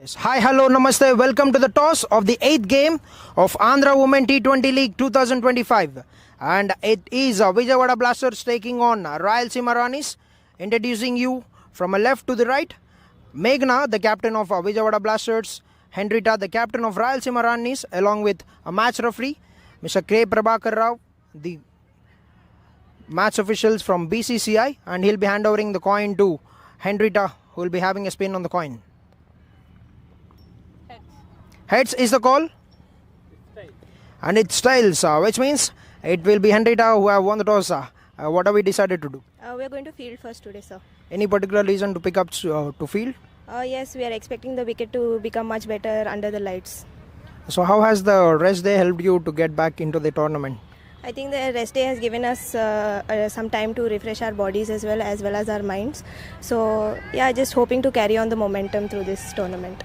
Yes. Hi, hello, namaste. Welcome to the toss of the 8th game of Andhra WT20 League 2025. And it is Vijayawada Blasters taking on Rayalaseema Ranis. Introducing you from a left to the right, Meghna, the captain of Vijayawada Blasters, Henrita, the captain of Rayalaseema Ranis, along with a match referee, Mr. K. Prabhakar Rao, the match officials from BCCI, and he'll be handovering the coin to Henrita, who will be having a spin on the coin. Heads is the call, and it's tails, which means it will be Henrita who have won the toss. What have we decided to do? We are going to field first today, sir. Any particular reason to pick up to field? Yes, we are expecting the wicket to become much better under the lights. So how has the rest day helped you to get back into the tournament? I think the rest day has given us some time to refresh our bodies as well as our minds. So yeah, just hoping to carry on the momentum through this tournament.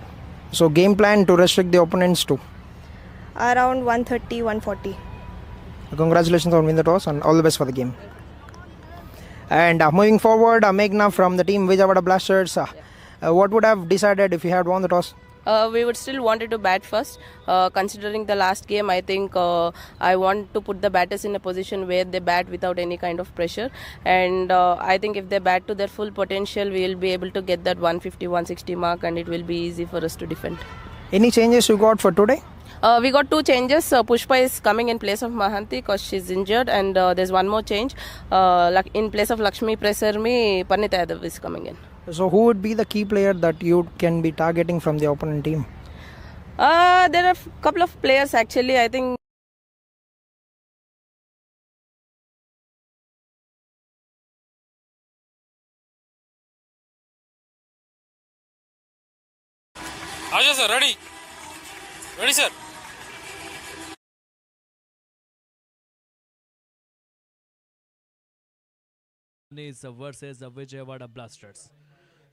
So game plan to restrict the opponents to? Around 130, 140. Congratulations on winning the toss and all the best for the game. And moving forward, Meghna from the team Vijayawada Blasters, what would have decided if you had won the toss? We would still wanted to bat first. Considering the last game, I think I want to put the batters in a position where they bat without any kind of pressure. And I think if they bat to their full potential, we will be able to get that 150, 160 mark, and it will be easy for us to defend. Any changes you got for today? We got two changes. Pushpa is coming in place of Mahanti because she's injured, and there's one more change. In place of Lakshmi Presarmi, Panita Yadav is coming in. So who would be the key player that you can be targeting from the opponent team? There are a couple of players actually. I think Aja sir, ready? Ready sir? Versus the Vijayawada Blasters.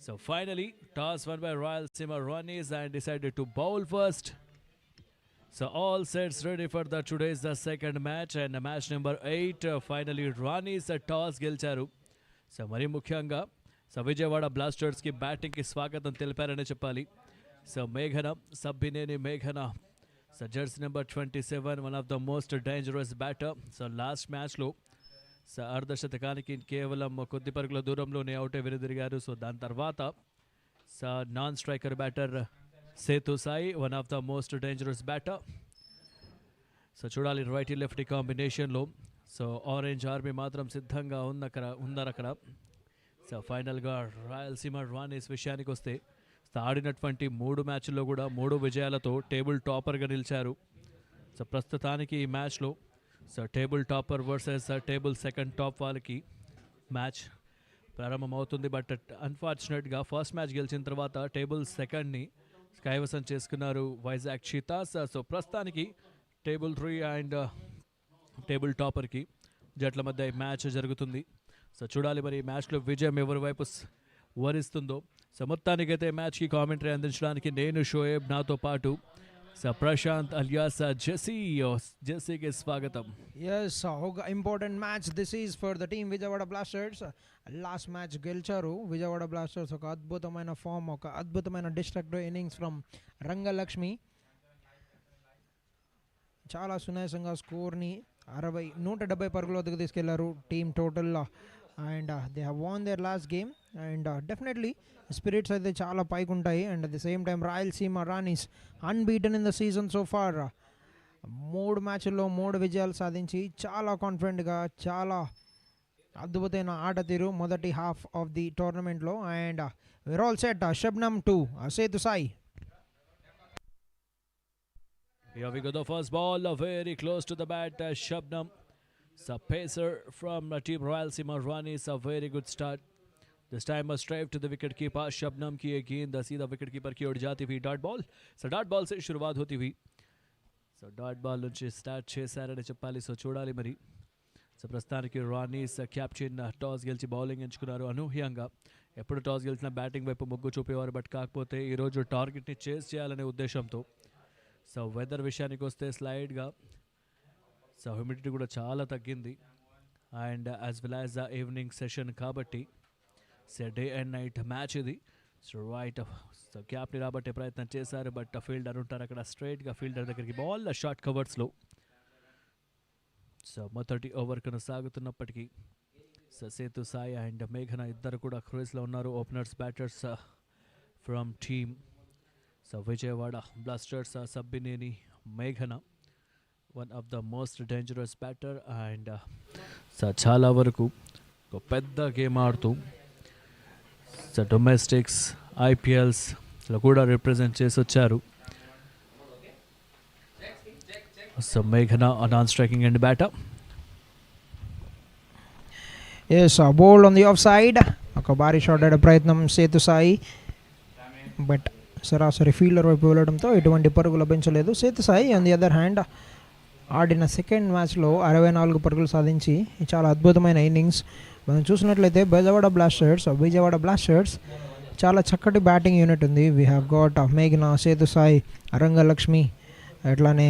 So finally, toss won by Rayalaseema Ranis and decided to bowl first. So all sets ready for today's second match, and match number 8. Finally, Ranis toss గెలిచారు. So మరి ముఖ్యంగా Vijayawada blasters కి batting కి స్వాగతం తెలిపారని చెప్పాలి. So మేఘన సబ్బినేని మేఘన, so Jersey number 27, one of the most dangerous batter. So last మ్యాచ్లో అర్ధశతకానికి కేవలం కొద్ది పరుగుల దూరంలోనే అవుట్ వెనుదిరిగారు. సో దాని తర్వాత non striker batter Sethu Sai, one of the most dangerous batter. So చూడాలి రైటీ లెఫ్టీ కాంబినేషన్లో. సో ఆరెంజ్ ఆర్మీ మాత్రం సిద్ధంగా ఉన్నారు అక్కడ. సో ఫైనల్గా రాయలసీమ రానీస్ విషయానికి వస్తే ఆడినటువంటి 3 మ్యాచ్ల్లో కూడా 3 విజయాలతో టేబుల్ టాపర్గా నిలిచారు. సో ప్రస్తుతానికి ఈ మ్యాచ్లో table topper versus table second top వాళ్ళకి మ్యాచ్ ప్రారంభమవుతుంది. బట్ అన్ఫార్చునేట్గా ఫస్ట్ మ్యాచ్ గెలిచిన తర్వాత టేబుల్ సెకండ్ని కైవసం చేసుకున్నారు వైజాగ్ చీతాస్. సో ప్రస్తుతానికి టేబుల్ 3 అండ్ టేబుల్ టాపర్కి జట్ల మధ్య ఈ మ్యాచ్ జరుగుతుంది. సో చూడాలి మరి ఈ మ్యాచ్లో విజయం ఎవరి వైపు వరిస్తుందో. సో మొత్తానికైతే మ్యాచ్కి కామెంటరీ అందించడానికి నేను షోయబ్, నాతో పాటు ప్రశాంత్ alias జెస్సీకి స్వాగతం. Yes, important match this is for the team Vijayawada Blasters. Last match గెలిచారు విజయవాడ బ్లాస్టర్స్. ఒక అద్భుతమైన ఫామ్, ఒక అద్భుతమైన డిస్ట్రక్టివ్ ఇన్నింగ్స్ ఫ్రమ్ రంగలక్ష్మి. చాలా సునాయాసంగా స్కోర్ని 170 పరుగుల వద్దకు తీసుకెళ్లారు team total. And they have won their last game. And definitely spirits అయితే చాలా పైకి ఉంటాయి. And at the same time Rayalaseema Ranis unbeaten in the season so far. 3 మ్యాచ్ల్లో 3 విజయాలు సాధించి చాలా కాన్ఫిడెంట్గా, చాలా అద్భుతమైన ఆట తీరు మొదటి హాఫ్ ఆఫ్ ది టోర్నమెంట్లో. And we're all set. Shabnam to Setu Sai. Here we go, the first ball, very close to the bat, Shabnam. So pacer from team Rayalaseema Ranis, a very good start. This time a straight to the wicket keeper, Shabnam की गेंद सीधा wicket keeper की ओर जाती हुई dot ball. So dot ball से शुरुआत होती हुई. సో డాట్ బాల్ నుంచి స్టార్ట్ చేశారని చెప్పాలి. సో చూడాలి మరి. సో ప్రస్తుతానికి రానీస్ క్యాప్టెన్ టాస్ గెలిచి బౌలింగ్ ఎంచుకున్నారు. అనూహ్యంగా ఎప్పుడు టాస్ గెలిచిన బ్యాటింగ్ వైపు మొగ్గు చూపేవారు. బట్ కాకపోతే ఈరోజు టార్గెట్ని చేస్ చేయాలనే ఉద్దేశంతో. సో వెదర్ విషయానికి వస్తే స్లైడ్గా సో హ్యూమిడిటీ కూడా చాలా తగ్గింది. And as well as the evening session కాబట్టి డే అండ్ నైట్ మ్యాచ్ ఇది. సో రైట్ సో గ్యాప్ని రాబట్టే ప్రయత్నం చేశారు, బట్ ఫీల్డర్ ఉంటారు అక్కడ స్ట్రైట్గా ఫీల్డర్ దగ్గరికి బాల్ షార్ట్ కవర్స్లో. సో మొదటి ఓవర్ కొనసాగుతున్నప్పటికీ సో సేతు సాయి అండ్ మేఘన ఇద్దరు కూడా క్రూజ్లో ఉన్నారు. Openers batters from team so Vijayawada Blasters Sabbineni మేఘన, one of the most dangerous batter and so చాలా వరకు ఒక పెద్ద గేమ్ ఆడుతూ సో డొమెస్టిక్స్ ఐపీఎల్స్లో కూడా రిప్రజెంట్ చేసి వచ్చారు. సో మేఘన non striking and batter. Yes bowled on the off side. ఒక భారీ షాట్ ఆడే ప్రయత్నం సేతు సాయి, బట్ సరాసరి ఫీల్డర్ వైపు వెళ్ళడంతో ఎటువంటి పరుగు లభించలేదు. Sethu Sai on the other hand ఆడిన సెకండ్ మ్యాచ్లో 64 పరుగులు సాధించి చాలా అద్భుతమైన ఇన్నింగ్స్. మనం చూసినట్లయితే విజయవాడ బ్లాస్టర్స్ చాలా చక్కటి బ్యాటింగ్ యూనిట్ ఉంది. వీ హ్యావ్ గాట్ మేఘన, సేతు సాయి, రంగలక్ష్మి, అట్లానే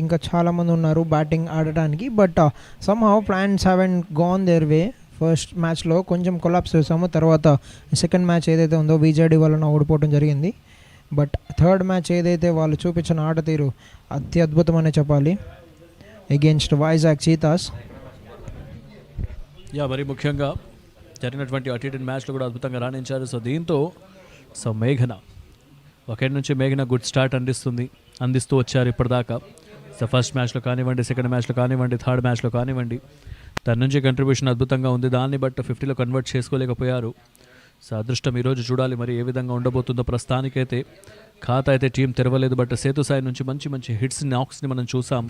ఇంకా చాలామంది ఉన్నారు బ్యాటింగ్ ఆడటానికి. But somehow plans haven't gone there way. First మ్యాచ్లో కొంచెం కొలాప్స్ చేసాము, తర్వాత సెకండ్ మ్యాచ్ ఏదైతే ఉందో విజయడి వలన ఓడిపోవడం జరిగింది. బట్ థర్డ్ మ్యాచ్ ఏదైతే వాళ్ళు చూపించిన ఆట తీరు అత్యద్భుతమనే చెప్పాలి అగేన్స్ట్ వైజాగ్ చీతాస్. మరి ముఖ్యంగా జరిగినటువంటి అటెండెడ్ మ్యాచ్లో కూడా అద్భుతంగా రాణించారు. సో దీంతో సో మేఘన ఒకటి నుంచి మేఘన గుడ్ స్టార్ట్ అందిస్తూ వచ్చారు ఇప్పటిదాకా. సో ఫస్ట్ మ్యాచ్లో కానివ్వండి, సెకండ్ మ్యాచ్లో కానివ్వండి, థర్డ్ మ్యాచ్లో కానివ్వండి, తన నుంచి కంట్రిబ్యూషన్ అద్భుతంగా ఉంది. దాన్ని బట్టి 50లో కన్వర్ట్ చేసుకోలేకపోయారు. సో అదృష్టం ఈరోజు చూడాలి మరి ఏ విధంగా ఉండబోతుందో. ప్రస్తుతానికైతే ఖాతా అయితే టీం తెరవలేదు, బట్ సేతు సాయి నుంచి మంచి మంచి హిట్స్ నాక్స్ని మనం చూసాం.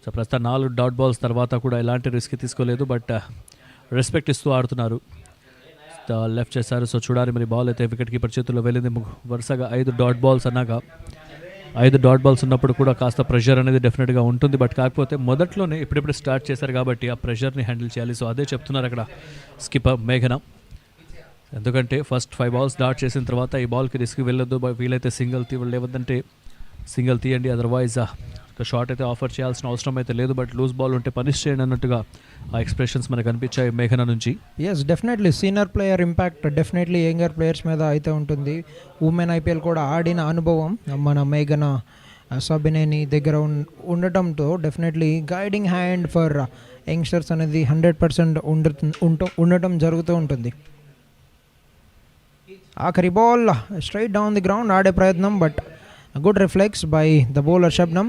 సో ప్రస్తుతం 4 డాట్ బాల్స్ తర్వాత కూడా ఎలాంటి రిస్క్ తీసుకోలేదు, బట్ రెస్పెక్ట్ ఇస్తూ ఆడుతున్నారు. లెఫ్ట్ చేశారు. సో చూడాలి మరి బాల్ అయితే వికెట్ కీపర్ చేతుల్లో వెళ్ళింది. వరుసగా 5 డాట్ బాల్స్ అన్నాక 5 డాట్ బాల్స్ ఉన్నప్పుడు కూడా కాస్త ప్రెషర్ అనేది డెఫినెట్గా ఉంటుంది. బట్ కాకపోతే మొదట్లోనే ఇప్పుడిప్పుడు స్టార్ట్ చేశారు కాబట్టి ఆ ప్రెషర్ని హ్యాండిల్ చేయాలి. సో అదే చెప్తున్నారు అక్కడ స్కిప్పర్ మేఘన. ఎందుకంటే ఫస్ట్ 5 బాల్స్ డాట్ చేసిన తర్వాత ఈ బాల్కి రిస్క్ వెళ్ళొద్దు, వీలైతే సింగిల్ లేవద్దంటే సింగిల్ తీయండి, అదర్వైజ్ ఒక షాట్ అయితే ఆఫర్ చేయాల్సిన అవసరం అయితే లేదు. బట్ లూజ్ బాల్ ఉంటే పనిష్ చేయండి అన్నట్టుగా ఆ ఎక్స్ప్రెషన్స్ మనకు కనిపించాయి మేఘన నుంచి. Yes definitely senior player impact definitely younger players మీద అయితే ఉంటుంది. ఉమెన్ ఐపీఎల్ కూడా ఆడిన అనుభవం మన మేఘన సబినేని దగ్గర ఉండటంతో definitely guiding hand for youngsters అనేది 100% ఉండటం జరుగుతూ ఉంటుంది. ఆఖరి ball straight down the ground ఆడే ప్రయత్నం, but good reflex by the bowler Shabnam.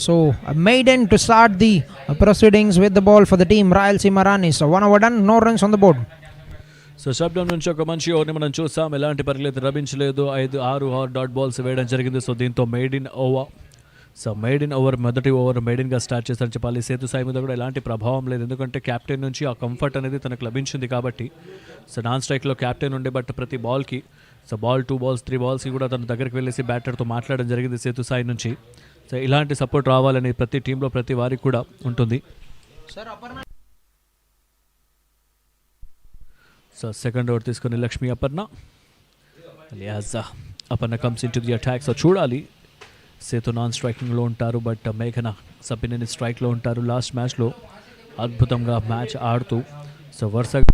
So a maiden to start the proceedings with the ball for the team Rayalaseema Ranis. 1 over done, no runs on the board. So Shabnam నుంచి ఒక మంచి ఓవర్ని మనం చూసాం. ఎలాంటి పరుగులు లభించలేదు. 6 dot balls వేయడం జరిగింది. సో దీంతో మెయిడిన్ ఓవర్ మొదటి ఓవర్ మెయిడిన్గా స్టార్ట్ చేశారని చెప్పాలి. సేతు సాయి మీద కూడా ఎలాంటి ప్రభావం లేదు, ఎందుకంటే క్యాప్టెన్ నుంచి ఆ కంఫర్ట్ అనేది తనకు లభించింది కాబట్టి. సో నాన్ స్ట్రైక్లో క్యాప్టెన్ ఉండే బట్ ప్రతి బాల్కి సో బాల్ 2 బాల్స్ 3 బాల్స్కి కూడా తన దగ్గరికి వెళ్ళేసి బ్యాటర్తో మాట్లాడడం జరిగింది సేతు సాయి నుంచి. సో ఇలాంటి సపోర్ట్ రావాలని ప్రతి టీంలో ప్రతి వారికి కూడా ఉంటుంది. సో సెకండ్ ఓవర్ తీసుకుని Lakshmi Aparna comes in to the attack. So చూడాలి, సేతు నాన్ స్ట్రైకింగ్లో ఉంటారు, బట్ మేఘన సబ్బినేని స్ట్రైక్లో ఉంటారు. లాస్ట్ మ్యాచ్లో అద్భుతంగా మ్యాచ్ ఆడుతూ సో వరుసగా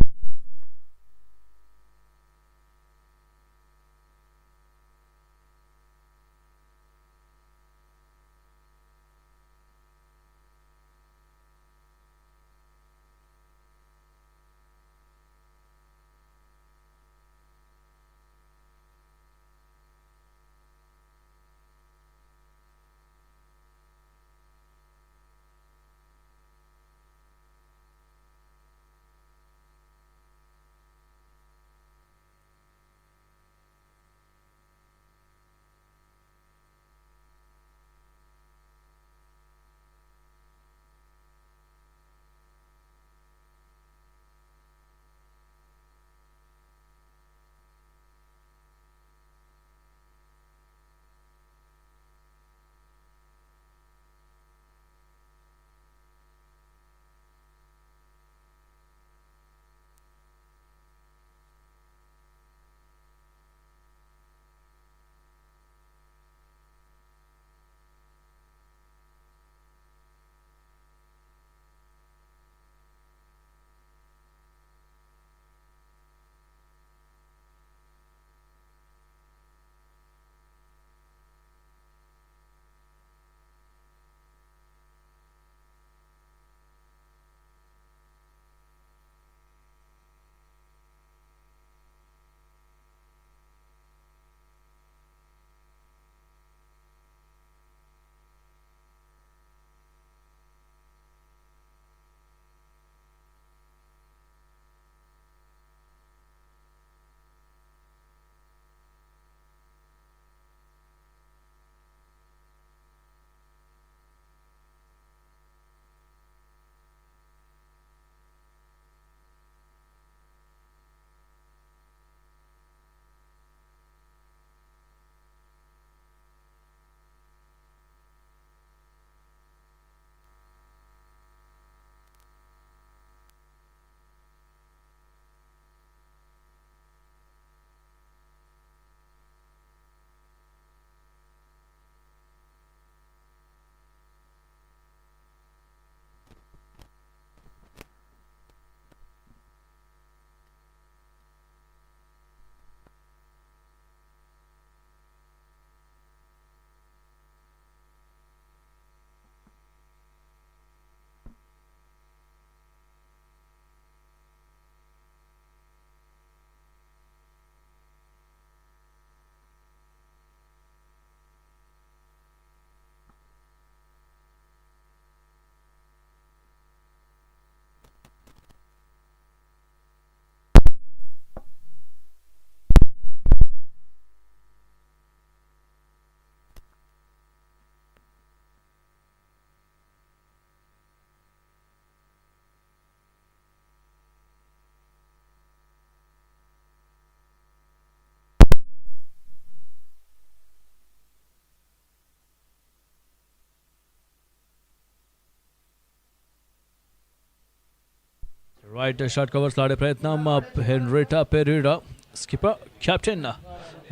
రైట్ షార్ట్ కవర్స్లో ఆడే ప్రయత్నం Henrietta Perera skipper captain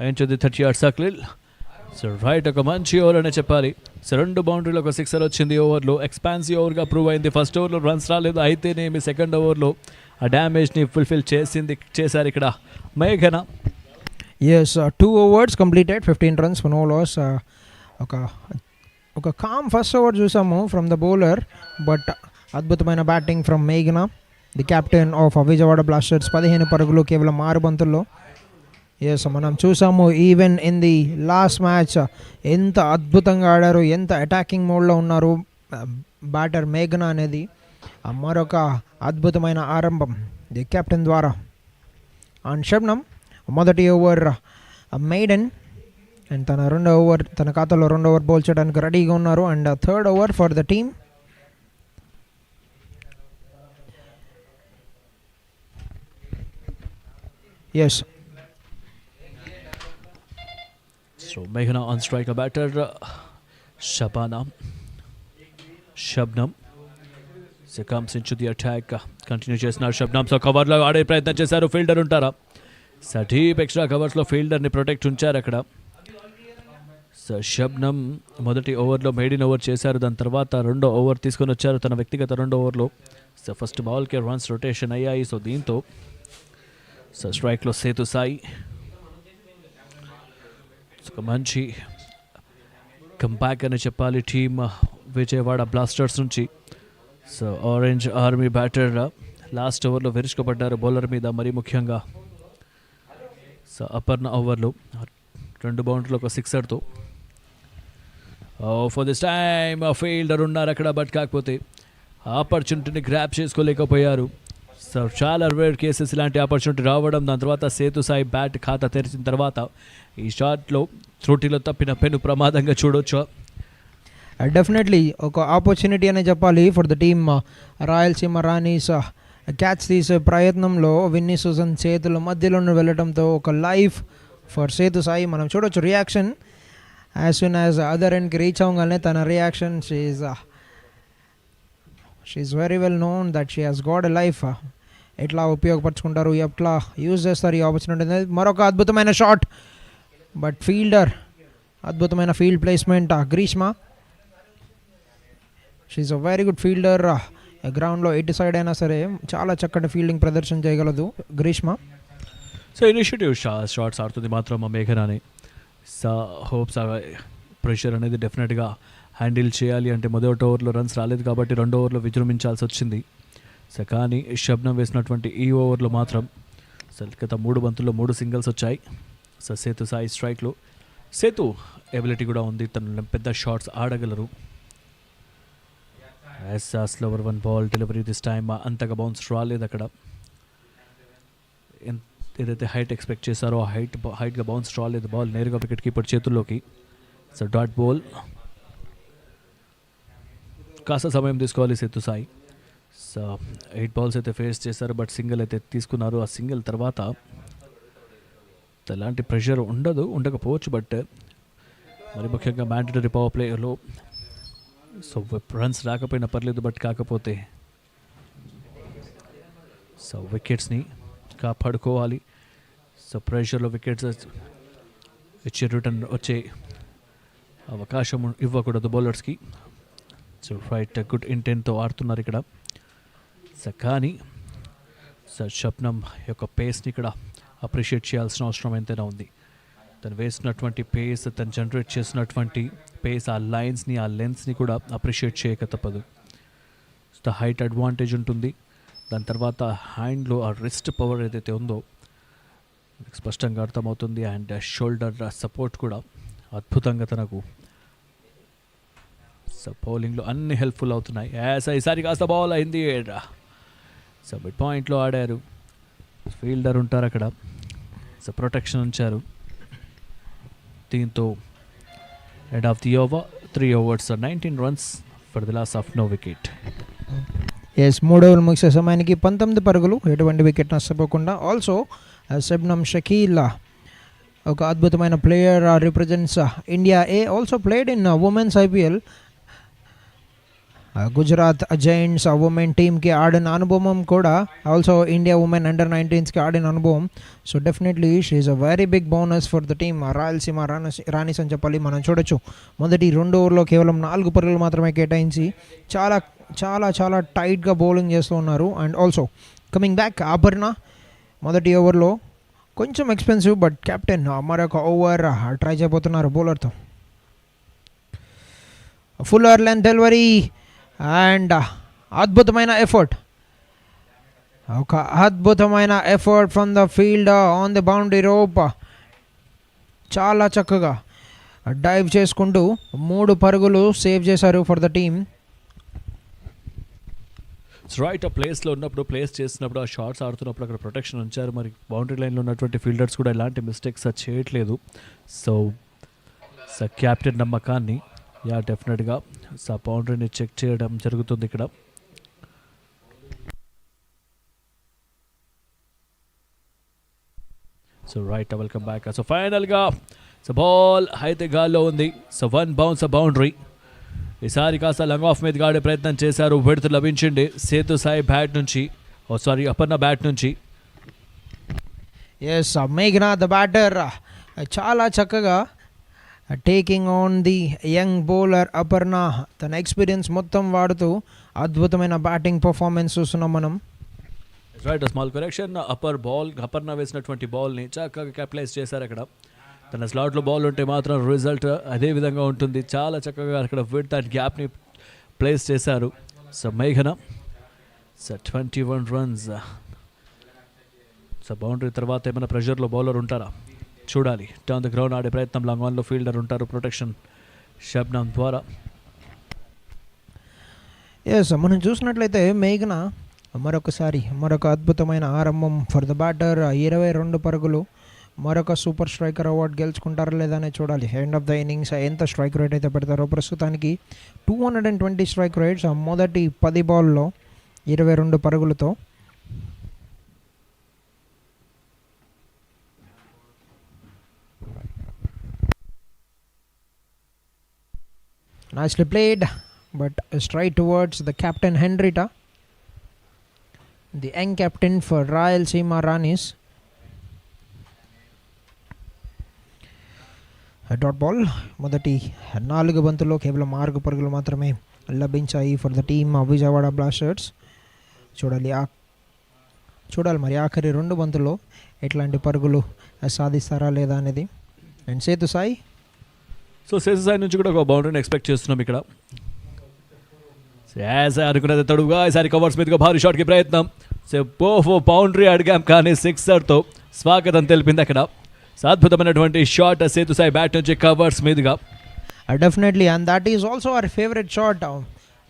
enter the 30-yard circle. So right ఒక మంచి ఓవర్ అనే చెప్పాలి. సో 2 బౌండరీలో ఒక 6 వచ్చింది ఓవర్లో. ఎక్స్పాన్సివ్ ఓవర్గా ప్రూవ్ అయింది. ఫస్ట్ ఓవర్లో రన్స్ రాలేదు, అయితేనేమి సెకండ్ ఓవర్లో ఆ డ్యామేజ్ని ఫుల్ఫిల్ చేశారు ఇక్కడ మేఘన. Yes, 2 overs completed, 15 runs for no loss. ఒక కామ్ ఫస్ట్ ఓవర్ చూసాము ఫ్రమ్ ద బౌలర్, బట్ అద్భుతమైన బ్యాటింగ్ ఫ్రమ్ మేఘన, the captain of Vijayawada blasters. 15 పరుగులు కేవలం 6 బంతుల్లో. ఎస్, మనం చూసాము even in the last match ఎంత అద్భుతంగా ఆడారు, ఎంత అటాకింగ్ మోడ్లో ఉన్నారు బ్యాటర్ మేఘన అనేది. మరొక అద్భుతమైన ఆరంభం ది కెప్టెన్ ద్వారా. అండ్ శబ్నం మొదటి ఓవర్ మెయిడెన్, అండ్ తన ఖాతాలో 2 ఓవర్ బౌల్ చేయడానికి రెడీగా ఉన్నారు. And 3rd over for the team. Yes, so మేఘన on strike batter Shabnam comes in to the attack. Continue చేస్తున్నారు షబ్నం. సో కవర్లో ఆడే ప్రయత్నం చేశారు. ఫీల్డర్ ఉంటారా? సో డీప్ ఎక్స్ట్రా కవర్స్లో ఫీల్డర్ని ప్రొటెక్ట్ ఉంచారు అక్కడ. సో షబ్నం మొదటి ఓవర్లో మెయిడిన్ ఓవర్ చేశారు. దాని తర్వాత 2వ ఓవర్ తీసుకొని వచ్చారు తన వ్యక్తిగత 2వ ఓవర్లో. సో ఫస్ట్ బాల్కే రన్స్ రొటేషన్ అయ్యాయి. సో దీంతో సో స్ట్రైక్లో సేతు సాయి ఒక మంచి కంబ్యాక్ అని చెప్పాలి టీమ్ విజయవాడ బ్లాస్టర్స్ నుంచి. So orange army batter last ఓవర్లో విరుచుకుపడ్డారు బౌలర్ మీద, మరీ ముఖ్యంగా. సో అపర్ణ ఓవర్లో 2 బౌండరీలో ఒక 6తో. ఫర్ దిస్ టైమ్ ఫీల్డర్ ఉన్నారు అక్కడ, బట్ కాకపోతే ఆపర్చునిటీని గ్రాప్ చేసుకోలేకపోయారు. సో చాలా రేర్ కేసెస్ ఇలాంటి ఆపర్చునిటీ రావడం. దాని తర్వాత సేతు సాయి బ్యాట్ ఖాతా తెరిచిన తర్వాత ఈ షాట్లో త్రుటిలో తప్పిన పెను ప్రమాదంగా చూడొచ్చు. డెఫినెట్లీ ఒక ఆపర్చునిటీ అనే చెప్పాలి for the team. Rayalaseema Rani's catch తీసే ప్రయత్నంలో విన్నీ సూజన్ చేతుల మధ్యలో వెళ్ళడంతో ఒక లైఫ్ ఫర్ సేతు సాయి. మనం చూడొచ్చు reaction as soon as other ఎండ్కి రీచ్ అవ్వగానే తన reaction. She is very well known that she has got a life. ఎట్లా ఉపయోగపరచుకుంటారు, ఎట్లా యూజ్ చేస్తారు ఈ ఆపర్చునిటీ అనేది. మరొక అద్భుతమైన షాట్, బట్ ఫీల్డర్ అద్భుతమైన field placement Greeshma. She's a very good fielder. గ్రౌండ్లో ఎటు సైడ్ అయినా సరే చాలా చక్కటి ఫీల్డింగ్ ప్రదర్శన చేయగలదు గ్రీష్మ. సో ఇనిషియేటివ్ షాట్స్ ఆడుతుంది మాత్రం మా మేఘనాని. సో హోప్స్ ప్రెషర్ అనేది డెఫినెట్గా హ్యాండిల్ చేయాలి. అంటే మొదటి ఓవర్లో రన్స్ రాలేదు కాబట్టి 2వ ఓవర్లో విజృంభించాల్సి వచ్చింది. సో కానీ శబ్నం వేసినటువంటి ఈ ఓవర్లో మాత్రం గత 3 బంతుల్లో 3 సింగిల్స్ వచ్చాయి. సో సేతు సాయి స్ట్రైక్లో సేతు ఎబిలిటీ కూడా ఉంది, తను పెద్ద షాట్స్ ఆడగలరు. Slower 1 ball delivery this time అంతగా బౌన్స్ రాలేదు అక్కడ. ఏదైతే హైట్ ఎక్స్పెక్ట్ చేశారో ఆ హైట్గా బౌన్స్ రాలేదు బాల్, నేరుగా వికెట్ కీపర్ చేతుల్లోకి. సో డాట్ బాల్, కాస్త సమయం తీసుకోవాలి సేతు సాయి. సో 8 బాల్స్ అయితే ఫేస్ చేశారు, బట్ సింగిల్ అయితే తీసుకున్నారు. ఆ సింగిల్ తర్వాత ఎలాంటి ప్రెషర్ ఉండకపోవచ్చు, బట్ మరి ముఖ్యంగా మ్యాండేటరీ పవర్ ప్లేలో సో రన్స్ రాకపోయినా పర్లేదు, బట్ కాకపోతే సో వికెట్స్ని కాపాడుకోవాలి. సో ప్రెషర్లో వికెట్స్ ఇచ్చే రిటర్న్ వచ్చే అవకాశం ఇవ్వకూడదు బౌలర్స్కి. సో రైట్ గుడ్ ఇంటెంట్తో ఆడుతున్నారు ఇక్కడ. సో కానీ సో శబ్నం యొక్క పేస్ని ఇక్కడ అప్రిషియేట్ చేయాల్సిన అవసరం ఎంతైనా ఉంది. తను వేసినటువంటి పేస్, తను జనరేట్ చేసినటువంటి పేస్, ఆ లైన్స్ని ఆ లెన్స్ని కూడా అప్రిషియేట్ చేయక తప్పదు. సో హైట్ అడ్వాంటేజ్ ఉంటుంది. దాని తర్వాత హ్యాండ్లో ఆ రిస్ట్ పవర్ ఏదైతే ఉందో స్పష్టంగా అర్థమవుతుంది. అండ్ షోల్డర్ సపోర్ట్ కూడా అద్భుతంగా తనకు సో బౌలింగ్లో అన్ని హెల్ప్ఫుల్ అవుతున్నాయి. ఈసారి కాస్త బాల్ అయింది. సో మిడ్ పాయింట్లో ఆడారు, ఫీల్డర్ ఉంటారు అక్కడ, సో ప్రొటెక్షన్ ఉంచారు. దీంతో end of the over 3 overs 19 runs for the loss of no wicket. Yes, 3 ఓవర్లు ముగిసే సమయానికి 19 పరుగులు, ఎటువంటి వికెట్ నష్టపోకుండా. ఆల్సో శబ్నం షకీల్ ఒక అద్భుతమైన player, represents India A, also played in women's IPL Gujarat Giants women టీమ్కి ఆడిన అనుభవం కూడా, ఆల్సో ఇండియా ఉమెన్ అండర్-19కి ఆడిన అనుభవం. So definitely she is a very big bonus for the team Rayalaseema Ranis అని చెప్పాలి. మనం చూడొచ్చు మొదటి 2 ఓవర్లో కేవలం 4 పరుగులు మాత్రమే కేటాయించి చాలా చాలా చాలా టైట్గా బౌలింగ్ చేస్తూ ఉన్నారు. And also coming back Aparna మొదటి ఓవర్లో కొంచెం ఎక్స్పెన్సివ్, బట్ కెప్టెన్ మరొక ఓవర్ ట్రై చేయబోతున్నారు బౌలర్తో. ఫుల్లర్ లెంత్ డెలివరీ అండ్ అద్భుతమైన ఎఫర్ట్, ఒక అద్భుతమైన effort from the field on the boundary rope. చాలా చక్కగా డైవ్ చేసుకుంటూ 3 పరుగులు సేవ్ చేశారు ఫర్ ద టీమ్. రైట్, ఆ ప్లేస్లో ఉన్నప్పుడు, ప్లేస్ చేసినప్పుడు, ఆ షాట్స్ ఆడుతున్నప్పుడు అక్కడ ప్రొటెక్షన్ ఉంచారు. మరి బౌండరీ లైన్లో ఉన్నటువంటి ఫీల్డర్స్ కూడా ఎలాంటి మిస్టేక్స్ చేయట్లేదు. సో క్యాప్టెన్ నమ్మకాన్ని డెఫినెట్గా బౌండరీని చెక్ చేయడం జరుగుతుంది ఇక్కడ. So right, welcome back. So ఫైనల్గా బాల్ అయితే గాల్లో ఉంది. So 1 bounce boundary. ఈసారి కాస్త లంగ్ ఆఫ్ మీద ఆడే ప్రయత్నం చేశారు, విడత లభించింది సేతు సాయి బ్యాట్ నుంచి, అపర్ణ బ్యాట్ నుంచి. ఎస్, మేఘనా ద బ్యాటర్ చాలా చక్కగా taking on the young bowler Aparna. తన ఎక్స్పీరియన్స్ మొత్తం వాడుతూ అద్భుతమైన బ్యాటింగ్ పర్ఫార్మెన్స్ చూస్తున్నాం మనం. Right, small correction. అపర్ణ వేసినటువంటి బాల్ని చక్కగా క్యాపిటలైజ్ చేశారు అక్కడ. తన స్లాట్లో బాల్ ఉంటే మాత్రం రిజల్ట్ అదే విధంగా ఉంటుంది. చాలా చక్కగా అక్కడ విడ్త్ అండ్ గ్యాప్ని ప్లేస్ చేశారు. సో మేఘన 21 రన్స్. సో బౌండరీ తర్వాత ఏమైనా ప్రెషర్లో బౌలర్ ఉంటారా చూడాలి. టర్న్ ద గ్రౌండ్ ఆడే ప్రయత్నం, లాంగ్ ఆన్లో ఫీల్డర్ ఉంటారు, ప్రొటెక్షన్ షబ్నం ద్వారా. ఎస్, మనం చూసినట్లయితే మేఘన మరొక అద్భుతమైన ఆరంభం ఫర్ ద బ్యాటర్. 22 పరుగులు, మరొక సూపర్ స్ట్రైకర్ అవార్డు గెలుచుకుంటారా లేదా అనేది చూడాలి. ఎండ్ ఆఫ్ ద ఇన్నింగ్స్ ఎంత స్ట్రైక్ రేట్ అయితే పెడతారో. ప్రస్తుతానికి 220 స్ట్రైక్ రేట్స్ మొదటి 10 బాల్లో 22 పరుగులతో. Nicely played, but straight towards the captain Henrietta, the young captain for Rayalaseema Ranis. Dot ball. మొదటి 4 బంతుల్లో కేవలం 6 పరుగులు మాత్రమే లభించాయి for the team Vijayawada blasters. చూడాలి మరి ఆఖరి 2 బంతుల్లో ఎట్లాంటి పరుగులు సాధిస్తారా లేదా అనేది. అండ్ సేతు సాయి నుంచి కూడా ఒక బౌండరీని ఎక్స్పెక్ట్ చేస్తున్నాం ఇక్కడ. అనుకున్నది తడుగా ఈసారి కవర్స్ మీదుగా భారీ షాట్కి ప్రయత్నం. బౌండరీ అడిగాం కానీ సిక్సర్తో స్వాగతం తెలిపింది అక్కడ. అద్భుతమైనటువంటి షాట్ సేతు సాయి బ్యాట్ నుంచి కవర్స్ మీదుగా. Definitely, and that is also our favourite shot.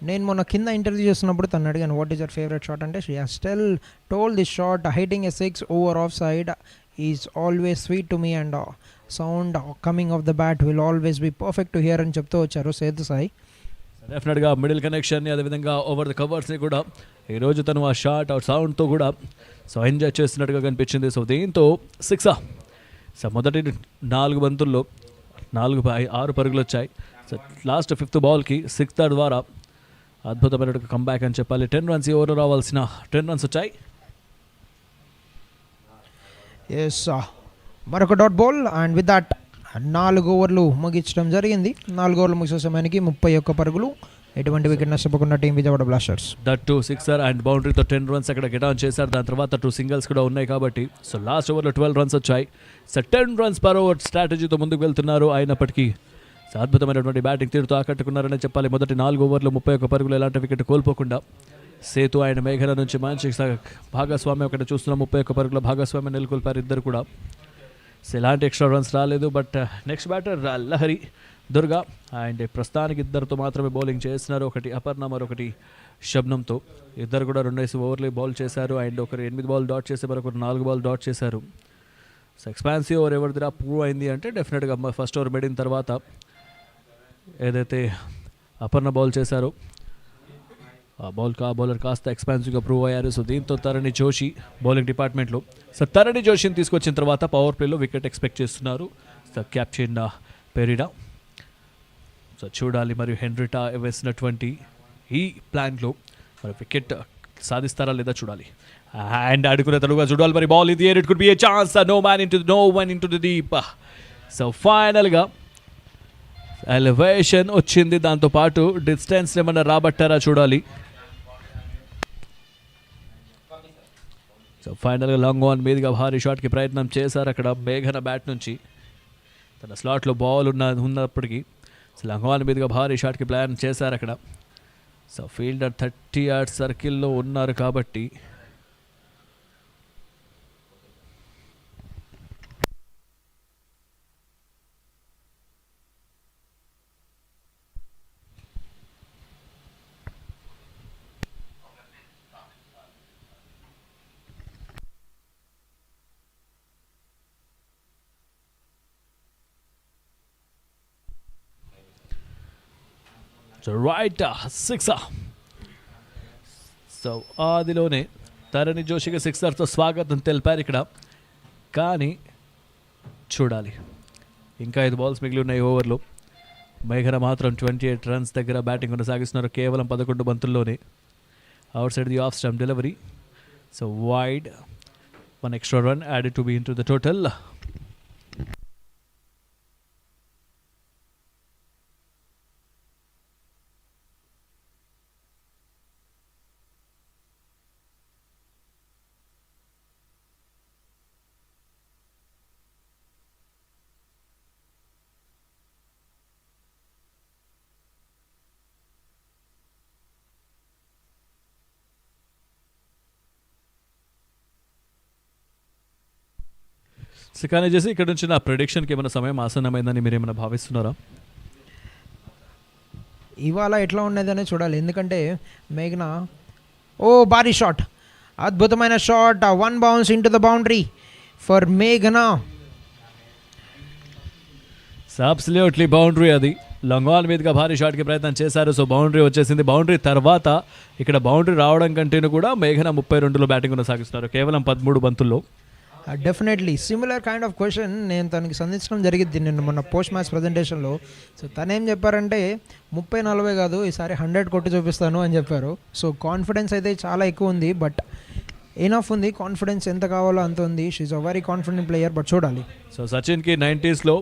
నేను మొన్న కింద ఇంటర్వ్యూ చేస్తున్నప్పుడు తను అడిగాను what is your favourite shot అంటే, she has still told this shot hitting a 6 over off side is always sweet to me and sound coming off the bat will always be perfect to hear అని చెప్తూ వచ్చారు సేతు సాయి. డెఫినెట్గా middle కనెక్షన్ని, అదేవిధంగా over the కవర్స్ని కూడా ఈరోజు తను ఆ shot ఆ సౌండ్తో కూడా ఎంజాయ్ చేస్తున్నట్టుగా కనిపించింది. సో దీంతో 6. సో మొదటి 4 బంతుల్లో 6 పరుగులు వచ్చాయి. సో లాస్ట్ 5th బాల్కి 6th ద్వారా అద్భుతమైన కంబ్యాక్ అని చెప్పాలి. 10 రన్స్ ఈ ఓవర్లో రావాల్సిన 10 రన్స్ వచ్చాయి. ఎస్, మరొక dot ball and with that 4 ఓవర్లు ముగించడం జరిగింది. 4 ఓవర్లు ముగిసే సమయానికి 31 పరుగులు, ఎటువంటి వికెట్ నష్టపోకుండా team Vijayawada Blasters. That 2 sixer and బౌండరీతో 10 రన్స్ అక్కడ గెట్ ఆన్ చేశారు. దాని తర్వాత 2 సింగిల్స్ కూడా ఉన్నాయి కాబట్టి సో లాస్ట్ ఓవర్లో 12 రన్స్ వచ్చాయి. సో 10 రన్స్ పర్ ఓవర్ స్ట్రాటజీతో ముందుకు వెళ్తున్నారు. అయినప్పటికీ అద్భుతమైనటువంటి బ్యాటింగ్ తీరుతో ఆకట్టుకున్నారని చెప్పాలి. మొదటి 4 ఓవర్లు 31 పరుగులు, ఎలాంటి వికెట్ కోల్పోకుండా సేతు ఆయన మేఘన నుంచి మంచి భాగస్వామ్యం అక్కడ చూస్తున్నాం. 31 పరుగుల భాగస్వామ్యం నెలకొల్పారు ఇద్దరు కూడా. సో ఎలాంటి ఎక్స్ట్రా రన్స్ రాలేదు. But next batter Lahari Durga and ప్రస్తుతానికి ఇద్దరితో మాత్రమే బౌలింగ్ చేస్తున్నారు. ఒకటి అపర్ణ, మరొకటి శబ్నంతో. ఇద్దరు కూడా 2 ఓవర్లు బౌల్ చేశారు. అండ్ ఒకరు 8 బాల్ డాట్ చేసి మరొకరు 4 బాల్ డాట్ చేశారు. సో ఎక్స్పాన్సివ్ ఓవర్ ఎవరిదిరా ప్రూవ్ అయింది అంటే డెఫినెట్గా ఫస్ట్ ఓవర్ మెడిన తర్వాత ఏదైతే అపర్ణ బౌల్ చేశారో ఆ బౌలర్ కాస్త ఎక్స్పాన్సివ్గా ప్రూవ్ అయ్యారు. సో దీంతో తరణి జోషి బౌలింగ్ డిపార్ట్మెంట్లో. సో తరణి జోషిని తీసుకొచ్చిన తర్వాత పవర్ ప్లేలో వికెట్ ఎక్స్పెక్ట్ చేస్తున్నారు సో క్యాప్టెన్ పెరిడా. సో చూడాలి. మరియు హెన్రిటా వేసినటువంటి ఈ ప్లాన్లో మరి వికెట్ సాధిస్తారా లేదా చూడాలి. అండ్ ఆడుకునే తడుగా చూడాలి మరి బాల్ ఇది it could be a chance, no one into the deep. So ఫైనల్గా ఎలివేషన్ వచ్చింది, దాంతోపాటు డిస్టెన్స్ ఏమన్నా రాబట్టారా చూడాలి. సో ఫైనల్గా లాంగ్ ఆన్ మీదుగా భారీ షాట్కి ప్రయత్నం చేశారు అక్కడ మేఘన బ్యాట్ నుంచి. తన స్లాట్లో బాల్ ఉన్నప్పటికీ లాంగ్ ఆన్ మీదుగా భారీ షాట్కి ప్లాన్ చేశారు అక్కడ. సో ఫీల్డర్ 30 yards సర్కిల్లో ఉన్నారు కాబట్టి రైట్ 6. సో ఆదిలోనే తరణి జోషికి 6తో స్వాగతం తెలిపారు ఇక్కడ. కానీ చూడాలి, ఇంకా 5 balls మిగిలి ఉన్నాయి ఓవర్లో. మేఘన మాత్రం 28 runs దగ్గర బ్యాటింగ్ కొనసాగిస్తున్నారు కేవలం 11 బంతుల్లోనే. Outside the off stump delivery. So wide, 1 extra run added to be into the total. కానీ చేసి ఇక్కడ నుంచి నా ప్రెడిక్షన్కి ఏమైనా సమయం ఆసన్నమైందని మీరు ఏమైనా భావిస్తున్నారా? ఇవాళ ఎట్లా ఉండేదని చూడాలి, ఎందుకంటే మేఘన భారీ షాట్, అద్భుతమైన shot, 1 bounce into the boundary for మేఘన. అబ్సల్యూట్లీ బౌండరీ, అది లాంగ్ ఆన్ మీదుగా భారీ షాట్కి ప్రయత్నం చేశారు. సో బౌండరీ వచ్చేసింది. బౌండరీ తర్వాత ఇక్కడ బౌండరీ రావడం కంటేను కూడా మేఘన 32లో బ్యాటింగ్ కొనసాగిస్తున్నారు కేవలం 13 బంతుల్లో. Definitely similar kind of question నేను తనకి సంధించడం జరిగింది నిన్న మొన్న పోస్ట్ మ్యాచ్ ప్రజెంటేషన్లో. సో తనేం చెప్పారంటే 30-40 కాదు, ఈసారి 100 కొట్టి చూపిస్తాను అని చెప్పారు. సో కాన్ఫిడెన్స్ అయితే చాలా ఎక్కువ ఉంది, బట్ ఎనఫ్ ఉంది. కాన్ఫిడెన్స్ ఎంత కావాలో అంత ఉంది. She's a very confident player, but చూడాలి. సో సచిన్కి 90sలో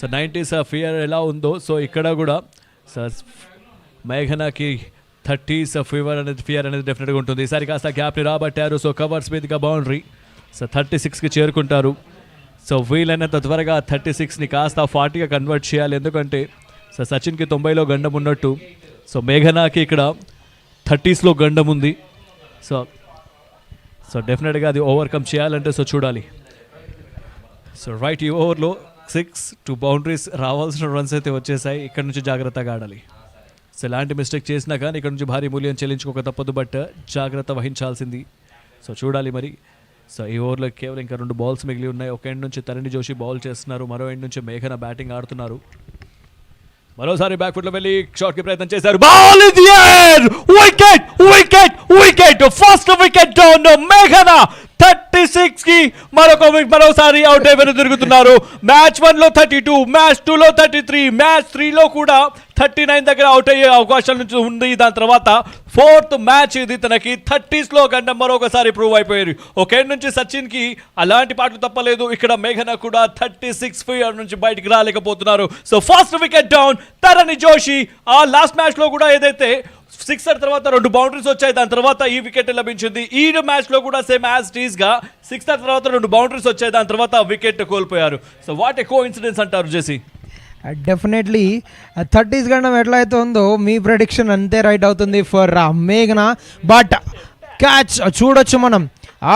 సో 90s ఫియర్ ఎలా ఉందో, సో ఇక్కడ కూడా మేఘనాకి 30s ఫియర్ అనేది డెఫినెట్గా ఉంటుంది. ఈసారి కాస్త గ్యాప్ని రాబట్టారు. సో కవర్స్ మీదుగా బౌండరీ. సో 36కి చేరుకుంటారు. సో వీలైనంత త్వరగా 36ని కాస్త 40గా కన్వర్ట్ చేయాలి, ఎందుకంటే సో సచిన్కి 90లో గండం ఉన్నట్టు సో మేఘనాకి ఇక్కడ 30sలో గండం ఉంది. సో డెఫినెట్గా అది ఓవర్కమ్ చేయాలంటే సో చూడాలి. సో రైట్, ఈ ఓవర్లో 6 బౌండరీస్ రావాల్సిన రన్స్ అయితే వచ్చేసాయి. ఇక్కడ నుంచి జాగ్రత్తగా ఆడాలి. సో ఎలాంటి మిస్టేక్ చేసినా కానీ ఇక్కడ నుంచి భారీ మూల్యం చెల్లించుకోక తప్పదు, బట్ జాగ్రత్త వహించాల్సింది. సో చూడాలి మరి. సో ఈ ఓవర్లో కేవలం ఇంకా 2 balls మిగిలి ఉన్నాయి. ఒక ఎండ్ నుంచి తరణి జోషి బౌల్ చేస్తున్నారు, మరో ఎండ్ నుంచి మేఘన బ్యాటింగ్ ఆడుతున్నారు. మరోసారి బ్యాక్ ఫుట్ లో వెళ్ళి షాట్ కి ప్రయత్నం చేశారు. Ball in the air, wicket wicket wicket, first wicket down. మేఘన 36 కి మరోసారి అవుట్ అయిపోయి తిరుగుతున్నారు. మ్యాచ్ 1లో 32, మ్యాచ్ 2లో 33, మ్యాచ్ 3లో కూడా 39 దగ్గర అవుట్ అయ్యే అవకాశాల నుంచి ఉంది. దాని తర్వాత 4th మ్యాచ్ ఇది తనకి. 30sలో గంట మరొకసారి ప్రూవ్ అయిపోయారు. ఒకే నుంచి సచిన్కి అలాంటి పాటలు తప్పలేదు. ఇక్కడ మేఘన కూడా 36 ఫియర్ నుంచి బయటికి రాలేకపోతున్నారు. సో ఫస్ట్ వికెట్ డౌన్ తరణి జోషి. ఆ లాస్ట్ మ్యాచ్లో కూడా ఏదైతే 6 తర్వాత 2 బౌండరీస్ వచ్చాయి, దాని తర్వాత ఈ వికెట్ లభించింది. ఈ మ్యాచ్లో కూడా సేమ్ యాజ్ టీజ్ గా 6 తర్వాత 2 బౌండరీస్ వచ్చాయి, దాని తర్వాత వికెట్ కోల్పోయారు. సో వాట్ ఏ కోఇన్సిడెన్స్ అంటారు జేసీ? డెఫినెట్లీ 30s గండం ఎట్లా అయితే ఉందో మీ ప్రెడిక్షన్ అంతే రైట్ అవుతుంది ఫర్ మేఘన. బట్ క్యాచ్ చూడొచ్చు మనం,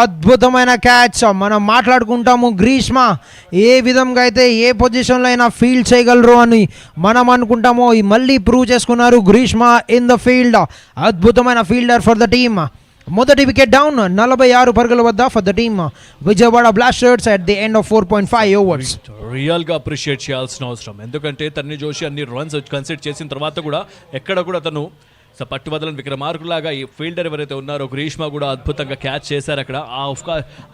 అద్భుతమైన క్యాచ్. మనం మాట్లాడుకుంటాము గ్రీష్మ ఏ విధంగా అయితే ఏ పొజిషన్లో అయినా ఫీల్డ్ చేయగలరు అని మనం అనుకుంటామో, మళ్ళీ ప్రూవ్ చేసుకున్నారు గ్రీష్మ ఇన్ ద ఫీల్డ్. అద్భుతమైన ఫీల్డర్ ఫర్ ద టీమ్. మొదటి వికెట్ డౌన్, 46 పరుగుల వద్ద for the team Vijayawada blasters at the end of 4.5 overs. రియల్గా అప్రిషియేట్ చేయాల్సిన అవసరం, ఎందుకంటే తరణి జోషి అన్ని రన్స్ కన్సిడర్ చేసిన తర్వాత కూడా ఎక్కడ కూడా తను సో పట్టుబదలని విక్రమార్కులాగా ఈ ఫీల్డర్ ఎవరైతే ఉన్నారో గ్రీష్మ కూడా అద్భుతంగా క్యాచ్ చేశారు అక్కడ.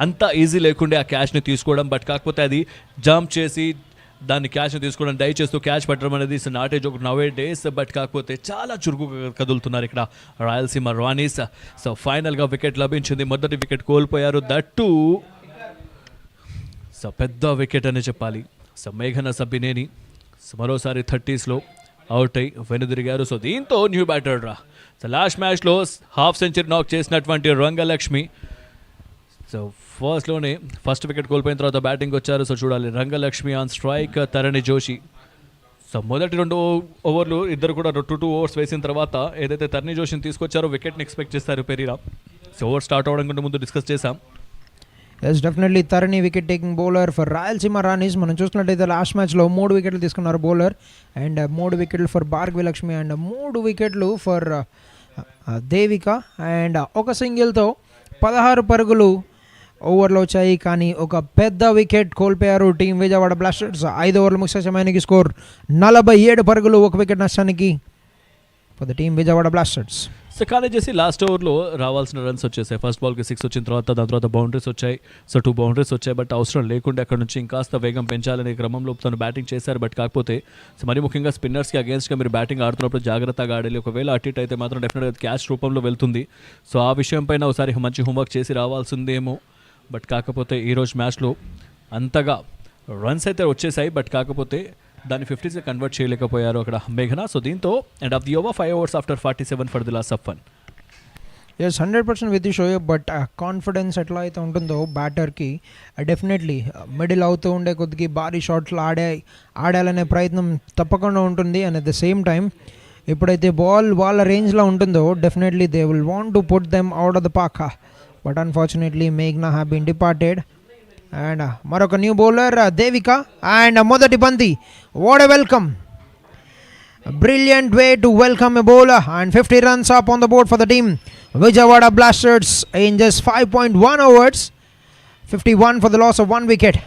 అంత ఈజీ లేకుండే ఆ క్యాచ్ని తీసుకోవడం, బట్ కాకపోతే అది జంప్ చేసి దాన్ని క్యాచ్ తీసుకోవడం డై చేస్తూ క్యాచ్ పట్టడం అనేది is not a joke now A days. But కాకపోతే చాలా చురుకుగా కదులుతున్నారు ఇక్కడ రాయలసీమ రాణీస్. సో ఫైనల్గా వికెట్ లభించింది. మొదటి వికెట్ కోల్పోయారు, దట్టు సో పెద్ద వికెట్ అని చెప్పాలి. సో మేఘన సబ్బినేని మరోసారి 30s అవుట్ అయి వెనుదిరిగారు. సో దీంతో న్యూ బ్యాటర్ రా. సో లాస్ట్ మ్యాచ్లో హాఫ్ సెంచరీ నాక్ చేసినటువంటి రంగలక్ష్మి సో ఫస్ట్ వికెట్ కోల్పోయిన తర్వాత బ్యాటింగ్ వచ్చారు. సో చూడాలి Rangalakshmi on strike, Tharani Joshi. So మొదటి 2 ఓవర్లు ఇద్దరు కూడా 2 ఓవర్స్ వేసిన తర్వాత ఏదైతే తరణి జోషిని తీసుకొచ్చారో వికెట్ని ఎక్స్పెక్ట్ చేస్తారు పెరీరా. సో ఓవర్ స్టార్ట్ అవడం కంటే ముందు డిస్కస్ చేశాం. Yes definitely Tharani wicket taking bowler for Rayalaseema Ranis. మనం చూసినట్టయితే లాస్ట్ మ్యాచ్లో 3 వికెట్లు తీసుకున్నారు బౌలర్, అండ్ 3 వికెట్లు ఫర్ భార్గవి లక్ష్మి అండ్ 3 వికెట్లు ఫర్ దేవిక, అండ్ ఒక సింగిల్తో 16 పరుగులు ఓవర్లో వచ్చాయి. కానీ ఒక పెద్ద వికెట్ కోల్పోయారు టీం విజయవాడ బ్లాస్టర్స్. 5 ఓవర్ల ముఖ్య సమయానికి స్కోర్ 47 పరుగులు, 1 వికెట్ నష్టానికి for the team Vijayawada blasters. So కానీ చేసి లాస్ట్ ఓవర్లో రావాల్సిన రన్స్ వచ్చేసాయి. ఫస్ట్ బాల్కి 6 వచ్చిన తర్వాత దాని తర్వాత బౌండరీస్ వచ్చాయి. సో 2 బౌండరీస్ వచ్చాయి. బట్ అవసరం లేకుండా అక్కడ నుంచి ఇంకాస్త వేగం పెంచాలనే క్రమంలో తను బ్యాటింగ్ చేశారు. బట్ కాకపోతే సో మరి ముఖ్యంగా స్పిన్నర్స్కి అగేన్స్ట్గా మీరు బ్యాటింగ్ ఆడుతున్నప్పుడు జాగ్రత్తగా ఆడాలి. ఒకవేళ అటు ఇటు అయితే మాత్రం డెఫినెట్గా క్యాచ్ రూపంలో వెళ్తుంది. సో ఆ విషయం పైన ఒకసారి మంచి హోంవర్క్ చేసి రావాల్సిందేమో. బట్ కాకపోతే ఈరోజు మ్యాచ్లో అంతగా రన్స్ అయితే వచ్చేసాయి. బట్ కాకపోతే దాన్ని 50గా కన్వర్ట్ చేయలేకపోయారు అక్కడ మేఘన. సో దీంతో end of the over 5 overs after 47 for the loss of 1. Yes 100% with Shoaib. But confidence ఎట్లా అయితే ఉంటుందో బ్యాటర్కి డెఫినెట్లీ మిడిల్ అవుతూ ఉండే కొద్దికి భారీ షాట్లు ఆడాలనే ప్రయత్నం తప్పకుండా ఉంటుంది. And at the same time ఎప్పుడైతే బాల్ వాళ్ళ రేంజ్లో ఉంటుందో definitely they will want to put them out of the park. But unfortunately మేఘ్నా హ్యావ్ బీన్ డిపార్టెడ్. అండ్ మరొక న్యూ బౌలర్ దేవిక, అండ్ మొదటి బంతి. What a welcome, brilliant way to welcome a bowler, and 50 runs up on the board for the team Vijayawada Blasters in just 5.1 overs. 51 for the loss of 1 wicket.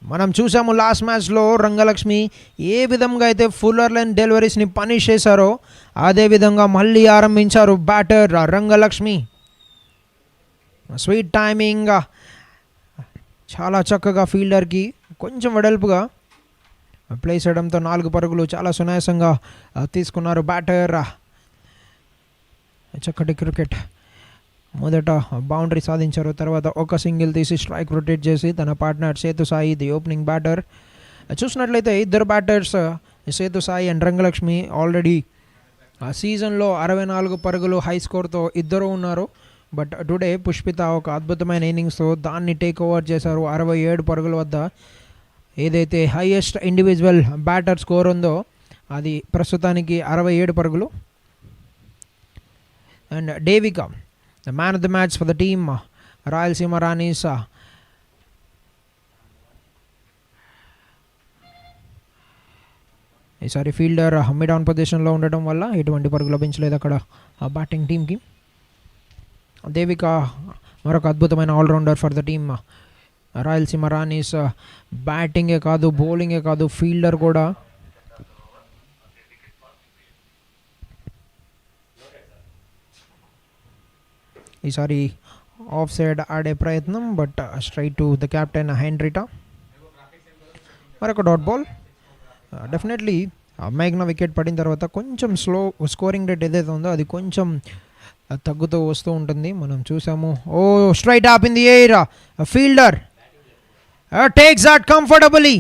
మనం చూసాము last మ్యాచ్లో రంగలక్ష్మి ఏ విధంగా అయితే fuller line డెలివరీస్ని punish చేశారో అదేవిధంగా మళ్ళీ ఆరంభించారు batter Rangalakshmi. Sweet timing, చాలా చక్కగా ఫీల్డర్కి కొంచెం వెడల్పుగా ప్లేస్ చేయడంతో 4 పరుగులు చాలా సునాయాసంగా తీసుకున్నారు బ్యాటర్. చక్కటి క్రికెట్. మొదట బౌండరీ సాధించారు, తర్వాత ఒక సింగిల్ తీసి స్ట్రైక్ రొటేట్ చేసి తన partner Sethu Sai the opening batter. చూసినట్లయితే ఇద్దరు batters Sethu Sai and Rangalakshmi already ఆ సీజన్లో 64 పరుగులు హై స్కోర్తో ఇద్దరు ఉన్నారు. బట్ టుడే పుష్పిత ఒక అద్భుతమైన ఇన్నింగ్స్తో దాన్ని టేక్ ఓవర్ చేశారు. 67 పరుగుల వద్ద ఏదైతే హైయెస్ట్ ఇండివిజువల్ బ్యాటర్ స్కోర్ ఉందో అది ప్రస్తుతానికి 67 పరుగులు. And Devika the man of the match for the team Rayalaseema Ranis. ఈసారి ఫీల్డర్ మిడ్ ఆన్ పొజిషన్లో ఉండడం వల్ల ఎటువంటి పరుగు లభించలేదు అక్కడ ఆ బ్యాటింగ్ టీమ్కి. దేవిక మరొక అద్భుతమైన allrounder for the team Rayalaseema Ranis. బ్యాటింగే కాదు, బౌలింగే కాదు, ఫీల్డర్ కూడా. ఈసారి ఆఫ్ సైడ్ ఆడే ప్రయత్నం, but straight to the captain Henrietta. మరొక డాట్ బాల్. డెఫినెట్లీ మేఘ్నా వికెట్ పడిన తర్వాత కొంచెం స్లో స్కోరింగ్ రేట్ ఏదైతే ఉందో అది కొంచెం తగ్గుతూ వస్తూ ఉంటుంది. మనం చూసాము. Oh straight up in the air, fielder takes that comfortably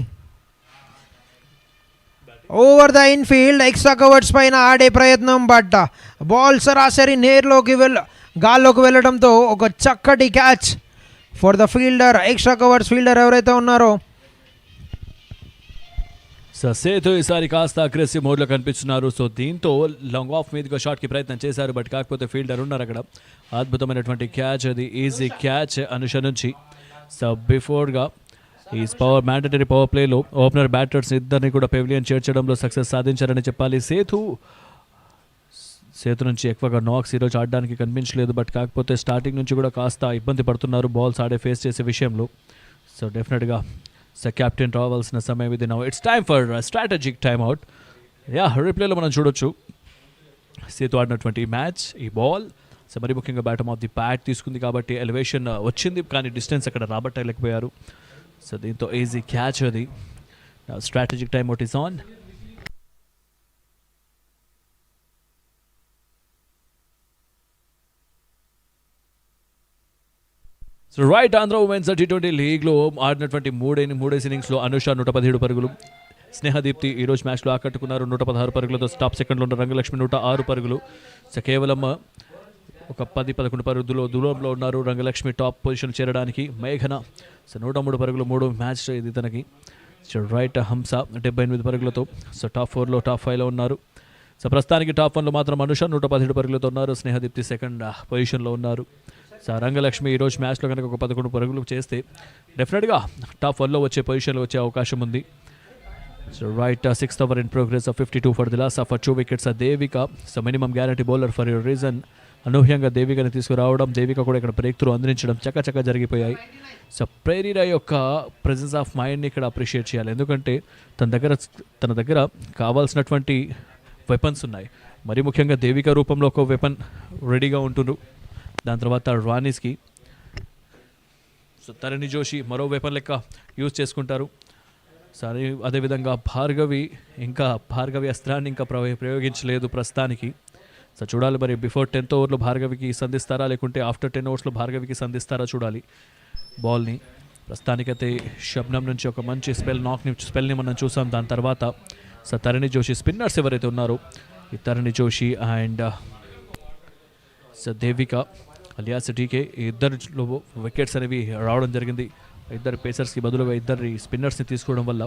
over the infield. Extra covers పైన ఆడే ప్రయత్నం, బట్ బాల్ సరాసరి గాల్లోకి వెళ్ళడంతో ఒక చక్కటి catch for the fielder. Extra covers fielder ఎవరైతే ఉన్నారో సేతు ఈసారి కాస్త అగ్రెసివ్ మోడ్లో కనిపిస్తున్నారు. సో దీంతో లాంగ్ ఆఫ్ మీదుగా షాట్కి ప్రయత్నం చేశారు, బట్ కాకపోతే ఫీల్డర్ ఉన్నారు అక్కడ. అద్భుతమైనటువంటి క్యాచ్, అది ఈజీ క్యాచ్ అనుష నుంచి. సో బిఫోర్గా ఈ మ్యాండటరీ పవర్ ప్లేలో ఓపెనర్ బ్యాటర్స్ ఇద్దరిని కూడా పెవిలియన్ చేర్చడంలో సక్సెస్ సాధించారని చెప్పాలి. సేతు నుంచి ఎక్కువగా నాక్స్ ఈరోజు ఆడడానికి కనిపించలేదు, బట్ కాకపోతే స్టార్టింగ్ నుంచి కూడా కాస్త ఇబ్బంది పడుతున్నారు బాల్స్ ఫేస్ చేసే విషయంలో. సో డెఫినెట్గా కెప్టెన్ రావాల్సిన సమయం ఇది. Now it's time for strategic time out. రిప్లేలో మనం చూడొచ్చు సేతు ఆడినటువంటి మ్యాచ్. ఈ బాల్ సో మరి ముఖ్యంగా బ్యాటమ్ ఆఫ్ ది ప్యాడ్ తీసుకుంది కాబట్టి ఎలివేషన్ వచ్చింది, కానీ డిస్టెన్స్ అక్కడ రాబట్టలేకపోయారు. సో దీంతో ఈజీ క్యాచ్ అది. Strategic time out is on. So right, Andhra women's T20 లీగ్లో ఆడినటువంటి మూడేసి ఇన్నింగ్స్లో అనుష 117 పరుగులు, స్నేహదీప్తి ఈరోజు మ్యాచ్లో ఆకట్టుకున్నారు 116 పరుగులతో. టాప్ సెకండ్లో ఉన్న రంగలక్ష్మి 106 పరుగులు. సో కేవలం ఒక 10-11 పరుగుల దూరంలో ఉన్నారు రంగలక్ష్మి టాప్ పొజిషన్ చేరడానికి. మేఘన సో 103 పరుగులు, 3 మ్యాచ్ ఇది తనకి. సో రైట్, హంస 78 పరుగులతో సో టాప్ 4లో టాప్ 5లో ఉన్నారు. సో ప్రస్తుతానికి టాప్ 1లో మాత్రం అనుష 117 పరుగులతో ఉన్నారు. స్నేహదీప్తి సెకండ్ పొజిషన్లో ఉన్నారు. సో రంగలక్ష్మి ఈరోజు మ్యాచ్లో కనుక ఒక 11 పరుగులు చేస్తే డెఫినెట్గా టాప్ 1లో వచ్చే పొజిషన్లో వచ్చే అవకాశం ఉంది. So right, 6th over in progress of 52 for the loss of 2 wickets. Devika so minimum guarantee bowler for your reason. అనూహ్యంగా దేవికని తీసుకురావడం, దేవిక కూడా ఇక్కడ బ్రేక్ త్రూ అందించడం చక్కచక్క జరిగిపోయాయి. సో ప్రేరీరా యొక్క ప్రెజెన్స్ ఆఫ్ మైండ్ని ఇక్కడ అప్రిషియేట్ చేయాలి. ఎందుకంటే తన దగ్గర కావాల్సినటువంటి వెపన్స్ ఉన్నాయి. మరి ముఖ్యంగా దేవిక రూపంలో ఒక వెపన్ రెడీగా ఉంటున్నారు. దాని తర్వాత రానీస్కి సో తరణి జోషి మరో వెపన్ లెక్క యూజ్ చేసుకుంటారు. సరే, అదేవిధంగా భార్గవి అస్త్రాన్ని ఇంకా ప్రయోగించలేదు ప్రస్తుతానికి. సో చూడాలి మరి బిఫోర్ 10th ఓవర్లో భార్గవికి సంధిస్తారా లేకుంటే ఆఫ్టర్ 10 ఓవర్స్లో భార్గవికి సంధిస్తారా చూడాలి బాల్ని. ప్రస్తుతానికైతే శబ్నం నుంచి ఒక మంచి స్పెల్ని మనం చూసాం. దాని తర్వాత సో తరణి జోషి స్పిన్నర్స్ ఎవరైతే ఉన్నారో ఈ Tharani Joshi and so Devika alias DK ఈ ఇద్దరిలో వికెట్స్ అనేవి రావడం జరిగింది. ఇద్దరు పేసర్స్కి బదులుగా ఇద్దరి స్పిన్నర్స్ని తీసుకోవడం వల్ల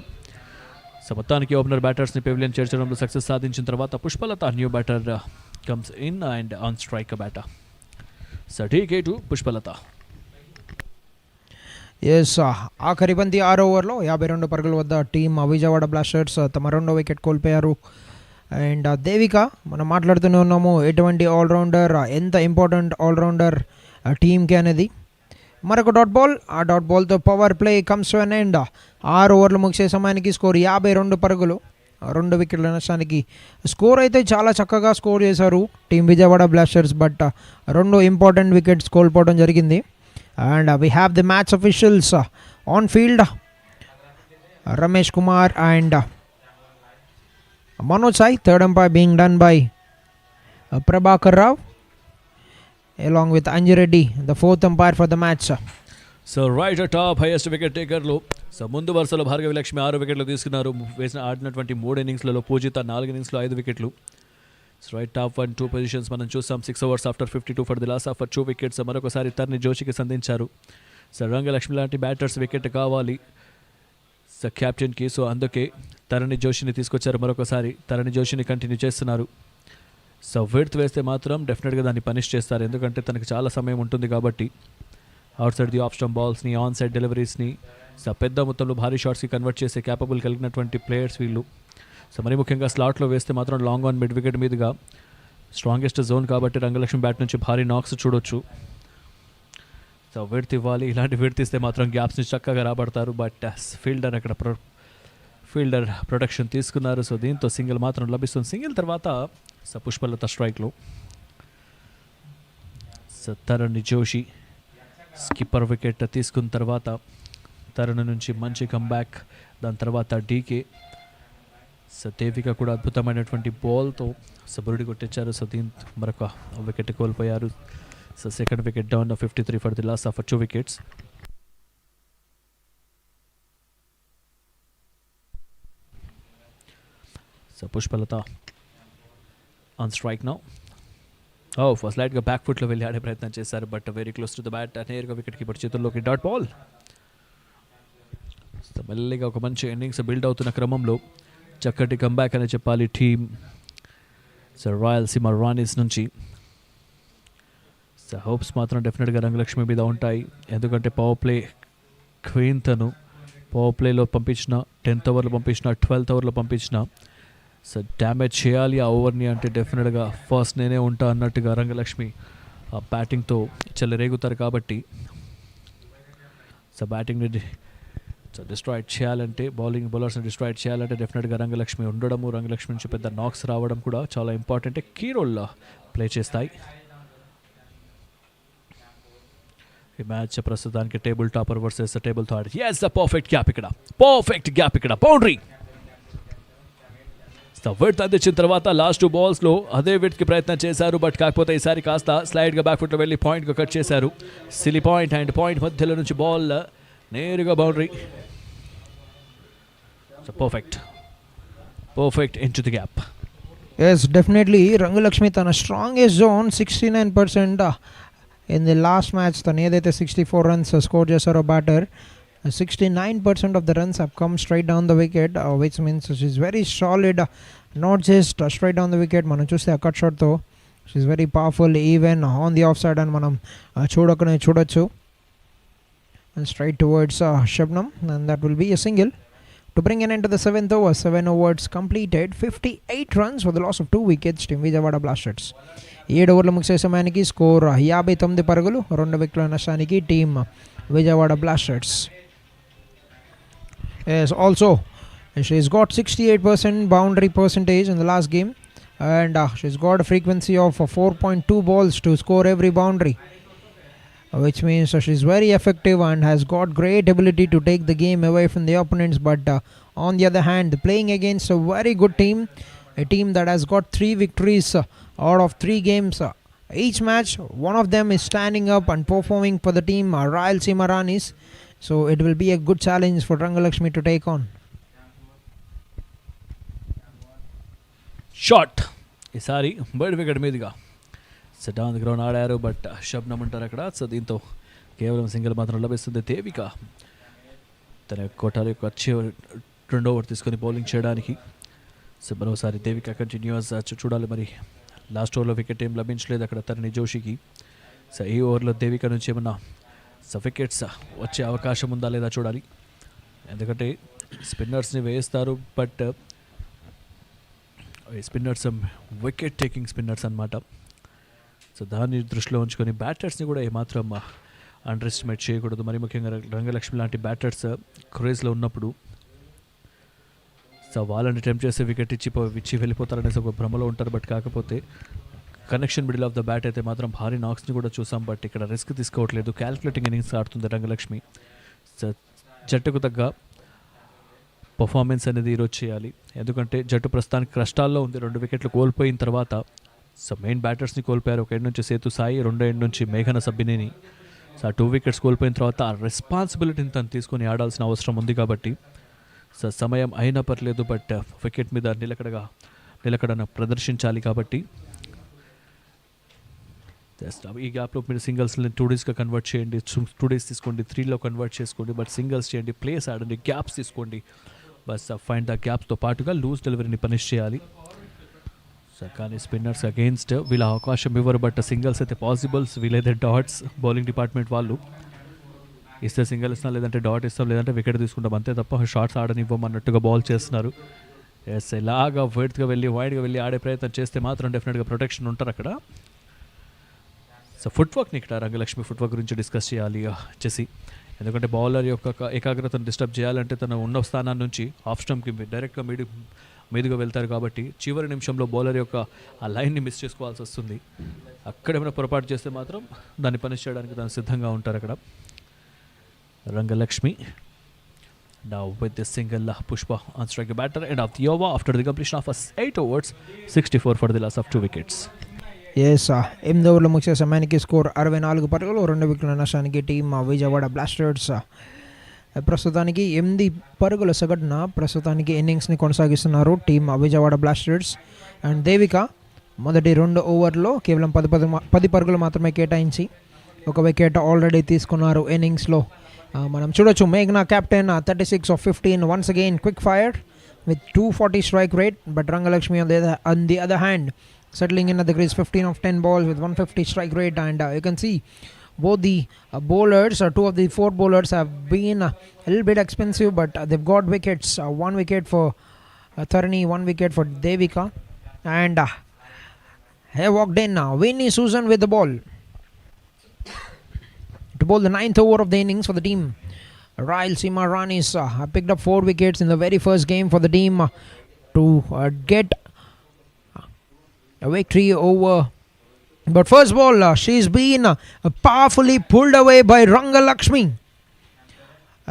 సో మొత్తానికి ఓపెనర్ బ్యాటర్స్ని పెవిలియన్ చేర్చడంలో సక్సెస్ సాధించిన తర్వాత Pushpalatha new batter comes in and on strike batter. So DK to Pushpalatha. Yes, ఆఖరి బంతి 6వ ఓవర్లో 52 పరుగుల వద్ద టీం విజయవాడ బ్లాస్టర్స్ తమ 2వ వికెట్ కోల్పోయారు. అండ్ దేవిక మనం మాట్లాడుతూనే ఉన్నాము ఎటువంటి ఆల్రౌండర్, ఎంత ఇంపార్టెంట్ ఆల్రౌండర్ టీంకి అనేది. మరొక డాట్ బాల్, ఆ డాట్ బాల్తో power play comes to an end. 6 ఓవర్లు ముగిసే సమయానికి స్కోర్ 52 పరుగులు, 2 వికెట్ల నష్టానికి. స్కోర్ అయితే చాలా చక్కగా స్కోర్ చేశారు team Vijayawada blasters, but 2 important wickets కోల్పోవడం జరిగింది. And we have the match officials on field, Ramesh Kumar and Manoj Sai. Third umpire being done by Prabhakar Rao along with Anji Reddy, the fourth umpire for the match. So right, top highest wicket టేకర్లు. So ముందు వరుసలో భార్గవి లక్ష్మి 6 వికెట్లు తీసుకున్నారు. ఆడినటువంటి 3 ఇన్నింగ్స్లలో పూజిత 4 ఇన్నింగ్స్లో 5 వికెట్లు. So right, top 1-2 positions మనం చూసాం. 6 overs after 52 for the loss of 2 wickets. మరొకసారి తరణి జోషికి సంధించారు. సో రంగలక్ష్మి లాంటి బ్యాటర్స్ వికెట్ కావాలి సో క్యాప్టెన్కి. సో అందుకే తరణి జోషిని తీసుకొచ్చారు. మరొకసారి తరణి జోషిని కంటిన్యూ చేస్తున్నారు. సో విడ్త్ వేస్తే మాత్రం డెఫినెట్గా దాన్ని పనిష్ చేస్తారు, ఎందుకంటే తనకి చాలా సమయం ఉంటుంది కాబట్టి. Outside the off stump బాల్స్ని, ఆన్ సైడ్ డెలివరీస్ని సో పెద్ద మొత్తంలో భారీ షాట్స్కి కన్వర్ట్ చేసే క్యాపబుల్ కలిగినటువంటి ప్లేయర్స్ వీళ్ళు. సో మరి ముఖ్యంగా స్లాట్లో వేస్తే మాత్రం లాంగ్ ఆన్ మిడ్ వికెట్ మీదుగా స్ట్రాంగెస్ట్ జోన్ కాబట్టి రంగలక్ష్మి బ్యాట్ నుంచి భారీ నాక్స్ చూడొచ్చు. సో విడ్త్ ఇవ్వాలి, ఇలాంటి విడ్త్ ఇస్తే మాత్రం గ్యాప్స్ని చక్కగా రాబడతారు. బట్ ఫీల్డర్ అక్కడ ఫీల్డర్ ప్రొటెక్షన్ తీసుకున్నారు. సో దీంతో సింగిల్ మాత్రం లభిస్తుంది. సింగిల్ తర్వాత సో పుష్పలత స్ట్రైక్లో. సో తరణి జోషి స్కిప్పర్ వికెట్ తీసుకున్న తర్వాత తరుణ్ నుంచి మంచి కంబ్యాక్. దాని తర్వాత డీకే సో దేవిక కూడా అద్భుతమైనటువంటి బాల్తో సో బురుడి కొట్టించారు. సో దీంతో మరొక వికెట్ కోల్పోయారు. So second wicket down 53 for the loss of 2 wickets. So Pushpalatha on strike now. First లైట్గా బ్యాక్ ఫుట్లో వెళ్ళి ఆడే ప్రయత్నం చేశారు, but very close to the bat. నేరుగా వికెట్ కీపర్ చేతుల్లోకి డాట్ బాల్. సో మెల్లిగా ఒక మంచి ఇన్నింగ్స్ బిల్డ్ అవుతున్న క్రమంలో చక్కటి కంబ్యాక్ అని చెప్పాలి టీమ్ సో రాయలసీమ రాణీస్ నుంచి. సో హోప్స్ మాత్రం డెఫినెట్గా రంగలక్ష్మి మీద ఉంటాయి, ఎందుకంటే పవర్ ప్లే క్వీన్ తను. పవర్ ప్లేలో పంపించిన 10th ఓవర్లో పంపించిన 12th ఓవర్లో పంపించిన సో డ్యామేజ్ చేయాలి ఆ ఓవర్ని అంటే డెఫినెట్గా ఫస్ట్ నేనే ఉంటా అన్నట్టుగా రంగలక్ష్మి ఆ బ్యాటింగ్తో చెలరేగుతారు. కాబట్టి సో బ్యాటింగ్ని సో డిస్ట్రాయిడ్ చేయాలంటే, బౌలర్స్ని డిస్ట్రాయిడ్ చేయాలంటే డెఫినెట్గా రంగలక్ష్మి ఉండడము, రంగలక్ష్మి నుంచి పెద్ద నాక్స్ రావడం కూడా చాలా ఇంపార్టెంట్, కీ రోల్ ప్లే చేస్తాయి. ఈ మ్యాచ్ ప్రస్తుతానికి table topper versus table third. Yes the perfect gap ఇక్కడ, పర్ఫెక్ట్ గ్యాప్ ఇక్కడ, బౌండరీ. విడ్త్ అందించిన తర్వాత లాస్ట్ 2 balls అదే విడ్త్కి ప్రయత్నం చేశారు, బట్ కాకపోతే ఈసారి కాస్త స్లైడ్గా బ్యాక్ ఫుట్లో వెళ్ళి పాయింట్గా కట్ చేశారు. సిలీ పాయింట్ అండ్ పాయింట్ మధ్యలో నుంచి బాల్ నేరుగా boundary. Perfect into the gap. Yes, definitely. Rangulakshmi tana strongest zone 69%. In the last match tanu edaithe 64 runs score chesaro batter, 69% of the runs have come straight down the wicket, which means she's very solid, not just straight down the wicket. Manam chuste a cut shot tho she's very powerful even on the offside, and manam chudochu and straight towards Shabnam, and that will be a single to bring an end to the 7th over. 7 overs completed, 58 runs for the loss of 2 wickets. Team Vijayawada Blasters 7 ఓవర్ల ముగిసే సమయానికి score 59 పరుగులు, 2 వికెట్ల నష్టానికి team Vijayawada Blasters. Yes, also she's got 68% boundary percentage in the last game, and she's got a frequency of 4.2 balls to score every boundary, which means she's very effective and has got great ability to take the game away from the opponents. But on the other hand, playing against a very good team, a team that has got 3 victories out of 3 games each match. One of them is standing up and performing for the team, Rayalaseema Ranis. So it will be a good challenge for Rangulakshmi to take on. Shot ఈసారి bird wicket మీదుగా set on the ground ఆడారు, but Shabnam అంటారు అక్కడ. So దీంతో కేవలం single మాత్రం లభిస్తుంది. దేవిక తన కోటాల యొక్క 2వ ఓవర్ తీసుకొని బౌలింగ్ చేయడానికి. సో మరోసారి దేవిక కంటిన్యూస్ చూడాలి. మరి లాస్ట్ ఓవర్లో వికెట్ ఏం లభించలేదు అక్కడ తరణి జోషికి. సో ఈ ఓవర్లో దేవిక నుంచి ఏమన్నా వికెట్స్ వచ్చే అవకాశం ఉందా లేదా చూడాలి, ఎందుకంటే స్పిన్నర్స్ని వేస్తారు, but spinners wicket taking spinners అనమాట. సో దాన్ని దృష్టిలో ఉంచుకొని బ్యాటర్స్ని కూడా ఏమాత్రం అండర్ ఎస్టిమేట్ చేయకూడదు. మరి ముఖ్యంగా రంగలక్ష్మి లాంటి బ్యాటర్స్ క్రేజ్లో ఉన్నప్పుడు సో వాళ్ళని అటెంప్ట్ చేసి వికెట్ ఇచ్చి వెళ్ళిపోతారనేసి ఒక భ్రమలో ఉంటారు. బట్ కాకపోతే connection middle of the bat అయితే మాత్రం భారీ నాక్స్ని కూడా చూసాం, బట్ ఇక్కడ రిస్క్ తీసుకోవట్లేదు. క్యాల్కులేటింగ్ ఇన్నింగ్స్ ఆడుతుంది రంగలక్ష్మి. సో జట్టుకు తగ్గ పర్ఫార్మెన్స్ అనేది ఈరోజు చేయాలి, ఎందుకంటే జట్టు ప్రస్తుతానికి కష్టాల్లో ఉంది. 2 వికెట్లు కోల్పోయిన తర్వాత సో మెయిన్ బ్యాటర్స్ని కోల్పోయారు. ఒక ఎండ్ నుంచి సేతు సాయి, 2వ ఎండ్ నుంచి మేఘన సబ్బినేని. సో ఆ 2 వికెట్స్ కోల్పోయిన తర్వాత ఆ రెస్పాన్సిబిలిటీని తను తీసుకొని ఆడాల్సిన అవసరం ఉంది. కాబట్టి సో సమయం అయినా పర్లేదు, బట్ వికెట్ మీద నిలకడన ప్రదర్శించాలి. కాబట్టి ఈ గ్యాప్లో మీరు సింగిల్స్ని 2 daysగా కన్వర్ట్ చేయండి, 2 days తీసుకోండి, 3లో కన్వర్ట్ చేసుకోండి, బట్ సింగిల్స్ చేయండి, ప్లేస్ ఆడండి, గ్యాప్స్ తీసుకోండి. బస్ ఫైండ్ ద గ్యాప్స్తో పాటుగా లూజ్ డెలివరీని పనిష్ చేయాలి. సో కానీ స్పిన్నర్స్ అగెయిన్స్ట్ వీళ్ళ అవకాశం ఇవ్వరు, బట్ సింగిల్స్ అయితే పాసిబుల్స్. వీలైతే డాట్స్ బౌలింగ్ డిపార్ట్మెంట్ వాళ్ళు ఇస్తే సింగిల్ ఇస్తాం, లేదంటే డాట్ ఇస్తాం, లేదంటే వికెట్ తీసుకుంటాం, అంతే తప్ప షాట్స్ ఆడనివ్వమన్నట్టుగా బాల్ చేస్తున్నారు. ఎస్ ఇలాగా వైడ్గా వెళ్ళి ఆడే ప్రయత్నం చేస్తే మాత్రం డెఫినెట్గా ప్రొటెక్షన్ ఉంటారు అక్కడ. సో ఫుట్వర్క్ని ఇక్కడ రంగలక్ష్మి ఫుట్వర్క్ గురించి డిస్కస్ చేయాలి చేసి, ఎందుకంటే బౌలర్ యొక్క ఏకాగ్రతను డిస్టర్బ్ చేయాలంటే తన ఉన్న స్థానాన్ని నుంచి ఆఫ్ స్టంప్కి డైరెక్ట్గా మీదుగా వెళ్తారు. కాబట్టి చివరి నిమిషంలో బౌలర్ యొక్క ఆ లైన్ని మిస్ చేసుకోవాల్సి వస్తుంది. అక్కడేమైనా పొరపాటు చేస్తే మాత్రం దాన్ని పనిష్ చేయడానికి తను సిద్ధంగా ఉంటారు అక్కడ Rangalakshmi. Now with this single, Pushpa on strike batter end of the over after the completion of 8 overs, 64 for the loss of 2 wickets. Yes, 8 ఓవర్ల ముగిసే సమయానికి స్కోర్ 64 పరుగులు, 2 వికెట్ల నష్టానికి టీమ్ విజయవాడ బ్లాస్టర్స్ ప్రస్తుతానికి 8 పరుగుల సగటున ప్రస్తుతానికి ఇన్నింగ్స్ని కొనసాగిస్తున్నారు team Vijayawada blasters. And Devika మొదటి 2 ఓవర్లో కేవలం 10 పరుగులు మాత్రమే కేటాయించి 1 వికెట్ ఆల్రెడీ తీసుకున్నారు ఇన్నింగ్స్లో. మనం చూడొచ్చు మేఘ్నా captain 36 of 15, once again quick fire with 240 strike rate, but Rangalakshmi on the other hand settling in at the crease, 15 of 10 balls with 150 strike rate. And you can see both the bowlers, 2 of the 4 bowlers have been a little bit expensive, but they've got wickets. 1 wicket for Tharani, 1 wicket for Devika, and have walked in Winnie Susan with the ball to bowl the 9th over of the innings for the team. Rayalaseema Ranis picked up 4 wickets in the very first game for the team to get a victory over But first ball, she's been powerfully pulled away by Rayalaseema.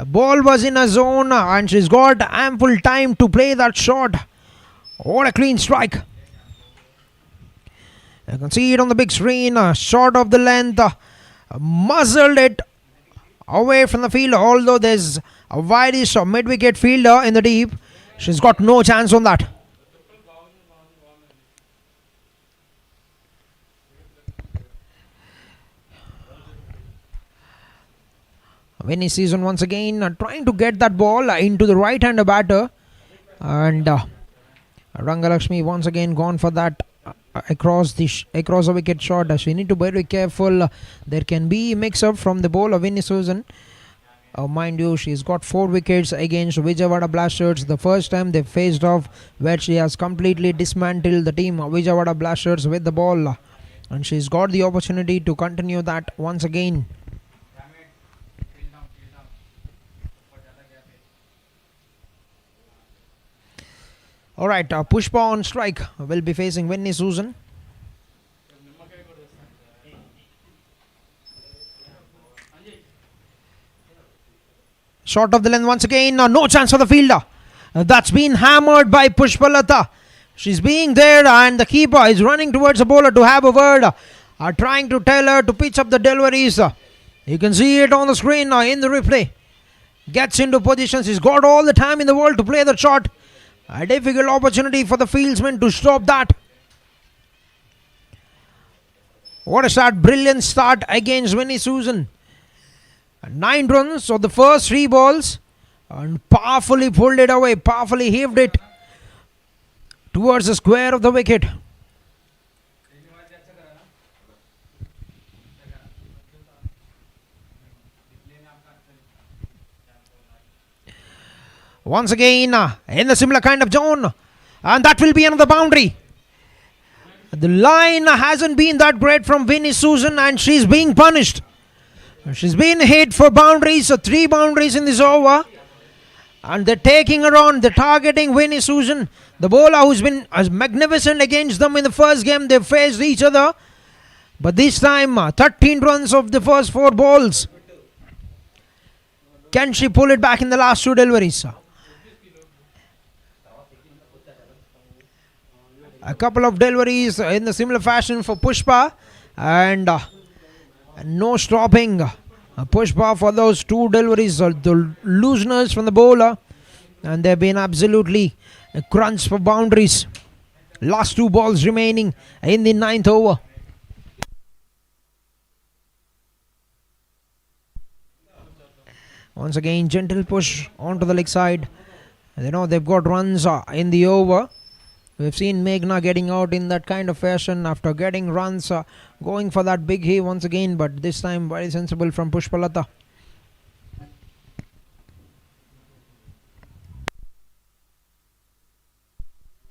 Ball was in a zone and she's got ample time to play that shot. What a clean strike. You can see it on the big screen. Short of the length. Muzzled it away from the field. Although there's a wide-ish mid-wicket fielder in the deep, she's got no chance on that. Vinny Susan once again trying to get that ball into the right-hander batter, and Rayalaseema once again gone for that across the wicket shot. So you need to be very careful. There can be mix-up from the bowler Vinny Susan. Mind you, she's got 4 wickets against Vijayawada Blasters. The first time they faced off, where she has completely dismantled the team Vijayawada Blasters with the ball, and she's got the opportunity to continue that once again. Alright, Pushpa on strike will be facing Vinny Susan. Short of the length once again, no chance for the fielder. That's been hammered by Pushpalata. She's being there and the keeper is running towards the bowler to have a word. Trying to tell her to pitch up the deliveries. You can see it on the screen in the replay. Gets into position. She's got all the time in the world to play the shot. A difficult opportunity for the fieldsman to stop that. What a start. Brilliant start against Vinny Susan. 9 runs of the first 3 balls. And powerfully pulled it away. Powerfully heaved it towards the square of the wicket. Once again in the similar kind of zone, and that will be another boundary. The line hasn't been that great from Vinny Susan and she's being punished. She's been hit for boundaries, 3 boundaries in this over, and they're taking her on. They're targeting Vinny Susan, the bowler who's been magnificent against them in the first game. They faced each other, but this time 13 runs of the first 4 balls. Can she pull it back in the last 2 deliveries? A couple of deliveries in the similar fashion for Pushpa, and no stopping Pushpa for those 2 deliveries. The looseness from the bowler, and they've been absolutely crunched for boundaries. Last 2 balls remaining in the 9th over. Once again, gentle push onto the leg side. You know, they've got runs in the over. We've seen Meghna getting out in that kind of fashion after getting runs, going for that big hit once again, but this time very sensible from Pushpalata.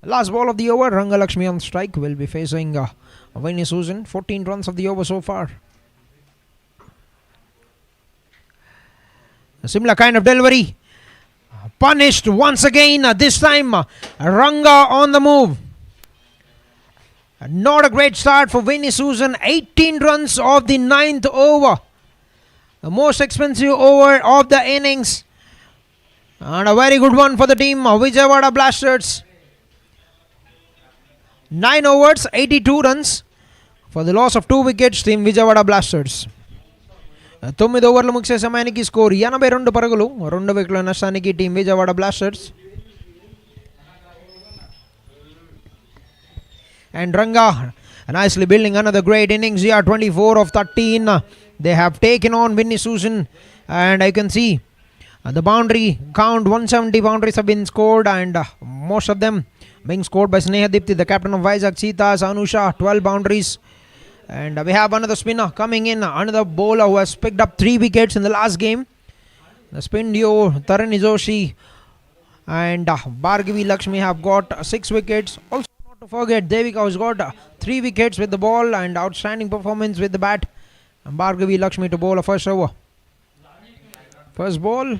Last ball of the over, Rayalaseema on strike will be facing Vinny Susan. 14 runs of the over so far. A similar kind of delivery. Punished once again, this time Ranga on the move. Not a great start for Vinny Susan. 18 runs of the 9th over. The most expensive over of the innings. And a very good one for the team, Vijayawada Blasters. 9 overs, 82 runs for the loss of 2 wickets, team Vijayawada Blasters. 9 ఓవర్లు ముగిసే సమయానికి score 82 పరుగులు, 2 వికెట్ల నష్టానికి team Vijayawada blasters. And Ranga nicely building another great innings here. 24 of 13. They have taken on Vinny Susan, and I can see the boundary count. 170 boundaries have been scored, and most of them being scored by Sneha Dipti, the captain of Vizag Cheetahs. Anusha, 12 boundaries. And we have another spinner coming in, another bowler who has picked up 3 wickets in the last game. The spin duo Tarani Joshi and Bhargavi Lakshmi have got 6 wickets. Also not to forget, Devika has got 3 wickets with the ball and outstanding performance with the bat. And Bhargavi Lakshmi to bowl a first over. First ball,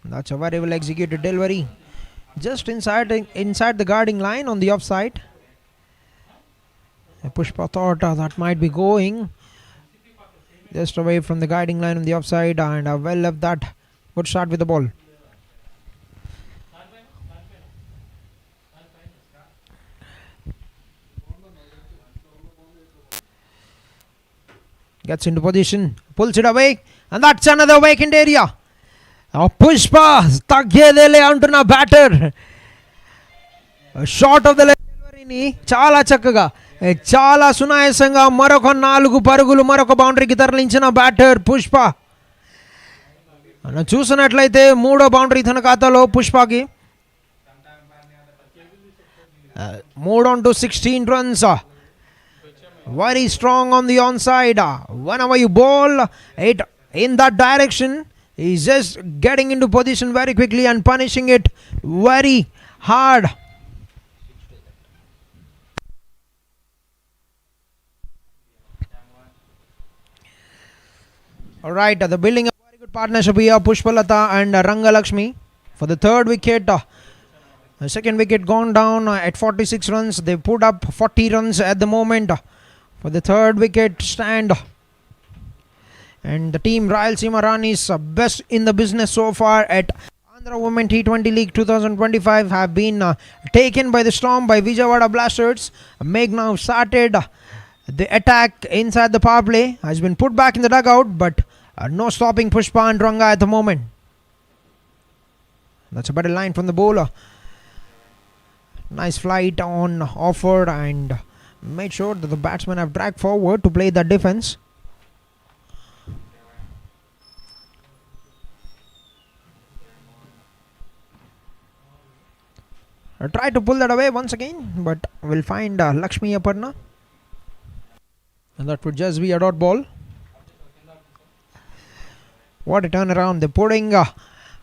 that's a very well executed delivery. Just inside the guarding line on the offside. Pushpa thought that might be going just away from the guiding line on the offside, and well left that. Good start with the ball. Gets into position, pulls it away, and that's another vacant area. Pushpa taggedele antuna batter. A shot of the leg delivery chala chakkaga chala sunayasanga maroka 4 parugulu maroka boundary ki taralinchina batter Pushpa. చూసినట్లయితే మూడో boundary తన ఖాతాలో పుష్పకి 3 on to 16 runs. Very strong on the onside. Whenever you bowl it in that direction, he's just getting into position very quickly and punishing it very hard. Alright, the building a very good partnership here, Pushpalata and Rangalakshmi for the third wicket. The second wicket gone down at 46 runs. They put up 40 runs at the moment for the third wicket stand. And the team Rayalaseema Ranis, best in the business so far at Andhra WT20 League 2025, have been taken by the storm by Vijayawada Blasters. Meg now started the attack inside the power play, has been put back in the dugout, but no stopping Pushpa and Ranga at the moment. That's a better line from the bowler. Nice flight on offer and made sure that the batsmen have dragged forward to play that defense. I tried to pull that away once again, but we'll find Lakshmi Aparna. And that would just be a dot ball. What a turnaround.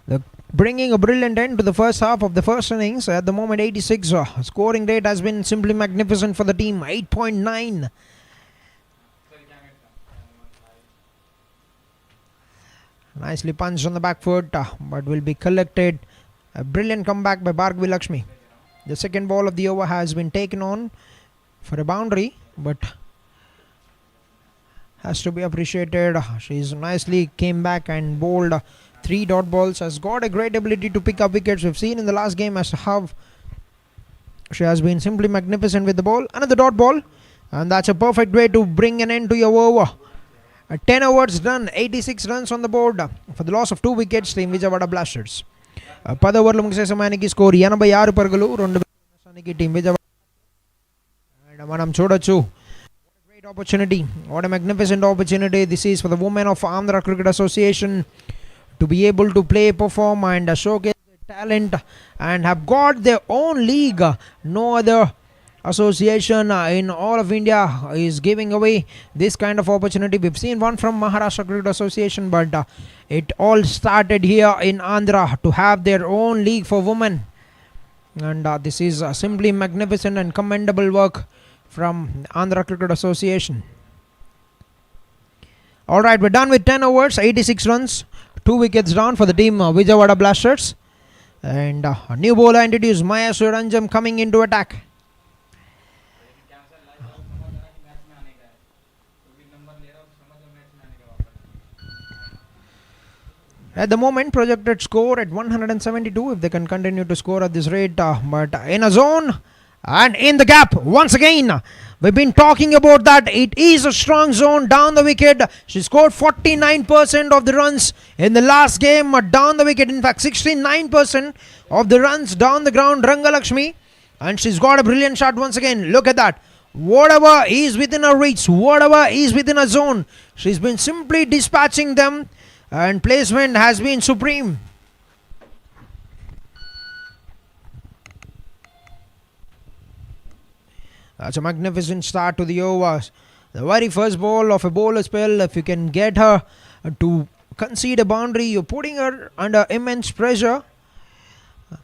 They're bringing a brilliant end to the first half of the first innings. At the moment 86. Scoring rate has been simply magnificent for the team. 8.9. Nicely punched on the back foot, but will be collected. A brilliant comeback by Bhargavi Lakshmi. The second ball of the over has been taken on for a boundary, but has to be appreciated. She's nicely came back and bowled 3 dot balls. Has got a great ability to pick up wickets. We've seen in the last game as to how she has been simply magnificent with the ball. Another dot ball, and that's a perfect way to bring an end to your over. 10 overs done, 86 runs on the board for the loss of 2 wickets. Team Vijayawada Blasters. 10 ఓవర్లు ముగిసే సమయానికి score 86 పరుగులు 2 వికెట్లకి team Vijayawada. మనం చూడొచ్చు. Great opportunity. What a magnificent opportunity this is for the women of Andhra Cricket Association to be able to play, perform and showcase their talent and have got their own league. No other association in all of India is giving away this kind of opportunity. We've seen one from Maharashtra Cricket Association, but it all started here in Andhra to have their own league for women. And this is simply magnificent and commendable work from Andhra Cricket Association. Alright, we're done with 10 overs, 86 runs, 2 wickets down for the team Vijayawada Blasters. And a new bowler introduced Maya Suranjam coming into attack. At the moment, projected score at 172 if they can continue to score at this rate. But in a zone and in the gap once again. We've been talking about that. It is a strong zone down the wicket. She scored 49% of the runs in the last game down the wicket. In fact, 69% of the runs down the ground. Rangalakshmi. And she's got a brilliant shot once again. Look at that. Whatever is within her reach, whatever is within her zone, she's been simply dispatching them. And placement has been supreme. That's a magnificent start to the overs. The very first ball of a bowler spell, if you can get her to concede a boundary, you're putting her under immense pressure.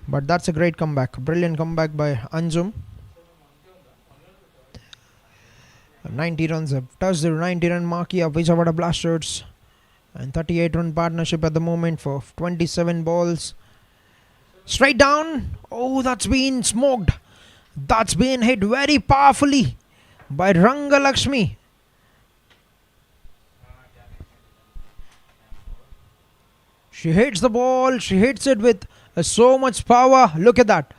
But that's a great comeback. Brilliant comeback by Anjum. 90 runs have touched the 90-run marquee of Vijayawada Blasters. And 38-run partnership at the moment for 27 balls. Straight down. Oh, that's been smoked. That's been hit very powerfully by Rangalakshmi. She hits the ball. She hits it with so much power. Look at that.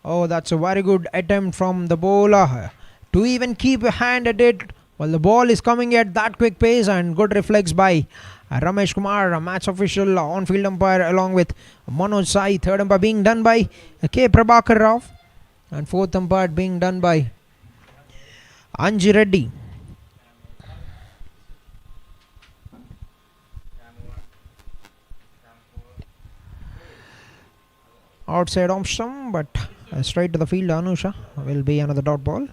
Oh, that's a very good attempt from the bowler to even keep a hand at it while the ball is coming at that quick pace, and good reflex by Ramesh Kumar, a match official, on-field umpire, along with Manoj Sai. Third umpire being done by K. Prabhakar Rao, and fourth umpire being done by Anji Reddy. Outside off stump, but straight to the field. Anusha will be another dot ball.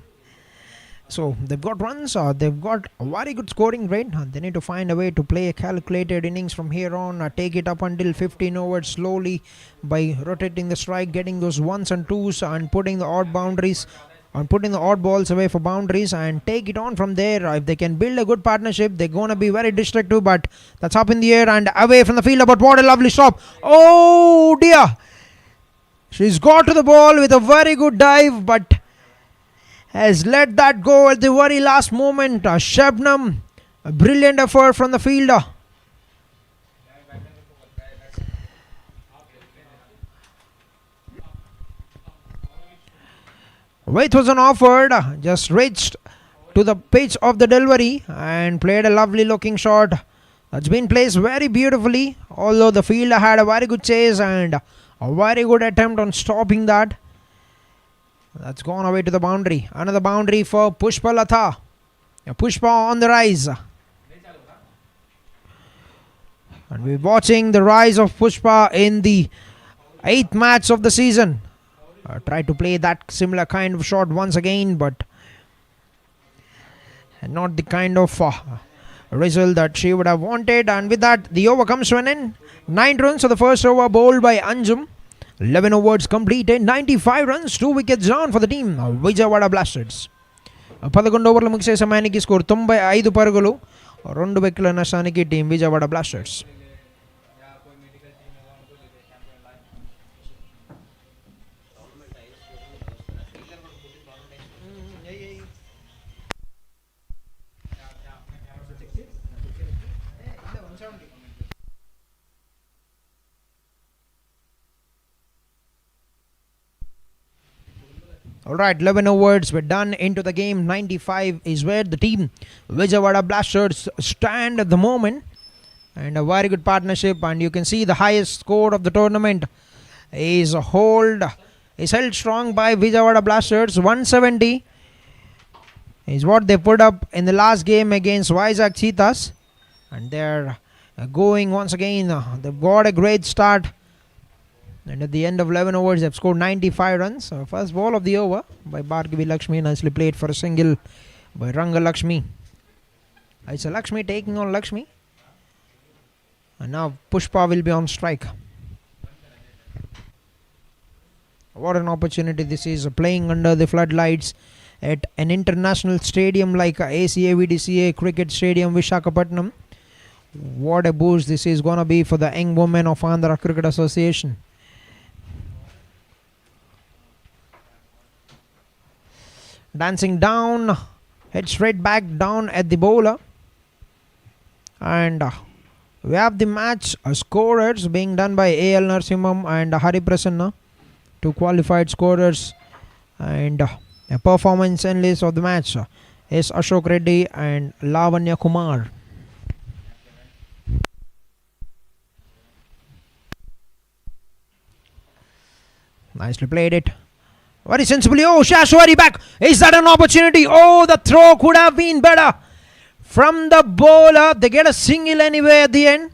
So they've got runs, they've got a very good scoring rate. They need to find a way to play a calculated innings from here on, take it up until 15 overs slowly by rotating the strike, getting those ones and twos, and putting the odd boundaries, and putting the odd balls away for boundaries, and take it on from there. If they can build a good partnership, they're going to be very destructive, but that's up in the air and away from the fielder. But what a lovely stop. Oh dear. She's got to the ball with a very good dive, but has let that go at the very last moment. Shabnam, a brilliant effort from the fielder. Waith was offered, just reached to the pitch of the delivery and played a lovely looking shot. That's been placed very beautifully, although the fielder had a very good chase and a very good attempt on stopping that. That's gone away to the boundary. Another boundary for Pushpa Latha. Pushpa on the rise. And we're watching the rise of Pushpa in the 8th match of the season. Try to play that similar kind of shot once again, but not the kind of result that she would have wanted. And with that, the over comes to an end. 9 runs for the first over bowled by Anjum. 11 overs completed, 95 runs, 2 wickets down for the team of Vijayawada Blasters. 11 ఓవర్ల ముగిసే సమయానికి score 95 పరుగులు, 2 వికెట్ల నష్టానికి team Vijayawada blasters. Alright, 11 overs were done into the game. 95 is where the team Vijayawada Blasters stand at the moment. And a very good partnership. And you can see the highest score of the tournament is held strong by Vijayawada Blasters. 170 is what they put up in the last game against Vizag Cheetahs. And they're going once again. They've got a great start. And at the end of 11 overs, they've scored 95 runs. First ball of the over by Bhargavi Lakshmi. Nicely played for a single by Ranga Lakshmi. It's a Lakshmi taking on Lakshmi. And now Pushpa will be on strike. What an opportunity this is. Playing under the floodlights at an international stadium like ACA-VDCA Cricket Stadium, Visakhapatnam. What a boost this is going to be for the young women of Andhra Cricket Association. Dancing down, head straight back down at the bowler. And we have the match scorers being done by A.L. Narasimham and Hari Prasanna, 2 qualified scorers. And a performance analyst of the match is Ashok Reddy and Lavanya Kumar. Nicely played it. Very sensibly. Oh, Shashwari back. Is that an opportunity? Oh, the throw could have been better from the bowler. They get a single anyway at the end.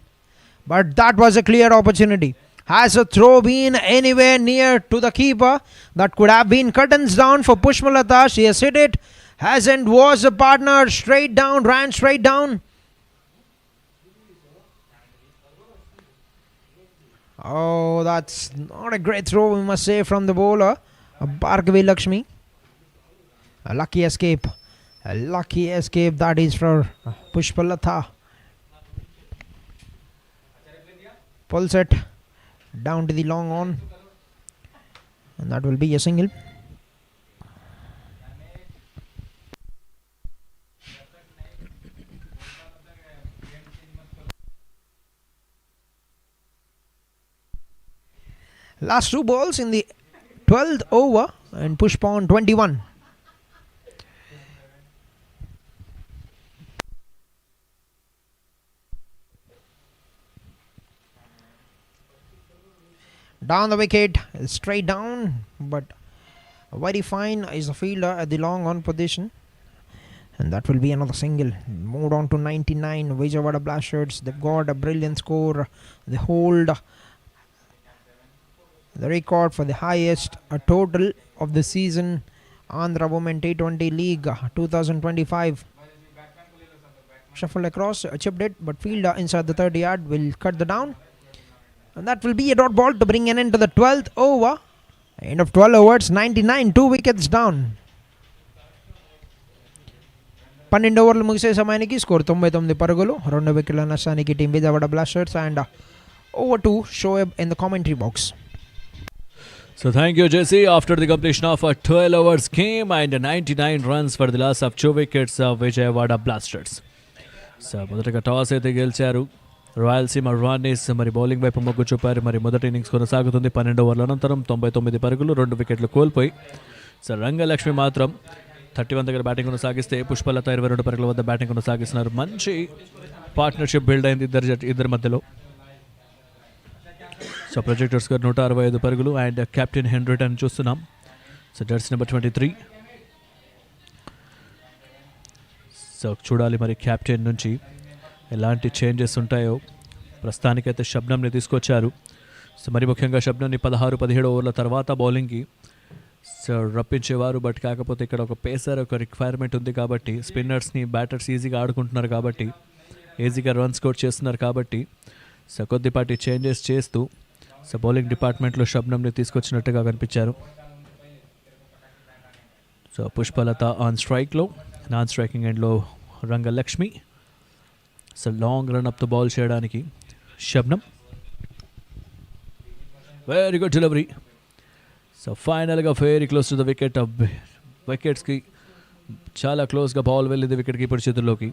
But that was a clear opportunity. Has a throw been anywhere near to the keeper? That could have been curtains down for Pushmalata. She has hit it. Hasn't, was a partner. Straight down. Ran straight down. Oh, that's not a great throw, we must say, from the bowler. Bhargavi Lakshmi. A lucky escape. A lucky escape that is for Pushpalatha. Pulls it down to the long on. And that will be a single. Last 2 balls in the 12th over and Pushpa on 21. Down the wicket, straight down, but very fine is the fielder at the long on position. And that will be another single. Moved on to 99. Vijayawada Blasters, they've got a brilliant score. They hold the record for the highest total of the season. Andhra WT20 League 2025. Shuffled across, chipped it, but fielder inside the 30 yard will cut the down. And that will be a dot ball to bring an end to the 12th over. End of 12 overs, 99, 2 wickets down. 12 ఓవర్లు ముగిసే సమయానికి score 99 పరుగులు. 2 వికెట్ల నష్టానికి team Vijayawada blasters. And over to Shoaib in the commentary box. So thank you, Jesse. After the completion of a 12 overs game and 99 runs for the loss of 2 wickets of Vijayawada Blasters. So మొదటగా toss అయితే గెలిచారు రాయలసీమ రానీస్. మరి bowling వైపు మొగ్గు చూపారు. మరి మొదటి innings కొనసాగుతుంది. 12 ఓవర్ల అనంతరం 99 పరుగులు, 2 వికెట్లు కోల్పోయి. సో రంగలక్ష్మి మాత్రం 31 దగ్గర బ్యాటింగ్ కొనసాగిస్తే పుష్పలత 22 పరుగుల వద్ద బ్యాటింగ్ కొనసాగిస్తున్నారు. మంచి పార్ట్నర్షిప్ బిల్డ్ అయింది ఇద్దరి మధ్యలో. సో ప్రొజెక్టర్ స్కోర్ 165 పరుగులు అండ్ కెప్టెన్ హెన్రిటన్ చూస్తున్నాం. So Jersey number 23. సో చూడాలి మరి కెప్టెన్ నుంచి ఎలాంటి చేంజెస్ ఉంటాయో. ప్రస్తుతానికైతే షబ్నంని తీసుకొచ్చారు. సో మరి ముఖ్యంగా షబ్నంని 16-17 ఓవర్ల తర్వాత బౌలింగ్కి సో రప్పించేవారు. బట్ కాకపోతే ఇక్కడ ఒక పేసర్ ఒక రిక్వైర్మెంట్ ఉంది కాబట్టి స్పిన్నర్స్ని బ్యాటర్స్ ఈజీగా ఆడుకుంటున్నారు కాబట్టి ఈజీగా రన్ స్కోర్ చేస్తున్నారు కాబట్టి సో కొద్దిపాటి చేంజెస్ చేస్తూ సో బౌలింగ్ డిపార్ట్మెంట్లో షబ్నంని తీసుకొచ్చినట్టుగా కనిపించారు. సో పుష్పలత ఆన్ స్ట్రైక్లో, నాన్ స్ట్రైకింగ్ ఎండ్లో Rangalakshmi. So long run up తో బాల్ చేయడానికి Shabnam. Very good delivery. So ఫైనల్గా very close to the wicket. వికెట్స్కి చాలా క్లోజ్గా బాల్ వెళ్ళింది వికెట్ కీపర్ చేతుల్లోకి.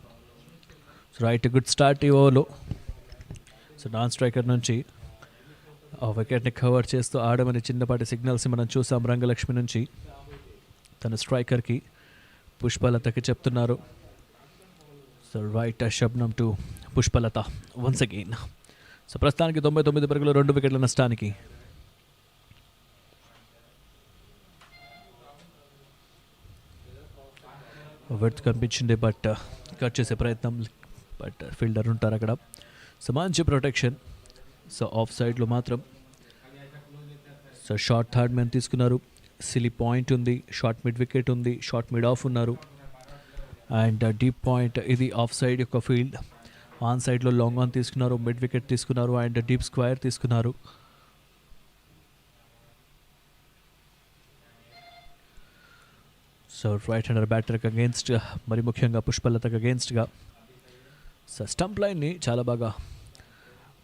సో రైట్, గుడ్ స్టార్ట్ ఈ ఓవర్లో. సో నాన్ స్ట్రైకర్ నుంచి ఆ వికెట్ని కవర్ చేస్తూ ఆడమని చిన్నపాటి సిగ్నల్స్ మనం చూసాం రంగలక్ష్మి నుంచి. తన స్ట్రైకర్కి పుష్పలతకి చెప్తున్నారు. So right Shabnam to Pushpalatha once again. So ప్రస్తుతానికి 99 పరుగులు, 2 వికెట్ల నష్టానికి. విడ్త్ కనిపించింది బట్ కట్ చేసే ప్రయత్నం, బట్ ఫీల్డర్ ఉంటారు అక్కడ. సో మంచి ప్రొటెక్షన్. సో ఆఫ్ సైడ్లో మాత్రం సో షార్ట్ థర్డ్ మ్యాన్ తీసుకున్నారు. సిలీ పాయింట్ ఉంది, షార్ట్ మిడ్ వికెట్ ఉంది, షార్ట్ మిడ్ ఆఫ్ ఉన్నారు అండ్ డీప్ పాయింట్. ఇది ఆఫ్ సైడ్ యొక్క ఫీల్డ్. ఆన్ సైడ్లో లాంగ్ ఆన్ తీసుకున్నారు, మిడ్ వికెట్ తీసుకున్నారు అండ్ డీప్ స్క్వేర్ తీసుకున్నారు. సో రైట్ హ్యాండర్ బ్యాటర్కి అగేన్స్ట్, మరి ముఖ్యంగా పుష్పలతకు అగేన్స్ట్గా సో స్టంప్ లైన్ని చాలా బాగా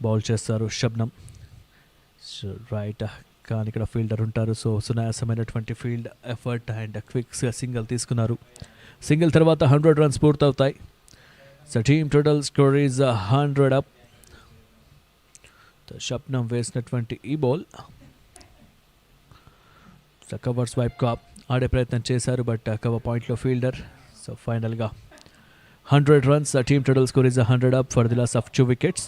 బౌల్ చేస్తారు షబ్నం. సో రైట్, కానీ ఇక్కడ ఫీల్డర్ ఉంటారు. సో సునాయాసమైనటువంటి ఫీల్డ్ ఎఫర్ట్ అండ్ క్విక్స్గా సింగిల్ తీసుకున్నారు. సింగిల్ తర్వాత 100 రన్స్ పూర్తవుతాయి. So team total score is 100 up. Shabnam వేసినటువంటి ఈ బాల్ సో కవర్స్ వైపుగా ఆడే ప్రయత్నం చేశారు బట్ కవర్ పాయింట్లో ఫీల్డర్. సో ఫైనల్గా 100 runs. Team total score is 100 up for the loss of 2 wickets.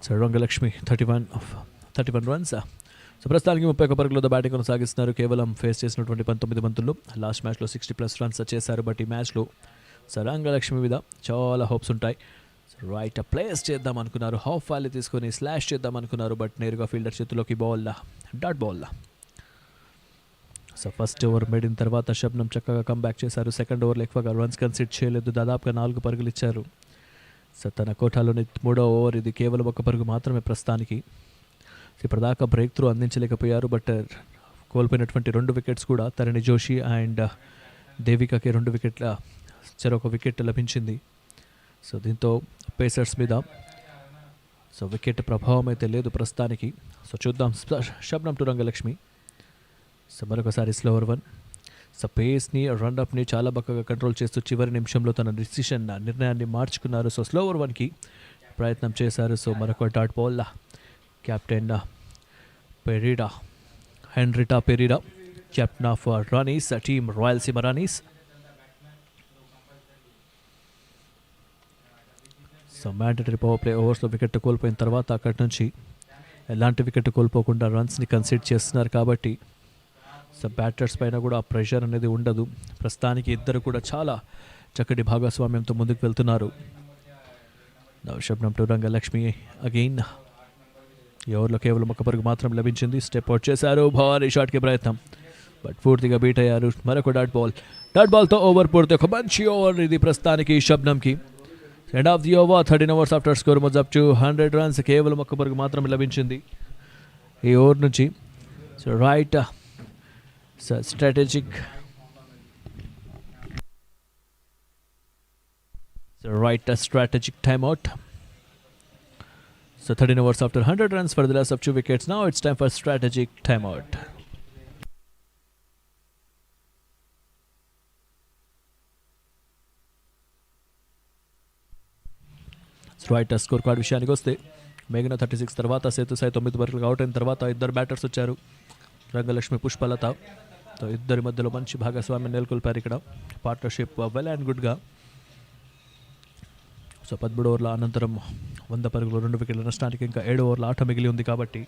So Rangalakshmi 31 runs. So ప్రస్తుతానికి 31 పరుగులతో బ్యాటింగ్ కొనసాగిస్తున్నారు. కేవలం ఫేస్ చేసినటువంటి 19 బంతుల్లో లాస్ట్ మ్యాచ్లో 60+ రన్స్ చేశారు. బట్ ఈ మ్యాచ్లో సో రంగలక్ష్మి మీద చాలా హోప్స్ ఉంటాయి. సో రైట్ ప్లేస్ చేద్దాం అనుకున్నారు, హాఫ్ వాలీ తీసుకొని స్లాష్ చేద్దాం అనుకున్నారు బట్ నేరుగా ఫీల్డర్ చేతిలోకి ball, dot ball. So first over maiden తర్వాత షబ్నం చక్కగా కమ్బ్యాక్ చేశారు. సెకండ్ ఓవర్లో ఎక్కువగా రన్స్ కన్సిడర్ చేయలేదు, దాదాపుగా 4 పరుగులు ఇచ్చారు. సో తన కోటాలోని 3వ ఓవర్ ఇది, కేవలం 1 పరుగు మాత్రమే ప్రస్తుతానికి. ఇప్పటిదాకా బ్రేక్ త్రూ అందించలేకపోయారు బట్ కోల్పోయినటువంటి 2 వికెట్స్ కూడా తరణి జోషి అండ్ దేవికకి 2 వికెట్ల చెరొక వికెట్ లభించింది. సో దీంతో పేసర్స్ మీద సో వికెట్ ప్రభావం అయితే లేదు ప్రస్తుతానికి. సో చూద్దాం షబ్నం టు రంగలక్ష్మి. సో మరొకసారి స్లోవర్ 1. సో పేస్ని రన్అప్ని చాలా బాగా కంట్రోల్ చేస్తూ చివరి నిమిషంలో తన నిర్ణయాన్ని మార్చుకున్నారు. సో స్లో ఓవర్ 1కి ప్రయత్నం చేశారు. సో మరొక dot ball captain హెన్రిటా Perera, captain of Ranis team Rayalaseema Ranis. So mandatory power play ఓవర్స్లో వికెట్ కోల్పోయిన తర్వాత అక్కడి నుంచి ఎలాంటి వికెట్ కోల్పోకుండా రన్స్ని కన్సిడర్ చేస్తున్నారు కాబట్టి సో బ్యాటర్స్ పైన కూడా ఆ ప్రెషర్ అనేది ఉండదు. ప్రస్తుతానికి ఇద్దరు కూడా చాలా చక్కటి భాగస్వామ్యంతో ముందుకు వెళ్తున్నారు. నవశబ్నం టు రంగలక్ష్మి అగైన్. ఈ ఓవర్లో కేవలం ఒక పరుగు మాత్రం లభించింది. స్టెప్ అవుట్ చేశారు, భారీ షాట్కి ప్రయత్నం బట్ పూర్తిగా బీట్ అయ్యారు. మరొక డాట్ బాల్తో ఓవర్ పూర్తి. ఒక మంచి ఓవర్ ఇది ప్రస్తుతానికి షబ్నంకి. End of the over 13 overs after score was up to 100 runs. కేవలం ఒక్క పరుగు మాత్రమే లభించింది ఈ ఓవర్ నుంచి. So right strategic timeout. So 13 overs after 100 runs for the loss of 2 wickets. Now it's time for strategic timeout. Right score card విషయానికి వస్తే మేఘన 36 తర్వాత సేతు సాయి 9 పరుగులకు అవుట్ అయిన తర్వాత ఇద్దరు బ్యాటర్స్ వచ్చారు, రంగలక్ష్మి పుష్పలత. సో ఇద్దరి మధ్యలో మంచి భాగస్వామ్యం నెలకొల్పారు ఇక్కడ. పార్ట్నర్షిప్ వెల్ అండ్ గుడ్గా. సో 13 ఓవర్ల అనంతరం 100 పరుగులు 2 వికెట్ల నష్టానికి ఇంకా 7 ఓవర్ల ఆట మిగిలి ఉంది కాబట్టి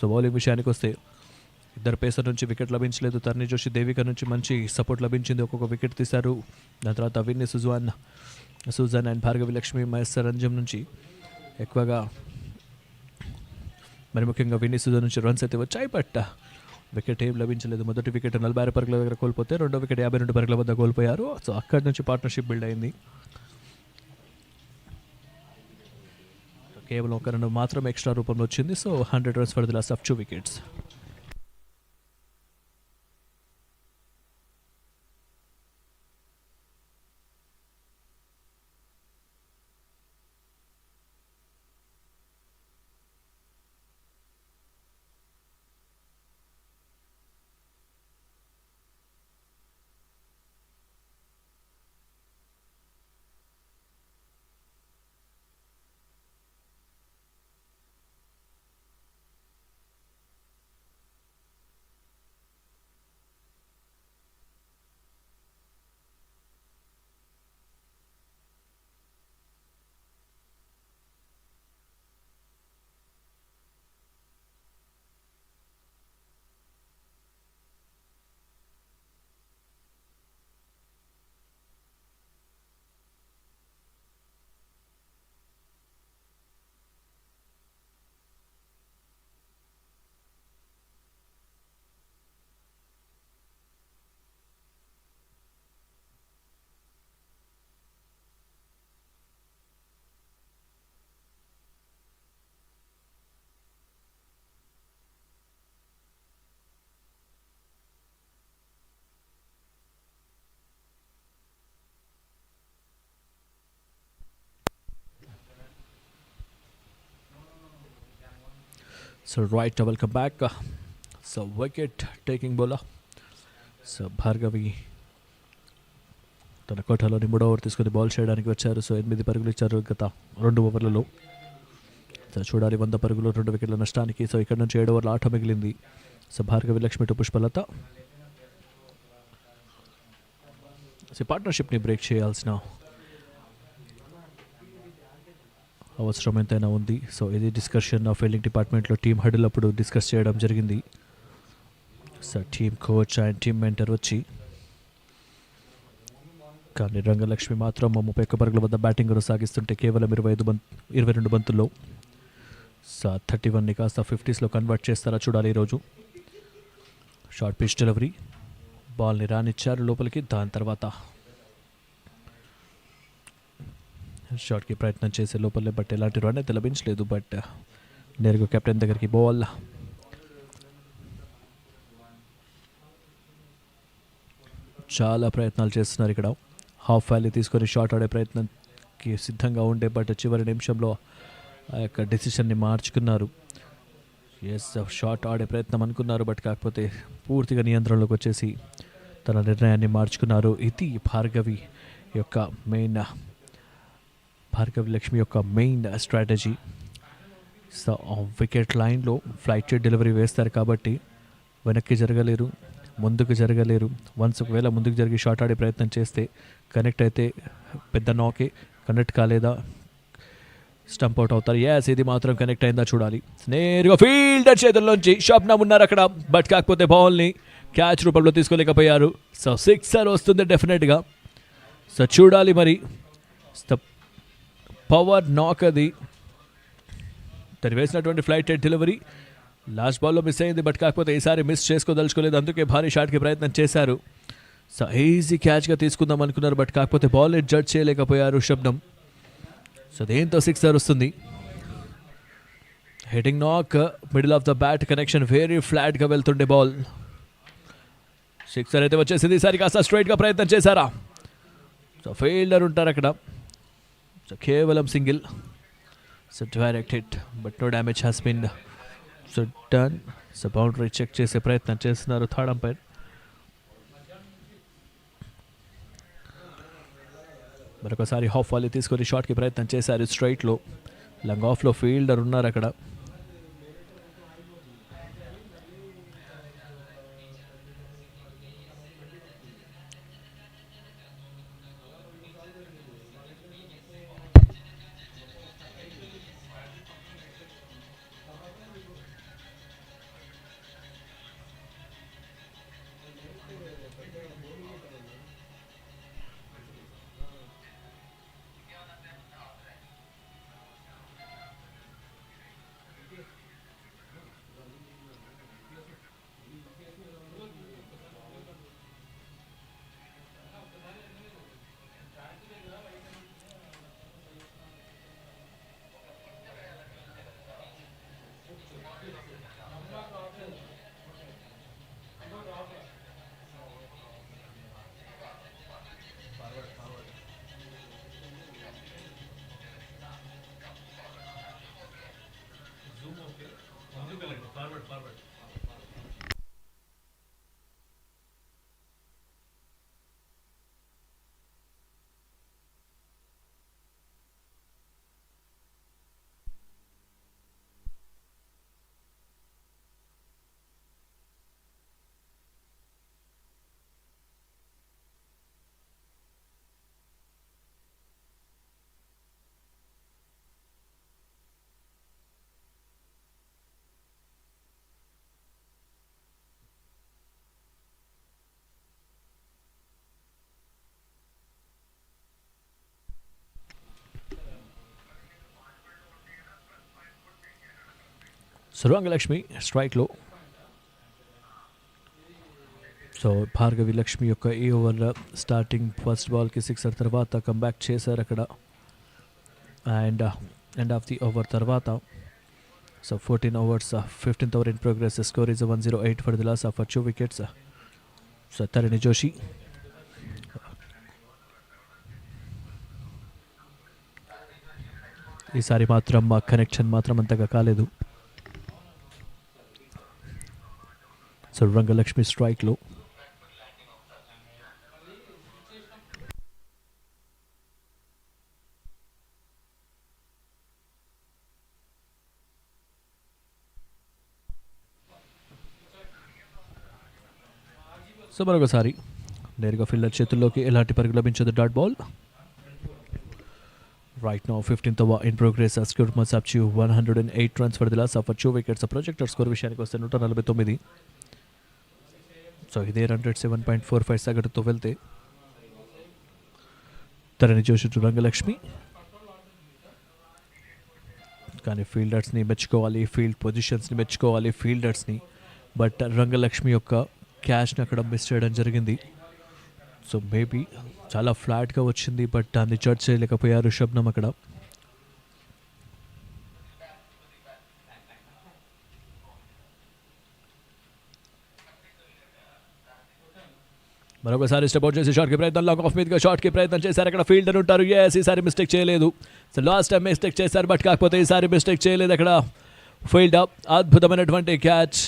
సో బౌలింగ్ విషయానికి వస్తే ఇద్దరు పేసర్ నుంచి వికెట్ లభించలేదు. తర్ని జోషి, దేవిక నుంచి మంచి సపోర్ట్ లభించింది, ఒక్కొక్క వికెట్ తీశారు. దాని తర్వాత విన్నీ సుజాన్ అండ్ భార్గవి లక్ష్మి, మహేష్ రంజం నుంచి ఎక్కువగా మరి ముఖ్యంగా విన్నీ సుజాన్ నుంచి రన్స్ అయితే వచ్చాయి బట్ వికెట్ ఏం లభించలేదు. మొదటి వికెట్ 46 పరుగుల దగ్గర కోల్పోతే రెండో వికెట్ 52 పరుగుల వద్ద కోల్పోయారు. సో అక్కడి నుంచి పార్ట్నర్షిప్ బిల్డ్ అయింది. కేవలం ఒక రన్ మాత్రం ఎక్స్ట్రా రూపంలో వచ్చింది. So 100 runs for the loss of 2 wickets. So right, welcome back. So wicket taking bowler. So Bhargavi తన కోటాలోని 3వ ఓవర్ తీసుకొని బాల్ చేయడానికి వచ్చారు. సో 8 పరుగులు ఇచ్చారు గత 2 ఓవర్లలో. సో చూడాలి 100 పరుగులు 2 వికెట్ల నష్టానికి. సో ఇక్కడ నుంచి 7 ఓవర్ల ఆట మిగిలింది. So Bhargavi Lakshmi to Pushpalatha. So పార్ట్నర్షిప్ని బ్రేక్ చేయాల్సిన అవసరం ఎంతైనా ఉంది. సో ఇది డిస్కషన్ ఫీల్డింగ్ డిపార్ట్మెంట్లో టీమ్ హడిల్ అప్పుడు డిస్కస్ చేయడం జరిగింది. So team coach and team mentor వచ్చి కానీ రంగలక్ష్మి మాత్రం 31 పరుగుల వద్ద బ్యాటింగ్ కొనసాగిస్తుంటే కేవలం 22 బంతుల్లో సో 31ని కాస్త 50స్లో కన్వర్ట్ చేస్తారా చూడాలి ఈరోజు. షార్ట్ పిచ్ డెలివరీ, బాల్ని రానిచ్చారు లోపలికి. దాని తర్వాత షాట్కి ప్రయత్నం చేసే లోపలే బట్ ఎలాంటి రన్ అయితే లభించలేదు. బట్ నేరుగా కెప్టెన్ దగ్గరికి బాల్. చాలా ప్రయత్నాలు చేస్తున్నారు ఇక్కడ. హాఫ్ వ్యాలీ తీసుకొని షాట్ ఆడే ప్రయత్నంకి సిద్ధంగా ఉండే బట్ చివరి నిమిషంలో ఆ యొక్క డెసిషన్ని మార్చుకున్నారు. షాట్ ఆడే ప్రయత్నం అనుకున్నారు బట్ కాకపోతే పూర్తిగా నియంత్రణలోకి వచ్చేసి తన నిర్ణయాన్ని మార్చుకున్నారు. ఇది భార్గవి లక్ష్మి యొక్క మెయిన్ స్ట్రాటజీ. సో వికెట్ లైన్లో ఫ్లైట్ డెలివరీ వేస్తారు కాబట్టి వెనక్కి జరగలేరు, ముందుకు జరగలేరు. వన్స్ ఒకవేళ ముందుకు జరిగి షాట్ ఆడే ప్రయత్నం చేస్తే కనెక్ట్ అయితే పెద్ద నాకే, కనెక్ట్ కాలేదా స్టంప్ అవుట్ అవుతారు. ఎస్, ఇది మాత్రం కనెక్ట్ అయిందా చూడాలి. నేరుగా ఫీల్డర్ చేతుల్లోంచి షబ్నమ్ ఉన్నారు అక్కడ, బట్ కాకపోతే బాల్ని క్యాచ్ రూపంలో తీసుకోలేకపోయారు. సో సిక్సర్ వస్తుంది డెఫినెట్గా. సో చూడాలి మరి. పవర్ నాక్ అది తను వేసినటువంటి ఫ్లైట్ డెలివరీ లాస్ట్ బాల్లో మిస్ అయింది, బట్ కాకపోతే ఈసారి మిస్ చేసుకోదలుచుకోలేదు, అందుకే భారీ షాట్కి ప్రయత్నం చేశారు. సో ఈజీ క్యాచ్గా తీసుకుందాం అనుకున్నారు, బట్ కాకపోతే బాల్ని జడ్జ్ చేయలేకపోయారు షబ్నమ్. సో దీంతో సిక్సర్ వస్తుంది. హిట్టింగ్ నాక్, middle of the bat connection, very ఫ్లాట్గా వెళ్తుండే బాల్. సిక్సర్ అయితే వచ్చేసింది. ఈసారి కాస్త స్ట్రైట్గా ప్రయత్నం చేశారా? సో ఫీల్డర్ ఉంటారు అక్కడ. సో కేవలం single. So direct hit, but no damage has been so done. So boundary check చేసే ప్రయత్నం చేస్తున్నారు థర్డ్ అంపైర్. మరొకసారి హాఫ్ వాలీ తీసుకొని షాట్కి ప్రయత్నం చేశారు స్ట్రైట్లో. లంగ్ ఆఫ్లో ఫీల్డర్ ఉన్నారు అక్కడ. సురంగలక్ష్మి స్ట్రైక్లో. సో భార్గవి లక్ష్మి యొక్క ఈ ఓవర్లో స్టార్టింగ్ ఫస్ట్ బాల్కి సిక్సర్ తర్వాత కంబ్యాక్ చేశారు అక్కడ. And end of the over తర్వాత so 14 overs, 15th over in progress. The score is 108 for the loss of 2 wickets. So తరణి జోషి ఈసారి మాత్రం కనెక్షన్ మాత్రం అంతగా కాలేదు. సో రంగలక్ష్మి స్ట్రైక్లో. సో మరొకసారి నేరుగా ఫీల్డర్ చేతుల్లోకి, ఎలాంటి పరుగు లభించదు. Dot ball. Right now 15th over in progress. Score must up to 108 runs for the loss of 2 wickets. Projected score విషయానికి వస్తే 149. సో ఇదే రన్ రేట్ 7.45 సగటుతో వెళ్తే తరణి జోషి టు రంగలక్ష్మి. కానీ ఫీల్డర్స్ని మెచ్చుకోవాలి, ఫీల్డ్ పొజిషన్స్ని మెచ్చుకోవాలి ఫీల్డర్స్ని. బట్ రంగలక్ష్మి యొక్క క్యాచ్ని అక్కడ మిస్ చేయడం జరిగింది. సో మేబీ చాలా ఫ్లాట్గా వచ్చింది, బట్ దాన్ని జడ్జ్ చేయలేకపోయారు షబ్నమ్ అక్కడ. మరొకసారి స్టెప్ అవుట్ చేసి షాట్కి ప్రయత్నం, లాంగ్ ఆఫ్ మీదుగా షాట్కి ప్రయత్నం చేశారు అక్కడ. ఫీల్డర్ ఉంటారు. ఎస్, ఈసారి మిస్టేక్ చేయలేదు. సో లాస్ట్ టైం మిస్టేక్ చేశారు, బట్ కాకపోతే ఈసారి మిస్టేక్ చేయలేదు అక్కడ ఫీల్డర్. అద్భుతమైనటువంటి క్యాచ్.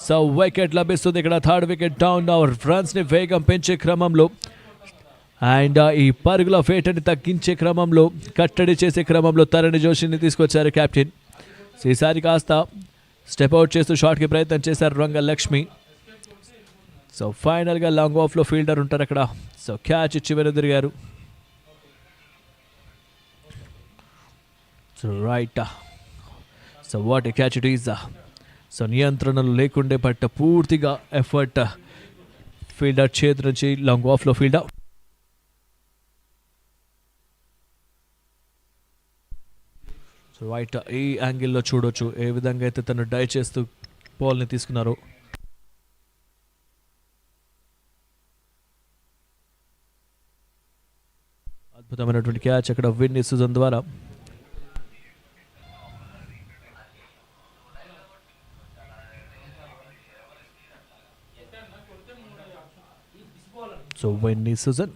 సో వికెట్ లభిస్తుంది ఇక్కడ. Third wicket down. రన్స్ని వేగం పెంచే క్రమంలో అండ్ ఈ పరుగుల వేటని తగ్గించే క్రమంలో, కట్టడి చేసే క్రమంలో తరణి జోషిని తీసుకొచ్చారు కెప్టెన్. ఈసారి కాస్త స్టెప్ అవుట్ చేస్తూ షాట్కి ప్రయత్నం చేశారు రంగలక్ష్మి. సో ఫైనల్గా లాంగ్ ఆఫ్లో ఫీల్డర్ ఉంటారు అక్కడ. సో క్యాచ్ ఇచ్చి వెనుదిరిగారు. So right. So what a catch it is. So నియంత్రణలు లేకుండే బట్ పూర్తిగా ఎఫర్ట్ ఫీల్డర్ చేతి నుంచి లాంగ్ ఆఫ్లో ఫీల్డర్. సో రైట్, ఈ యాంగిల్లో చూడొచ్చు ఏ విధంగా అయితే తను డై చేస్తూ బాల్ని తీసుకున్నారు. అద్భుతమైనటువంటి క్యాచ్ అక్కడ విన్నీ సుజన్ ద్వారా. So Vinny Sujan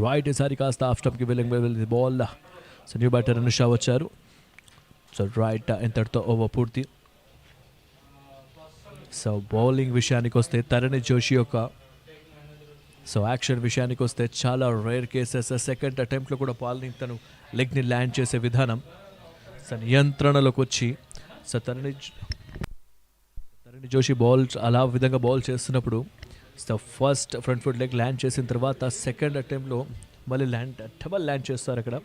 right. ఈసారి కాస్త ఆఫ్ స్టంప్కి వెళ్ళి ball. So new batter Anusha వచ్చారు. సో రైట్, ఇంతటితో ఓవర్ పూర్తి. సో బౌలింగ్ విషయానికి వస్తే తరణి జోషి యొక్క యాక్షన్ విషయానికి వస్తే చాలా రేర్ కేసెస్. సెకండ్ అటెంప్ట్లో కూడా బాల్ని తను లెగ్ని ల్యాండ్ చేసే విధానం, సో నియంత్రణలోకి వచ్చి సో తరణి జోషి బాల్ అలా విధంగా బాల్ చేస్తున్నప్పుడు so first front foot leg land చేసిన తర్వాత సెకండ్ అటెంప్ట్లో మళ్ళీ డబల్ ల్యాండ్ చేస్తారు అక్కడ.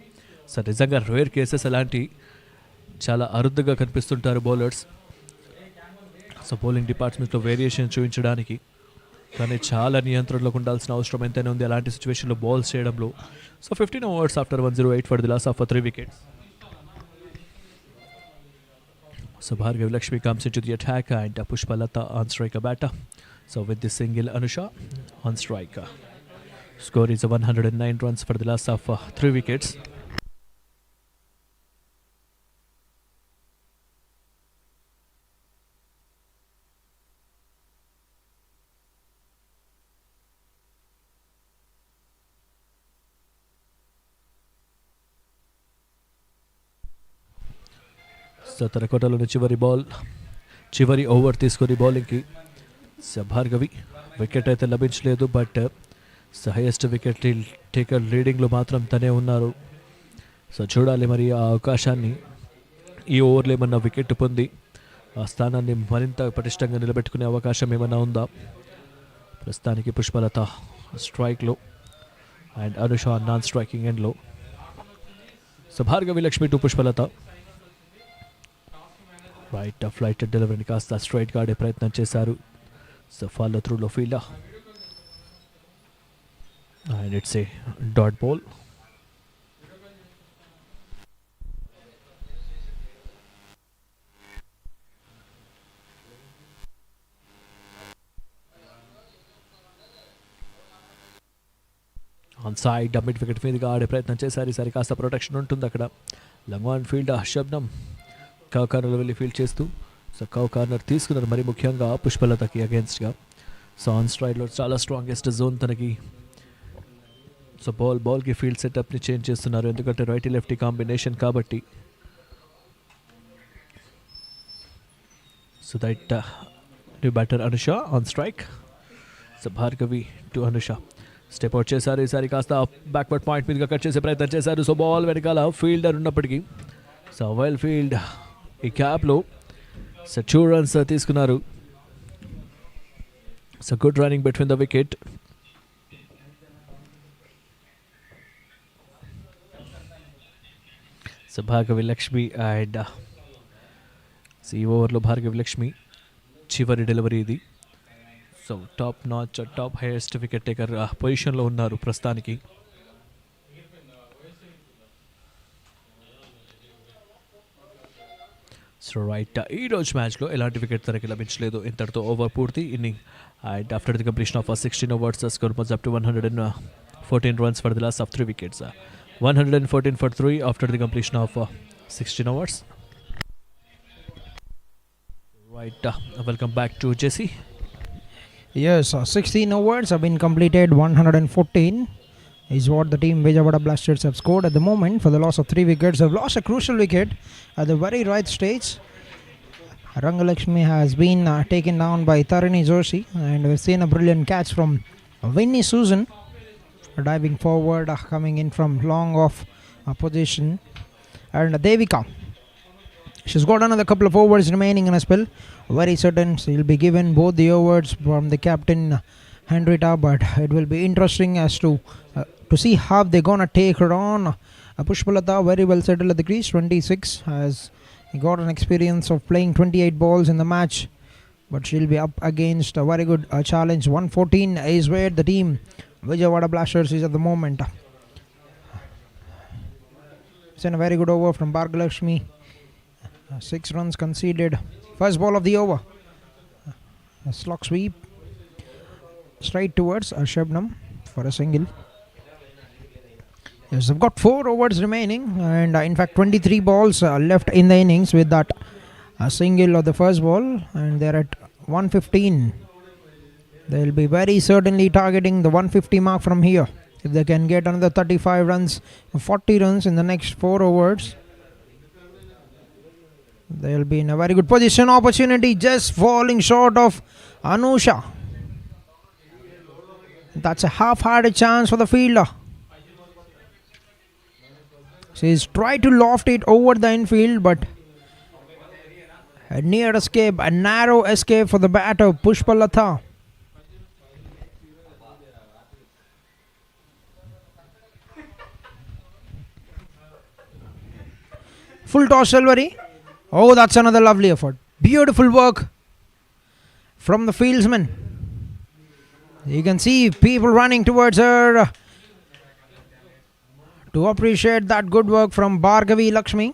సో నిజంగా రేర్ కేసెస్, అలాంటి చాలా అరుదుగా కనిపిస్తుంటారు బౌలర్స్. సో బౌలింగ్ డిపార్ట్మెంట్లో వేరియేషన్ చూపించడానికి, కానీ చాలా నియంత్రణలోకి ఉండాల్సిన అవసరం ఎంతైనా ఉంది అలాంటి సిచ్యువేషన్లో బాల్స్ చేయడంలో. So 15 overs after 108 for the loss of 3 wickets. So Bhargavi Lakshmi comes into the attack and Pushpalata on striker batter. So with the single, Anusha on striker. Score is 109 runs for the loss of 3 wickets. So తన కోటలోని చివరి over తీసుకొని బౌలింగ్కి so Bhargavi. Wicket అయితే లభించలేదు, but so highest wicket taker లీడింగ్లో మాత్రం తనే ఉన్నారు. So చూడాలి మరి ఆ అవకాశాన్ని ఈ ఓవర్లో ఏమన్నా వికెట్ పొంది ఆ స్థానాన్ని మరింత పటిష్టంగా నిలబెట్టుకునే అవకాశం ఏమన్నా ఉందా. ప్రస్తుతానికి పుష్పలత స్ట్రైక్లో అండ్ అనుష నాన్ స్ట్రైకింగ్ ఎండ్లో. So Bhargavi Lakshmi to Pushpalatha. Right, flight డెలివరీని కాస్త స్ట్రైట్గా ఆడే ప్రయత్నం చేశారు. సో ఫాలో త్రూలో fielder and it's a dot ball. On side mid wicket మీదుగా ఆడే ప్రయత్నం చేశారు. ఈసారి కాస్త ప్రొటెక్షన్ ఉంటుంది అక్కడ. Long on fielder Shabnam cow కార్నర్లో వెళ్ళి ఫీల్డ్ చేస్తూ సో కవ్ కార్నర్ తీసుకున్నారు, మరి ముఖ్యంగా పుష్పలతకి అగేన్స్ట్గా. సో ఆన్ స్ట్రైడ్లో చాలా స్ట్రాంగెస్ట్ జోన్ తనకి. సో బాల్కి ఫీల్డ్ సెటప్ని చేంజ్ చేస్తున్నారు, ఎందుకంటే రైటీ లెఫ్టీ కాంబినేషన్ కాబట్టి. So that new batter Anusha on strike. So Bhargavi to Anusha step out చేశారు. ఈసారి కాస్త బ్యాక్వర్డ్ పాయింట్ మీదుగా కట్ చేసే ప్రయత్నం చేశారు. సో బాల్ వెనకాల ఫీల్డర్ ఉన్నప్పటికీ సో వెల్ ఫీల్డ్ ఈ క్యాప్లో సో 2 runs తీసుకున్నారు. So good running between the wicket. So Bhargavi Lakshmi and ఈ ఓవర్లో భార్గవి లక్ష్మి చివరి డెలివరీ ఇది. So top highest wicket taker పొజిషన్లో ఉన్నారు ప్రస్తుతానికి. సో రైట్ ఈ రోజు మ్యాచ్లో ఎలాంటి వికెట్ తనకి లభించలేదు. ఇంతటితో ఓవర్ పూర్తి inning. And after the completion of 16 overs, the score was up to 114 runs for the loss of 3 wickets. 114 for 3 after the completion of 16 overs. Right, welcome back to Jesse. Yes, 16 overs have been completed. 114 is what the team Vijayawada Blasters have scored at the moment for the loss of 3 wickets. They've lost a crucial wicket at the very right stage. Rayalaseema has been taken down by Tarini Joshi, and we've seen a brilliant catch from Vinny Susan diving forward, coming in from long off position. And Devika, she's got another couple of overs remaining in a spell. Very certain she'll be given both the overs from the captain Henrietta, but it will be interesting as to see how they're gonna take her on. Pushpalata very well settled at the crease, 26, has got an experience of playing 28 balls in the match, but she'll be up against a very good challenge. 114 is where the team Vijayawada Blasters is at the moment. It's in a very good over from Bhargalakshmi. 6 runs conceded. First ball of the over. A slog sweep straight towards Shabnam for a single. Yes, they've got 4 overs remaining, and in fact 23 balls left in the innings with that single of the first ball, and they're at 115. They'll be very certainly targeting the 150 mark from here. If they can get another 35 runs, 40 runs in the next 4 overs, they'll be in a very good position. Opportunity just falling short of Anusha. That's a half-hearted chance for the fielder. She's tried to loft it over the infield, but a near escape, a narrow escape for the batter Pushpalata. Full toss delivery. Oh, that's another lovely effort. Beautiful work from the fieldsman. You can see people running towards her to appreciate that good work from Bhargavi Lakshmi.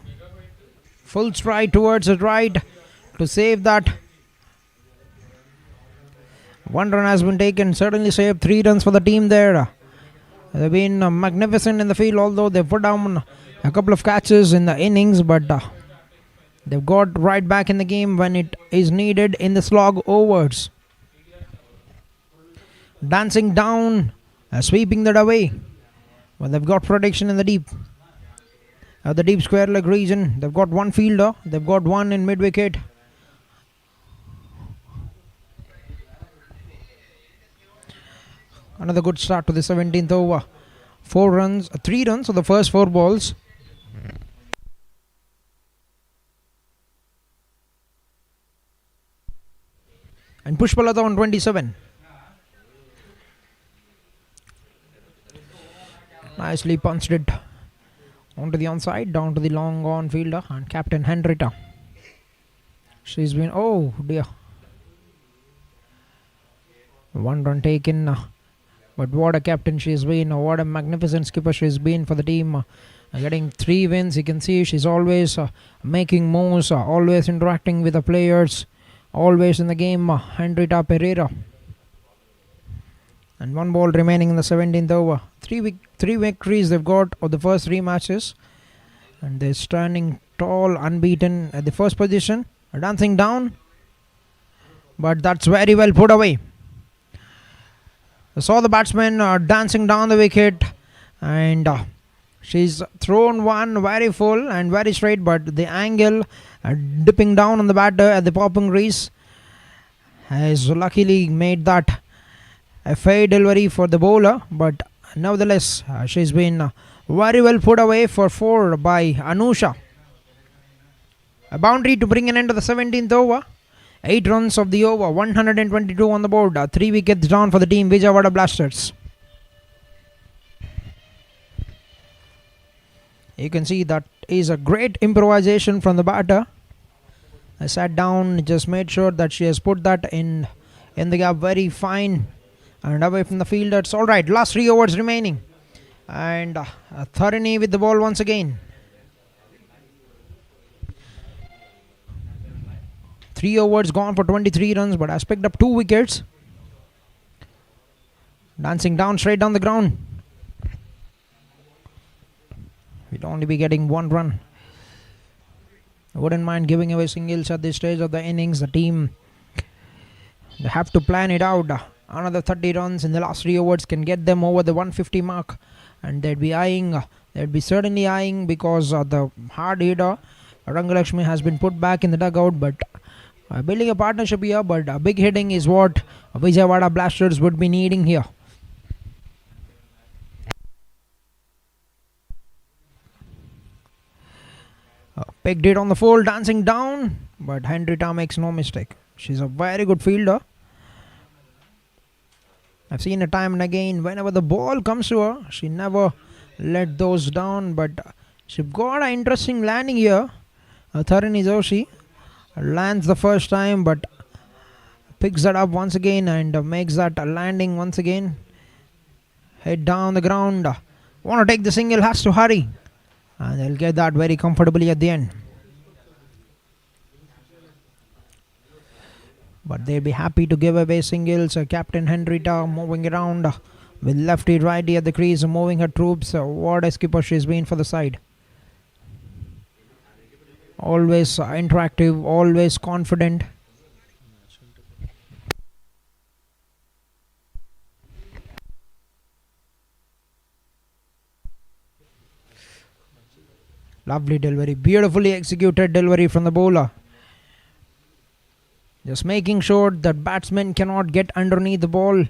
Full stride towards the right to save that. 1 run has been taken. Certainly saved 3 runs for the team there. They've been magnificent in the field, although they've put down a couple of catches in the innings, but they've got right back in the game when it is needed in the slog overs. Dancing down, sweeping that away. Well, they've got protection in the deep square leg region. They've got 1 fielder. They've got 1 in mid wicket. Another good start to the 17th over. 3 runs for the first 4 balls. And Pushpalata on 27. Nicely punched it onto the onside, down to the long on fielder and captain Henrietta. She's been, oh dear, 1 run taken, but what a captain she's been, what a magnificent skipper she's been for the team. Getting 3 wins, you can see she's always making moves, always interacting with the players, always in the game. Henrietta Pereira. And 1 ball remaining in the 17th over. 3 victories they've got of the first 3 matches. And they're standing tall, unbeaten at the first position. Dancing down. But that's very well put away. I saw the batsman dancing down the wicket. And she's thrown 1 very full and very straight. But the angle dipping down on the batter at the popping crease has luckily made that a fair delivery for the bowler, but nevertheless she's been very well put away for 4 by Anusha. A boundary to bring an end to the 17th over. 8 runs of the over, 122 on the board. 3 wickets down for the team Vijayawada Blasters. You can see that is a great improvisation from the batter. I sat down, just made sure that she has put that in the gap very fine and away from the fielder. It's all right. Last 3 overs remaining, and Tharini with the ball once again. 3 overs gone for 23 runs, but has picked up 2 wickets. Dancing down straight down the ground. We'll only be getting 1 run. I wouldn't mind giving away singles at this stage of the innings. The team, they have to plan it out. Another 30 runs in the last 3 overs can get them over the 150 mark, and they'd be certainly eyeing, because the hard hitter Rangalakshmi has been put back in the dugout, but building a partnership here, but big hitting is what Vijayawada Blasters would be needing here. Picked it on the full, dancing down, but Henrietta makes no mistake. She's a very good fielder. I've seen her time and again. Whenever the ball comes to her, she never let those down, but she's got an interesting landing here. Tharani Joshi lands the first time, but picks that up once again and makes that landing once again. Head down the ground. Want to take the single, has to hurry. And they'll get that very comfortably at the end. But they'll be happy to give away singles. Captain Henrietta moving around with lefty righty at the crease, moving her troops. What a skipper she's been for the side. Always interactive, always confident. Lovely delivery, beautifully executed delivery from the bowler. Just making sure that batsmen cannot get underneath the ball.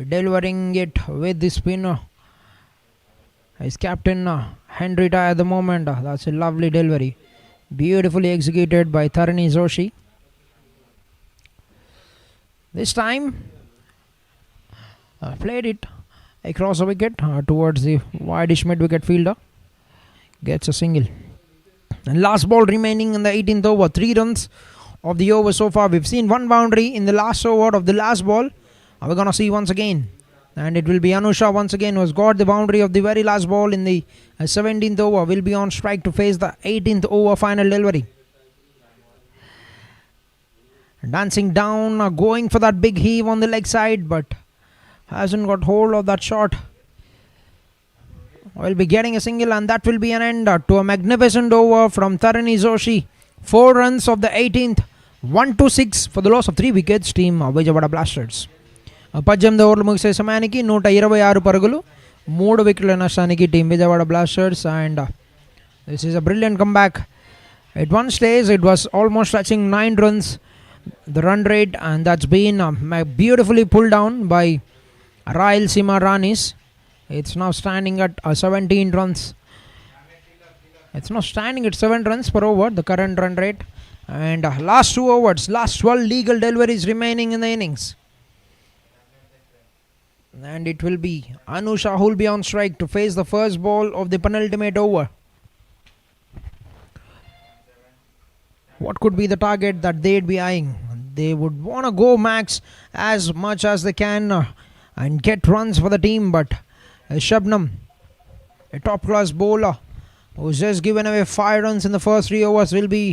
Delivering it with the spinner. His captain Henrietta at the moment. That's a lovely delivery. Beautifully executed by Tharani Joshi. This time, played it across the wicket towards the wide-ish mid-wicket fielder. Gets a single. And last ball remaining in the 18th over. 3 runs of the over so far. We've seen 1 boundary in the last over of the last ball. We're going to see once again. And it will be Anusha once again who has got the boundary of the very last ball in the 17th over. Will be on strike to face the 18th over final delivery. Dancing down, going for that big heave on the leg side, but hasn't got hold of that shot. Will be getting a single, and that will be an end to a magnificent over from Tharani Joshi. 4 runs of the 18th, 1-6 for the loss of 3 wickets. Team Vijayawada Blasters. 18 ఓవర్లు ముగిసే సమయానికి 126 పరుగులు 3 వికెట్ల నష్టానికి team Vijayawada blasters. And this is a brilliant comeback. At one stage it was almost touching 9 runs the run rate, and that's been beautifully pulled down by Rayalaseema Ranis. It's now standing at 17 runs. It's now standing at 7 runs per over, the current run rate. And last 2 overs, last 12 legal deliveries remaining in the innings. And it will be Anusha who will be on strike to face the first ball of the penultimate over. What could be the target that they'd be eyeing? They would want to go max as much as they can and get runs for the team, but Shabnam, a top-class bowler who's just given away 5 runs in the first 3 overs, will be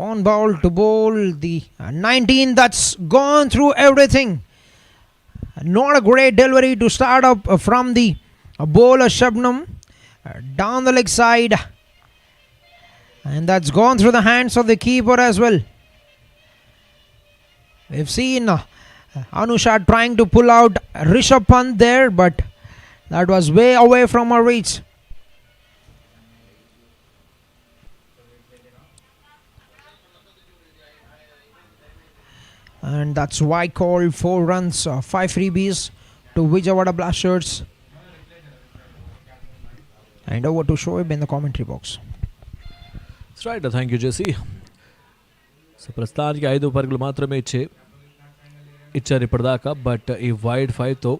on ball to bowl the 19. That's gone through everything. Not a great delivery to start up from the bowler Shabnam. Down the leg side. And that's gone through the hands of the keeper as well. We've seen Anusha trying to pull out Rishabh Pant there, but that was way away from her reach. And that's why called 4 runs, 5 freebies to Vijayawada Blasters. And over to Shoaib in the commentary box. That's right. Thank you, Jesse. So ప్రస్తుతానికి 5 పరుగులు మాత్రమే ఇచ్చారు ఇప్పటిదాకా. But ఈ wide 5తో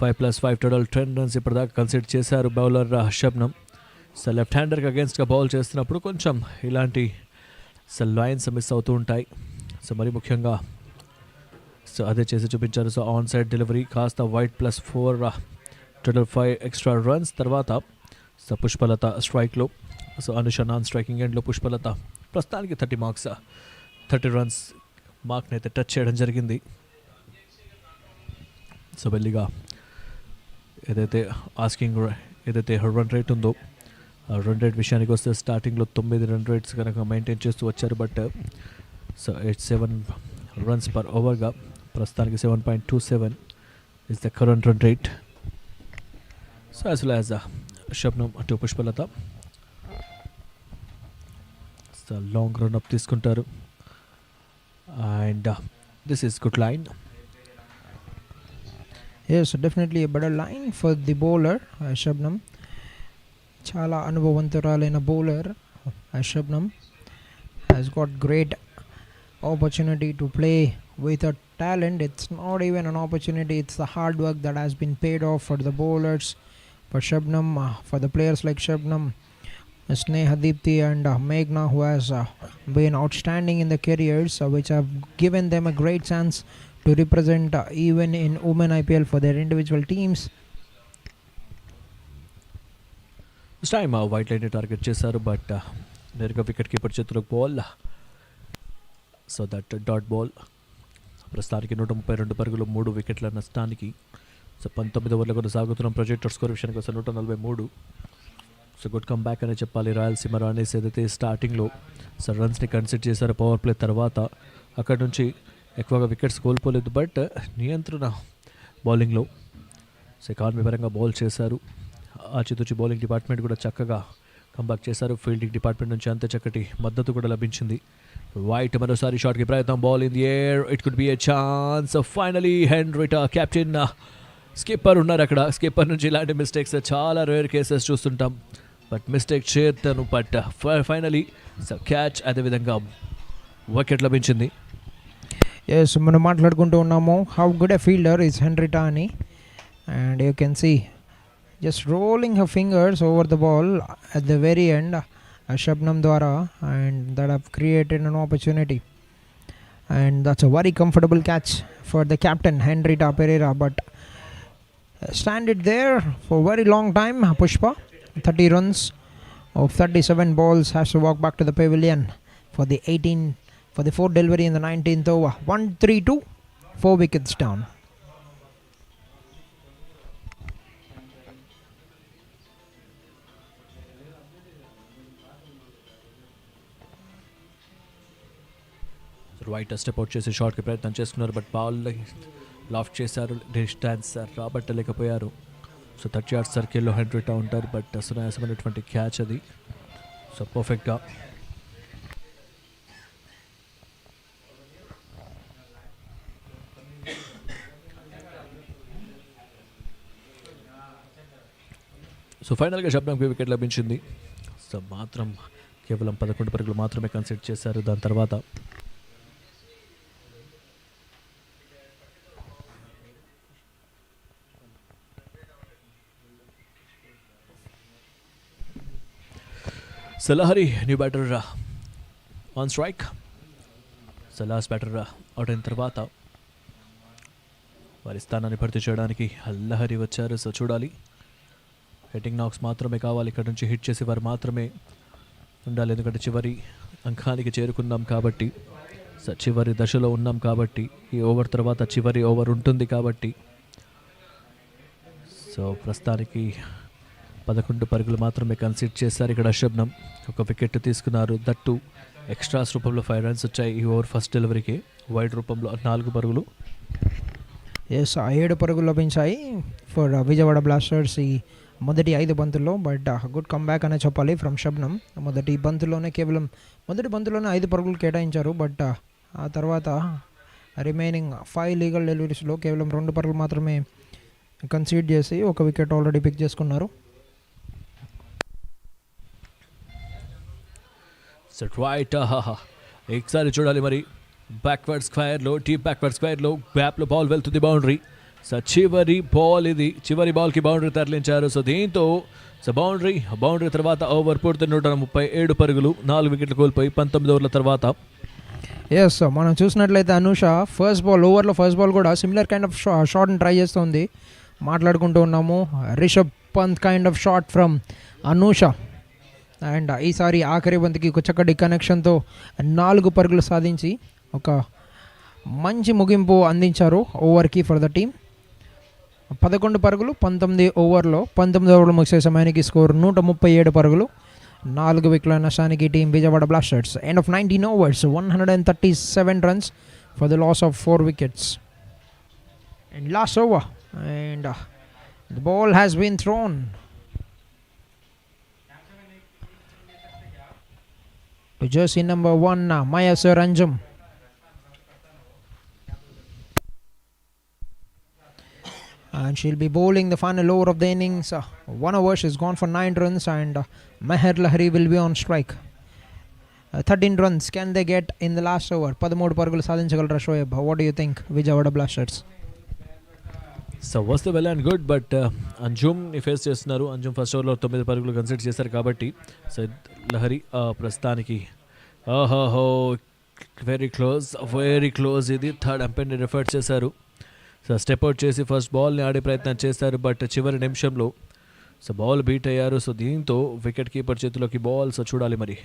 5+5 total 10 runs ఇప్పటిదాకా consider చేశారు bowler Shabnam. So left హ్యాండర్కి అగేన్స్ట్గా బౌల్ చేస్తున్నప్పుడు కొంచెం ఇలాంటి లైన్స్ మిస్ అవుతూ ఉంటాయి. సో మరి ముఖ్యంగా సో అదే చేసి చూపించారు. సో ఆన్ సైడ్ డెలివరీ కాస్త వైడ్ +4 టోటల్ 5 ఎక్స్ట్రా రన్స్ తర్వాత సో పుష్పలత స్ట్రైక్లో సో అనుష నాన్ స్ట్రైకింగ్ ఎండ్లో పుష్పలత ప్రస్తుతానికి 30 మార్క్స్ 30 రన్స్ మార్క్ని అయితే టచ్ చేయడం జరిగింది. సో వెళ్ళిగా ఏదైతే ఆస్కింగ్ ఏదైతే రన్ రేట్ ఉందో ఆ రన్ రేట్ విషయానికి వస్తే స్టార్టింగ్లో 9 రన్ రేట్స్ కనుక మెయింటైన్ చేస్తూ వచ్చారు. బట్ సో 87 రన్స్ పర్ ఓవర్గా ప్రస్తుతానికి 7.27 is the current run rate. So as well as Shabnam to Pushpalata. So long run up తీసుకుంటారు and this is good line. Yes, definitely a better line for the bowler Shabnam. Chala అనుభవంతురాలైన bowler Shabnam has got great opportunity to play with a talent. It's not even an opportunity, it's the hard work that has been paid off for the bowlers, for Shabnam, for the players like Shabnam, Sneha Deepthi and Meghna, who has been outstanding in the careers, which have given them a great chance to represent even in women IPL for their individual teams. This time white line target చేశారు but నేరుగా wicket keeper చేతిలోకి ball. So that dot ball ప్రస్తుతానికి 132 పరుగులు 3 వికెట్ల నష్టానికి. So 19 ఓవర్ల కొనసాగుతున్న projector score విషయానికి వస్తే 143. సో గుడ్ కమ్ బ్యాక్ అనే చెప్పాలి. రాయలసీమ రాణీస్ ఏదైతే స్టార్టింగ్లో సో రన్స్ని కన్సిడర్ చేశారు పవర్ ప్లే తర్వాత అక్కడ నుంచి ఎక్కువగా వికెట్స్ కోల్పోలేదు. బట్ నియంత్రణ బౌలింగ్లో సో ఎకానమీ పరంగా బౌల్ చేశారు. ఆచితూచి బౌలింగ్ డిపార్ట్మెంట్ కూడా చక్కగా కంబ్యాక్ చేశారు. ఫీల్డింగ్ డిపార్ట్మెంట్ నుంచి అంతే చక్కటి మద్దతు కూడా లభించింది. వైట్ మరోసారి షాట్కి ప్రయత్నం. Ball in the air, it could be a chance. Finally హెన్రిటా captain skipper ఉన్నారు అక్కడ. స్కిప్పర్ నుంచి ఇలాంటి మిస్టేక్స్ చాలా రేర్ కేసెస్ చూస్తుంటాం. బట్ మిస్టేక్ చేస్తాను. బట్ ఫైనలీ క్యాచ్, అదేవిధంగా వికెట్ లభించింది. ఎస్, మనం మాట్లాడుకుంటూ ఉన్నాము how good a fielder is Henrietta అని. And you can see just rolling her fingers over the ball at the very end, Shabnam Dwara, and that have created an opportunity. And that's a very comfortable catch for the captain Henrietta Pereira, but stand it there for a very long time. Pushpa, 30 runs of 37 balls, has to walk back to the pavilion for the fourth delivery in the 19th over. 1-3-2, 4 wickets down. White step out చేసి షాట్కి ప్రయత్నం చేస్తున్నారు. But ball laughed చేశారు, distance రాబట్టలేకపోయారు. So 30 yards సర్కిల్లో హెన్రిటా ఉంటారు. But సునాయాసమైనటువంటి catch అది. So పర్ఫెక్ట్గా so ఫైనల్గా షబ్నమ్కి wicket లభించింది. సో మాత్రం కేవలం 11 పరుగులు మాత్రమే కన్సిడర్ చేశారు. దాని తర్వాత సలహరి new batter on strike. So last batter out అయిన తర్వాత వారి స్థానాన్ని భర్తీ చేయడానికి లహరి వచ్చారు. సో చూడాలి, హెట్టింగ్ నాక్స్ మాత్రమే కావాలి. ఇక్కడ నుంచి హిట్ చేసి వారు మాత్రమే ఉండాలి. ఎందుకంటే చివరి అంకానికి చేరుకున్నాం కాబట్టి, సో చివరి దశలో ఉన్నాం కాబట్టి, ఈ ఓవర్ తర్వాత చివరి ఓవర్ ఉంటుంది కాబట్టి. సో ప్రస్తుతానికి 11 పరుగులు మాత్రమే కన్సిడర్ చేశారు. ఇక్కడ షబ్నమ్ ఒక వికెట్ తీసుకున్నారు. దట్టు ఎక్స్ట్రాస్ రూపంలో 5 runs వచ్చాయి ఈ ఓవర్ ఫస్ట్ డెలివరీకి. వైడ్ రూపంలో 4 పరుగులు. ఎస్, 7 పరుగులు లభించాయి ఫర్ విజయవాడ బ్లాస్టర్స్ ఈ మొదటి 5 బంతుల్లో. బట్ గుడ్ కమ్బ్యాక్ అనే చెప్పాలి ఫ్రమ్ షబ్నమ్. మొదటి బంతులోనే 5 పరుగులు కేటాయించారు. బట్ ఆ తర్వాత రిమైనింగ్ 5 లీగల్ డెలివరీస్లో కేవలం 2 పరుగులు మాత్రమే కన్సీడ్ చేసి ఒక వికెట్ ఆల్రెడీ పిక్ చేసుకున్నారు. సెట్ రైట్, ఒకసారి చూడాలి మరి. బ్యాక్వర్డ్ స్క్వేర్లో, డీప్ బ్యాక్వర్డ్ స్క్వేర్లో గ్యాప్లో బాల్ వెళ్తుంది బౌండరీ. సో చివరి బాల్ ఇది, చివరి బాల్కి బౌండరీ తరలించారు. సో దీంతో సో బౌండరీ తర్వాత ఓవర్ పూర్తి 137 పరుగులు, 4 వికెట్లు కోల్పోయి 19 ఓవర్ల తర్వాత. ఎస్, మనం చూసినట్లయితే అనూష ఫస్ట్ బాల్ కూడా సిమిలర్ కైండ్ ఆఫ్ షాట్ని ట్రై చేస్తుంది. మాట్లాడుకుంటూ ఉన్నాము Rishabh Pant kind of shot from Anusha. And ఈసారి ఆఖరి బంతికి ఒక చక్కటి కనెక్షన్తో 4 పరుగులు సాధించి ఒక మంచి ముగింపు అందించారు ఓవర్కి ఫర్ ద టీమ్. 11 పరుగులు 19 ఓవర్లో 19 ఓవర్లు ముగిసే సమయానికి స్కోర్ 137 పరుగులు, 4 వికెట్ల నష్టానికి team Vijayawada blasters. End of 19 overs, 137 runs for the loss of 4 wickets. And last over, and the ball has been thrown. To jersey number 1, Maya Saranjam. And she'll be bowling the final over of the innings. 1 over, she's gone for 9 runs, and Meher Lahari will be on strike. 13 runs can they get in the last over? 13 పరుగులు సాధించగలరా Shoaib? What do you think, Vijayawada Blasters? So వస్తే well and good, but అంజుమ్ని face చేస్తున్నారు. Anjum first ఓవర్లో 9 పరుగులు consider చేశారు కాబట్టి so Lahari ప్రస్తుతానికి వెరీ క్లోజ్. ఇది థర్డ్ అంపైర్ని రిఫర్ చేశారు. సో స్టెప్ అవుట్ చేసి ఫస్ట్ బాల్ని ఆడే ప్రయత్నం చేశారు, బట్ చివరి నిమిషంలో సో బాల్ బీట్ అయ్యారు. సో దీంతో వికెట్ కీపర్ చేతిలోకి బాల్. సో చూడాలి మరి.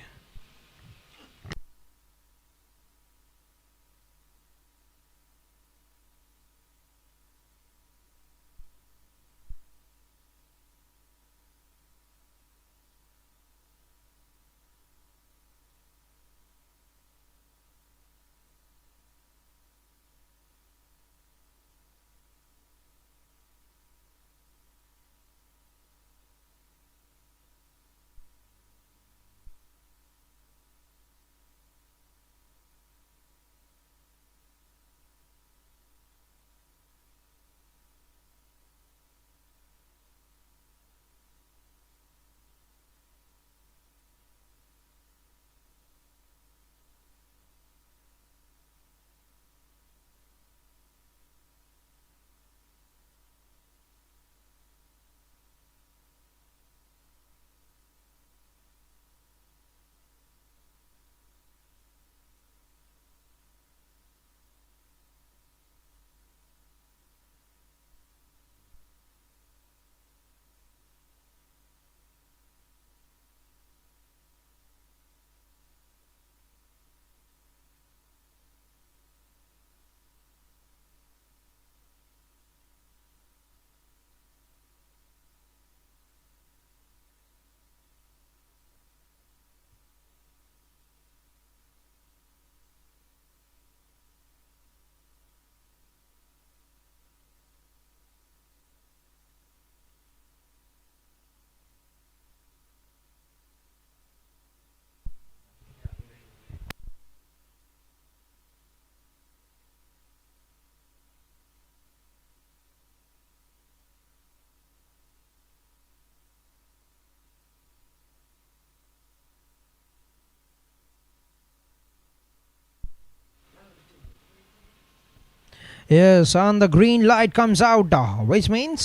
Yes, and the green light comes out, which means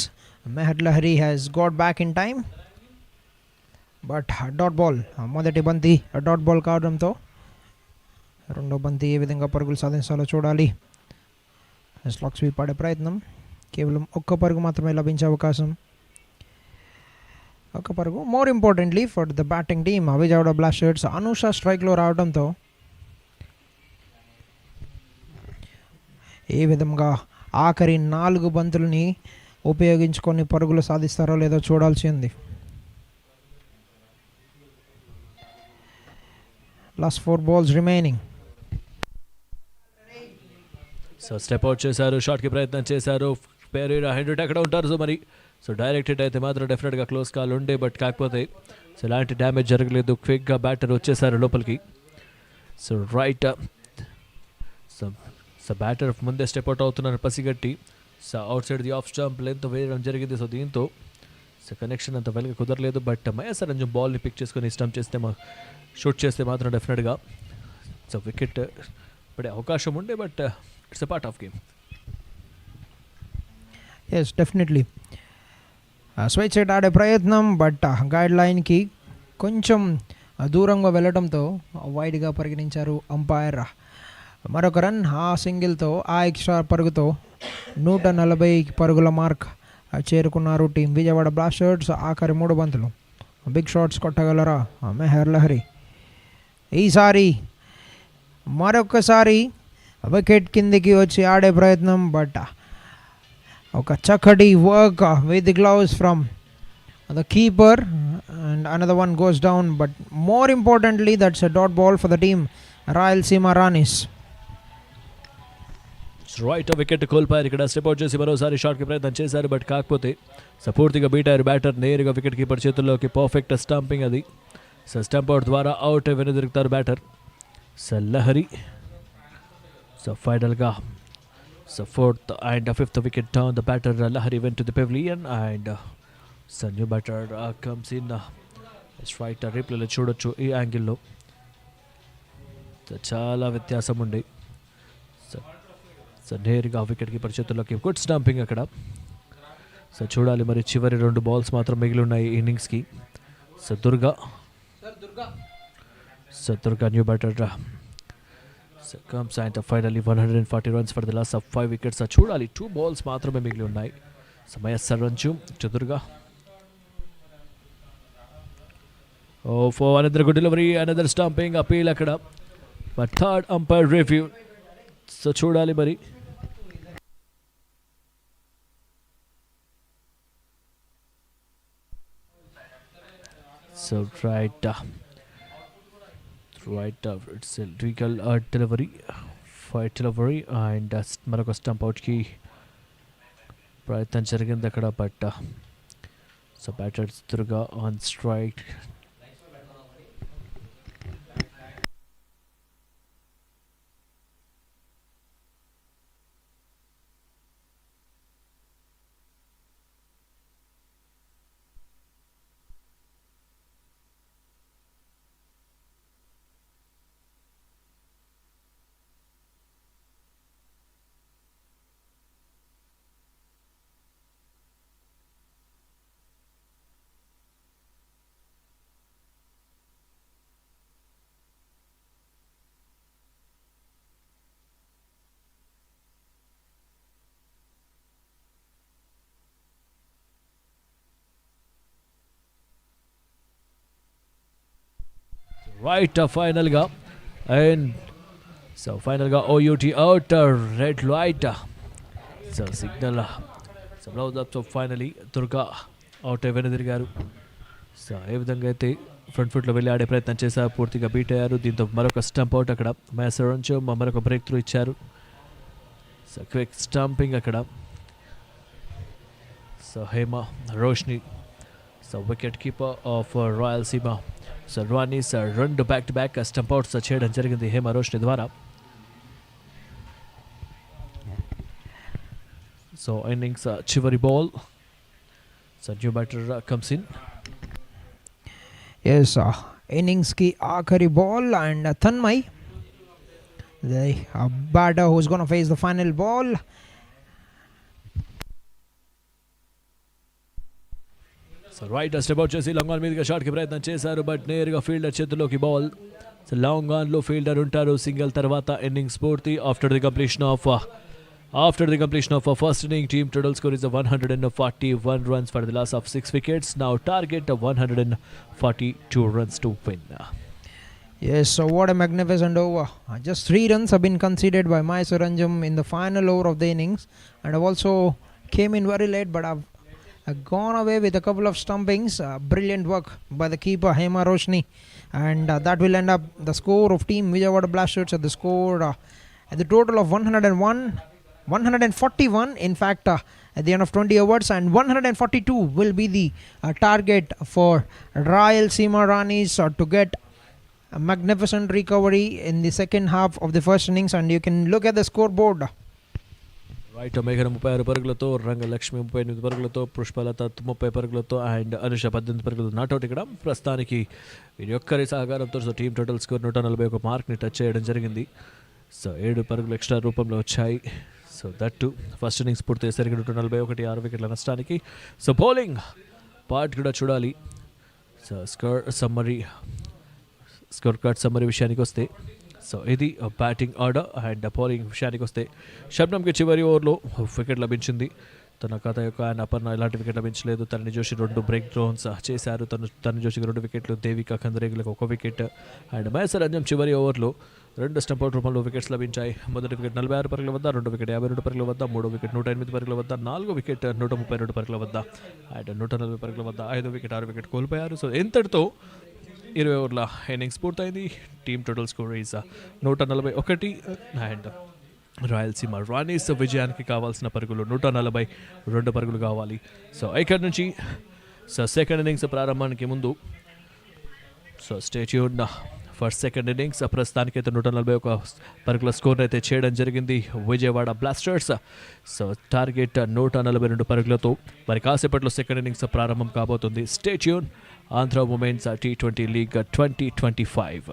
Meher Lahari has got back in time. But dot ball, మొదటి బంతి డాట్ బాల్ కావడంతో రెండో బంతి ఏ విధంగా పరుగులు సాధించాలో చూడాలి. స్లాక్ స్వీప్ ఆడే ప్రయత్నం, కేవలం ఒక్క పరుగు మాత్రమే లభించే అవకాశం. ఒక పరుగు. More importantly for the batting team Vijayawada Blasters Anusha స్ట్రైక్లో రావడంతో ఏ విధంగా ఆఖరి 4 బంతులని ఉపయోగించుకొని పరుగులు సాధిస్తారో లేదో చూడాల్సి ఉంది. Last 4 balls remaining. So step out చేశారు, షాట్కి ప్రయత్నం చేశారు. పెరీరా హెడ్ ఎక్కడ ఉంటారు. సో మరి సో డైరెక్ట్ హిట్ అయితే మాత్రం డెఫినెట్గా క్లోజ్ కాల్ ఉండే, బట్ కాకపోతే సో ఎలాంటి డ్యామేజ్ జరగలేదు. క్విక్గా బ్యాటర్ వచ్చేసారు లోపలికి. సో రైట్ సో బ్యాటర్ ముందే స్టెప్ అవుట్ అవుతున్నారు పసిగట్టి. So out side the off stump length వేయడం జరిగింది. సో దీంతో సో కనెక్షన్ అంత వెలుగు కుదరలేదు, బట్ మయసర్ కొంచెం బాల్ని పిక్ చేసుకొని స్టంప్ చేస్తే షూట్ చేస్తే మాత్రం డెఫినెట్గా సో వికెట్ పడే అవకాశం ఉండే, but it's a part of game. Yes, definitely స్వైట్ సైడ్ ఆడే ప్రయత్నం, బట్ గైడ్ లైన్కి కొంచెం దూరంగా వెళ్ళడంతో వైడ్గా పరిగణించారు అంపైర్. మరొక రన్ ఆ సింగిల్తో, ఆ ఎక్స్ట్రా పరుగుతో 140 పరుగుల మార్క్ చేరుకున్నారు టీం విజయవాడ బ్లాస్టర్స్. ఆఖరి 3 బంతులు బిగ్ షాట్స్ కొట్టగలరా మెహర్ లహరి? ఈసారి మరొకసారి వికెట్ కిందికి వచ్చి ఆడే ప్రయత్నం, బట్ ఒక చక్కటి work with the gloves from the keeper and another one goes down. But more importantly that's a dot ball for the team Rayalaseema Ranis. Right wicket కోల్పోయారు. ఇక్కడ స్టెప్ అవుట్ చేసి మరోసారి షాట్కి ప్రయత్నం చేశారు, బట్ కాకపోతే పూర్తిగా బీట్ అయ్యారు బ్యాటర్. నేరుగా వికెట్ కీపర్ చేతుల్లోకి పర్ఫెక్ట్ స్టంపింగ్ అది. సో స్టంప్ అవుట్ ద్వారా అవుట్ వెనుదిరుగుతారు బ్యాటర్. సో లహరి. సో ఫైనల్గా fourth and fifth wicket down, the batter Lahari went to the pavilion, and so new batter comes in. Right replay చూడొచ్చు ఈ యాంగిల్లో. చాలా వ్యత్యాసం ఉంది. సో నేరుగా వికెట్ కీపర్ చేతుల్లోకి గుడ్ స్టంపింగ్ అక్కడ. సో చూడాలి మరి చివరి 2 balls మాత్రం మిగిలి ఉన్నాయి ఇన్నింగ్స్కి. So Durga new batter. So comes and finally 140 runs for the loss of 5 wickets. So చూడాలి 2 balls మాత్రమే మిగిలి ఉన్నాయి. సో మయస్ సర్వంచు to Durga. Oh, for another good delivery, another stumping appeal అక్కడ. But third umpire review. So చూడాలి మరి. So right, it's a legal delivery, fight delivery, and మరొక స్టంప్ అవుట్కి ప్రయత్నం జరిగింది అక్కడ. But so batters Durga on strike. Right ఫైనల్గా అండ్ సో ఫైనల్గా OUT out, red light. So signal. So blows up. So finally Durga out వెనుదిరిగారు. సో ఏ విధంగా అయితే ఫ్రంట్ ఫుట్లో వెళ్ళి ఆడే ప్రయత్నం చేశారు, పూర్తిగా బీట్ అయ్యారు. దీంతో మరొక స్టంప్ అవుట్ అక్కడ. మ్యాసరంచు మరొక బ్రేక్ త్రూ ఇచ్చారు. సో క్విక్ స్టంపింగ్ అక్కడ. So Hema Roshni, so wicket keeper of Rayalaseema. So Ranis 2 back-to-back stump outs చేయడం జరిగింది హేమ రోష్ని ద్వారా. సో ఇన్నింగ్స్ చివరి బాల్. So new batter comes in. Yes, ఇన్నింగ్స్కి ఆఖరి ball and Tanmay, the batter who's going to face the final ball. So right step out చేసి long on మీదుగా షాట్కి ప్రయత్నం చేశారు, బట్ నేరుగా ఫీల్డర్ చేతుల్లోకి బాల్. సో లాంగ్ ఆన్లో ఫీల్డర్ ఉంటారు. సింగిల్ తర్వాత ఇన్నింగ్స్ పూర్తి. After the completion of first inning, team total score is 141 runs for the loss of 6 wickets. Now target 142 runs to win. Yes, so what a magnificent over. Just 3 runs have been conceded by Maisaranjam in the final over of the innings, and have also came in very late, but have gone away with a couple of stumpings. Brilliant work by the keeper Hema Roshni, and that will end up the score of team Vijayawada Blasters at the score at the total of 141 in fact at the end of 20 overs, and 142 will be the target for Rayalaseema Ranis to get a magnificent recovery in the second half of the first innings. And you can look at the scoreboard. Right, మేఘన 36 పరుగులతో, రంగలక్ష్మి 38 పరుగులతో, పుష్పలత 30 పరుగులతో and Anusha 18 పరుగులతో not out. ఇక్కడ ప్రస్తుతానికి వీరి ఒక్కరి సహకారంతో టీమ్ టోటల్ స్కోర్ 141 మార్క్ని టచ్ చేయడం జరిగింది. సో 7 పరుగులు ఎక్స్ట్రా రూపంలో వచ్చాయి. సో దట్టు ఫస్ట్ ఇన్నింగ్స్ పూర్తయ్యేసరికి 141, 6 వికెట్ల నష్టానికి. సో బౌలింగ్ పార్ట్ కూడా చూడాలి. సో స్కోర్ కార్డ్ సమ్మరీ విషయానికి వస్తే, సో ఇది బ్యాటింగ్ ఆర్డర్. అండ్ బౌలింగ్ విషయానికి వస్తే షబ్నమ్కి చివరి ఓవర్లో వికెట్ లభించింది. తన కథ యొక్క ఆయన అపర్ణ ఎలాంటి వికెట్ లభించలేదు. తరణి జోషి 2 బ్రేక్ డ్రోన్స్ చేశారు. తరణి జోషికి 2 వికెట్లు, దేవిక కందరేగులకు 1 వికెట్. అండ్ మహేశ్వరంజం చివరి ఓవర్లో 2 స్టంపౌట్ రూపంలో వికెట్స్ లభించాయి. మొదటి వికెట్ 46 పరుగుల వద్ద, 2 వికెట్ 52 పరుగుల వద్ద, 3 వికెట్ 108 పరుగుల వద్ద, 4 వికెట్ 132 పరుగుల వద్ద అండ్ 140 పరుగుల వద్ద 5 వికెట్ 6 వికెట్ కోల్పోయారు. సో ఇంతటితో 20 ఓవర్ల ఇన్నింగ్స్ పూర్తయింది. Team total score is 141 and Rayalaseema Ranis విజయానికి కావాల్సిన పరుగులు 142 పరుగులు కావాలి. సో ఇక్కడ నుంచి సెకండ్ ఇన్నింగ్స్ ప్రారంభానికి ముందు stay tuned for second innings. ప్రస్తుతానికైతే 141 పరుగుల స్కోర్ అయితే చేయడం జరిగింది విజయవాడ బ్లాస్టర్స్. సో టార్గెట్ 142 పరుగులతో మరి కాసేపట్లో సెకండ్ ఇన్నింగ్స్ ప్రారంభం కాబోతుంది. Stay tune. Andhra women's T20 league 2025.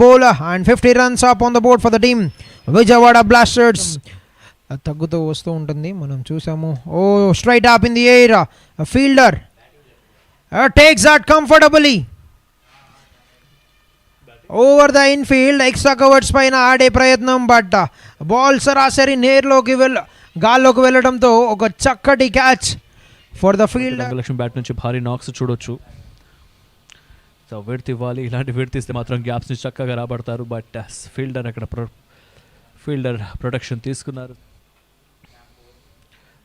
bowler and 50 runs up on the board for the team Vijayawada Blasters. తగ్గుతూ వస్తూ ఉంటుంది, మనం చూసాము. Oh straight up in the air, fielder takes that comfortably over the infield. Extra covers పైన ఆడే ప్రయత్నం, but ball సరాసరి నేర్లోకి గాల్లోకి వెళ్ళడంతో ఒక చక్కటి catch for the field. Lakshmi bat నుంచి భారీ నాక్స్ చూడొచ్చు. సో విడత్ ఇవ్వాలి, ఇలాంటి విడత్ ఇస్తే మాత్రం గ్యాప్స్ని చక్కగా రాబడతారు. బట్ ఫీల్డర్ అక్కడ ఫీల్డర్ ప్రొటెక్షన్ తీసుకున్నారు.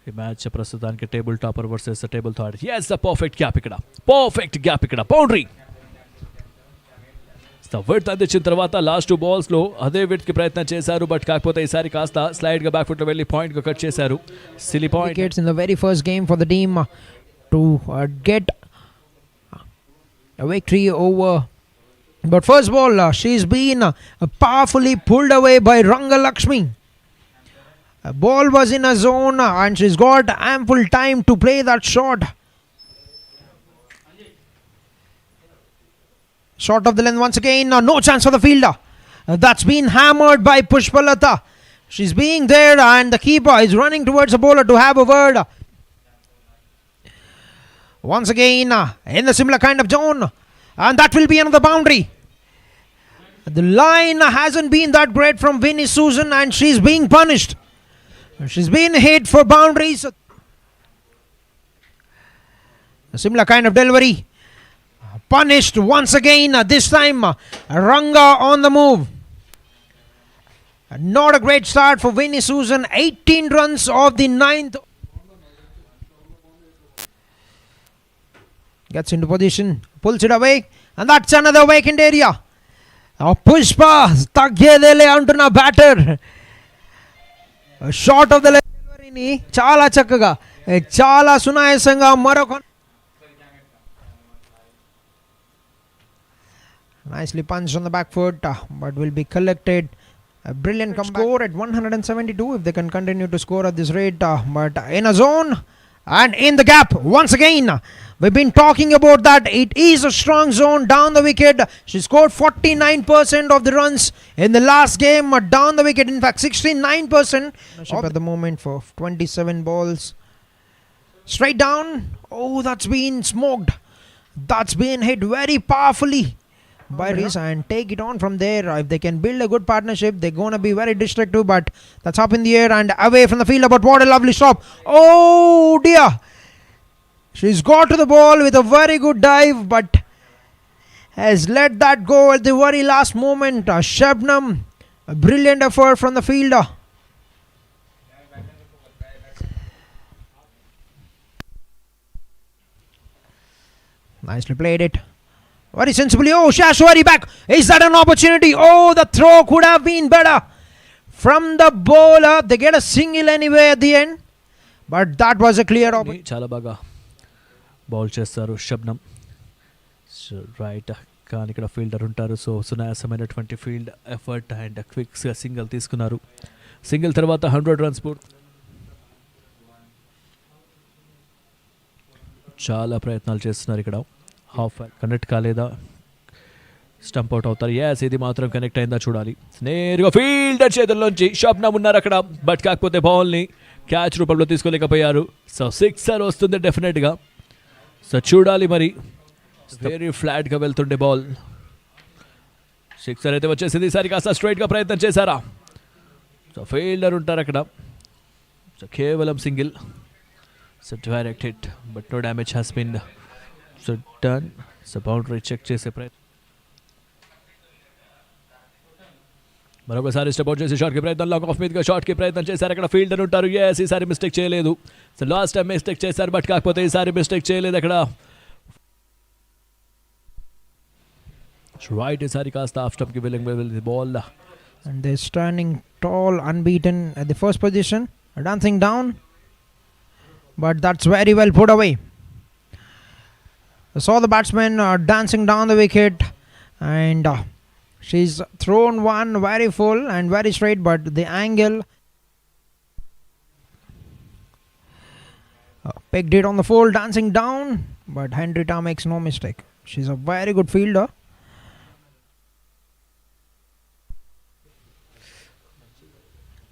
ఈ మ్యాచ్ ప్రస్తుతానికి table topper versus table third. Yes perfect gap ఇక్కడ, పర్ఫెక్ట్ గ్యాప్ ఇక్కడ, బౌండరీ. విడత్ అందించిన తర్వాత లాస్ట్ 2 balls అదే విడత్కి ప్రయత్నం చేశారు, బట్ కాకపోతే ఈసారి కాస్త స్లైడ్గా బ్యాక్ ఫుట్లో వెళ్ళి పాయింట్గా కట్ చేశారు. Silly point. Wickets in the very first game for the team to get a victory over. But first ball, she's been powerfully pulled away by Rangalakshmi. A ball was in a zone and she's got ample time to play that shot. Short of the length once again, no chance for the fielder. That's been hammered by Pushpalata. She's being there and the keeper is running towards the bowler to have a word. Once again, in the similar kind of zone, and that will be another boundary. The line hasn't been that great from Vinnie Susan and she's being punished. She's been hit for boundaries. A similar kind of delivery. punished once again. This time, Ranga on the move. Not a great start for Vinny Susan. 18 runs of the 9th. Gets into position, pulls it away, and that's another vacant area. Pushpa Tagyelele antuna batter. Short of the leg delivery ni chala chakkaga, chala sunayasanga marok. Nicely punched on the back foot, but will be collected. A brilliant comeback. Score at 172 if they can continue to score at this rate, but in a zone and in the gap once again. We've been talking about that. It is a strong zone down the wicket. She scored 49% of the runs in the last game down the wicket. In fact, 69% at the moment for 27 balls. Straight down. Oh, that's been smoked. That's been hit very powerfully by Reese, and take it on from there. If they can build a good partnership, they're going to be very destructive, but that's up in the air and away from the fielder. But what a lovely stop. Oh dear. She's got to the ball with a very good dive, but has let that go at the very last moment. Shabnam, a brilliant effort from the fielder. Nicely played it. Very sensibly. Oh, Shashwari back. Is that an opportunity? Oh, the throw could have been better from the bowler. They get a single anyway at the end, but that was a clear opportunity. Chala baga ball చేస్తారు Shabnam. Right కానీ ఇక్కడ fielder ఉంటారు. So సునాయాసమైనటువంటి field effort and క్విక్స్గా single తీసుకున్నారు. Single తర్వాత 100 runs పూర్తి. చాలా ప్రయత్నాలు చేస్తున్నారు ఇక్కడ. హాఫ్ కనెక్ట్ కాలేదా, స్టంప్ అవుట్ అవుతారు. ఎస్, ఇది మాత్రం కనెక్ట్ అయిందా చూడాలి. నేరుగా ఫీల్డర్ చేతుల్లోంచి షబ్నం ఉన్నారు అక్కడ, బట్ కాకపోతే బాల్ని క్యాచ్ రూపంలో తీసుకోలేకపోయారు. సో సిక్సర్ వస్తుంది డెఫినెట్గా. సో చూడాలి మరి. వెరీ ఫ్లాట్గా వెళ్తుండే బాల్. సిక్సర్ అయితే వచ్చేసింది. ఈసారి కాస్త స్ట్రైట్గా ప్రయత్నం చేశారా. సో ఫీల్డర్ ఉంటారు అక్కడ. సో కేవలం single. So direct hit, but no damage has been so done. So boundary check చేసే ప్రయత్నం. మరొకసారి స్టెప్ అవుట్ చేసి షాట్కి ప్రయత్నం. లాంగ్ ఆఫ్ మీదుగా షాట్కి ప్రయత్నం చేశారు అక్కడ. ఫీల్డర్ ఉంటారు. ఎస్, ఈసారి మిస్టేక్ చేయలేదు. సో లాస్ట్ టైం మిస్టేక్ చేశారు, బట్ కాకపోతే ఈసారి మిస్టేక్ చేయలేదు అక్కడ. రైట్, ఈసారి కాస్త ఆఫ్ స్టంప్కి వెళ్ళి ball. And they're standing tall, unbeaten at the first position, dancing down, but that's very well put away. I saw the batsman dancing down the wicket, and she's thrown one very full and very straight, but the angle picked it on the full, dancing down, but Henrietta makes no mistake. She's a very good fielder.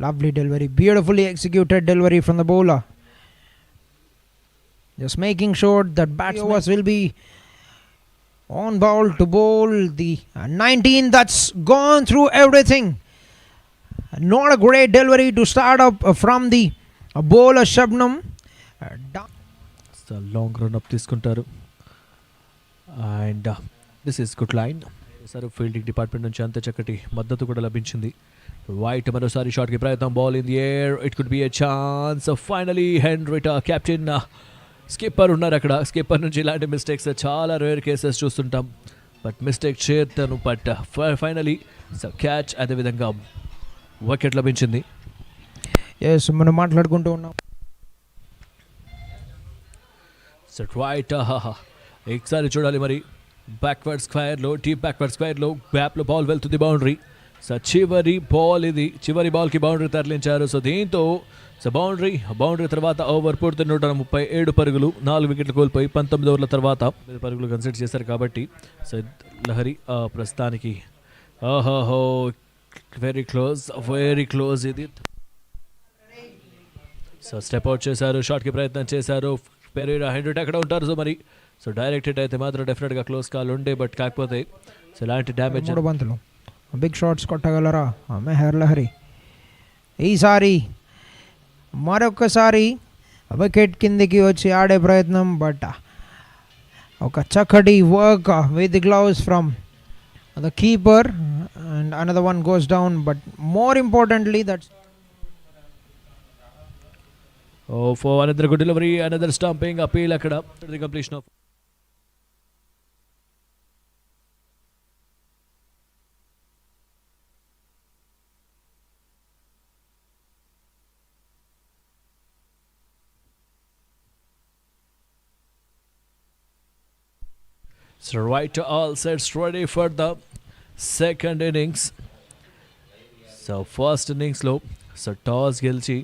Lovely delivery, beautifully executed delivery from the bowler. Just making sure that batsmen will be on ball to bowl the 19 that's gone through everything. Not a great delivery to start up from the bowler Shabnam. Long run up తీసుకుంటారు. And this is good line. Sir fielding department నుంచి అంత చక్కటి మద్దతు కూడా లభించింది. White మరోసారి షాట్కి ప్రయత్నం. Ball in the air. It could be a chance. Finally హెన్రిటా, captain, skipper ఉన్నారు అక్కడ. స్కిప్పర్ నుంచి ఇలాంటి మిస్టేక్స్ చాలా రేర్ కేసెస్ చూస్తుంటాం, బట్ మిస్టేక్ చేస్తాను. బట్ ఫైనలీ క్యాచ్, అదేవిధంగా వికెట్ లభించింది. ఎస్, మనం మాట్లాడుకుంటూ ఉన్నాం. సో రైట్, ఒకసారి చూడాలి మరి. బ్యాక్వర్డ్ స్క్వేర్లో, డీప్ బ్యాక్వర్డ్ స్క్వేర్లో గ్యాప్లో బాల్ వెళ్తుంది బౌండరీ. సో చివరి బాల్ ఇది. చివరి బాల్కి బౌండరీ తరలించారు. సో దీంతో సో బౌండరీ తర్వాత ఓవర్ పూర్తి 137 పరుగులు, 4 వికెట్లు కోల్పోయి 19 ఓవర్ల తర్వాత పరుగులు కన్సిడర్ చేశారు కాబట్టి. సో లహరి ప్రస్తుతానికి ఓహోహో వెరీ క్లోజ్ ఇది. సో స్టెప్ అవుట్ చేశారు, షాట్కి ప్రయత్నం చేశారు. పెరీరా, హెన్రిటా అక్కడ ఉంటారు. సో మరి సో డైరెక్ట్ హిట్ అయితే మాత్రం డెఫినెట్గా క్లోజ్ కాల్ ఉండే, బట్ కాకపోతే సో ఇలాంటి డ్యామేజ్. బిగ్ షాట్స్ కొట్టగలరా మెహర్ లహరి? ఈసారి మరొకసారి వికెట్ కిందికి వచ్చి ఆడే ప్రయత్నం, బట్ ఒక చక్కటి work with the gloves from the keeper, and another one goes down, but more importantly that's For another good delivery, another stumping appeal akkada to the completion of. So right, all sets ready for the second innings. So first innings లో so toss గెలిచి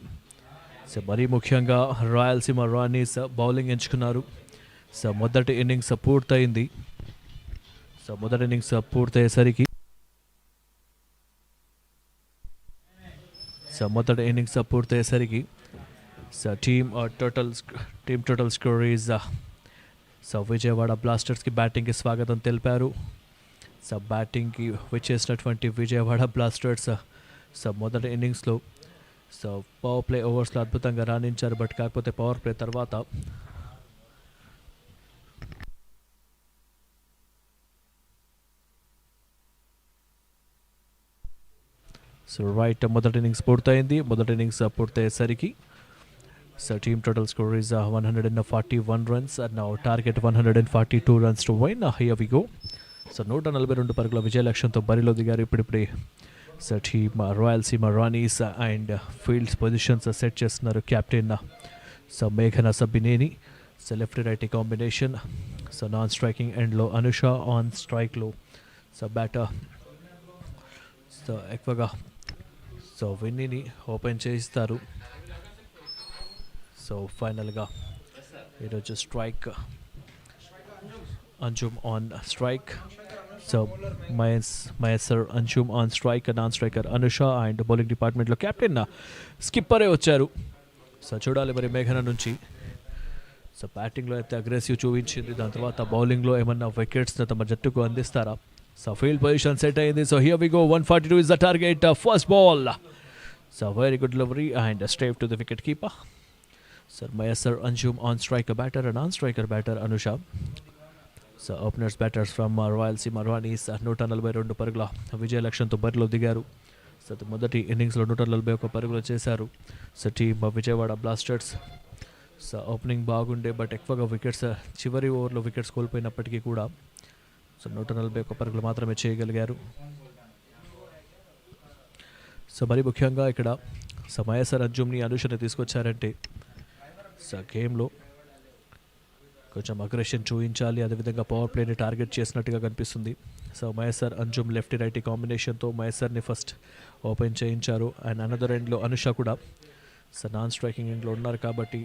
so మరీ ముఖ్యంగా Rayalaseema Ranis bowling ఎంచుకున్నారు. So మొదటి innings పూర్తయింది. So మొదటి innings పూర్తయ్యేసరికి so team total score is so Vijayawada బ్లాస్టర్స్కి బ్యాటింగ్కి స్వాగతం తెలిపారు. సో బ్యాటింగ్కి వచ్చేసినటువంటి విజయవాడ బ్లాస్టర్స్ సో మొదటి ఇన్నింగ్స్లో సో పవర్ ప్లే ఓవర్స్లో అద్భుతంగా రాణించారు. బట్ కాకపోతే పవర్ ప్లే తర్వాత సో రైట్ మొదటి ఇన్నింగ్స్ పూర్తయింది. మొదటి ఇన్నింగ్స్ పూర్తయ్యేసరికి so team total score is 141 runs and now target 142 runs to win. Here we go. So 142 పరుగుల విజయ లక్ష్యంతో బరిలో దిగారు ఇప్పుడిప్పుడే so team Rayalaseema Ranis and fields positions set చేస్తున్నారు కెప్టెన్ సో మేఘన Sabbineni. So left right combination. So non striking ఎండ్లో Anusha, on స్ట్రైక్లో సో బ్యాటర్ సో ఎక్కువగా సో విన్నీని ఓపెన్ చేయిస్తారు. సో ఫైనల్గా ఈరోజు strike Anjum on strike. So Mayasar Anjum on strike, non striker Anusha and bowling డిపార్ట్మెంట్లో కెప్టెన్ స్కిప్పరే వచ్చారు. సో చూడాలి మరి మేఘన నుంచి. సో బ్యాటింగ్లో అయితే అగ్రెసివ్ చూపించింది, దాని తర్వాత బౌలింగ్లో ఏమన్నా వికెట్స్ని తమ జట్టుకు అందిస్తారా? సో ఫీల్డ్ పొజిషన్ సెట్ అయింది. So here we go. 142 is the target. First ball. So very good delivery and straight to the wicket keeper. Sir Mayasar Anjum on striker batter and non-striker batter Anusha. So openers batters from Rayalaseema Ranis 142 పరుగుల విజయ లక్ష్యంతో బరిలో దిగారు. So మొదటి ఇన్నింగ్స్లో 141 పరుగులు చేశారు. So team Vijayawada blasters so opening బాగుండే, బట్ ఎక్కువగా వికెట్స్ చివరి ఓవర్లో వికెట్స్ కోల్పోయినప్పటికీ కూడా సో 141 పరుగులు మాత్రమే చేయగలిగారు. సో మరి ముఖ్యంగా ఇక్కడ సో మయసర్ అంజుమ్ని అనుషని తీసుకొచ్చారంటే సో గేమ్లో కొంచెం అగ్రెషన్ చూపించాలి, అదేవిధంగా పవర్ ప్లేని టార్గెట్ చేసినట్టుగా కనిపిస్తుంది. So Mayasar Anjum left right కాంబినేషన్తో మయసర్ని ఫస్ట్ ఓపెన్ చేయించారు. అండ్ అనదర్ ఎండ్లో అనుష కూడా సో నాన్ స్ట్రైకింగ్ ఎండ్లో ఉన్నారు కాబట్టి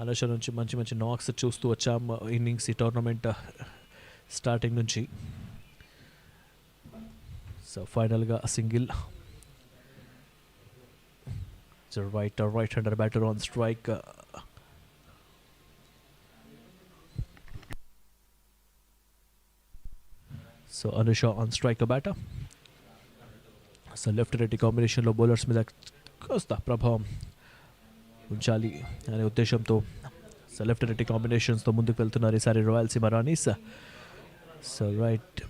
అనుష నుంచి మంచి మంచి నాక్స్ చూస్తూ వచ్చాం ఇన్నింగ్స్ ఈ టోర్నమెంట్ స్టార్టింగ్ నుంచి. సో ఫైనల్గా single. So right hander batter on strike. So Anusha on strike batter. So left right కాంబినేషన్లో బౌలర్స్ మీద కాస్త ప్రభావం ఉంచాలి అనే ఉద్దేశంతో సో లెఫ్ట్ రైట్ కాంబినేషన్స్తో ముందుకు వెళ్తున్నారు ఈసారి రాయలసీమ రాణీస్. సో రైట్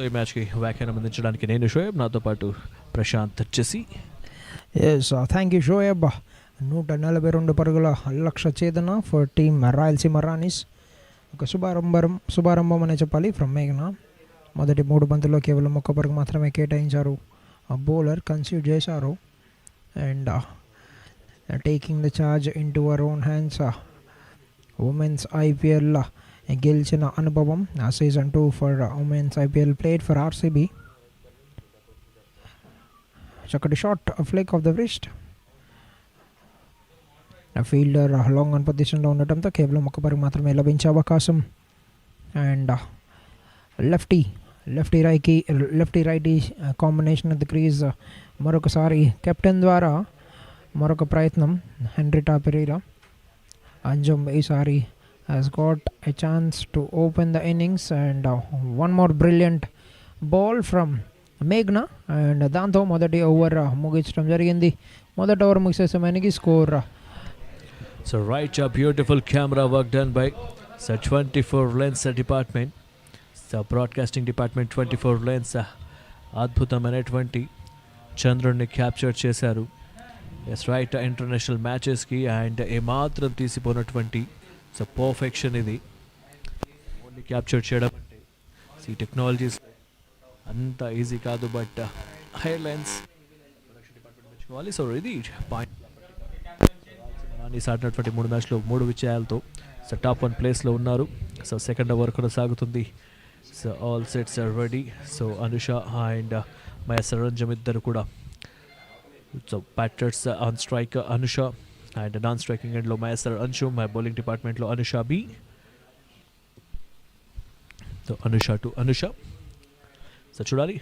ఈ మ్యాచ్కి వ్యాఖ్యానం అందించడానికి నేను షోయబ్, నాతో పాటు ప్రశాంత్ వచ్చేసి. Thank you Shoaib. 142 పరుగుల లక్ష్య ఛేదన ఫర్ టీమ్ రాయలసీమ రాణీస్. ఒక శుభారంభం అనే చెప్పాలి ఫ్రమ్ మేఘన. మొదటి 3 బంతుల్లో కేవలం 1 పరుగు మాత్రమే కేటాయించారు. బౌలర్ కన్సీవ్ చేశారు and taking the charge into our own hands. Women's IPL గెలిచిన అనుభవం season 2 for women's IPL played for RCB. చక్కటి shot flick off the wrist. Fielder long on పొజిషన్లో ఉండటంతో కేవలం 1 పరుగు మాత్రమే లభించే అవకాశం. And lefty righty combination of the crease. మరొకసారి కెప్టెన్ ద్వారా మరొక ప్రయత్నం హెన్రీ టాపెరీరా. అంజుమ్ ఈసారి has got a chance to open the innings and one more brilliant ball from Meghna and దాంతో మొదటి ఓవర్ ముగించడం జరిగింది. మొదటి ఓవర్ ముగిసే సమయానికి score So right, a beautiful camera work done by 24 lens department. So broadcasting department 24 lens అద్భుతమైనటువంటి చంద్రుడిని capture చేశారు. Yes right, international మ్యాచెస్కి అండ్ ఏమాత్రం తీసిపోయినటువంటి సో పర్ఫెక్షన్ ఇది. ఓన్లీ క్యాప్చర్ చేయడం అంటే ఈ టెక్నాలజీస్ అంత ఈజీ కాదు, but high lens production department మెచ్చుకోవాలి. సో ఇది పాయింట్. రానీస్ ఆడినటువంటి 3 మ్యాచ్లో 3 విజయాలతో సో టాప్ 1 ప్లేస్లో ఉన్నారు. సో సెకండ్ ఓవర్ కొనసాగుతుంది. So all sets are ready. So Anusha and Maya Saranjam ఇద్దరు కూడా so batters on strike Anusha and non striking ఎండ్లో మయసర్ అంశు, మై బౌలింగ్ డిపార్ట్మెంట్లో Anusha B. So Anusha to Anusha. So చూడాలి,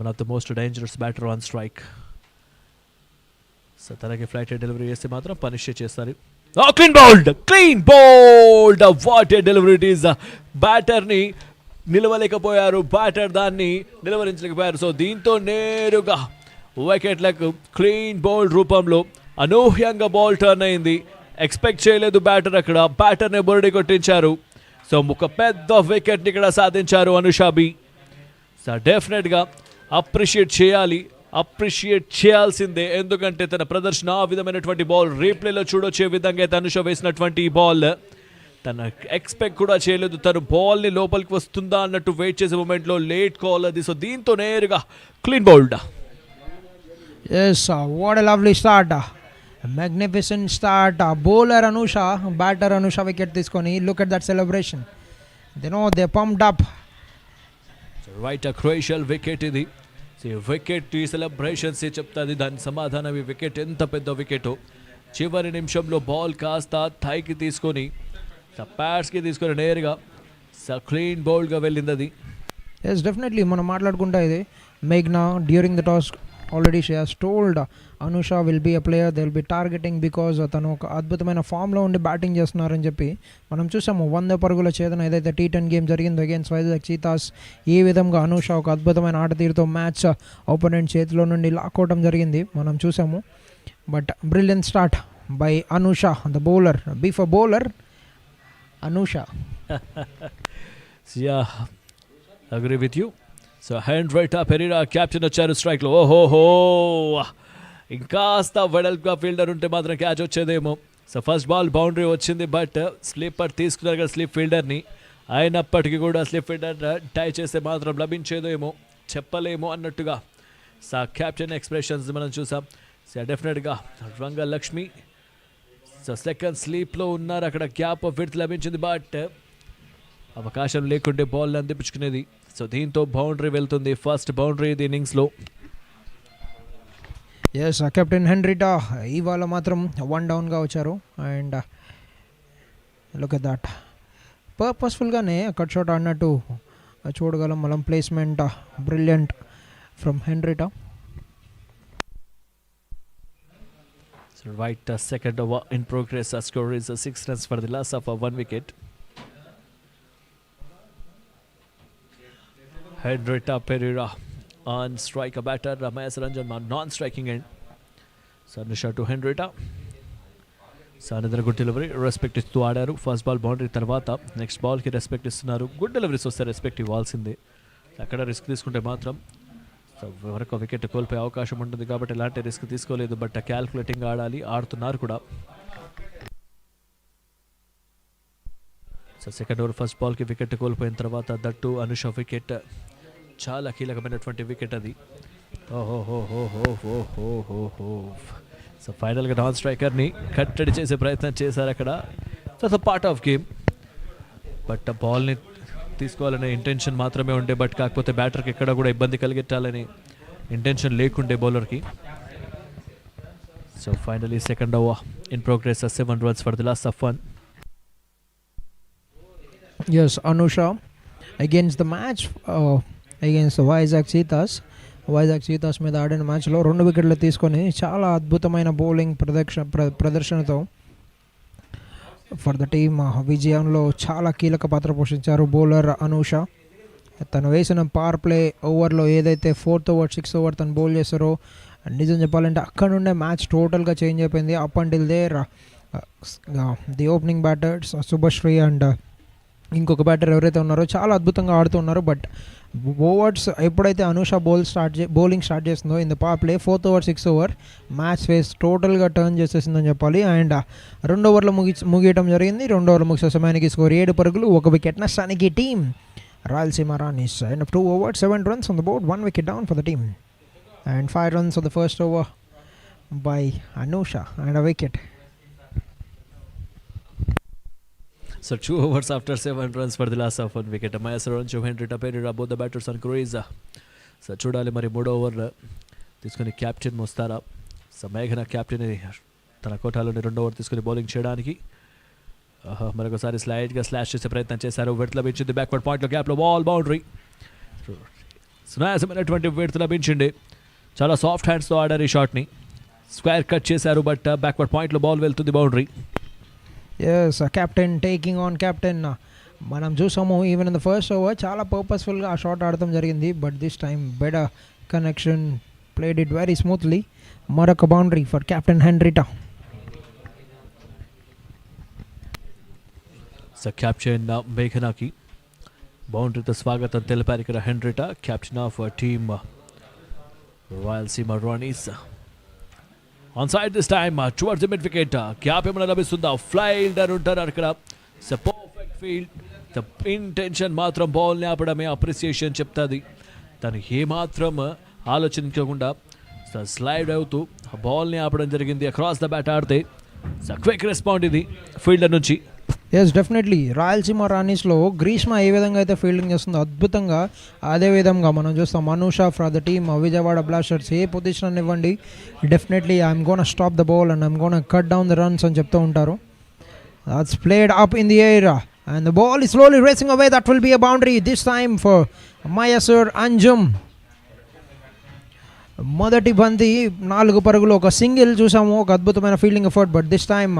one of the most dangerous batter on strike. So తనకి flight delivery చేస్తే మాత్రం punish చేస్తారు. Clean bowled what a delivery it is. బ్యాటర్ని నిలవలేకపోయారు, batter దాన్ని నిలవరించలేకపోయారు. సో దీంతో నేరుగా వికెట్లకు క్లీన్ బౌల్డ్ రూపంలో అనూహ్యంగా బాల్ టర్న్ అయింది. ఎక్స్పెక్ట్ చేయలేదు బ్యాటర్, అక్కడ బ్యాటర్ని బొరడి కొట్టించారు. సో ఒక పెద్ద వికెట్ని ఇక్కడ సాధించారు అనుషాబి. సో డెఫినెట్గా అప్రిషియేట్ చేయాల్సిందే, ఎందుకంటే తన ప్రదర్శన ఆ విధమైనటువంటి బాల్ రీప్లేలో చూడొచ్చే విధంగా అయితే అనుష వేసినటువంటి ఈ బాల్ తన ఎక్స్పెక్ట్ కూడా చేయలేదు. తను బాల్ని లోపలికి వస్తుందా అన్నట్టు వెయిట్ చేసే మూమెంట్లో లేట్ కాల్ అది. సో దీంతో నేరుగా clean bowled. Yes, what a lovely start. A magnificent start. Bowler Anusha, batter Anusha wicket తీసుకొని. Look at that celebration. They pumped up. So right, a crucial wicket ఇది. So wicket ఈ celebrations చెప్తుంది దాని సమాధానం. ఈ wicket ఎంత పెద్ద వికెటో. చివరి నిమిషంలో బాల్ కాస్త థైకి తీసుకొని ప్యాడ్స్కి తీసుకొని నేరుగా క్లీన్ బౌల్డ్గా వెళ్ళింది అది. Yes, definitely మనం మాట్లాడుకుంటా ఇది. Meghna during the toss already she has told Anusha will be a player they will be targeting because తను ఒక అద్భుతమైన ఫామ్లో ఉండి బ్యాటింగ్ చేస్తున్నారని చెప్పి మనం చూసాము. 100 పరుగుల ఛేదన ఏదైతే T10 గేమ్ జరిగిందో అగైన్స్ వైజాగ్ చీతాస్, ఈ విధంగా అనుష ఒక అద్భుతమైన ఆట తీరుతో మ్యాచ్ ఓపోనెంట్ చేతిలో నుండి లాక్కోవడం జరిగింది మనం చూసాము. But brilliant start by Anusha the bowler. Before bowler Anusha. Yeah, agree with you. So hand right Perera captain వచ్చారు స్ట్రైక్లో. ఓహోహో, ఇంకాస్త వెడల్గా ఫీల్డర్ ఉంటే మాత్రం క్యాచ్ వచ్చేదేమో. సో ఫస్ట్ బాల్ బౌండరీ వచ్చింది, బట్ స్లీపర్ తీసుకున్నారు కదా స్లిప్ ఫీల్డర్ని. అయినప్పటికీ కూడా స్లిప్ ఫీల్డర్ టై చేస్తే మాత్రం లభించేదేమో చెప్పలేమో అన్నట్టుగా సో క్యాప్టెన్ ఎక్స్ప్రెషన్స్ మనం చూసాం. సో డెఫినెట్గా రంగలక్ష్మి సో సెకండ్ స్లీప్లో ఉన్నారు, అక్కడ గ్యాప్ ఆఫ్ విడ్త్ లభించింది, బట్ అవకాశం లేకుంటే బాల్ అందిపించుకునేది. సో దీంతో బౌండరీ వెళ్తుంది, ఫస్ట్ బౌండరీ ఇది ఇన్నింగ్స్లో. ఎస్, కెప్టెన్ హెన్రిటా ఇవాళ మాత్రం 1 డౌన్గా వచ్చారు. అండ్ లుక్ ఎట్ దట్, పర్పస్ఫుల్గానే కట్ షాట్ ఆడినట్టు చూడగలం మనం. Placement brilliant from Henrietta. Right, second over in progress. Score is 6 runs for the loss of 1 wicket. Henrietta Pereira on strike, a batter Ramaya Saranjan non-striking end. So Anusha to Henrietta. So another good delivery, respect ఇస్తూ ఆడారు. First ball boundary తర్వాత next బాల్కి respect ఇస్తున్నారు. Good deliveries వస్తే respect ఇవ్వాల్సిందే. అక్కడ risk తీసుకుంటే మాత్రం so వరకు వికెట్ కోల్పోయే అవకాశం ఉంటుంది, కాబట్టి ఎలాంటి రిస్క్ తీసుకోలేదు. బట్ క్యాల్కులేటింగ్ ఆడాలి, ఆడుతున్నారు కూడా. సో సెకండ్ ఓవర్ ఫస్ట్ బాల్కి వికెట్ కోల్పోయిన తర్వాత దట్టు అనుష వికెట్ చాలా కీలకమైనటువంటి వికెట్ అది. ఓహోహోహోహోహోహోహో. సో ఫైనల్గా నాన్ స్ట్రైకర్ని కట్టడి చేసే ప్రయత్నం చేశారు అక్కడ. So part of game, but బాల్ని తీసుకోవాలనే ఇంటెన్షన్ మాత్రమే ఉండే, బట్ కాకపోతే బ్యాటర్కి ఎక్కడ కూడా ఇబ్బంది కలిగించాలని ఇంటెన్షన్ లేకుండే బౌలర్కి. So finally second over in progress, 7 runs for the last of 1. Yes, Anusha against the match against Vizag Cheetahs మీద ఆడిన మ్యాచ్లో 2 వికెట్లు తీసుకొని చాలా అద్భుతమైన బౌలింగ్ ప్రదర్శనతో ఫర్ ద టీమ్ విజయంలో చాలా కీలక పాత్ర పోషించారు బౌలర్ అనుష. తను వేసిన పవర్ ప్లే ఓవర్లో ఏదైతే 4th ఓవర్ 6th ఓవర్ తను బౌల్ చేశారో నిజం చెప్పాలంటే అక్కడ నుండే మ్యాచ్ టోటల్గా చేంజ్ అయిపోయింది. Up until there the opening batters Subhashree and ఇంకొక బ్యాటర్ ఎవరైతే ఉన్నారో చాలా అద్భుతంగా ఆడుతున్నారు. బట్ ఓవర్స్ ఎప్పుడైతే అనూష బౌలింగ్ స్టార్ట్ చేస్తుందో in the power play 4th over 6th over match face టోటల్గా టర్న్ చేసేసిందని చెప్పాలి. అండ్ 2 ఓవర్లో ముగియటం జరిగింది. 2 ఓవర్లు ముగిసే సమయానికి స్కోర్ 7 పరుగులు, 1 వికెట్ నష్టానికి team Rayalaseema Ranis. End of 2 overs, 7 runs on the board, 1 wicket down for the team. And 5 runs on the first over by Anusha and a wicket. So 2 overs after 7 runs for the loss of 1 wicket. Amaya Saranchu, Henry Tapera, both the batters on crease. So చూడాలి మరి 3వ over తీసుకుని captain వస్తారా. So మేఘన captain తన కోటాలోని 2వ over తీసుకుని బౌలింగ్ చేయడానికి మరొకసారి స్లైడ్గా స్లాష్ చేసే ప్రయత్నం చేశారు. విడత లభించింది బ్యాక్వర్డ్ పాయింట్లో, గ్యాప్లో బాల్ బౌండరీ. సునాయాసమైనటువంటి విడత లభించింది. చాలా సాఫ్ట్ హ్యాండ్స్తో ఆడారు ఈ షాట్ని. స్క్వేర్ కట్ చేశారు, బట్ బ్యాక్వర్డ్ పాయింట్లో బాల్ వెళ్తుంది boundary. Yes, captain taking on captain. మనం చూసాము even in the first over చాలా పర్పస్ఫుల్గా ఆ షాట్ ఆడటం జరిగింది. But this time better connection, played it very smoothly. మరొక boundary for captain Henrietta. So captain మేఘనాకి బౌండరీతో స్వాగతం తెలిపారు ఇక్కడ Henrietta, captain of team Rayalaseema Ranis. On side this time towards the mid wicket. Gap ఏమైనా లభిస్తుందా? ఫ్లైల్డర్ ఉంటారు అక్కడ. So perfect field. The intention మాత్రం బాల్ని ఆపడమే అప్రిసియేషన్ చెప్తుంది. తను ఏమాత్రం ఆలోచించకుండా స్లైడ్ అవుతూ బాల్ని ఆపడం జరిగింది. అక్రాస్ ద బ్యాట్ ఆడితే క్విక్ రెస్పాండ్ ఇది ఫీల్డర్ నుంచి. ఎస్, డెఫినెట్లీ రాయలసీమ రాణీస్లో గ్రీష్మ ఏ విధంగా అయితే ఫీల్డింగ్ చేస్తుందో అద్భుతంగా అదే విధంగా మనం చూస్తాం Anusha for the team Vijayawada Blasters. ఏ పొజిషన్ ఇవ్వండి, definitely I'm gonna stop the ball and I'm gonna cut down the runs అని చెప్తూ ఉంటారు. That's played up in the air and the ball is slowly racing away. That will be a boundary this time for Mayasur Anjum. మొదటి బంతి 4 పరుగులు, ఒక single చూసాము, ఒక అద్భుతమైన fielding effort. But this time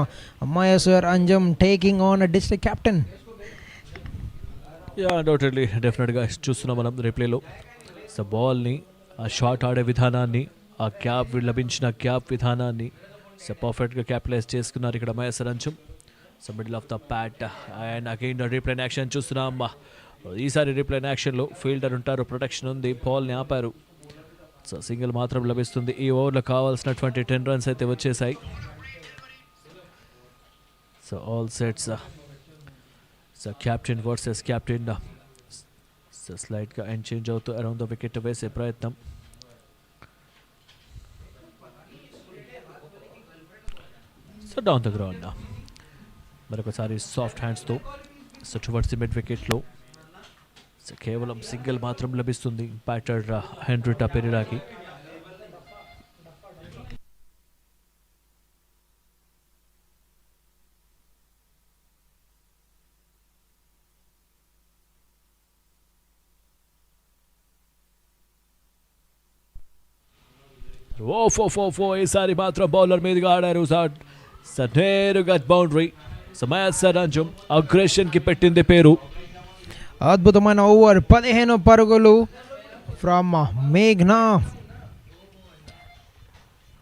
Mayasur Anjum taking on district captain. Yeah డౌటెడ్లీ, డెఫినెట్గా చూస్తున్నాం మనం రిప్లేలో. సో బాల్ని, ఆ షాట్ ఆడే విధానాన్ని, ఆ క్యాప్ లభించిన క్యాప్ విధానాన్ని సో పర్ఫెక్ట్గా క్యాపిటలైజ్ చేసుకున్నారు ఇక్కడ Mayasur Anjum. So middle of the bat and again replay in action చూస్తున్నాం. ఈసారి రీప్లైన్ యాక్షన్లో ఫీల్డర్ ఉంటారు, ప్రొటెక్షన్ ఉంది, బాల్ని ఆపారు. సో సింగిల్ మాత్రం లభిస్తుంది. ఈ ఓవర్లో కావాల్సినటువంటి 10 runs అయితే వచ్చేసాయి. So all sets. So captain versus captain. So స్లైడ్గా ఎండ్ చేంజ్ అవుతూ అరౌండ్ ద వికెట్ వేసే ప్రయత్నం. సో డౌన్ ద గ్రౌండ్ మరొకసారి సాఫ్ట్ హ్యాండ్స్తో సో టువర్డ్స్ ది మిడ్ వికెట్లో. సో కేవలం సింగిల్ మాత్రం లభిస్తుంది బ్యాటర్ హెన్రిటా పెరిరాకి. ఈసారి మాత్రం బౌలర్ మీదుగా ఆడారు. నేరుగా బౌండరీ. సో మయసూర్ అంజుమ్ అగ్రెషన్కి పెట్టింది పేరు. అద్భుతమైన ఓవర్, 15 పరుగులు ఫ్రమ్ మేఘ్నా.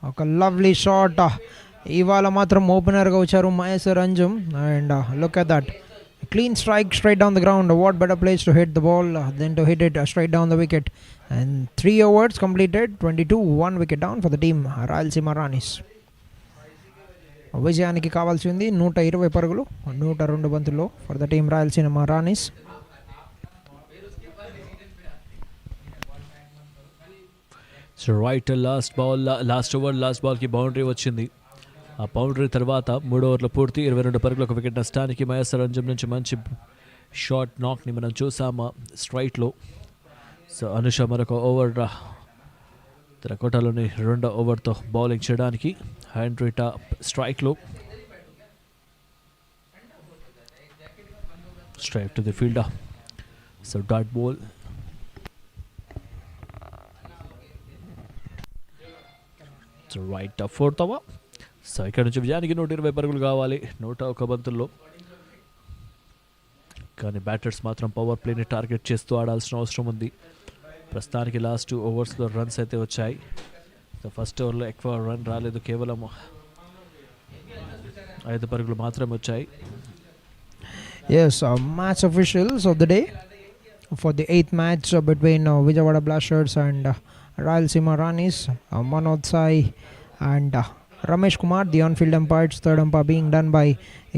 ఒక లవ్లీ షాట్. ఇవాళ మాత్రం ఓపెనర్గా వచ్చారు Mayasur Anjum. And look at that clean strike straight down the ground. What better place to hit the ball then to hit it straight down the wicket. And 3 overs completed, 22, 1 wicket down for the team Rayalaseema Ranis. విజయానికి కావాల్సింది 120 పరుగులు 102 బంతుల్లో for the team Rayalaseema Ranis. So right last over last బాల్కి boundary వచ్చింది. ఆ boundary తర్వాత 3 ఓవర్లు పూర్తి 22 పరుగులు, 1 వికెట్ నష్టానికి. మయసూర్ అంజుమ్ నుంచి మంచి షార్ట్ నాక్ని మనం చూసాము స్ట్రైట్లో. సో అనుష మరొక ఓవర్ తన కోటాలోని 2వ ఓవర్తో బౌలింగ్ చేయడానికి. హెన్రిటా స్ట్రైక్లో. Strike to the fielder. So dot ball. Right 4th over. So ఇక్కడ నుంచి విజయానికి 120 పరుగులు కావాలి 101 బంతుల్లో. కానీ బ్యాటర్స్ మాత్రం పవర్ ప్లేని టార్గెట్ చేస్తూ ఆడాల్సిన అవసరం ఉంది. ప్రస్తుతానికి లాస్ట్ 2 ఓవర్స్లో రన్స్ అయితే వచ్చాయి. సో ఫస్ట్ ఓవర్లో ఎక్కువ రన్ రాలేదు, కేవలం 5 పరుగులు మాత్రమే వచ్చాయి. Yes, match officials of the day for the 8th match between Vijayawada Blasters and Rayalaseema Ranis, Manoj Sai and Ramesh Kumar. The on-field umpires, third umpire being done by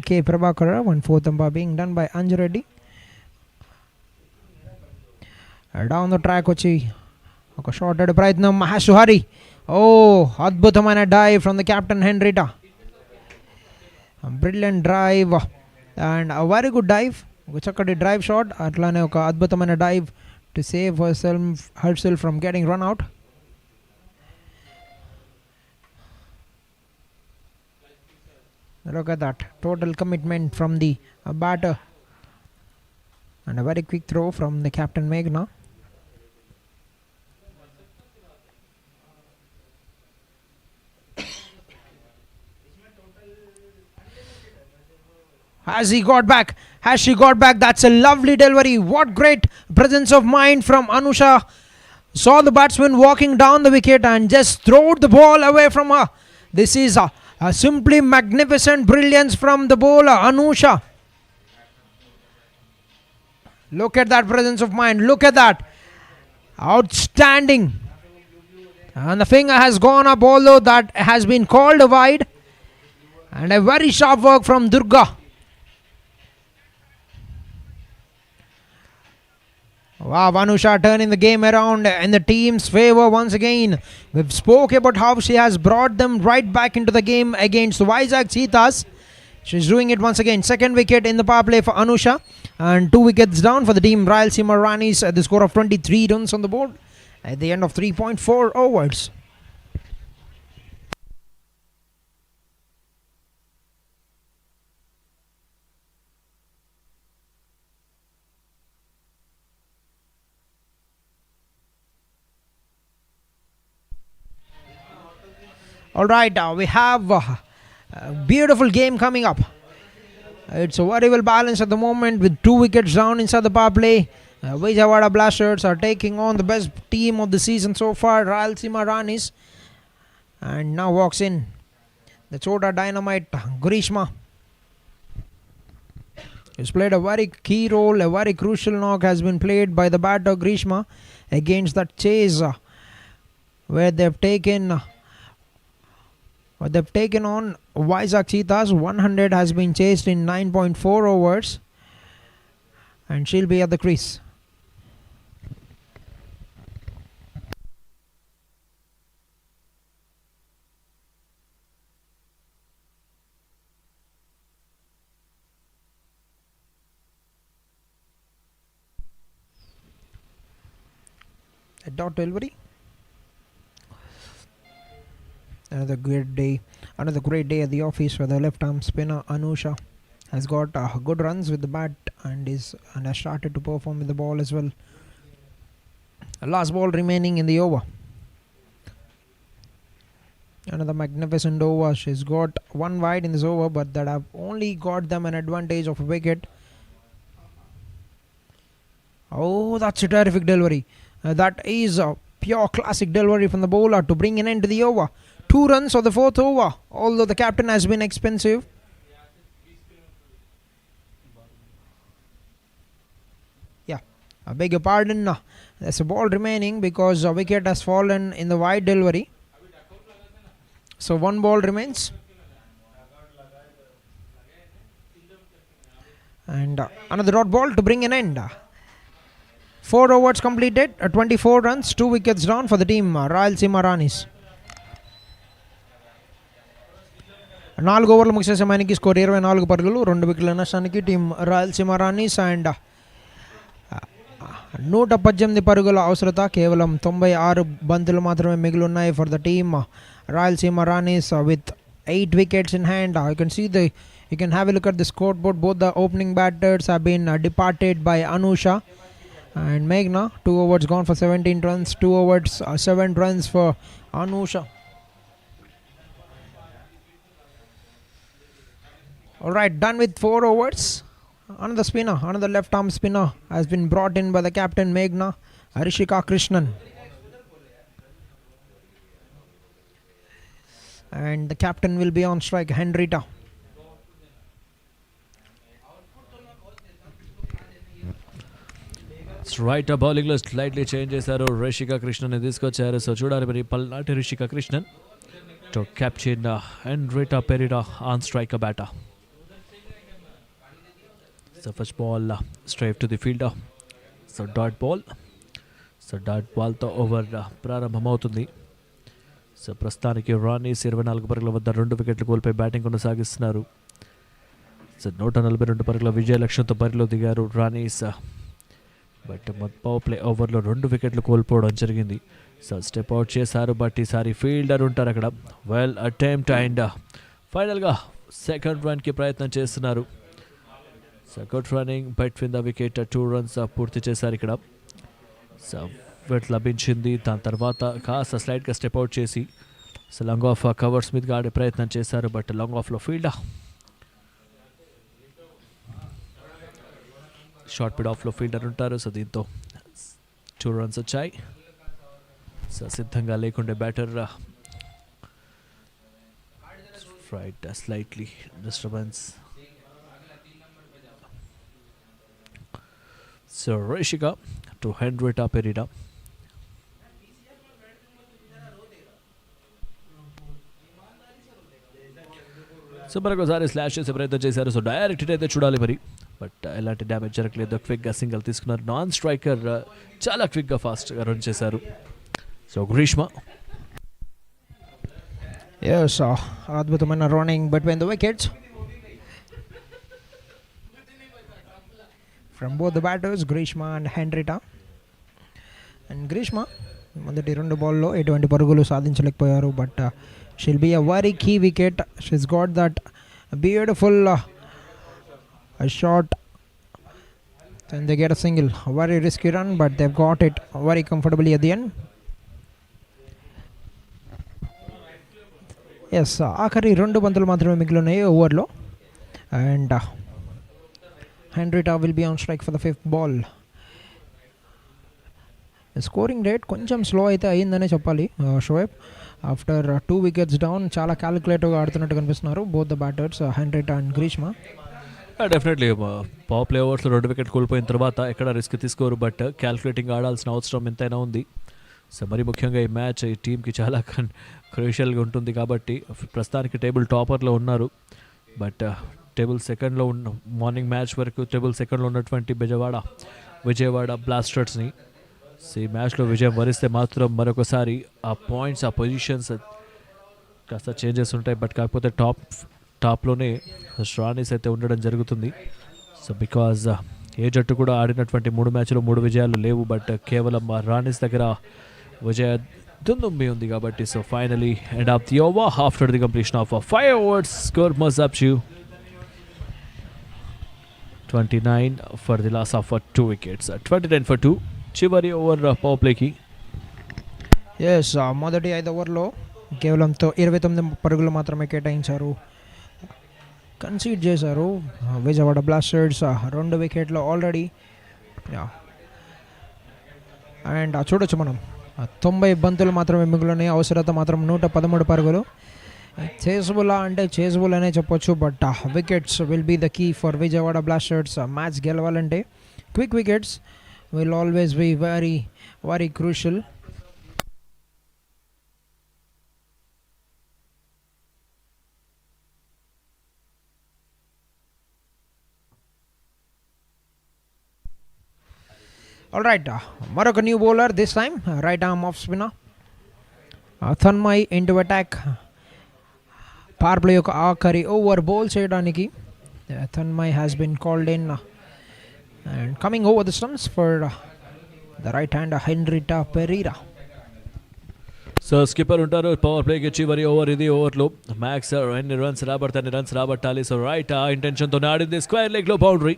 K. Prabhakara, and fourth umpire being done by Anju Reddy. Down the track వచ్చి ఒక short అడ్ ప్రయత్నం, has to hurry. అద్భుతమైన dive from the captain Henrietta. Brilliant drive and very good dive, ఒక చక్కటి drive shot, అట్లానే ఒక అద్భుతమైన dive to save herself from getting run out. Look at that total commitment from the batter, and a very quick throw from the captain Meghna. Has he got back? Has she got back? That's a lovely delivery. What great presence of mind from Anusha. Saw the batsman walking down the wicket and just throwed the ball away from her. This is a simply magnificent brilliance from the bowler Anusha. Look at that presence of mind. Look at that. Outstanding. And the finger has gone up, although that has been called wide. And a very sharp work from Durga. Wow, Anusha turning the game around in the team's favor once again. We've spoke about how she has brought them right back into the game against the Vizag Cheetahs. She's doing it once again. Second wicket in the power play for Anusha, and 2 wickets down for the team Rayalaseema Ranis at the score of 23 runs on the board at the end of 3.4 overs. All right, we have a beautiful game coming up. It's a very well balanced at the moment with 2 wickets down inside the power play. Vijayawada Blasters are taking on the best team of the season so far, Rayalaseema Ranis. And now walks in the Chota Dynamite, Grishma. He's played a very key role, a very crucial knock has been played by the batter Grishma against that chase where they've taken on Vizag Cheetahs. 100 has been chased in 9.4 overs, and she'll be at the crease. A dot delivery. Another great day at the office for the left arm spinner Anusha. Has got good runs with the bat and has started to perform with the ball as well. Last ball remaining in the over. Another magnificent over. She's got 1 wide in this over, but that have only got them an advantage of a wicket. Oh, that's a terrific delivery. That is a pure classic delivery from the bowler to bring an end to the over. 2 runs of the 4th over, although the captain has been expensive. I beg your pardon, there's a ball remaining because a wicket has fallen in the wide delivery. So 1 ball remains. And another dot ball to bring an end. 4 overs completed, 24 runs, 2 wickets down for the team Rayalaseema Ranis. 4 ఓవర్లు ముగిసే సమయానికి score 24 పరుగులు, 2 వికెట్ల నష్టానికి team Rayalaseema Ranis and 118 పరుగుల అవసరత. కేవలం 96 బంతులు మాత్రమే మిగిలి ఉన్నాయి for the team Rayalaseema Ranis with 8 wickets in hand. You can have a look at the scoreboard. Both the opening batters have been departed by Anusha and Meghna. 2 overs gone for 17 runs, 2 overs 7 runs for Anusha. Alright, done with 4 overs. Another left arm spinner has been brought in by the captain Meghna, Arishika Krishnan. and the captain will be on strike, Henrietta. Right బౌలింగ్లో slightly change చేశారు. రిషికా కృష్ణన్ తీసుకొచ్చారు. So చూడాలి మరి Palnati Rishika Krishnan to captain Henrietta Perera on strike batter. So first ball straight to the fielder. So dot బాల్తో over ప్రారంభమవుతుంది. So ప్రస్తుతానికి రానీస్ 24 పరుగుల వద్ద 2 వికెట్లు కోల్పోయి బ్యాటింగ్ కొనసాగిస్తున్నారు. సో 142 పరుగుల విజయ లక్ష్యంతో బరిలో దిగారు రానీస్. బట్ పవర్ ప్లే ఓవర్లో 2 వికెట్లు కోల్పోవడం జరిగింది. సో స్టెప్ అవుట్ చేశారు, బట్ ఈసారి ఫీల్డర్ ఉంటారు అక్కడ. వెల్ అటెంప్ట్ అండ్ ఫైనల్గా సెకండ్ రన్కి ప్రయత్నం చేస్తున్నారు. So good running between the wicket, 2 runs పూర్తి చేశారు ఇక్కడ. సో వికెట్ లభించింది. దాని తర్వాత కాస్త స్లైడ్గా స్టెప్ అవుట్ చేసి సో లాంగ్ ఆఫ్ కవర్స్ మీదగా ఆడే ప్రయత్నం చేశారు, బట్ లాంగ్ ఆఫ్లో ఫీల్డర్ షార్ట్ పిడ్ ఆఫ్లో ఫీల్డర్ ఉంటారు. సో దీంతో 2 runs వచ్చాయి. సో సిద్ధంగా లేకుండే batter right slightly disturbance. So Rishika to Henrietta Perera. So మరొకసారి స్లాష్ చేసే ప్రయత్నం చేశారు. సో డైరెక్ట్ హిట్ అయితే చూడాలి మరి, బట్ ఎలాంటి డ్యామేజ్ జరగలేదు. క్విక్గా సింగిల్ తీసుకున్నారు. నాన్ స్ట్రైకర్ చాలా క్విక్గా ఫాస్ట్గా రన్ చేశారు. సో గ్రీష్మ Yes, అద్భుతమైన running between the wickets from both the batters, Grishma and Henrietta. And Grishma మొదటి 2 బాల్లో ఎటువంటి పరుగులు సాధించలేకపోయారు, but she'll be a very key wicket. She's got that beautiful shot and they get a single. A very risky run, but they've got it very comfortably at the end. Yes, ఆఖరి 2 బంతులు మాత్రమే మిగిలినాయి ఓవర్లో, and Henrietta will be on strike for the 5th ball. Scoring rate కొంచెం slow అయితే అయ్యిందనే చెప్పాలి. Shoaib after 2 wickets down చాలా క్యాలిక్యులేటివ్గా ఆడుతున్నట్టు కనిపిస్తున్నారు both the batters, Henrietta and Greeshma. Definitely power play ఓవర్స్లో 2 wicket కోల్పోయిన తర్వాత ఎక్కడ రిస్క్ తీసుకోరు, బట్ క్యాల్కులేటింగ్ ఆడాల్సిన అవసరం ఎంతైనా ఉంది. సో మరి ముఖ్యంగా ఈ మ్యాచ్ ఈ టీంకి చాలా క్రూషియల్గా ఉంటుంది కాబట్టి ప్రస్తుతానికి టేబుల్ టాపర్లో ఉన్నారు, బట్ టేబుల్ సెకండ్లో ఉన్న మార్నింగ్ మ్యాచ్ వరకు టేబుల్ సెకండ్లో ఉన్నటువంటి విజయవాడ బ్లాస్టర్స్ని ఈ మ్యాచ్లో విజయం వరిస్తే మాత్రం మరొకసారి ఆ పాయింట్స్ ఆ పొజిషన్స్ కాస్త చేంజెస్ ఉంటాయి. బట్ కాకపోతే టాప్లోనే రానీస్ అయితే ఉండడం జరుగుతుంది. సో బికాజ్ ఏ జట్టు కూడా ఆడినటువంటి 3 మ్యాచ్లు 3 విజయాలు లేవు, బట్ కేవలం రానీస్ దగ్గర విజయ దుందుంబి ఉంది కాబట్టి. So finally end of the over after the completion of 5 overs, score must up to 29 for the loss of 2 wickets. 29 for 2 చివరి ఓవర్ పవర్ ప్లేకి. ఎస్, మొదటి 5 ఓవర్లో కేవలం 29 పరుగులు మాత్రమే కేటాయించారు, కన్సీడ్ చేశారు విజయవాడ బ్లాస్టర్స్ 2 వికెట్లు ఆల్రెడీ. అండ్ చూడొచ్చు మనం 90 బంతులు మాత్రమే మిగిలినాయి, అవసరత మాత్రం 113 పరుగులు. చేజబుల్ అంటే చేజబుల్ అనే చెప్పొచ్చు, but wickets will be the key for Vijayawada Blasters. Match గెలవాలంటే quick wickets will always be very, very crucial. All right, Marok new bowler this time, right arm off spinner. Thanmay into attack. Power play యొక్క ఆఖరి over bowl చేయడానికి Thanmay has been called in. And coming over the stumps for the right hand, Henrietta Pereira. So skipper ఉంటారు power ప్లేకి చివరి over. ఇది ఓవర్లో max ఎన్ని runs రాబట్టాలి. So right ఆ ఇంటెన్షన్తో ఆడింది, స్క్వేర్ లెగ్లో బౌండరీ.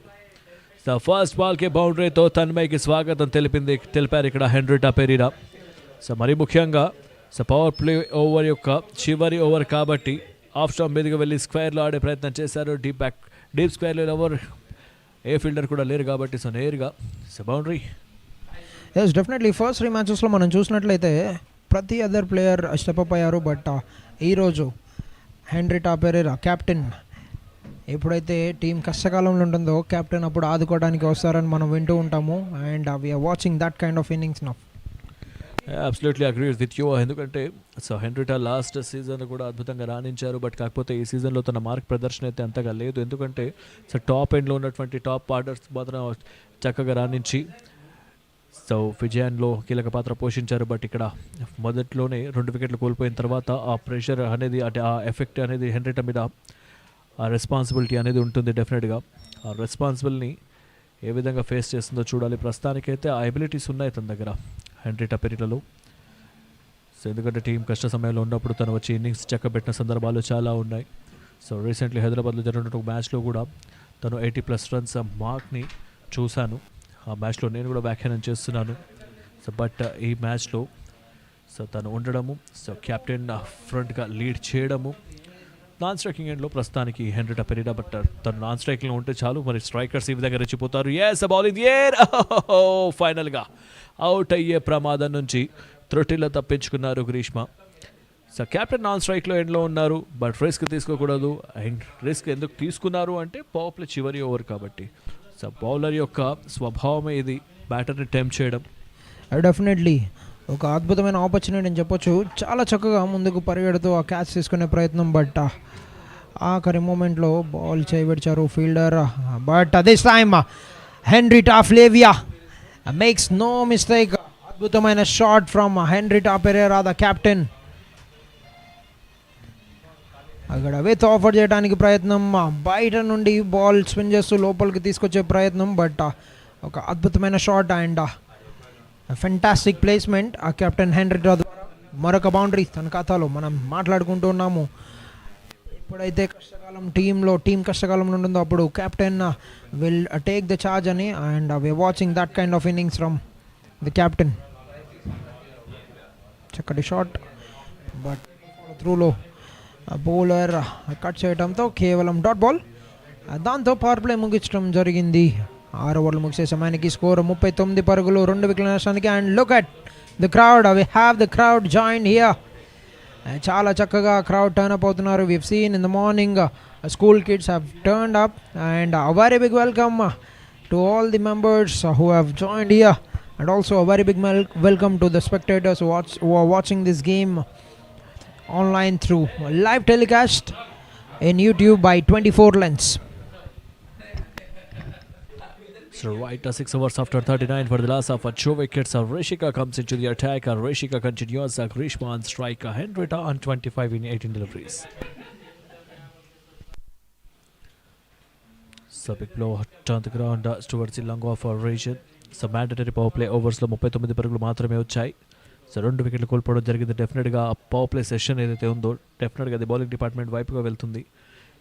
సో ఫస్ట్ బాల్కి బౌండరీతో తన్మయ్కి స్వాగతం తెలిపారు ఇక్కడ హెన్రిటా పెరీరా. సో మరి ముఖ్యంగా సో పవర్ ప్లే ఓవర్ యొక్క చివరి ఓవర్ కాబట్టి ఆఫ్ స్టాంప్ మీదుగా వెళ్ళి స్క్వేర్లో ఆడే ప్రయత్నం చేశారు. డీప్ స్క్వేర్లో ఓవర్ ఏ ఫీల్డర్ కూడా లేరు కాబట్టి సో నేరుగా so boundary. Yes, definitely first 3 మ్యాచెస్లో మనం చూసినట్లయితే ప్రతి అదర్ ప్లేయర్ స్టెప్ అప్ అయ్యారు, బట్ ఈరోజు హెన్రిటా పెరేరా కెప్టెన్. ఎప్పుడైతే టీం కష్టకాలంలో ఉంటుందో కెప్టెన్ అప్పుడు ఆదుకోవడానికి వస్తారని మనం వింటూ ఉంటాము. And we're watching that kind of innings now. Absolutely agree with you. ఎందుకంటే సో హెన్రిటా లాస్ట్ సీజన్ కూడా అద్భుతంగా రాణించారు. బట్ కాకపోతే ఈ సీజన్లో తన మార్క్ ప్రదర్శన అయితే అంతగా లేదు. ఎందుకంటే సో టాప్ ఎండ్లో ఉన్నటువంటి టాప్ ఆర్డర్స్ మాత్రం చక్కగా రాణించి సో విజయంలో కీలక పాత్ర పోషించారు. బట్ ఇక్కడ మొదట్లోనే 2 వికెట్లు కోల్పోయిన తర్వాత ఆ ప్రెషర్ అనేది అంటే ఆ ఎఫెక్ట్ అనేది హెన్రిటా మీద ఆ రెస్పాన్సిబిలిటీ అనేది ఉంటుంది. డెఫినెట్గా ఆ రెస్పాన్సిబుల్ని ఏ విధంగా ఫేస్ చేస్తుందో చూడాలి. ప్రస్తుతానికైతే ఆ ఎబిలిటీస్ ఉన్నాయి తన దగ్గర హెన్రిటా పెరేరాలో. సో ఎందుకంటే టీం కష్ట సమయంలో ఉన్నప్పుడు తను వచ్చి ఇన్నింగ్స్ చక్కబెట్టిన సందర్భాలు చాలా ఉన్నాయి. సో రీసెంట్లీ హైదరాబాద్లో జరిగిన ఒక మ్యాచ్లో కూడా తను 80+ రన్స్ మార్క్ని చూశాను. ఆ మ్యాచ్లో నేను కూడా వ్యాఖ్యానం చేస్తున్నాను. సో బట్ ఈ మ్యాచ్లో సో తను ఉండడము, సో కెప్టెన్ ఫ్రంట్గా లీడ్ చేయడము, నాన్ స్ట్రైకింగ్ ఎండ్లో ప్రస్తుతానికి హెన్రిటా పెరేరా. బట్ తను నాన్ స్ట్రైకింగ్లో ఉంటే చాలు, మరి స్ట్రైకర్స్ ఈ విధంగా రెచ్చిపోతారు. Yes ball in the air. ఫైనల్గా అవుట్ అయ్యే ప్రమాదం నుంచి త్రుటిలో తప్పించుకున్నారు గ్రీష్మ. సో కెప్టెన్ నాన్ స్ట్రైక్లో ఎండ్లో ఉన్నారు, బట్ రిస్క్ తీసుకోకూడదు. అండ్ రిస్క్ ఎందుకు తీసుకున్నారు అంటే పవర్ ప్లే చివరి ఓవర్ కాబట్టి. సో బౌలర్ యొక్క స్వభావమే ఇది, బ్యాటర్ని టెంప్ట్ చేయడం. డెఫినెట్లీ ఒక అద్భుతమైన ఆపర్చునిటీ అని చెప్పొచ్చు. చాలా చక్కగా ముందుకు పరిగెడుతూ ఆ క్యాచ్ తీసుకునే ప్రయత్నం, బట్ ఆఖరి మూమెంట్లో బాల్ చేయబెడిచారు fielder. But this time Henrietta Flavia makes no mistake. అద్భుతమైన shot from Henrietta Perera the captain. అక్కడ విత్ ఆఫర్ చేయడానికి ప్రయత్నం, బయట నుండి బాల్ స్పిన్ చేస్తూ లోపలికి తీసుకొచ్చే ప్రయత్నం, బట్ ఒక అద్భుతమైన షాట్ అండ్ ఫెంటాస్టిక్ ప్లేస్మెంట్ ఆ కెప్టెన్ హెన్రిటా. మరొక బౌండరీ తన ఖాతాలో. మనం మాట్లాడుకుంటూ ఉన్నాము ఎప్పుడైతే టీం కష్టకాలంలో ఉంటుందో అప్పుడు captain will take the charge అని. And we're watching that kind of innings from the captain. చక్కటి షాట్, బట్ త్రూలో బౌలర్ కట్ చేయడంతో కేవలం డాట్ బాల్. దాంతో పవర్ ప్లే ముగించడం జరిగింది. 6 ఓవర్లు ముగిసే సమయానికి స్కోర్ 39 పరుగులు, 2 వికెట్ల నష్టానికి. And look at the crowd, we have the crowd join here. చాలా చక్కగా క్రౌడ్ టర్న్ అప్ అవుతున్నారు. We have seen in the morning school kids have turned up. And a very big welcome to all the members who have joined here, and also a very big welcome to the spectators who are watching this game online through live telecast in YouTube by 24 Lens. So right, 6 overs after 39 for the loss of 2 wickets. Rishika comes into the attack. Rishika continues. Grishma on strike. Henrietta on 25 in 18 deliveries. So big blow turn the ground towards the long off region. So mandatory power play overs లో 39 పరుగులు మాత్రమే వచ్చాయి. So 2 వికెట్లు కోల్పోవడం జరిగింది. డెఫినెట్గా ఆ power play session ఏదైతే ఉందో డెఫినెట్గా అది బౌలింగ్ డిపార్ట్మెంట్ వైపుగా వెళ్తుంది.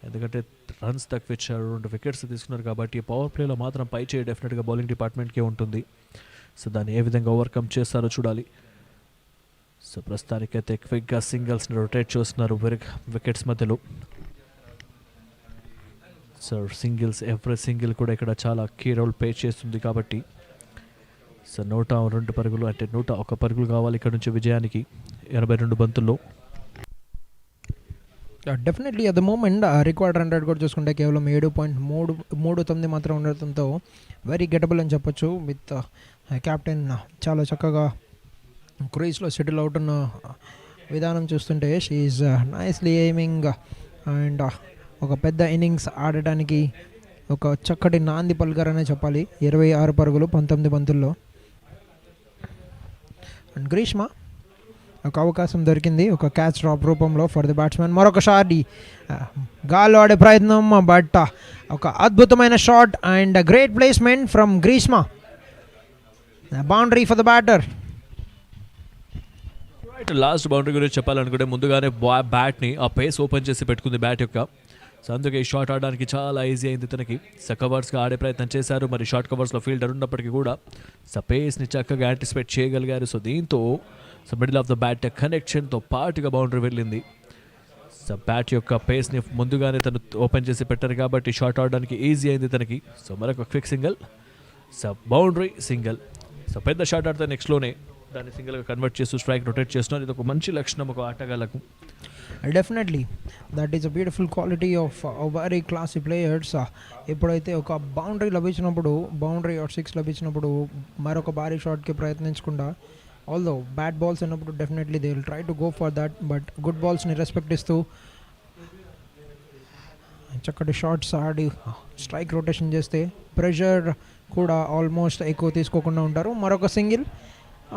ఎందుకంటే రన్స్ తక్కువ ఇచ్చారు, 2 వికెట్స్ తీసుకున్నారు కాబట్టి పవర్ ప్లేలో మాత్రం పై చేయి డెఫినెట్గా బౌలింగ్ డిపార్ట్మెంట్కే ఉంటుంది. సో దాన్ని ఏ విధంగా ఓవర్కమ్ చేస్తారో చూడాలి. సో ప్రస్తుతానికైతే క్విక్గా సింగిల్స్ని రొటేట్ చేస్తున్నారు వికెట్స్ మధ్యలో. సో సింగిల్స్ ఎవ్రీ సింగిల్ కూడా ఇక్కడ చాలా కీ రోల్ ప్లే చేస్తుంది కాబట్టి. సో 102 పరుగులు అంటే 101 పరుగులు కావాలి ఇక్కడ నుంచి విజయానికి 82 బంతుల్లో. Definitely at the moment record run rate కూడా చూసుకుంటే కేవలం 7.39 మాత్రం ఉండటంతో వెరీ గెటబుల్ అని చెప్పొచ్చు. విత్ కెప్టెన్ చాలా చక్కగా క్రీజ్లో సెటిల్ అవుతున్న విధానం చూస్తుంటే షీఈస్ నైస్లీ ఎయిమింగ్. అండ్ ఒక పెద్ద ఇన్నింగ్స్ ఆడటానికి ఒక చక్కటి నాంది పలికారనే చెప్పాలి. 26 పరుగులు 19 బంతుల్లో. అండ్ గ్రీష్మ ఒక అవకాశం దొరికింది ఒక క్యాచ్ డ్రాప్ రూపంలో ఫర్ ది బ్యాట్స్మెన్. మరొకసారి గాల్లో ఆడే ప్రయత్నం, బట్ ఒక అద్భుతమైన shot and great placement from Grishma. Boundary for the batter. Last boundary గురించి చెప్పాలనుకుంటే ముందుగానే బ్యాట్ని ఆ పేస్ ఓపెన్ చేసి పెట్టుకుంది బ్యాట్ యొక్క. సో అందుకే ఈ షాట్ ఆడడానికి చాలా ఈజీ అయింది తనకి. సో కవర్స్గా ఆడే ప్రయత్నం చేశారు. మరి షార్ట్ కవర్స్లో ఫీల్డర్ ఉన్నప్పటికీ కూడా సో పేస్ని చక్కగా యాంటిసిపేట్ చేయగలిగారు. సో దీంతో so middle of the bat కనెక్షన్తో పాటుగా బౌండరీ వెళ్ళింది. సో బ్యాట్ యొక్క పేస్ని ముందుగానే తను ఓపెన్ చేసి పెట్టారు కాబట్టి షాట్ ఆడడానికి ఈజీ అయింది తనకి. సో మరొక quick single, so boundary single. So పెద్ద షాట్ ఆడితే నెక్స్ట్లోనే దాన్ని సింగిల్గా కన్వర్ట్ చేస్తూ స్ట్రైక్ రొటేట్ చేస్తున్నారు. ఇది ఒక మంచి లక్షణం ఒక ఆటగాళ్లకు. Definitely that is a beautiful quality of very classy players. ఎప్పుడైతే ఒక బౌండరీ లభించినప్పుడు, బౌండరీ ఆర్ 6 లభించినప్పుడు మరొక భారీ షాట్కి ప్రయత్నించకుండా, ఆల్దో బ్యాడ్ బాల్స్ ఉన్నప్పుడు definitely they will try to go for that, but good బాల్స్ని రెస్పెక్ట్ ఇస్తూ చక్కటి షాట్స్ ఆడి స్ట్రైక్ రొటేషన్ చేస్తే ప్రెషర్ కూడా ఆల్మోస్ట్ ఎక్కువ తీసుకోకుండా ఉంటారు. మరొక సింగిల్,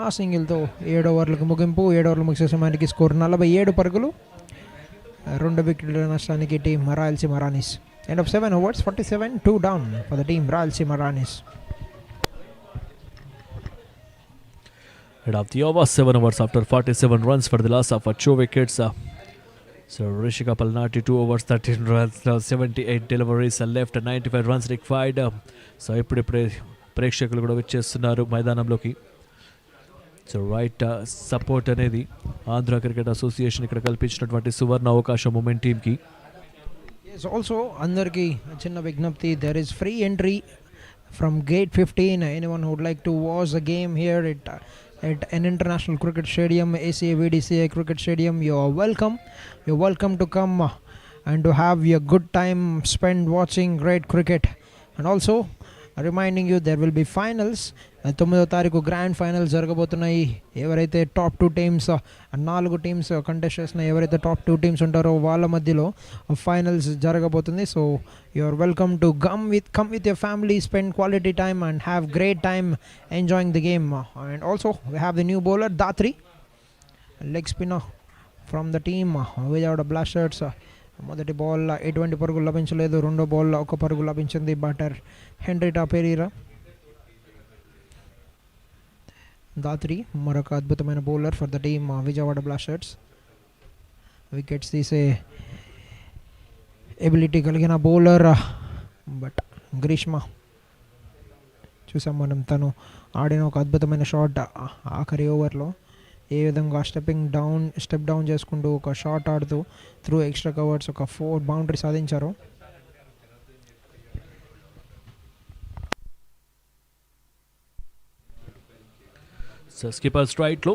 ఆ సింగిల్తో 7 ఓవర్లకు ముగింపు. 7 ఓవర్లు ముగిసే సమయానికి స్కోర్ 47 పరుగులు, 2 వికెట్ల నష్టానికి team Rayalaseema Rani's. End of 7 overs, 47, 2 down for the team Rayalaseema Ranis. Head of the over, 7 overs after 47 runs for the loss of 2 wickets. So Visakhapatnam 2 overs 13 runs, now 78 deliveries left, 95 runs required. So ఇప్పుడిప్పుడే ప్రేక్షకులు కూడా వచ్చేస్తున్నారు మైదానంలోకి. So right support అనేది Andhra cricket association ఇక్కడ కల్పించినటువంటి సువర్ణ అవకాశం women టీమ్కి. Also అందరికీ చిన్న విజ్ఞప్తి, there is free entry from gate 15. Anyone would like to watch the game here at an international cricket stadium, ACA-VDCA cricket stadium, you are welcome. You're welcome to come and to have your good time spent watching great cricket. And also reminding you there will be finals. 9వ తారీఖు grand finals జరగబోతున్నాయి. ఎవరైతే top 2 teams, 4 teams contest చేసిన ఎవరైతే top 2 teams ఉంటారో వాళ్ళ మధ్యలో finals జరగబోతుంది. So you are welcome to come with your family, spend quality time and have great time enjoying the game. And also we have the new bowler Dhatri, leg spinner from the team Vijayawada Blasters. మొదటి ball ఎటువంటి పరుగులు లభించలేదు, రెండో ball 1 పరుగు లభించింది. Batter హెన్రిటా Perera. Dhatri మరొక అద్భుతమైన bowler for the team Vijayawada blasters. Wickets తీసే ఎబిలిటీ కలిగిన బౌలర్. బట్ గ్రీష్మ చూసాం మనం, తను ఆడిన ఒక అద్భుతమైన షాట్ ఆఖరి ఓవర్లో ఏ విధంగా స్టెప్ డౌన్ చేసుకుంటూ ఒక షాట్ ఆడుతూ త్రూ ఎక్స్ట్రా కవర్స్ ఒక 4 బౌండరీ సాధించారు. సో స్కిప్పర్ స్ట్రైట్లో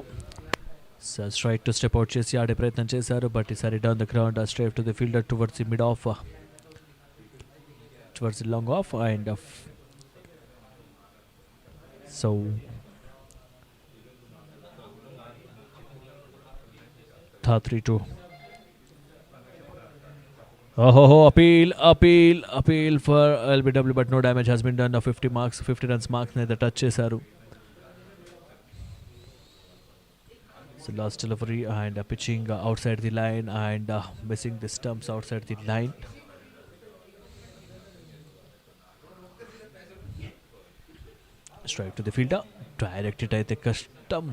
స్ట్రైట్ టు స్టెప్ అవుట్ చేసి ఆడే ప్రయత్నం చేశారు. బట్ ఈసారి down the ground straight to the fielder towards the mid off, towards the long off and so Thatri to appeal for LBW, but no damage has been done. 50 runs marks neither touch chesaru. So last delivery and pitching outside the line and missing the stumps outside the line. Strike to the fielder, direct it aithe kashtam.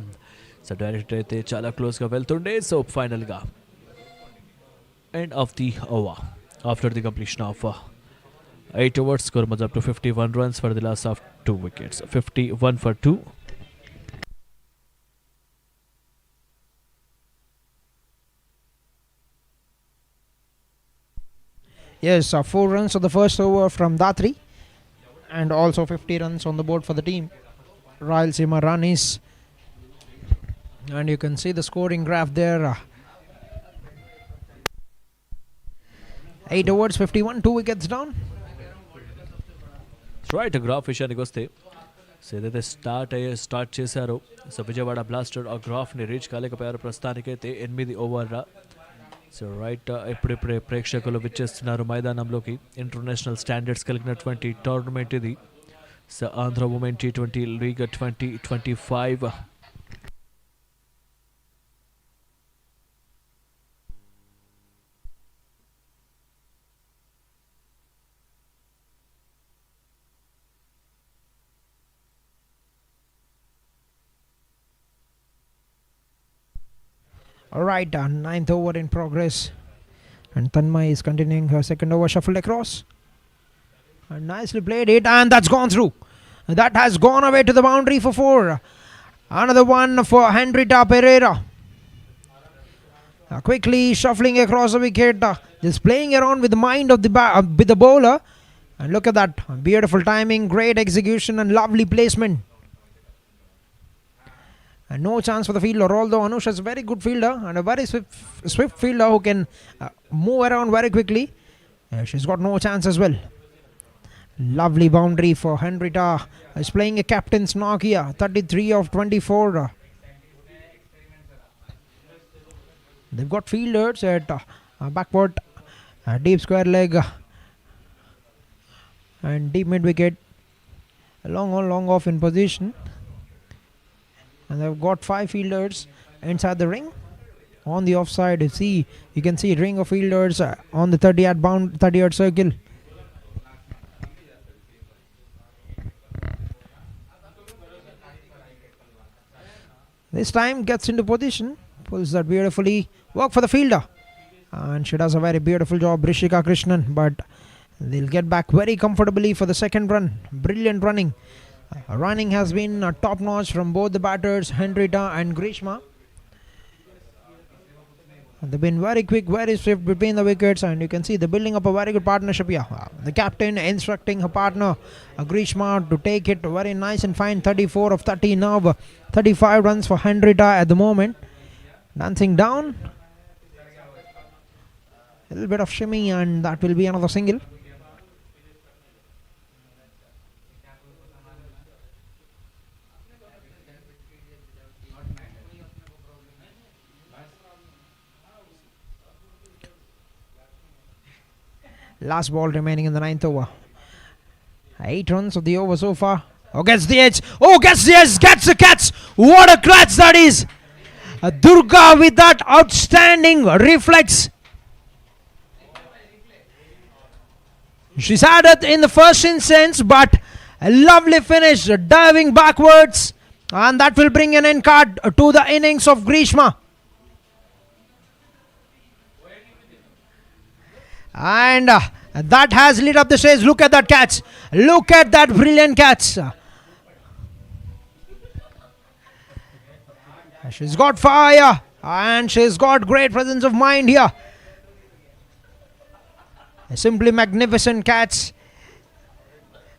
So direct అయితే చాలా క్లోజ్గా వెళ్తుండే. So ఫైనల్గా end of the over after the completion of 8 overs, score was up to 51 runs for the loss of 2 wickets. 51 for 2. Yes, 4 runs on the first over from Datri and also 50 runs on the board for the team Rayalaseema Ranis. And you can see the scoring graph there. 8 overs, 51, 2 wickets down. Right graph విషయానికి వస్తే so ఏదైతే start చేశారో so Vijayawada blaster ఆ గ్రాఫ్ని reach కాలేకపోయారు ప్రస్తుతానికైతే 8 over. So right ఇప్పుడిప్పుడే ప్రేక్షకులు విచ్చేస్తున్నారు మైదానంలోకి. International standards కలిగినటువంటి tournament ఇది. So Andhra women T20 league 2025. All right, 9th over in progress, and Tanmay is continuing her second over, shuffled across and nicely played it, and that's gone through. That has gone away to the boundary for 4. Another one for Henrietta Pereira. Quickly shuffling across the wicket, just playing around with the mind of with the bowler, and look at that beautiful timing, great execution and lovely placement. And no chance for the fielder, although Anush is a very good fielder and a very swift fielder who can move around very quickly. She's got no chance as well. Lovely boundary for Henrietta. Is playing a captain's knock here. 33 of 24. They've got fielders at backward, deep square leg, and deep mid wicket. Long on, long off in position. And they've got 5 fielders inside the ring. On the offside, you can see ring of fielders on the 30-yard circle. This time gets into position, pulls that beautifully. Work for the fielder, and she does a very beautiful job, Rishika Krishnan. But they'll get back very comfortably for the second run. Brilliant running. Running has been top notch from both the batters, Henrietta and Grishma. They've been very quick, very swift between the wickets, and you can see they're building up a very good partnership here. The captain instructing her partner, Grishma, to take it very nice and fine. 34 of 30 now. 35 runs for Henrietta at the moment. Dancing down. A little bit of shimmy, and that will be another single. Last ball remaining in the 9th over. 8 runs of the over so far. Oh, gets the edge. Oh, gets the edge. Gets the catch. What a catch that is. Durga with that outstanding reflex. She's had it in the first instance, but a lovely finish, diving backwards. And that will bring an end card to the innings of Grishma. And that has lit up the stage. Look at that catch. Look at that brilliant catch. She's got fire and she's got great presence of mind here. A simply magnificent catch.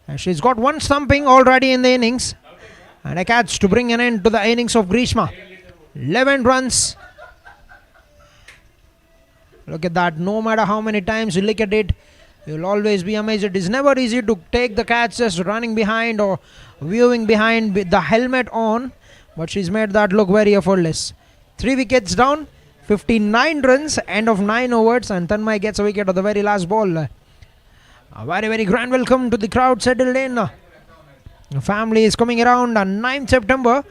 And she's got one stumping already in the innings. And a catch to bring an end to the innings of Grishma. 11 runs. Look at that. No matter how many times you look at it, you'll always be amazed. It is never easy to take the catch just running behind or viewing behind with the helmet on. But she's made that look very effortless. 3 wickets down, 59 runs, end of 9 overs, and Tanmay gets a wicket at the very last ball. A very, very grand welcome to the crowd settled in. The family is coming around on 9th September.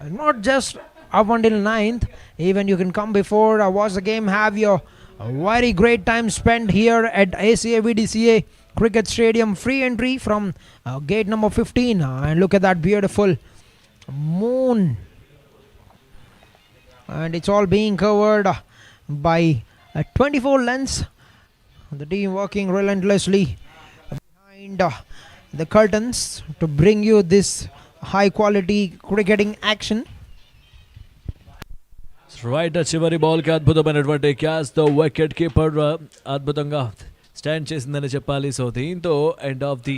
Not just up until 9th. Even you can come before, watch the game, have your very great time spent here at ACA-VDCA Cricket Stadium. Free entry from gate number 15. And look at that beautiful moon. And it's all being covered by 24 lens. The team working relentlessly behind the curtains to bring you this high quality cricketing action. Right చివరి బాల్కి అద్భుతమైనటువంటి catch తో wicket keeper అద్భుతంగా stand చేసిందని చెప్పాలి. So దీంతో end of the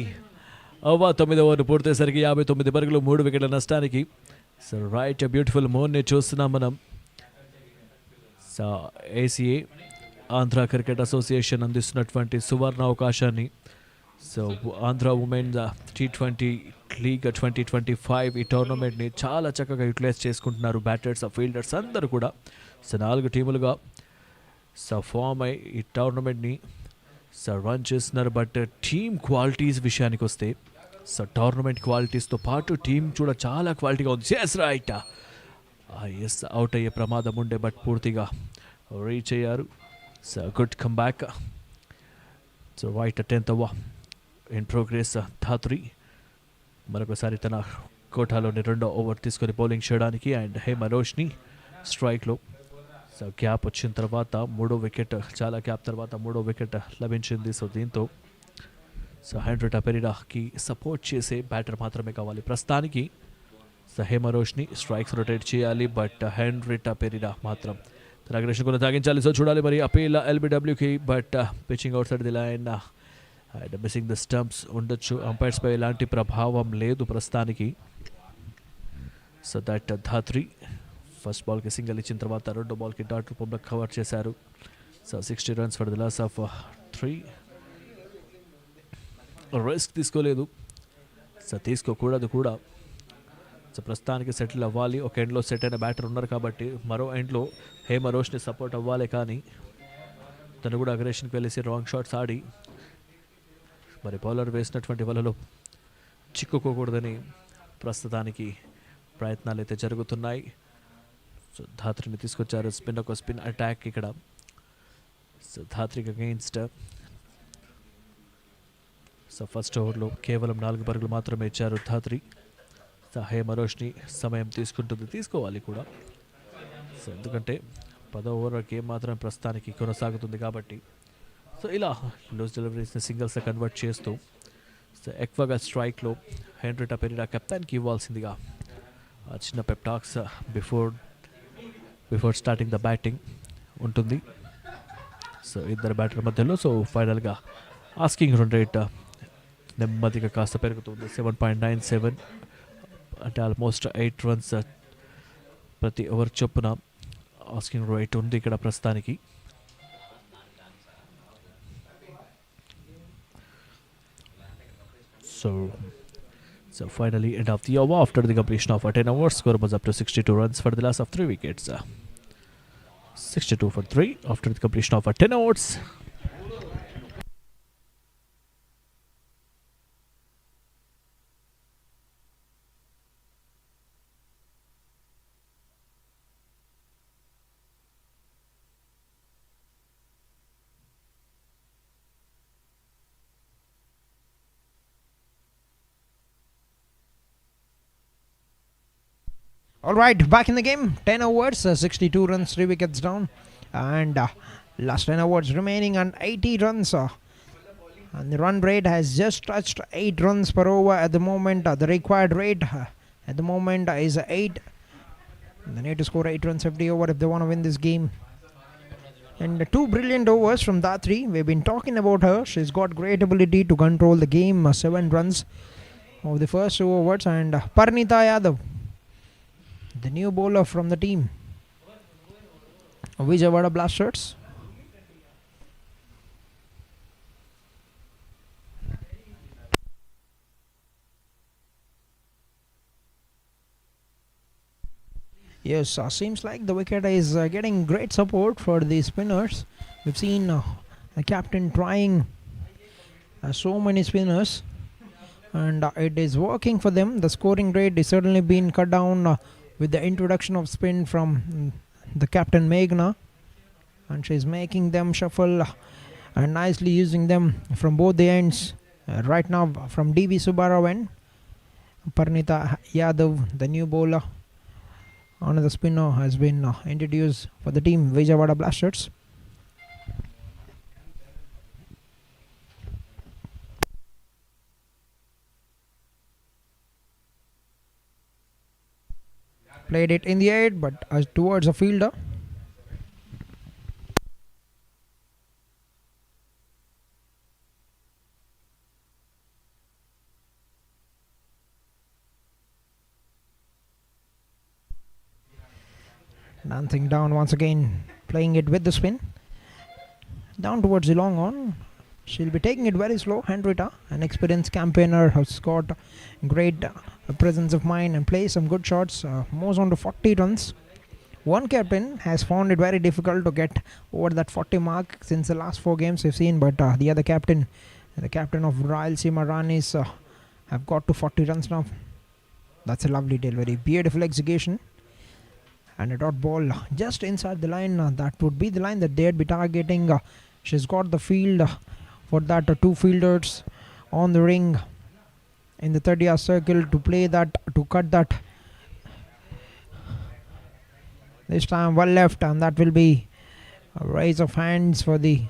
over 9వ over పూర్తయ్యేసరికి 59 పరుగులు 3 వికెట్ల నష్టానికి. సో రైట్ బ్యూటిఫుల్ మూన్ని చూస్తున్నాం మనం. So ACA Andhra cricket association అందిస్తున్నటువంటి సువర్ణ అవకాశాన్ని. So Andhra women T20 league 2025 ఈ టోర్నమెంట్ని చాలా చక్కగా యూటిలైజ్ చేసుకుంటున్నారు. బ్యాటర్స్, ఫీల్డర్స్ అందరూ కూడా. సో 4 టీములుగా సో ఫామ్ అయి ఈ టోర్నమెంట్ని సో రన్ చేస్తున్నారు. బట్ టీమ్ క్వాలిటీస్ విషయానికి వస్తే సో టోర్నమెంట్ క్వాలిటీస్తో పాటు టీం కూడా చాలా క్వాలిటీగా ఉంది. ఎస్ రైట్, ఎస్ అవుట్ అయ్యే ప్రమాదం ఉండే బట్ పూర్తిగా రీచ్ అయ్యారు. So good come back. So right 10th over in progress. Dhatri మరొకసారి తన కోటాలోని 2వ ఓవర్ తీసుకొని బౌలింగ్ చేయడానికి. అండ్ హేమ రోష్ని స్ట్రైక్లో. సో గ్యాప్ వచ్చిన తర్వాత 3వ వికెట్, చాలా గ్యాప్ తర్వాత 3వ వికెట్ లభించింది. సో దీంతో సో హెన్రిటా పెరీరాకి సపోర్ట్ చేసే బ్యాటర్ మాత్రమే కావాలి ప్రస్తుతానికి. So Hema Roshni strikes rotate చేయాలి, బట్ హెన్రిటా పెరీరా మాత్రం తన అగ్రెషన్ కొనసాగించాలి. సో చూడాలి మరి అపీల్ LBWకి, but pitching outside the line and missing the stumps ఉండొచ్చు. అంపైర్స్పై ఎలాంటి ప్రభావం లేదు ప్రస్తుతానికి. సో దట్ ధాత్రి ఫస్ట్ బాల్కి సింగిల్ ఇచ్చిన తర్వాత రెండో బాల్కి డాట్ రూపంలో కవర్ చేశారు. So 60 runs for the loss of 3. Risk తీసుకోలేదు, సో తీసుకోకూడదు కూడా. సో ప్రస్తుతానికి సెటిల్ అవ్వాలి. ఒక ఎండ్లో సెట్ అయిన బ్యాటర్ ఉన్నారు కాబట్టి మరో ఎండ్లో హేమ రోష్ని సపోర్ట్ అవ్వాలి. కానీ తను కూడా అగ్రెషన్కి వెళ్ళేసి రాంగ్ షాట్స్ ఆడి మరి బౌలర్ వేసినటువంటి వలలో చిక్కుకోకూడదని ప్రస్తుతానికి ప్రయత్నాలు అయితే జరుగుతున్నాయి. సో ధాత్రిని తీసుకొచ్చారు. ఒక స్పిన్ అటాక్ ఇక్కడ. సో ధాత్రికి అగెయిన్స్ట్. సో ఫస్ట్ ఓవర్లో కేవలం 4 పరుగులు మాత్రమే ఇచ్చారు ధాత్రి. సో హేమ రోష్ని సమయం తీసుకోవాలి కూడా. సో ఎందుకంటే 10వ ఓవర్ గేమ్ మాత్రం ప్రస్తుతానికి కొనసాగుతుంది కాబట్టి. సో ఇలా లూజ్ డెలివరీస్ని సింగిల్స్గా కన్వర్ట్ చేస్తూ సో ఎక్కువగా స్ట్రైక్లో హెన్రిటా పెరీరా కెప్టెన్కి ఇవ్వాల్సిందిగా చిన్న పెప్టాక్స్ బిఫోర్ స్టార్టింగ్ ద బ్యాటింగ్ ఉంటుంది. సో ఇద్దరు బ్యాటర్ మధ్యలో. సో ఫైనల్గా ఆస్కింగ్ రన్ రేట్ నెమ్మదిగా కాస్త పెరుగుతుంది. 7.97 అంటే ఆల్మోస్ట్ 8 runs ప్రతి ఓవర్ చొప్పున ఆస్కింగ్ రేట్ ఉంది ఇక్కడ ప్రస్తుతానికి. So finally end of the over after the completion of 10 overs. Score was up to 62 runs for the loss of 3 wickets. 62 for 3 after the completion of 10 overs. Alright, back in the game. 10 overs, 62 runs, 3 wickets down. And last 10 overs remaining and 80 runs. And the run rate has just touched 8 runs per over at the moment. The required rate at the moment is 8. They need to score 8 runs every over if they want to win this game. And 2 brilliant overs from Dhatri. We've been talking about her. She's got great ability to control the game. 7 runs of the first 2 overs. And Parnita Yadav, the new bowler from the team, Vijayawada Blasters. Yes, seems like the wicket is getting great support for the spinners. We've seen the captain trying so many spinners, and it is working for them. The scoring rate is certainly been cut down with the introduction of spin from the captain Meghna, and she's making them shuffle and nicely using them from both the ends. Right now from DB Subbarao and Parnita Yadav, the new bowler, another spinner has been introduced for the team Vijayawada Blasters. Played it in the air, but towards a fielder. Dancing down once again, playing it with the spin. Down towards the long on. She'll be taking it very slow. Henrietta, an experienced campaigner, has got great presence of mind and plays some good shots. Moves on to 40 runs. One captain has found it very difficult to get over that 40 mark since the last 4 games we've seen, but the other captain, the captain of Rayalaseema Ranis, have got to 40 runs now. That's a lovely delivery, beautiful execution, and a dot ball just inside the line. That would be the line that they'd be targeting. She's got the field for that. 2 fielders on the ring in the 30-yard circle to play that, to cut that. This time well left, and that will be a raise of hands for the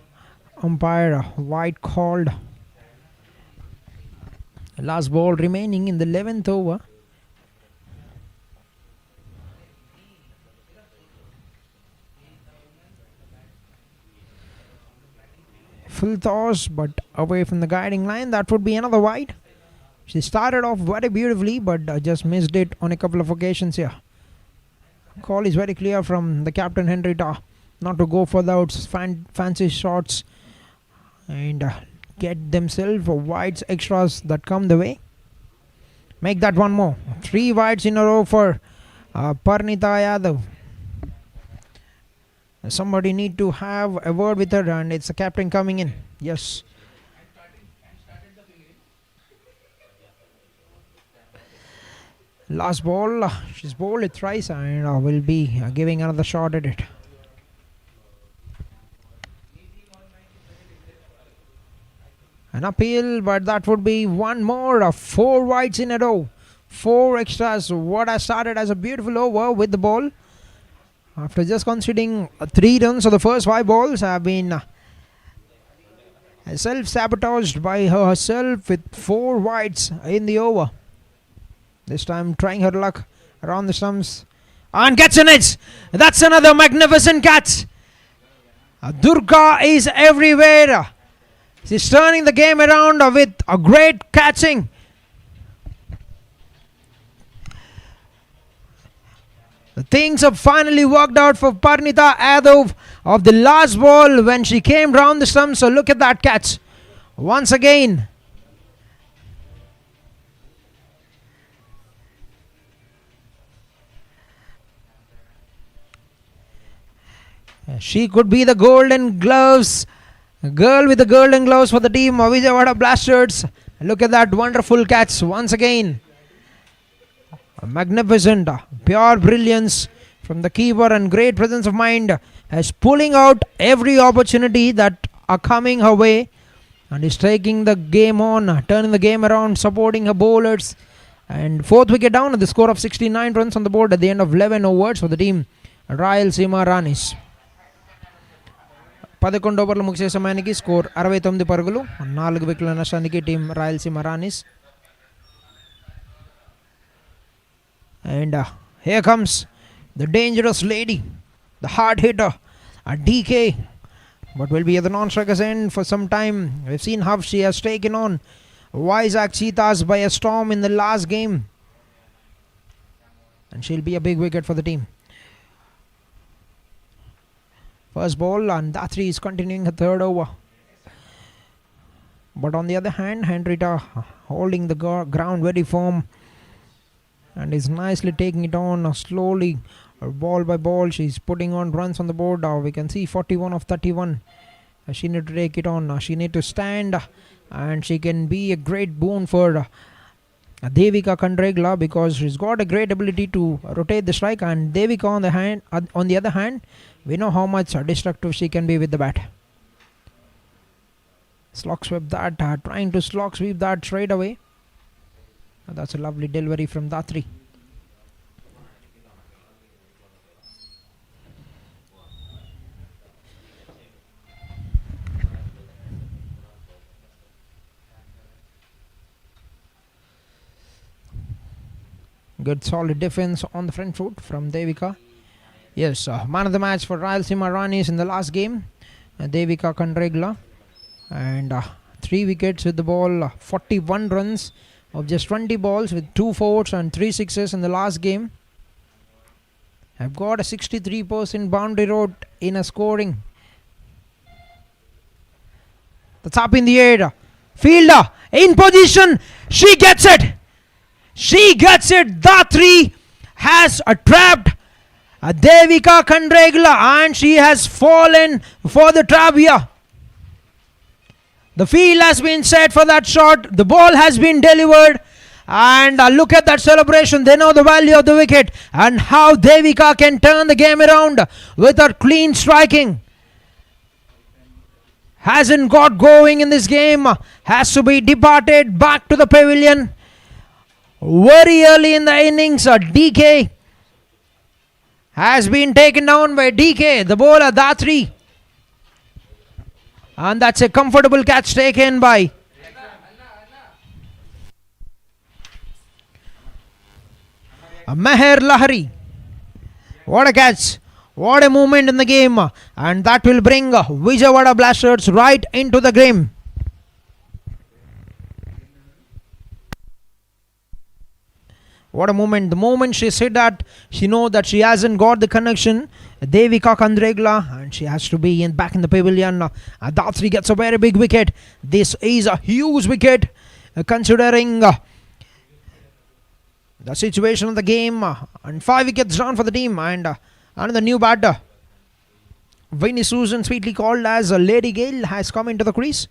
umpire. Wide called. Last ball remaining in the 11th over. Full toss, but away from the guiding line. That would be another wide. She started off very beautifully, but just missed it on a couple of occasions here. call is very clear from the captain Henrietta not to go for those fancy shots and get themselves wides extras that come the way. Make that one more. 3 wides in a row for Parnita Yadav. Somebody need to have a word with her, and it's the captain coming in. Yes. Last ball, she's bowled it thrice and will be giving another shot at it. An appeal, but that would be one more. 4 wides in a row. 4 extras. What has started as a beautiful over with the ball. After just conceding 3 runs, so the first 5 balls have been self-sabotaged by herself with 4 wides in the over. This time trying her luck around the stumps and gets an edge. That's another magnificent catch. Durga is everywhere. She's turning the game around with a great catching. The things have finally worked out for Parnita Yadav of the last ball when she came round the stumps. So look at that catch. Once again. She could be the golden gloves. Girl with the golden gloves for the team of Vijayawada Blasters. Look at that wonderful catch once again. A magnificent, pure brilliance from the keeper and great presence of mind as pulling out every opportunity that are coming her way and is taking the game on, turning the game around, supporting her bowlers. And 4th wicket down at the score of 69 runs on the board at the end of 11 overs for the team Rayalaseema Ranis. 11 ఓవర్లు ముగిసే సమయానికి score 69 పరుగులు 4 వికెట్ల నష్టానికి team Rayalaseema Ranis. And here comes the dangerous lady, the hard hitter, a DK, but will be at the non-strikers end for some time. We've seen how she has taken on Vizag Cheetahs by a storm in the last game, and she'll be a big wicket for the team. First ball, and Datri is continuing her 3rd over. But on the other hand, Henrietta holding the ground very firm and is nicely taking it on slowly, ball by ball. She's putting on runs on the board. We can see 41 of 31. She need to take it on. She need to stand, and she can be a great boon for Devika Kandregla because she's got a great ability to rotate the strike. And Devika on the other hand, we know how much destructive she can be with the bat. Slog sweep that, trying to slog sweep that straight away. That's a lovely delivery from Datri. Good solid defense on the front foot from Devika. Yes, man of the match for Rayalaseema Ranis in the last game, Devika Kandregla. And 3 wickets with the ball, 41 runs of just 20 balls with 2 fours and 3 sixes in the last game. I've got a 63% boundary rate in a scoring. That's up in the air. Fielder in position. She gets it. She gets it. Datri has trapped Devika Kandregla and she has fallen for the trap here. The field has been set for that shot. The ball has been delivered. And look at that celebration. They know the value of the wicket. And how Devika can turn the game around with her clean striking. Hasn't got going in this game. Has to be departed back to the pavilion. Very early in the innings, DK has been taken down by DK, the bowler Datri. And that's a comfortable catch taken by Meher Lahari. What a catch. What a movement in the game. And that will bring Vijayawada Blasters right into the game. What a moment. The moment she said that, she know that she hasn't got the connection. Devika Kandregla, and she has to be back in the pavilion. Datri gets a very big wicket. This is a huge wicket considering the situation of the game. And 5 wickets down for the team. And another new batter, Vinnie Susan, sweetly called as Lady Gale, has come into the crease.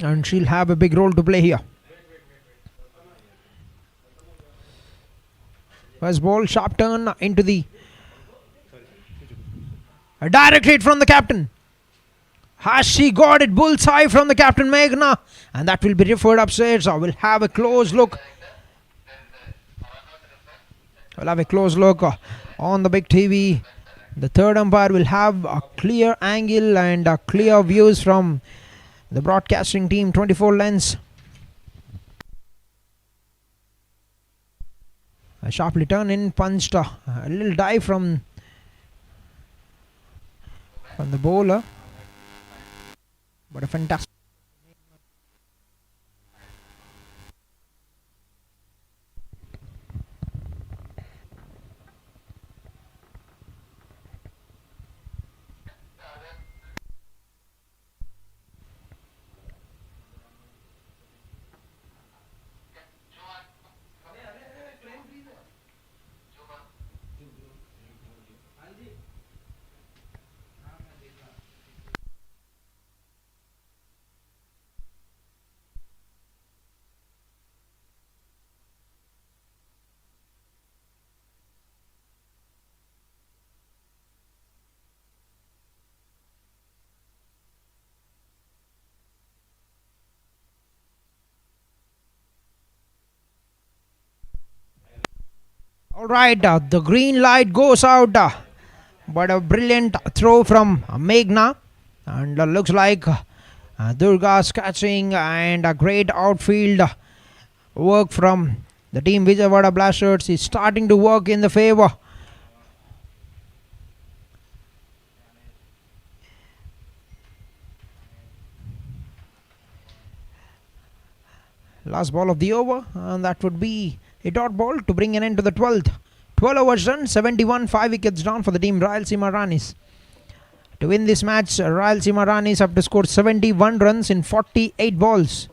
And she'll have a big role to play here. First ball, sharp turn into the... A direct hit from the captain. Has she got it? Bullseye from the captain, Meghna. And that will be referred upstairs. We'll have a close look. We'll have a close look on the big TV. The third umpire will have a clear angle and clear views from the broadcasting team, 24 lens. A sharply turn in, punched, a little dive from the bowler, but a fantastic. Alright, the green light goes out, but a brilliant throw from Meghna, and looks like Durga's catching, and a great outfield work from the team Vijayawada Blasters is starting to work in the favour. Last ball of the over, and that would be a dot ball to bring an end to the 12th. 12 overs done, 71, 5 wickets down for the team Rayalaseema Ranis. To win this match, Rayalaseema Ranis have to score 71 runs in 48 balls.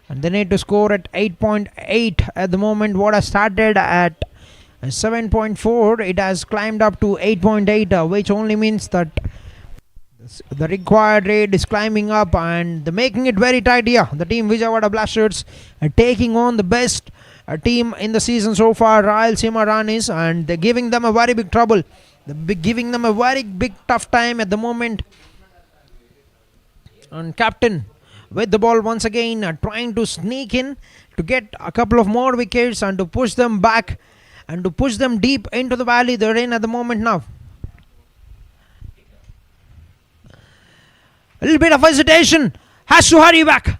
And they need to score at 8.8 at the moment. What has started at 7.4, it has climbed up to 8.8, which only means that the required rate is climbing up, and they're making it very tight here. The team Vijayawada Blasters are taking on the best team in the season so far, Rayalaseema Ranis, and they're giving them a very big trouble. They're giving them a very big tough time at the moment. And captain with the ball once again, trying to sneak in to get a couple of more wickets and to push them back and to push them deep into the valley they're in at the moment now. A little bit of hesitation. Has to hurry back.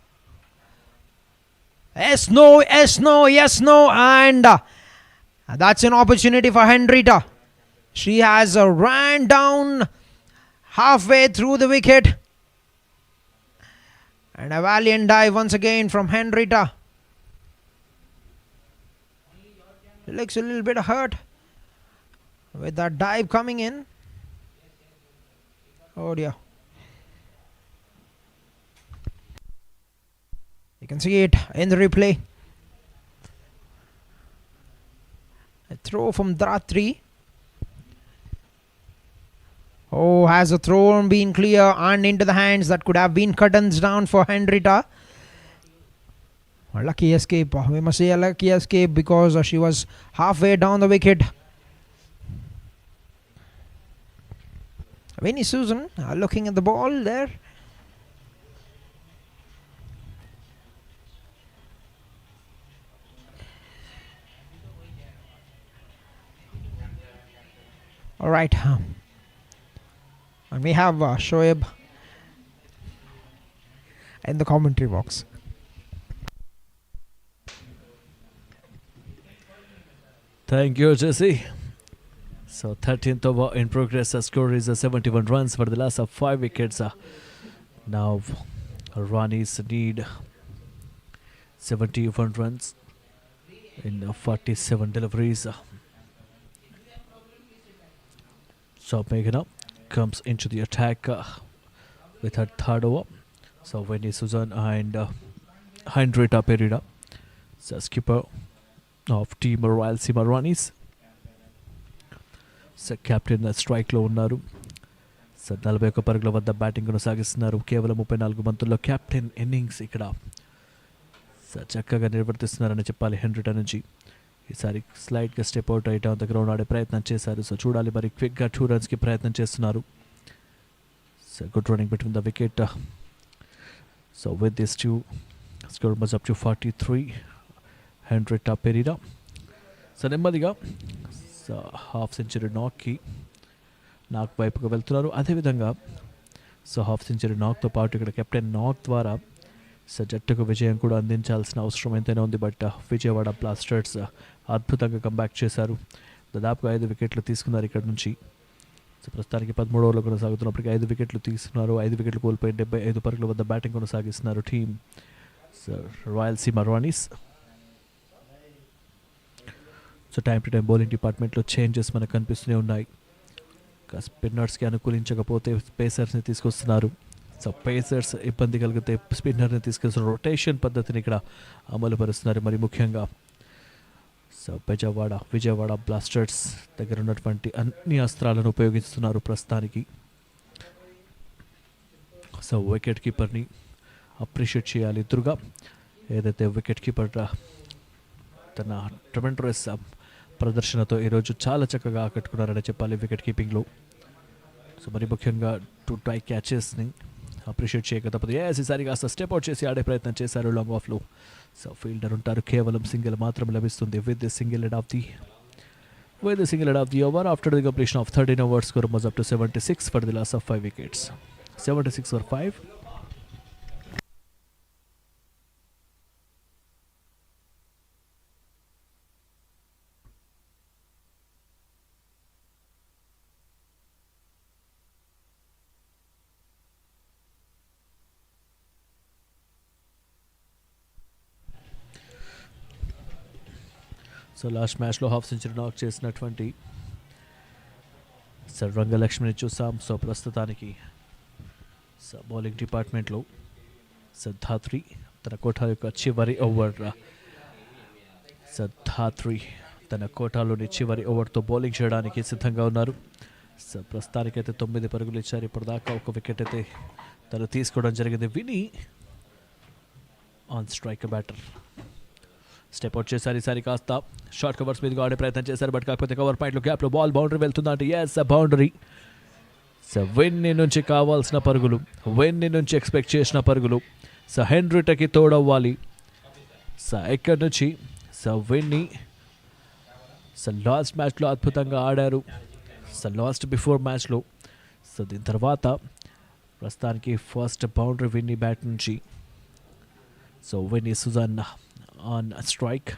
Yes, no, yes, no, yes, no. And that's an opportunity for Henrietta. She has ran down halfway through the wicket. And a valiant dive once again from Henrietta. She looks a little bit hurt with that dive coming in. Oh dear. You can see it in the replay. A throw from Dratri. Oh, has a throw been clear and into the hands, that could have been curtains down for Henrietta. A lucky escape. We must say a lucky escape because she was halfway down the wicket. Vinnie Susan looking at the ball there. All right, and we have Shoaib in the commentary box. Thank you, Jesse. So 13th over in progress. The score is 71 runs for the last of 5 wickets. Now Ranis need 71 runs in 47 deliveries. So Meghana comes into the attack with her third over. So Vinny Susan and Henrietta Perida, so skipper of team Rayalaseema Ranis. So captain స్ట్రైక్లో ఉన్నారు. So 41 పరుగుల వద్ద batting కొనసాగిస్తున్నారు. కేవలం 34 బంతుల్లో captain innings ఇక్కడ so చక్కగా నిర్వర్తిస్తున్నారని చెప్పాలి హెన్రిటా నుంచి. ఈసారి స్లైడ్గా స్టెప్ అవుట్ అయితే ఆన్ ద గ్రౌండ్ ఆడే ప్రయత్నం చేశారు. సో చూడాలి మరి క్విక్గా 2 runsకి ప్రయత్నం చేస్తున్నారు. So good running between the wicket. So with this 2 score was up to 43. Henrietta Perera so నెమ్మదిగా సో హాఫ్ సెంచరీ నాక్ వైపుగా వెళ్తున్నారు. అదేవిధంగా సో హాఫ్ సెంచరీ నాక్తో పాటు ఇక్కడ కెప్టెన్ నాక్ ద్వారా సో జట్టుకు విజయం కూడా అందించాల్సిన అవసరం ఎంతైనా ఉంది. బట్ విజయవాడ బ్లాస్టర్స్ అద్భుతంగా కంబ్యాక్ చేశారు. దాదాపుగా 5 వికెట్లు తీసుకున్నారు ఇక్కడ నుంచి. సో ప్రస్తుతానికి 13 ఓవర్లు కొనసాగుతున్నప్పటికీ 5 వికెట్లు తీసుకున్నారు. 5 వికెట్లు కోల్పోయి 75 పరుగుల వద్ద బ్యాటింగ్ కొనసాగిస్తున్నారు team so Rayalaseema Ranis. So time to time bowling డిపార్ట్మెంట్లో చేంజెస్ మనకు కనిపిస్తూనే ఉన్నాయి. స్పిన్నర్స్కి అనుకూలించకపోతే పేసర్స్ని తీసుకొస్తున్నారు. సో పేసర్స్ ఇబ్బంది కలిగితే స్పిన్నర్ని తీసుకొస్తున్న రొటేషన్ పద్ధతిని ఇక్కడ అమలు పరుస్తున్నారు. మరి ముఖ్యంగా సో విజయవాడ బ్లాస్టర్స్ దగ్గర ఉన్నటువంటి అన్ని అస్త్రాలను ఉపయోగిస్తున్నారు ప్రస్తుతానికి. సో వికెట్ కీపర్ని అప్రిషియేట్ చేయాలి. ఎదురుగా ఏదైతే వికెట్ కీపర్ తన ట్రెమెండరస్ ప్రదర్శనతో ఈరోజు చాలా చక్కగా ఆకట్టుకున్నారని చెప్పాలి వికెట్ కీపింగ్లో. సో మరి ముఖ్యంగా 2 try క్యాచెస్ని అప్రిషియేట్ చేయక తప్పదు. ఈసారి కాస్త స్టెప్ అవుట్ చేసి ఆడే ప్రయత్నం చేశారు లాంగ్ ఆఫ్లో. సో ఫీల్డర్ ఉంటారు, కేవలం సింగిల్ మాత్రం లభిస్తుంది. With the single head of the over after the completion of 13 overs score was up to 76 for the loss of 5 wickets. 76 for 5. So last మ్యాచ్లో హాఫ్ సెంచరీ నాక్ చేసినటువంటి సార్ రంగలక్ష్మిని చూసాం. So ప్రస్తుతానికి so bowling డిపార్ట్మెంట్లో ధాత్రి తన quota యొక్క చివరి over తన కోటాలోని చివరి ఓవర్తో బౌలింగ్ చేయడానికి సిద్ధంగా ఉన్నారు. సో ప్రస్తుతానికైతే 9 పరుగులు ఇచ్చారు. ఇప్పటిదాకా 1 వికెట్ అయితే తను తీసుకోవడం జరిగింది. విని on strike batter step out చేశారు. ఈసారి కాస్త షార్ట్ కవర్స్ మీదుగా ఆడే ప్రయత్నం చేశారు. బట్ కాకపోతే కవర్ పాయింట్లో గ్యాప్లో బాల్ బౌండరీ వెళ్తుందా అంటే ఎస్ బౌండరీ. సో వెన్ని నుంచి కావాల్సిన పరుగులు, వెన్ని నుంచి ఎక్స్పెక్ట్ చేసిన పరుగులు. సో హెన్రిటాకి తోడవ్వాలి. సో ఎక్కడి నుంచి సో వెన్ని సో లాస్ట్ మ్యాచ్లో అద్భుతంగా ఆడారు. సో లాస్ట్ బిఫోర్ మ్యాచ్లో. సో దీని తర్వాత ప్రస్తుతానికి ఫస్ట్ బౌండరీ విన్నీ బ్యాట్ నుంచి. So Vinni Sujan on strike.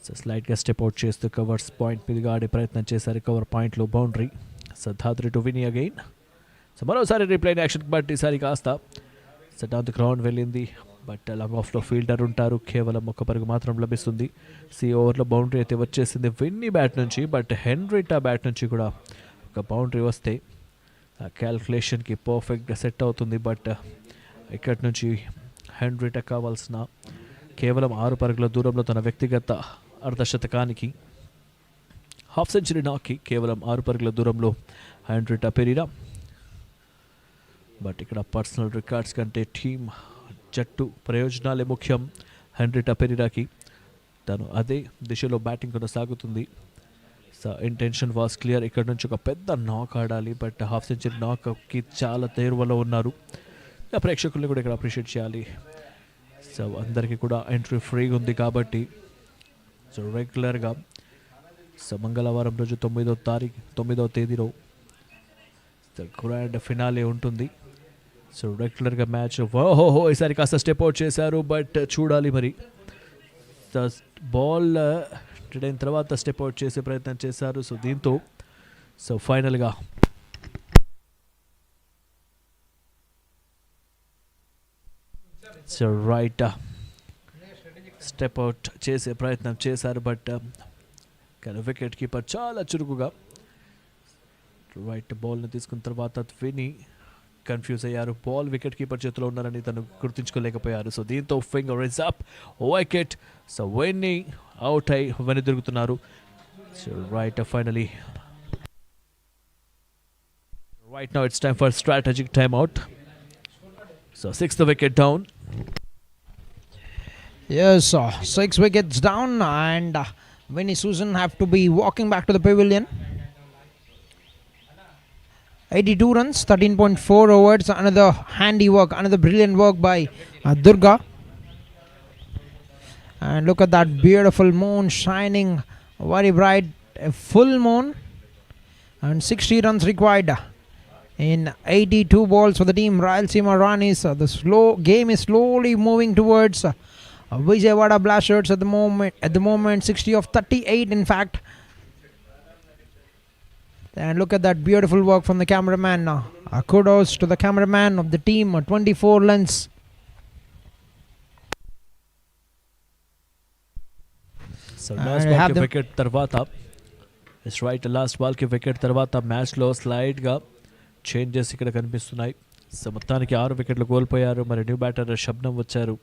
So స్లైడ్గా స్టెప్ అవుట్ చేస్తూ కవర్స్ పాయింట్ మీదుగా ఆడే ప్రయత్నం చేశారు. కవర్ పాయింట్లో boundary. So Dhatri to Vini again. So మరోసారి రీప్లైన్ యాక్షన్. బట్ ఈసారి కాస్త సో డౌన్ ది గ్రౌండ్ వెళ్ళింది. బట్ లాంగ్ ఆఫ్లో ఫీల్డర్ ఉంటారు, కేవలం 1 పరుగు మాత్రం లభిస్తుంది. ఓవర్లో బౌండరీ అయితే వచ్చేసింది విన్నీ బ్యాట్ నుంచి. బట్ హెన్రిటా బ్యాట్ నుంచి కూడా ఒక బౌండరీ వస్తే ఆ క్యాల్కులేషన్కి పర్ఫెక్ట్గా సెట్ అవుతుంది. బట్ ఇక్కడి నుంచి హెన్రిటా కావాల్సిన కేవలం 6 పరుగుల దూరంలో తన వ్యక్తిగత అర్ధశతకానికి హాఫ్ సెంచరీ నాక్కి కేవలం 6 పరుగుల దూరంలో హెన్రిటా పెరీరా. బట్ ఇక్కడ పర్సనల్ రికార్డ్స్ కంటే టీమ్ జట్టు ప్రయోజనాలే ముఖ్యం హెన్రిటా పెరీరాకి. తను అదే దిశలో బ్యాటింగ్ కొనసాగుతుంది. So intention was clear. ఇక్కడ నుంచి ఒక పెద్ద నాక్ ఆడాలి. బట్ హాఫ్ సెంచరీ నాక్కి చాలా తేరువలో ఉన్నారు. ప్రేక్షకుల్ని కూడా ఇక్కడ అప్రిషియేట్ చేయాలి. సో అందరికీ కూడా ఎంట్రీ ఫ్రీగా ఉంది కాబట్టి సో రెగ్యులర్గా సో మంగళవారం రోజు 9వ తేదీలో గ్రాండ్ ఫినాలే ఉంటుంది. సో రెగ్యులర్గా మ్యాచ్ ఈసారి కాస్త స్టెప్ అవుట్ చేశారు. బట్ చూడాలి మరి బాల్ అయిన తర్వాత స్టెప్ అవుట్ చేసే ప్రయత్నం చేశారు. సో దీంతో సో ఫైనల్గా సో రైట్ స్టెప్ అవుట్ చేసే ప్రయత్నం చేశారు. బట్ కానీ వికెట్ కీపర్ చాలా చురుకుగా రైట్ బాల్ని తీసుకున్న తర్వాత విని కన్ఫ్యూజ్ అయ్యారు. బాల్ వికెట్ కీపర్ చేతిలో ఉన్నారని తను గుర్తించుకోలేకపోయారు. సో దీంతో finger is up, wicket. So Vinni out అయి వెను తిరుగుతున్నారు. So right finally right now it's time for strategic timeout. So 6th wicket down. Yes, 6 wickets down, and Vinny Susan have to be walking back to the pavilion. 82 runs, 13.4 overs. Another handy work, another brilliant work by Durga. And look at that beautiful moon shining very bright, a full moon, and 60 runs required in 82 balls for the team Rayalaseema Ranis. The game is slowly moving towards Vijayawada Blasters at the moment 60 of 38 in fact. And look at that beautiful work from the cameraman. Kudos to the cameraman of the team. 24 lengths. So last ball ki wicket tarvata is right, last ball ki wicket tarvata match లో slide గా changes ఇక్కడ కనిపిస్తున్నాయి. So మొత్తానికి 6 వికెట్లు కోల్పోయారు. మరి new batter Shabnam వచ్చారు.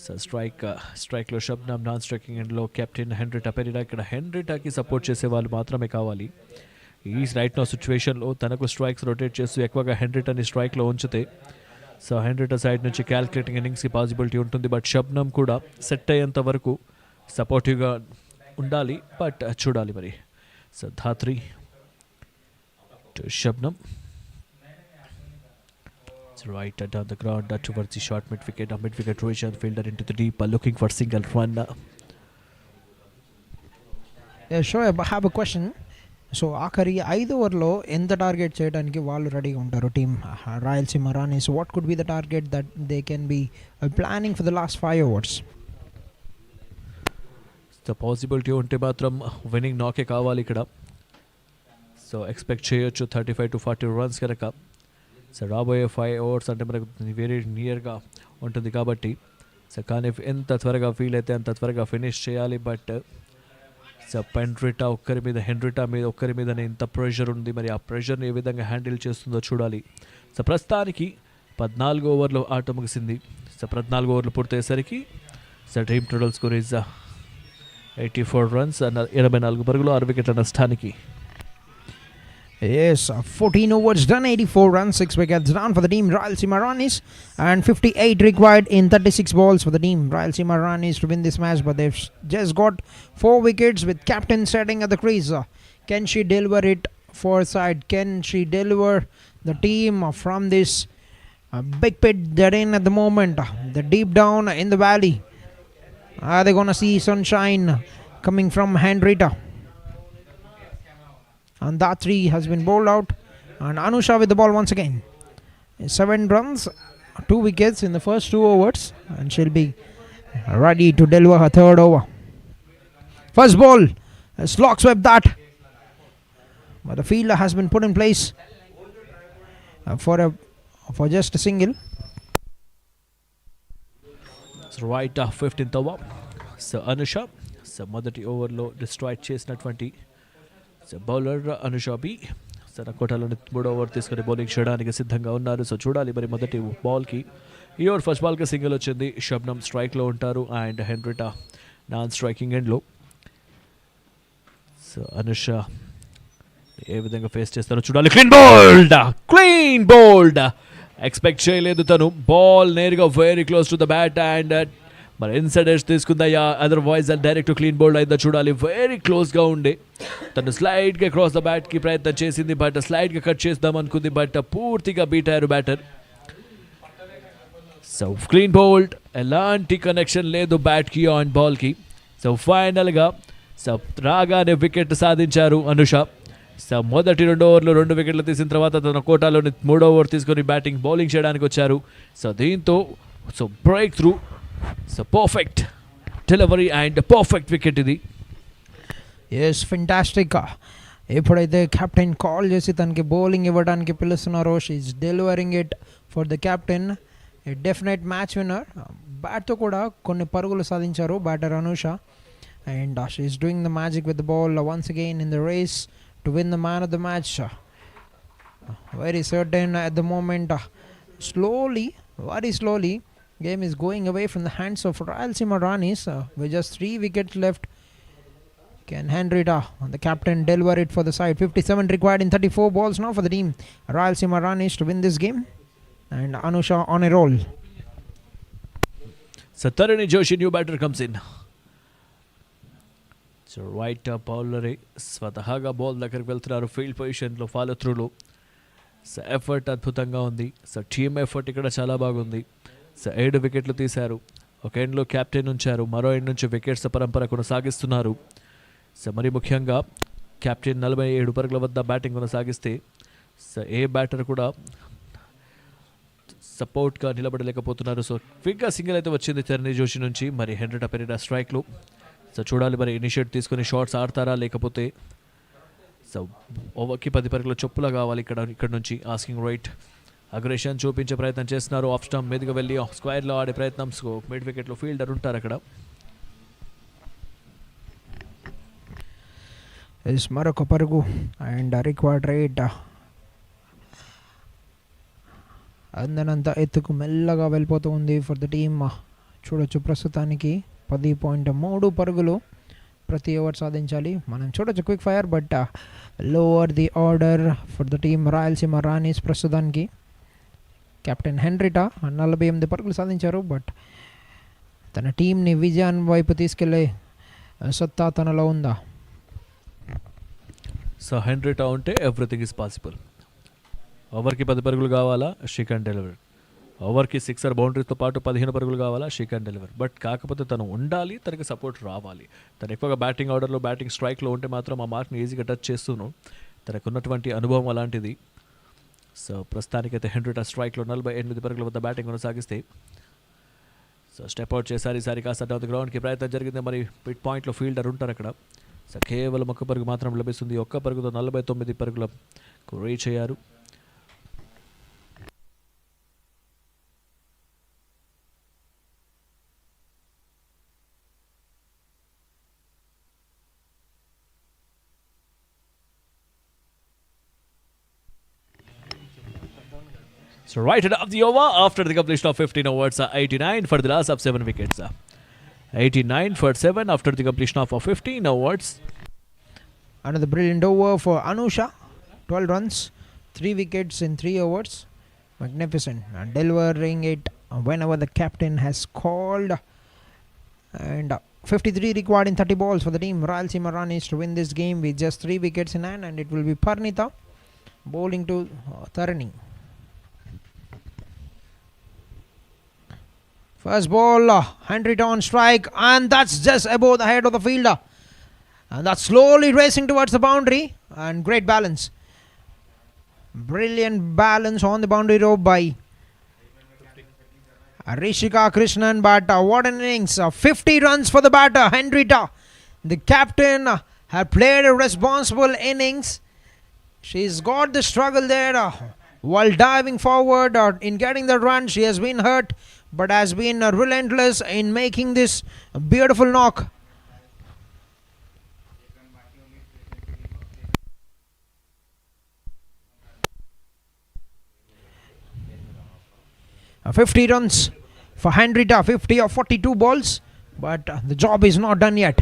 So స్ట్రైక్లో Shabnam, non striking ఎండ్లో కెప్టెన్ హెన్రిటా పెరిడా. ఇక్కడ హెన్రిటాకి సపోర్ట్ చేసే వాళ్ళు మాత్రమే కావాలి. ఈ రైట్ నో సిచ్యువేషన్లో తనకు స్ట్రైక్స్ రొటేట్ చేస్తూ ఎక్కువగా హెన్రిటాని స్ట్రైక్లో ఉంచితే సో హెన్రిటా సైడ్ నుంచి క్యాల్కులేటింగ్ ఇన్నింగ్స్కి పాసిబిలిటీ ఉంటుంది. బట్ షబ్నం కూడా సెట్ అయ్యేంత వరకు సపోర్టివ్గా ఉండాలి. బట్ చూడాలి మరి. So Dhatri to Shabnam. It's right down the ground towards the short mid wicket. A mid wicket Roshan fielder into the deep, looking for single run. Yeah, sure. I have a question. So ఆఖరి 5 ఓవర్లో ఎంత target చేయడానికి వాళ్ళు రెడీగా ఉంటారు team Rayalaseema Rani? So what could be the target that they can be planning for the last 5 overs? The possibility ఉంటే మాత్రం winnowing నాకే కావాలి ఇక్కడ. సో ఎక్స్పెక్ట్ చేయొచ్చు 35 to 40 runs కనుక. సో రాబోయే 5 overs అంటే మనకు వెరీ నియర్గా ఉంటుంది కాబట్టి సో కానీ ఎంత త్వరగా ఫీల్ అయితే అంత త్వరగా ఫినిష్ చేయాలి. బట్ సో హెన్రిటా మీద ఒక్కరి మీదనే ఇంత ప్రెషర్ ఉంది. మరి ఆ ప్రెషర్ని ఏ విధంగా హ్యాండిల్ చేస్తుందో చూడాలి. సో ప్రస్తుతానికి 14 ఓవర్లో ఆట ముగిసింది. సో 14 ఓవర్లు పూర్తయ్యేసరికి so team total score is 84 runs, 24 పరుగులు, 6 వికెట్ల నష్టానికి. Yes, 14 overs done, 84 runs, 6 wickets down for the team Rayalaseema Ranis, and 58 required in 36 balls for the team Rayalaseema Ranis to win this match. But they've just got 4 wickets with captain setting at the crease. Can she deliver it foreside? Can she deliver the team from this big pit they're in at the moment? The deep down in the valley. Are they going to see sunshine coming from Henrietta? And Datri has been bowled out, and Anusha with the ball once again. 7 runs, 2 wickets in the first 2 overs, and she'll be ready to deliver her 3rd over. First ball, a slog swept that, but the fielder has been put in place for just a single. So right, 15th over. So Anusha, so మొదటి ఓవర్లో destroy చేసినటువంటి so bowler Anusha B తన కోటాలోని 3వ over తీసుకుని bowling చేయడానికి సిద్ధంగా ఉన్నారు. So చూడాలి మరి మొదటి బాల్కి ఈ ఓవర్ ఫస్ట్ బాల్కి సింగిల్ వచ్చింది. షబ్నం స్ట్రైక్లో ఉంటారు అండ్ హెన్రిటా నాన్ స్ట్రైకింగ్ ఎండ్లో. సో అనుష ఏ విధంగా ఫేస్ చేస్తారో చూడాలి. క్లీన్ బోల్డ్ ఎక్స్పెక్ట్ చేయలేదు తను. బాల్ నేరుగా very close to the bat and మరి ఇన్సైడ్ ఎడ్జ్ తీసుకుందా అదర్వైజ్ డైరెక్ట్ క్లీన్ బౌల్డ్ అయిందా చూడాలి. వెరీ క్లోజ్గా ఉండే తను స్లైడ్గా క్రాస్ ద బ్యాట్కి ప్రయత్నం చేసింది. బట్ స్లైడ్గా కట్ చేద్దాం అనుకుంది. బట్ పూర్తిగా బీట్ అయ్యారు బ్యాటర్. సో క్లీన్ బౌల్డ్, ఎలాంటి కనెక్షన్ లేదు బ్యాట్కి ఆన్ బాల్కి. సో ఫైనల్గా సో రాగానే వికెట్ సాధించారు అనుష. సో మొదటి 2 ఓవర్లు 2 వికెట్లు తీసిన తర్వాత తన కోటాలోని 3వ ఓవర్ తీసుకొని బౌలింగ్ చేయడానికి వచ్చారు. సో దీంతో so break through, so perfect delivery and perfect wicket ఇది. Yes, fantastic. ఎప్పుడైతే కెప్టెన్ కాల్ చేసి తనకి బౌలింగ్ ఇవ్వడానికి పిలుస్తున్నారో she is delivering it for the captain. Definite match winner. బ్యాట్తో కూడా కొన్ని పరుగులు సాధించారు batter Anusha. And she is doing the magic with the ball once again in the race to win the man of the match. Very certain at the moment. Slowly, very slowly, game is going away from the hands of Rayalaseema Ranis. With just 3 wickets left, can Henrietta, the captain, deliver it for the side? 57 required in 34 balls now for the team. Rayalaseema Ranis to win this game. And Anusha on a roll. So Tarini Joshi, new batter comes in. So right బౌలరే స్వతహాగా ball దగ్గరికి వెళ్తున్నారు field పొజిషన్లో follow త్రూలో. So effort అద్భుతంగా ఉంది. So team effort ఇక్కడ చాలా బాగుంది. సో 7 వికెట్లు తీశారు. ఒక ఎండ్లో క్యాప్టెన్ ఉంచారు, మరో ఎండ్ నుంచి వికెట్స్ పరంపర కొనసాగిస్తున్నారు. సో మరి ముఖ్యంగా క్యాప్టెన్ 47 పరుగుల వద్ద బ్యాటింగ్ కొనసాగిస్తే సో ఏ బ్యాటర్ కూడా సపోర్ట్గా నిలబడలేకపోతున్నారు. సో క్విక్గా సింగిల్ అయితే వచ్చింది తరణి జోషి నుంచి. మరి హెన్రిటా పెరీరా స్ట్రైక్లు. సో చూడాలి మరి ఇనిషియేట్ తీసుకుని షాట్స్ ఆడతారా లేకపోతే. సో ఓవర్కి 10 పరుగుల చొప్పులా కావాలి ఇక్కడ నుంచి. ఆస్కింగ్ రైట్ అగ్రెషన్ చూపించే ప్రయత్నం చేస్తున్నారు. ఆఫ్ స్టంప్ మీదుగా వెళ్ళి స్క్వేర్లో ఆడే ప్రయత్నం. సో మిడ్ వికెట్లో ఫీల్డర్ ఉంటారు అక్కడ. మరొక పరుగు అండ్ రిక్వైర్డ్ రేట్ అందనంత ఎత్తుకు మెల్లగా వెళ్ళిపోతూ ఉంది ఫర్ ద టీమ్. చూడొచ్చు ప్రస్తుతానికి 10.3 పరుగులు ప్రతి ఓవర్ సాధించాలి. మనం చూడొచ్చు quick fire, but lower the order for the team Rayalaseema Rani's. ప్రస్తుతానికి కెప్టెన్ హెన్రిటా 48 పరుగులు సాధించారు, బట్ తన టీంని విజయాన్ని వైపు తీసుకెళ్లే సత్తా తనలో ఉందా? సో హెన్రిటా ఉంటే ఎవ్రీథింగ్ ఈజ్ పాసిబుల్. ఓవర్కి 10 పరుగులు కావాలా, షీ కెన్ డెలివర్. ఓవర్కి 6 బౌండరీతో పాటు 15 పరుగులు కావాలా, షీ కెన్ డెలివర్. బట్ కాకపోతే తను ఉండాలి, తనకి సపోర్ట్ రావాలి. తను ఎక్కువగా బ్యాటింగ్ ఆర్డర్లో బ్యాటింగ్ స్ట్రైక్లో ఉంటే మాత్రం ఆ మార్క్ని ఈజీగా టచ్ చేస్తూను. తనకున్నటువంటి అనుభవం అలాంటిది. సో ప్రస్తుతానికైతే హెన్రిటా స్ట్రైక్లో 48 పరుగుల వద్ద బ్యాటింగ్ కొనసాగిస్తే సో స్టెప్ అవుట్ చేశారు. ఈసారి కాస్త డౌన్ ది గ్రౌండ్కి ప్రయత్నం జరిగింది. మరి పిట్ పాయింట్లో ఫీల్డర్ ఉంటారు అక్కడ. సో కేవలం 1 పరుగు మాత్రం లభిస్తుంది. 1 పరుగుతో 49 పరుగులకు రీచ్ అయ్యారు. So right at of the over after the completion of 15 overs, 89 for the last of 7 wickets. 89 for 7 after the completion of 15 overs. Another brilliant over for Anusha. 12 runs, 3 wickets in 3 overs. Magnificent. Delivering it whenever the captain has called. And 53 required in 30 balls for the team. Rayalaseema Ranis to win this game with just 3 wickets in hand. And it will be Parnita bowling to Tharani. First ball, Henrietta on strike, and that's just above the head of the fielder. And that's slowly racing towards the boundary, and great balance. Brilliant balance on the boundary rope by Rishika Krishnan, but what an innings. 50 runs for the batter, Henrietta. The captain had played a responsible innings. She's got the struggle there. While diving forward in getting the run, she has been hurt, but has been relentless in making this beautiful knock. Uh, 50 runs for Henrietta, 50 or 42 balls, but the job is not done yet.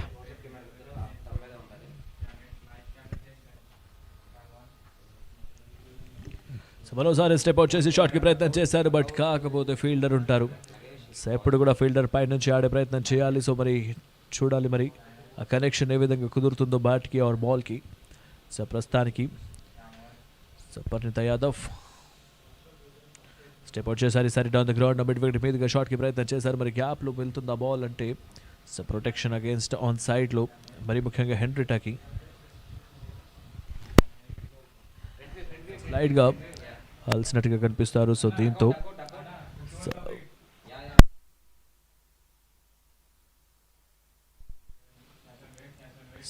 So మరోసారి step out చేసి షాట్కి ప్రయత్నం చేశారు, but కాకపోతే fielder ఉంటారు. So ఎప్పుడు కూడా fielder పై నుంచి ఆడే ప్రయత్నం చేయాలి. సో మరి చూడాలి మరి ఆ కనెక్షన్ ఏ విధంగా కుదురుతుందో బ్యాట్కి ఆర్ బాల్కి. సో ప్రస్తుతానికి so Parineeta Yadav step out చేశారు. ఈసారి down the ground mid wicket మీదుగా షాట్కి ప్రయత్నం చేశారు. మరి గ్యాప్లో వెళ్తుంది ఆ బాల్ అంటే సో ప్రొటెక్షన్ అగేన్స్ట్ ఆన్ సైడ్లో మరి ముఖ్యంగా హెన్రిటాకి స్లైడ్గా అలసినట్టుగా కనిపిస్తారు. సో దీంతో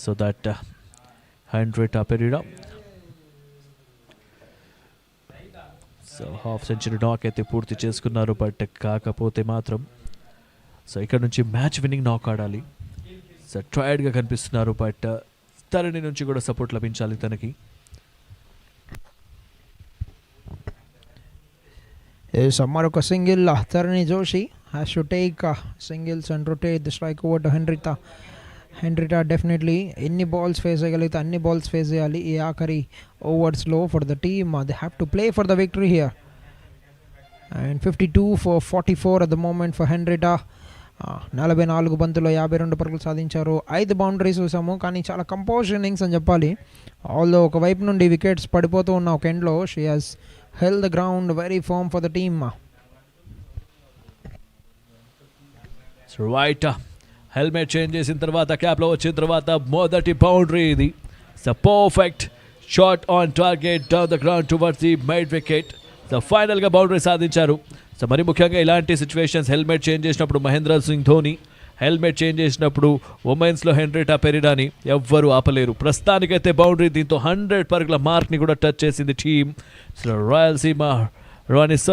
so that Henrietta Pereira so half century నాక్ అయితే పూర్తి చేసుకున్నారు. బట్ కాకపోతే మాత్రం సో ఇక్కడ నుంచి మ్యాచ్ విన్నింగ్ నాక్ ఆడాలి. సో ట్రయర్డ్గా కనిపిస్తున్నారు. బట్ తరణి నుంచి కూడా సపోర్ట్ లభించాలి తనకి. మరొక single. Tharani Joshi has to take singles and rotate the strike over to Henrita. Henrita definitely ఎన్ని బాల్స్ ఫేస్ చేయగలిగితే అన్ని బాల్స్ ఫేస్ చేయాలి ఈ ఆఖరి ఓవర్స్లో for the team. They have to play for the victory here. And 52 for 44 at the moment for Henrita. 44 బంతుల్లో 52 పరుగులు సాధించారు. 5 బౌండరీస్ చూసాము, కానీ చాలా కంపోజ్ ఇన్నింగ్స్ అని చెప్పాలి. ఆల్దో ఒకవైపు నుండి వికెట్స్ పడిపోతూ ఉన్న ఒక ఎండ్లో she has held the ground very firm for the team. Right, helmet change చేసిన తర్వాత క్యాప్లో వచ్చిన తర్వాత మొదటి బౌండరీ ఇది. So perfect shot on target down the ground towards the mid wicket. So ఫైనల్గా బౌండరీ సాధించారు. సో మరి ముఖ్యంగా ఇలాంటి సిచ్యువేషన్స్ హెల్మెట్ చేంజ్ చేసినప్పుడు మహేంద్ర సింగ్ ధోని, హెల్మెట్ చేంజ్ చేసినప్పుడు ఉమెన్స్లో హెన్రిటా పెరిడాని ఎవ్వరూ ఆపలేరు. ప్రస్తుతానికైతే బౌండరీ, దీంతో 100 పరుగుల మార్క్ని కూడా టచ్ చేసింది టీమ్. సో రాయలసీమ రానిస్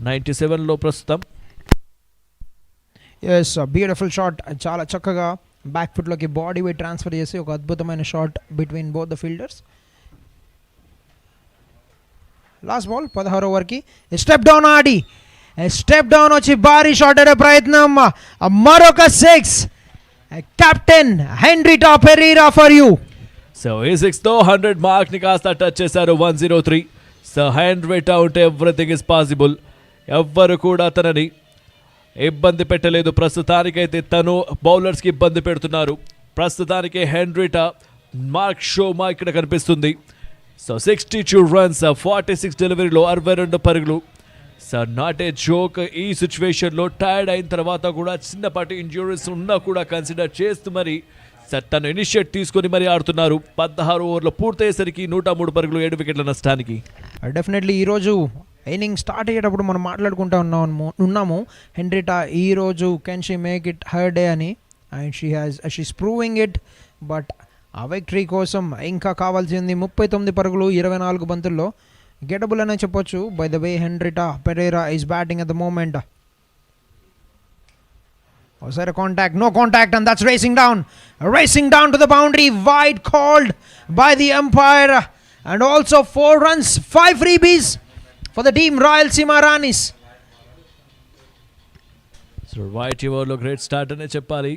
97లో ప్రస్తుతం. Yes, beautiful shot. చాలా చక్కగా బ్యాక్ ఫుట్లోకి బాడీ వెయిట్ ట్రాన్స్ఫర్ చేసి ఒక అద్భుతమైన shot between both the fielders. Last ball 16 ఓవర్కి స్టెప్ డౌన్ ఆడి స్టెప్ డౌన్ వచ్చి భారీ షాట్ ఆడే ప్రయత్నం. మరొక 6. Captain హెన్రిటా Pereira for you. So ఈ 6తో 100 మార్క్ని కాస్త టచ్ చేశారు. 103. సో హెన్రిటా ఉంటే ఎవ్రీథింగ్ ఇస్ పాసిబుల్. ఎవ్వరు కూడా తనని ఇబ్బంది పెట్టలేదు. ప్రస్తుతానికైతే తను బౌలర్స్కి ఇబ్బంది పెడుతున్నారు. ప్రస్తుతానికి హెన్రిటా మార్క్ షోమా ఇక్కడ కనిపిస్తుంది. సో 62 రన్స్, 46 డెలివరీలో 62 పరుగులు. So not a joke. ఈ సిచ్యువేషన్లో టైర్డ్ అయిన తర్వాత కూడా చిన్నపాటి ఇంజ్యూరీస్ ఉన్నా కూడా కన్సిడర్ చేస్తూ మరి తను ఇనిషియేట్ తీసుకొని మరి ఆడుతున్నారు. 16 ఓవర్లో పూర్తయ్యేసరికి 103 పరుగులు, 7 వికెట్ల నష్టానికి. డెఫినెట్లీ ఈరోజు ఇన్నింగ్ స్టార్ట్ అయ్యేటప్పుడు మనం మాట్లాడుకుంటూ ఉన్నాము హెన్రిటా ఈరోజు can she make it her day అని. And she's proving it. But ఆ విక్టరీ కోసం ఇంకా కావాల్సింది 39 పరుగులు 24 బంతుల్లో. గెటబుల్ అనే చెప్పొచ్చు. By the way Henrietta Pereira is batting at the moment. ఒకసారి contact, no contact, and that's racing down to the boundary. Wide called by the umpire and also 4 runs, 5 freebies for the team Rayalaseema Ranis. So wide ఓవర్లో great start అనే చెప్పాలి.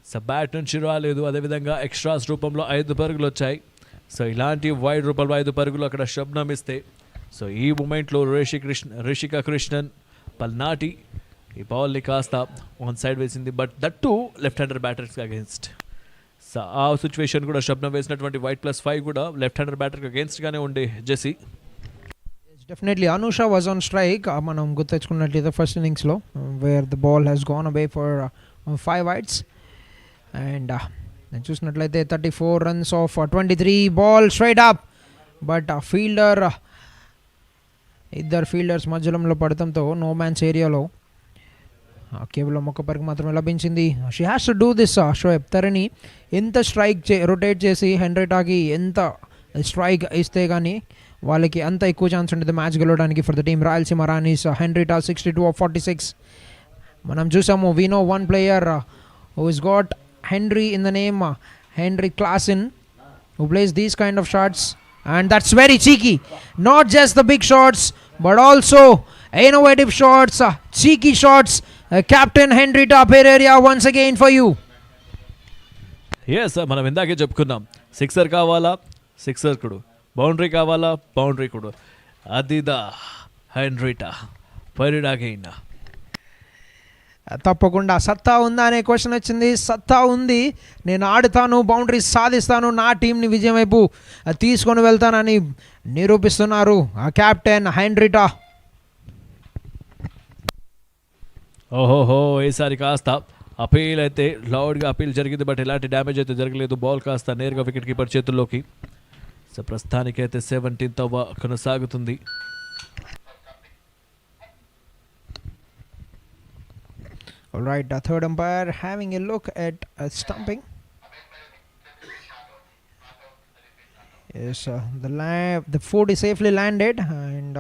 So bat నుంచి రాలేదు, అదేవిధంగా extras రూపంలో 5 పరుగులు వచ్చాయి. So ఇలాంటి వైడ్ రూపంలో 5 పరుగులు అక్కడ శబ్నం ఇస్తే, సో ఈ మూమెంట్లో రిషికా కృష్ణన్ పల్నాటి ఈ బాల్ని కాస్త ఆన్ సైడ్ వేసింది. But that to left hander బ్యాటర్స్కి అగేన్స్ట్. సో ఆ సిచ్యువేషన్ కూడా శబ్నం వేసినటువంటి వైట్ +5 కూడా లెఫ్ట్ హ్యాండర్ బ్యాటర్కి అగేన్స్ట్గానే ఉండే జెసి. Definitely Anusha was on strike. మనం గుర్తెచ్చుకున్నట్లయితే ఫస్ట్ ఇన్నింగ్స్లో where the ball has gone away for 5 wides. And నేను చూసినట్లయితే 34 runs off 23 ball straight up. But ఇద్దరు ఫీల్డర్స్ మధ్యలో పడటంతో నో మ్యాన్స్ ఏరియాలో కేవలం ఒక పరుగు మాత్రమే లభించింది. She has to do this. Shoaib Tharani ఎంత స్ట్రైక్ రొటేట్ చేసి హెన్రిటాకి ఎంత స్ట్రైక్ ఇస్తే కానీ వాళ్ళకి అంత ఎక్కువ ఛాన్స్ ఉంటుంది మ్యాచ్ గెలవడానికి for the team Rayalaseema Ranis. Henrietta 62 of 46. మనం చూసాము we know one player who is got Henry in the name, Henry Klassen, who plays these kind of shots, and that's very cheeky. Not just the big shots, but also innovative shots, cheeky shots. Captain Henrita Pereira once again for you. Yes, మనం ఇందాకే చెప్పుకున్నాం, sixer కావాలా sixer కుడు, boundary కావాలా boundary కుడు. అదిదా హెన్రిటా Perera again. తప్పకుండా సత్తా ఉందా అనే question వచ్చింది. సత్తా ఉంది, నేను ఆడుతాను, బౌండరీస్ సాధిస్తాను, నా టీంని విజయం వైపు తీసుకొని వెళ్తానని నిరూపిస్తున్నారు ఆ కెప్టెన్ హెన్రిటా. ఓహోహో, ఈసారి కాస్త అపీల్ అయితే లౌడ్గా అపీల్ జరిగింది. బట్ ఎలాంటి డ్యామేజ్ అయితే జరగలేదు. బాల్ కాస్త నేరుగా వికెట్ కీపర్ చేతుల్లోకి. సో ప్రస్తుతానికైతే 17th ఓవర్ కొనసాగుతుంది. All right, the third umpire having a look at stumping. Yes, the foot is safely landed, and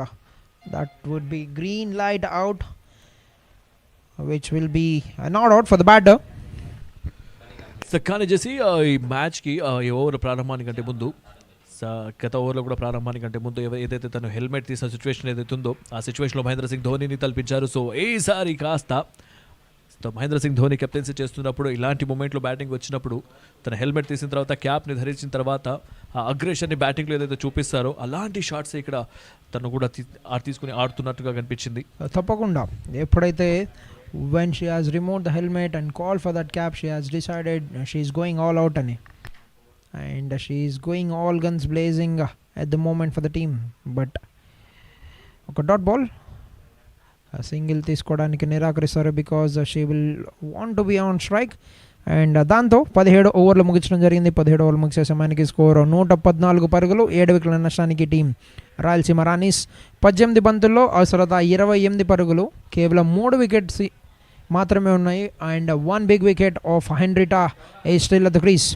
that would be green light out, which will be not out for the batter. So కానీ చేసి ఈ మ్యాచ్కి ఈ over ప్రారంభానికంటే ముందు గత ఓవర్లో కూడా ప్రారంభానికంటే ముందు ఏదైతే తను హెల్మెట్ తీసిన సిచ్యువేషన్ ఏదైతే ఉందో ఆ సిచ్యువేషన్లో మహేంద్ర సింగ్ ధోనీని తలపించారు. సో ఈసారి కాస్త మహేంద్ర సింగ్ ధోని కెప్టెన్సీ చేస్తున్నప్పుడు ఇలాంటి మూమెంట్లో బ్యాటింగ్ వచ్చినప్పుడు తన హెల్మెట్ తీసిన తర్వాత క్యాప్ని ధరించిన తర్వాత ఆ అగ్రెషన్ని బ్యాటింగ్లో ఏదైతే చూపిస్తారో అలాంటి షాట్స్ ఇక్కడ తను కూడా తీసుకుని ఆడుతున్నట్టుగా కనిపించింది. తప్పకుండా ఎప్పుడైతే when she has removed the helmet and called for that cap, she has decided she is going all out ani, and she is going all guns blazing at the moment for the team. But oka dot ball single తీసుకోవడానికి నిరాకరిస్తారు because she will want to be on strike. And దాంతో 17 ఓవర్లు ముగించడం జరిగింది. 17 ఓవర్లు ముగిసే సమయానికి score 114 పరుగులు, 7 వికెట్ల నష్టానికి టీం రాయలసీమ రాణీస్. 18 బంతుల్లో అవసరత 28 పరుగులు, కేవలం 3 వికెట్స్ మాత్రమే ఉన్నాయి. And 1 big wicket of Henrietta is still at the crease.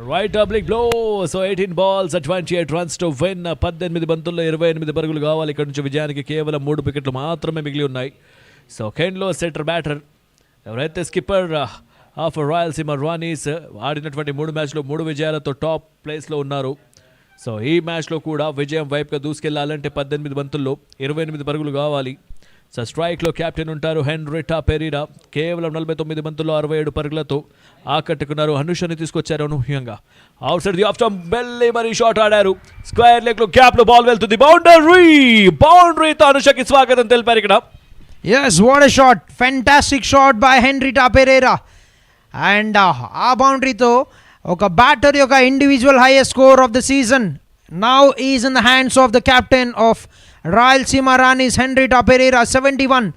Right oblique blow. So 18 balls 28 runs to win. 18 బంతుల్లో 28 పరుగులు కావాలి. ఇక్కడ నుంచి విజయానికి కేవలం 3 వికెట్లు మాత్రమే మిగిలి ఉన్నాయి. సో కెన్లో సెటర్ బ్యాటర్ ఎవరైతే స్కిప్పర్ ఆఫ్ రాయలసీమ రాణీస్ ఆడినటువంటి 3 మ్యాచ్లో 3 విజయాలతో టాప్ ప్లేస్లో ఉన్నారు. సో ఈ మ్యాచ్లో కూడా విజయం వైపుగా దూసుకెళ్లాలంటే 18 బంతుల్లో 28 పరుగులు కావాలి. సో స్ట్రైక్లో కెప్టెన్ ఉంటారు హెన్రిటా పెరీరా. కేవలం 49 బంతుల్లో 67 పరుగులతో ఆకట్టుకున్నారు. అనుషని తీసుకొచ్చారు అనూహ్యంగా. Outside the off stump belly మరి షాట్ ఆడారు. స్క్వేర్ లెగ్ లో గ్యాప్ లో బాల్ వెళ్తుంది. బౌండరీతో అనుషకి స్వాగతం తెలిపారు ఇక్కడ. Yes, what a shot! Fantastic shot by Henrietta Pereira. And ఆ బౌండరీతో ఒక బ్యాటర్ యొక్క individual highest score of the season now is in the hands of the captain of Rayalaseema Ranis Henrietta Pereira. 71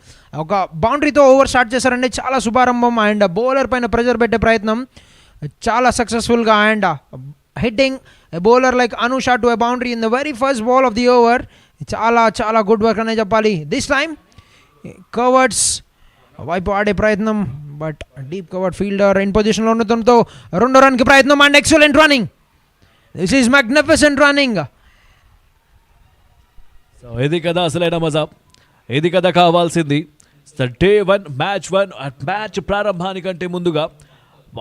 ఒక బౌండరీతో ఓవర్ స్టార్ట్ చేశారంటే చాలా శుభారంభం. అండ్ బౌలర్ పైన ప్రెజర్ పెట్టే ప్రయత్నం చాలా సక్సెస్ఫుల్గా. And hitting a bowler like Anusha to a boundary in the very first ball of the over చాలా చాలా గుడ్ వర్క్ అనే చెప్పాలి. దిస్ టైమ్ కవర్డ్స్ వైపు ఆడే ప్రయత్నం, but deep covered fielder in పొజిషన్లో ఉండటంతో 2 రన్కి ప్రయత్నం. And excellent running. This is magnificent running. So ఇది కదా అసలైన మజా, ఇది కదా కావాల్సింది. డే 1 మ్యాచ్ 1 మ్యాచ్ ప్రారంభానికంటే ముందుగా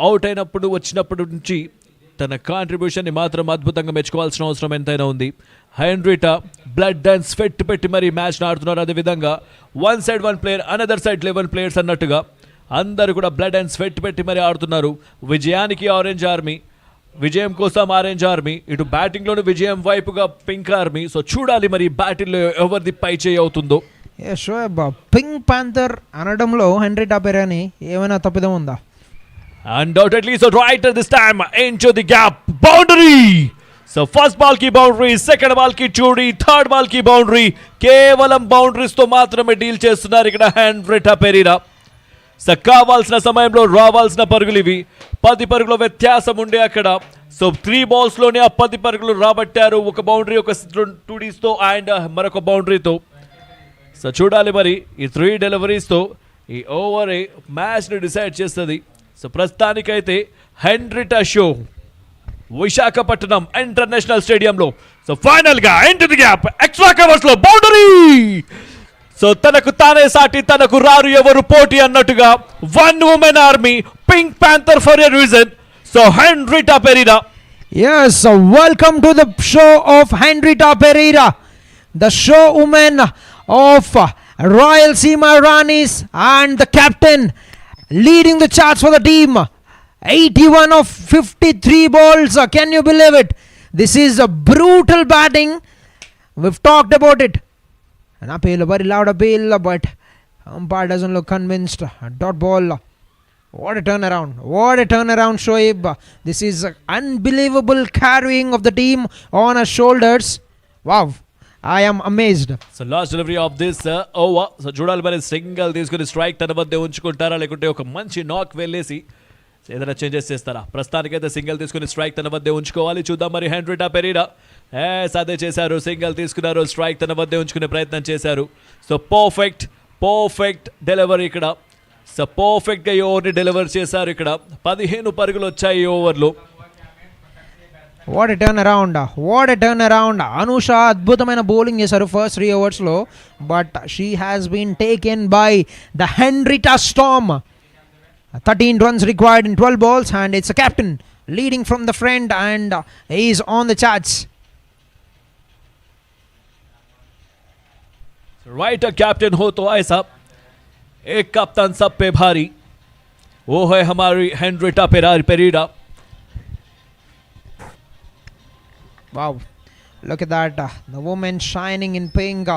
అవుట్ అయినప్పుడు వచ్చినప్పటి నుంచి తన కాంట్రిబ్యూషన్ని మాత్రం అద్భుతంగా మెచ్చుకోవాల్సిన అవసరం ఎంతైనా ఉంది. హెన్రిటా బ్లడ్ అండ్ స్వెట్ పెట్టి మరీ మ్యాచ్ని ఆడుతున్నారు. అదేవిధంగా one side 1 player, another side 11 players అన్నట్టుగా అందరూ కూడా బ్లడ్ అండ్ స్వెట్ పెట్టి మరీ ఆడుతున్నారు. విజయానికి ఆరెంజ్ ఆర్మీ, విజయం కోసం ఆరెంజ్ ఆర్మీ, ఇటు బ్యాటింగ్లోని విజయం వైపుగా పింక్ ఆర్మీ. సో చూడాలి మరి బ్యాటింగ్లో ఎవరిది పై చేయి అవుతుందో. షోయబ్ పింక్ ప్యాంథర్ అనడంలో హెన్రిటా పెరేరాని ఏమైనా తప్పిదం ఉందా? Undoubtedly, so right at this time into the gap, boundary. So first ball ki boundary, second ball ki chudi, third ball ki boundary. కేవలం బౌండరీస్ తో మాత్రమే డీల్ చేస్తున్నారు ఇక్కడ హెన్రిటా పెరీరా. సో కావాల్సిన సమయంలో రావాల్సిన పరుగులు ఇవి. 10 పరుగుల వ్యత్యాసం ఉండే అక్కడ. సో 3 balls-లోనే ఆ 10 పరుగులు రాబట్టారు. ఒక బౌండరీ, ఒక 2 Ds-తో అండ్ మరొక బౌండరీతో. సో చూడాలి మరి ఈ 3 deliveries-తో ఈ ఓవర్ మ్యాచ్ని డిసైడ్ చేస్తుంది. సో ప్రస్తుతానికైతే హెన్రిటా షో విశాఖపట్నం ఇంటర్నేషనల్ స్టేడియంలో. సో ఫైనల్గా ఇంటు ది గ్యాప్ ఎక్స్ట్రా కవర్స్లో బౌండరీ. సో తనకు తానే సాటి తనకు రారు ఎవరు పోటీ అన్నట్టుగా 1 woman army, pink panther for a reason. So Henrietta Pereira. Yes, welcome to the show of Henrietta Pereira, the show woman of Rayalaseema Ranis and the captain leading the charts for the team. 81 of 53 balls. Can you believe it? This is a brutal batting. We've talked about it. An appeal, a very loud appeal, but umpire doesn't look convinced. A dot ball. What a turnaround. What a turnaround, Shoaib. This is unbelievable carrying of the team on our shoulders. Wow. I am amazed. So last delivery of this over. So చూడాలి మరి single తీసుకుని strike తన వద్ద ఉంచుకుంటారా, లేకుంటే ఒక మంచి నాక్ వెళ్ళేసి ఏదైనా చేంజెస్ చేస్తారా? ప్రస్తుతానికైతే సింగిల్ తీసుకుని స్ట్రైక్ తన వద్ద ఉంచుకోవాలి. చూద్దాం మరి హెన్రిటా పెరీరా అదే చేశారు. సింగిల్ తీసుకున్నారు, స్ట్రైక్ తన వద్ద ఉంచుకునే ప్రయత్నం చేశారు. సో పర్ఫెక్ట్ డెలివరీ ఇక్కడ. సో పర్ఫెక్ట్గా ఈ ఓవర్ని డెలివర్ చేశారు ఇక్కడ. 15 పరుగులు వచ్చాయి ఈ ఓవర్లో. What a turn around, what a turn around. Anusha అద్భుతమైన బౌలింగ్ చేశారు ఫస్ట్ 3 ఓవర్స్లో, but she has been taken by the Henrietta storm. 13 runs required in 12 balls, and it's a captain leading from the front, and he's on the charts. Right captain हो तो ऐसा, एक कप्तान सब पे भारी, वो है हमारी Henrietta Pereira. Wow, look at that, the woman shining in pink,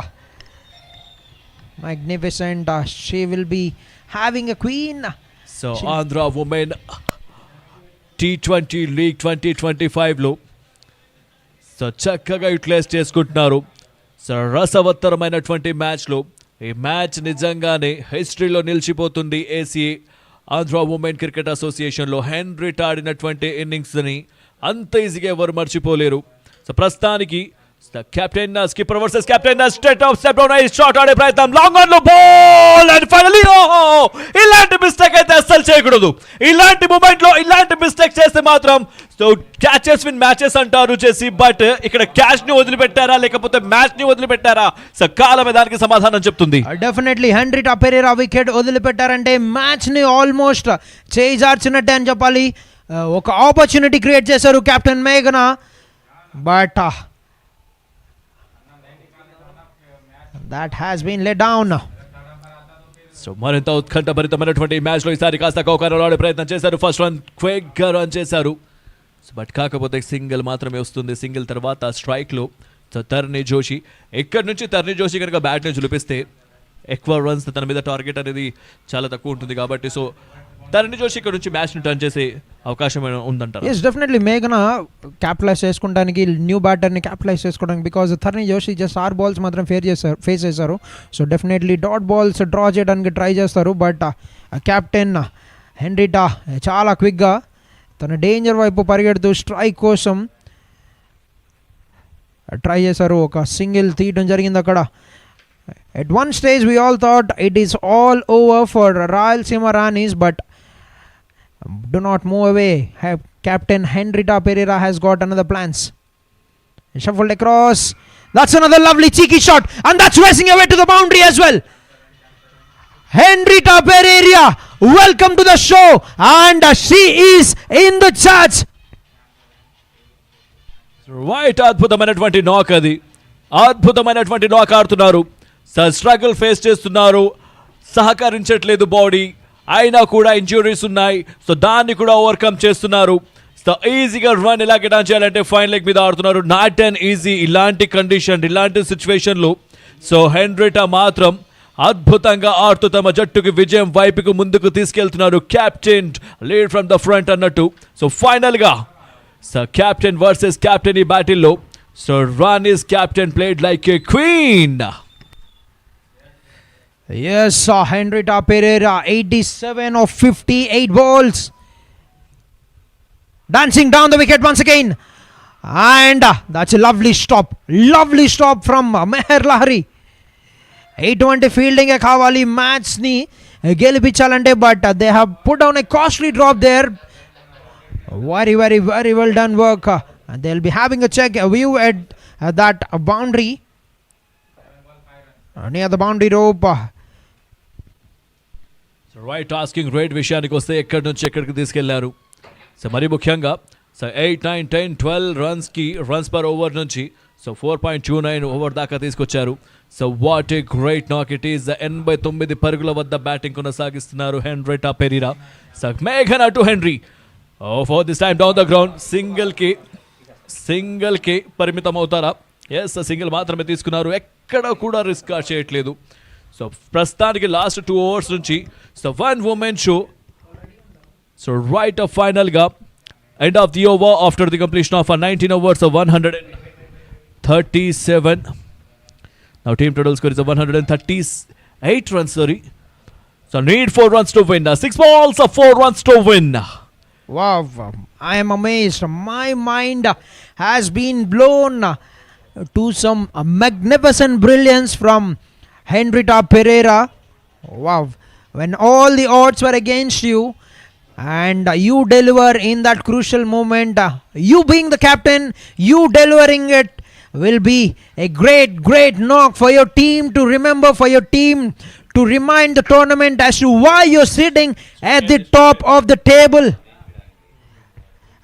magnificent. She will be having a queen. So Andhra Women T20 League 2025 లో సో చక్కగా యూటిలైజ్ చేసుకుంటున్నారు. సో రసవత్తరమైనటువంటి మ్యాచ్లో ఈ మ్యాచ్ నిజంగానే హిస్టరీలో నిలిచిపోతుంది. ACA ఆంధ్ర ఉమెన్ క్రికెట్ అసోసియేషన్లో హెన్రిటా ఆడినటువంటి ఇన్నింగ్స్ని అంత ఈజీగా ఎవరు మర్చిపోలేరు. సో ప్రస్తుతానికి captain skipper versus captain straight off step down shot ఆడే ప్రయత్నం, లాంగ్ ఆన్ లో బాల్ అండ్ ఫైనలీ ఇలాంటి మిస్టేక్ అయితే అస్సలు చేయకూడదు. ఇలాంటి మూమెంట్ లో ఇలాంటి మిస్టేక్ చేస్తే మాత్రం సో క్యాచెస్ విన్ మ్యాచెస్ అంటారు చేసి, బట్ ఇక్కడ క్యాచ్ ని వదిలిపెట్టారా లేకపోతే మ్యాచ్ ని వదిలిపెట్టారా? సో కాలమే దానికి సమాధానం చెప్తుంది. డెఫినెట్లీ హెన్రిటా పెరేరా వికెట్ వదిలిపెట్టారంటే మ్యాచ్ ని ఆల్మోస్ట్ చేజార్చినట్టే అని చెప్పాలి. ఒక ఆపర్చునిటీ క్రియేట్ చేశారు కెప్టెన్ మేఘనా, but that has been let down. So మరింత ఉత్కంఠభరితమైనటువంటి మ్యాచ్లో ఈసారి కాస్త కోకారలు ఆడే ప్రయత్నం చేశారు. ఫస్ట్ రన్ క్విక్గా రన్ చేశారు, బట్ కాకపోతే సింగిల్ మాత్రమే వస్తుంది. సింగిల్ తర్వాత స్ట్రైక్లో సో తర్ని జోషి, ఇక్కడ నుంచి తర్ని జోషి కనుక బ్యాట్ని చూపిస్తే ఎక్కువ రన్స్ తన మీద టార్గెట్ అనేది చాలా తక్కువ ఉంటుంది కాబట్టి సో తర్ని జోషి ఇక్కడ నుంచి మ్యాచ్ని టర్న్ చేసే అవకాశం ఉందంటారు. ఎస్, డెఫినెట్లీ మేఘన క్యాపిటలైజ్ చేసుకోవడానికి, న్యూ బ్యాటర్ని క్యాపిటలైజ్ చేసుకోవడానికి, because Tarni Joshi just 6 balls మాత్రం ఫేస్ చేశారు. So definitely dot balls draw చేయడానికి ట్రై చేస్తారు, బట్ కెప్టెన్ హెన్రిటా చాలా క్విక్గా తన డేంజర్ వైపు పరిగెడుతూ స్ట్రైక్ కోసం ట్రై చేశారు. ఒక సింగిల్ తీయడం జరిగింది అక్కడ. At one stage we all thought it is all over for Rayalaseema Ranis, but do not move away. Captain Henrietta Pereira has got another plans. Shuffled across. That's another lovely cheeky shot, and that's racing away to the boundary as well. Henrietta Pereira, welcome to the show, and she is in the charts. Right, అద్భుతమైనటువంటి నాక్, అది అద్భుతమైనటువంటి నాక్ ఆడుతున్నారు. Struggle face చేస్తున్నారు, సహకరించట్లేదు body, అయినా కూడా injuries ఉన్నాయి. సో దాన్ని కూడా ఓవర్కమ్ చేస్తున్నారు. సో ఈజీగా రన్ ఎలా గెట్ ఆన్ చేయాలంటే ఫైన్ లెగ్ మీద ఆడుతున్నారు. నాట్ అండ్ ఈజీ ఇలాంటి కండిషన్, ఇలాంటి సిచ్యువేషన్లో. సో హెన్రిటా మాత్రం అద్భుతంగా ఆడుతూ తమ జట్టుకి విజయం వైపుకు ముందుకు తీసుకెళ్తున్నారు. Captain lead from the front అన్నట్టు. సో ఫైనల్గా సో క్యాప్టెన్ వర్సెస్ క్యాప్టెన్ ఈ బ్యాటిల్లో so Ranis captain played like a queen. Yes, Henrietta Pereira, 87 of 58 balls. Dancing down the wicket once again. And that's a lovely stop from Meher Lahari. 820 fielding e kavali match ni gelipichalante, but they have put down a costly drop there. Very well done work. And they'll be having a view at that boundary. Near the boundary rope. Right, asking rate విషయానికి వస్తే ఎక్కడి నుంచి ఎక్కడికి తీసుకెళ్లారు. So మరి ముఖ్యంగా so 8, 9, 10, 12 runs per over నుంచి so 4.29 over దాకా తీసుకొచ్చారు. So what a great knock it is. 89 పరుగుల వద్ద బ్యాటింగ్ కొనసాగిస్తున్నారు హెన్రిటా పెరీరా. సో మేఘనా to Henry for this time down the ground. సింగిల్కి పరిమితం అవుతారా? ఎస్, సింగిల్ మాత్రమే తీసుకున్నారు, ఎక్కడ కూడా రిస్క్ చేయట్లేదు. సో ప్రస్తుతానికి లాస్ట్ 2 overs నుంచి so 1 woman show. So right ఫైనల్గా end of the over after the completion of 19 overs of 137. Now team total score is 138 runs, sorry. So need 4 runs to win. 6 balls of 4 runs to win. Wow, I am amazed. My mind has been blown to some magnificent brilliance from Henrietta Pereira. Wow, when all the odds were against you and you deliver in that crucial moment. You being the captain, you delivering it will be a great knock for your team to remember, for your team to remind the tournament as to why you're sitting at the top of the table.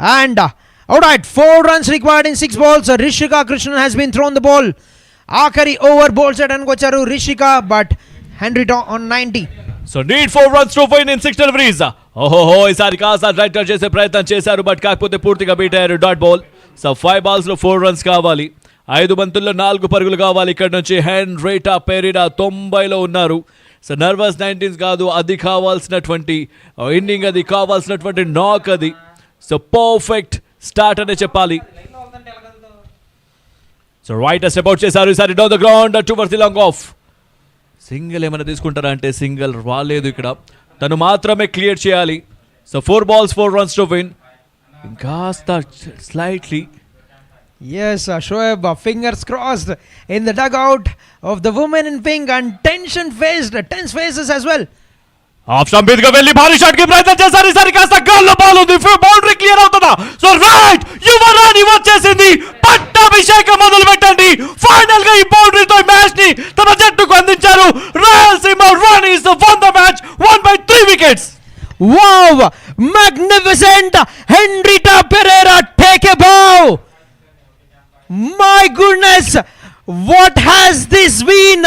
And alright, 4 runs required in 6 balls. Rishika Krishnan has been thrown the ball. Akari over ball set and Gocharu Rishika, but Henry on 90. So need 4 runs to win in 6 deliveries. ఈసారి కాస్త right cut చేసే ప్రయత్నం చేశారు, but కాకపోతే పూర్తిగా beat అయ్యారు. Dot ball. So 5 balls లో 4 runs కావాలి. 5 బంతుల్లో 4 పరుగులు కావాలి. ఇక్కడ నుంచి హెన్రీటా పెరీరా 90లో ఉన్నారు. సో నర్వస్ 19s కాదు, అది కావాల్సినటువంటి ఇన్నింగ్, అది కావాల్సినటువంటి నాక్ అది. సో పర్ఫెక్ట్ స్టార్ట్ అనే చెప్పాలి. సో రైట్ స్టెప్ అవుట్ చేశారు. ఈసారి down the ground towards the long of. Single ఏమైనా తీసుకుంటారా అంటే సింగిల్ రాలేదు ఇక్కడ, తను మాత్రమే క్లియర్ చేయాలి. So 4 balls 4 runs to win. ఇంకాస్త slightly. Yes, Shoaib, fingers crossed in the dugout of the women in pink, and tense faces as well. Off stump మీదుగా వెళ్ళి భారీ షాట్ కి ప్రయత్నం చేశారు. ఈసారి కాస్త గాల్లో బాల్ ఉంది, బౌండరీ క్లియర్ అవుతుందా? సో రైట్ యువరాణి వచ్చేసింది. పట్టాభిషేకం మొదలు పెట్టండి. ఫైనల్ గా ఈ బౌండరీతో మ్యాచ్ ని తన జట్టుకు అందించారు. Rayalaseema Rani's won the match, won by 3 wickets. Wow, magnificent. Henrietta Pereira take a bow. My goodness, what has this been?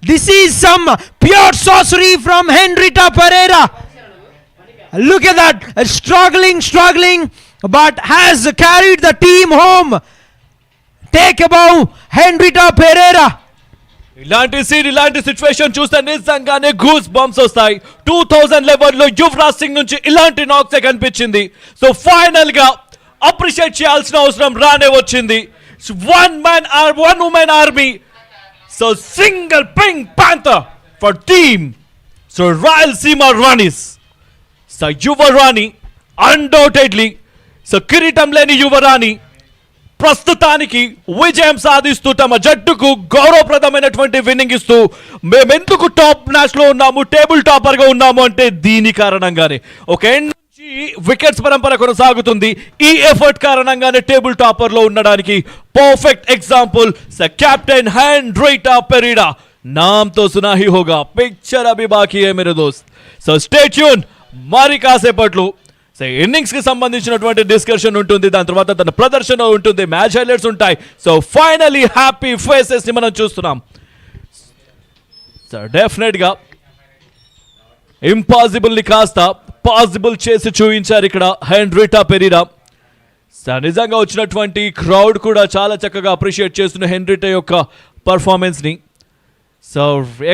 This is some pure sorcery from Henrietta Pereira. Look at that, struggling, but has carried the team home. Take a bow, Henrietta Pereira. ఇలాంటి scene, ఇలాంటి situation చూస్తే నిజంగానే goose bumps వస్తాయి. 2011 లో యువరాజ్ సింగ్ నుంచి ఇలాంటి నాక్సే కనిపించింది. So final గా అప్రిషియేట్ చేయాల్సిన అవసరం రానే వచ్చింది. One woman army. So single pink panther for team. So Rayalaseema Ranis. So Yuvarani undoubtedly. So కిరీటం లేని యువరాణి ప్రస్తుతానికి విజయం సాధిస్తూ తమ జట్టుకు గౌరవప్రదమైనటువంటి విన్నింగ్ ఇస్తూ మేమెందుకు టాప్ మ్యాచ్ లో ఉన్నాము, టేబుల్ టాపర్ గా ఉన్నాము అంటే దీని కారణంగానే. ఒక వికెట్స్ పరంపర కొనసాగుతుంది. ఈ ఎఫర్ట్ కారణంగానే టేబుల్ టాపర్ లో ఉండడానికి పర్ఫెక్ట్ ఎగ్జాంపుల్ కెప్టెన్ హెన్రీటా పెరీరా. నామ్ తో సునా హీ హోగా, పిక్చర్ అభి బాకీ హై మేరే దోస్త్. So stay tune. మరి కాసేపట్లో సో ఇన్నింగ్స్ కి సంబంధించినటువంటి డిస్కషన్ ఉంటుంది, దాని తర్వాత తన ప్రదర్శన ఉంటుంది, మ్యాచ్ హైలైట్స్ ఉంటాయి. సో ఫైనలీ హ్యాపీ ఫేసెస్ ని మనం చూస్తున్నాం. సో డెఫినెట్ గా ఇంపాసిబుల్ ని కాస్త పాసిబుల్ చేసి చూపించారు ఇక్కడ హెన్రీటా పెరీరా. నిజంగా వచ్చినటువంటి క్రౌడ్ కూడా చాలా చక్కగా అప్రిషియేట్ చేస్తున్న హెన్రీటా యొక్క పర్ఫార్మెన్స్ని. సో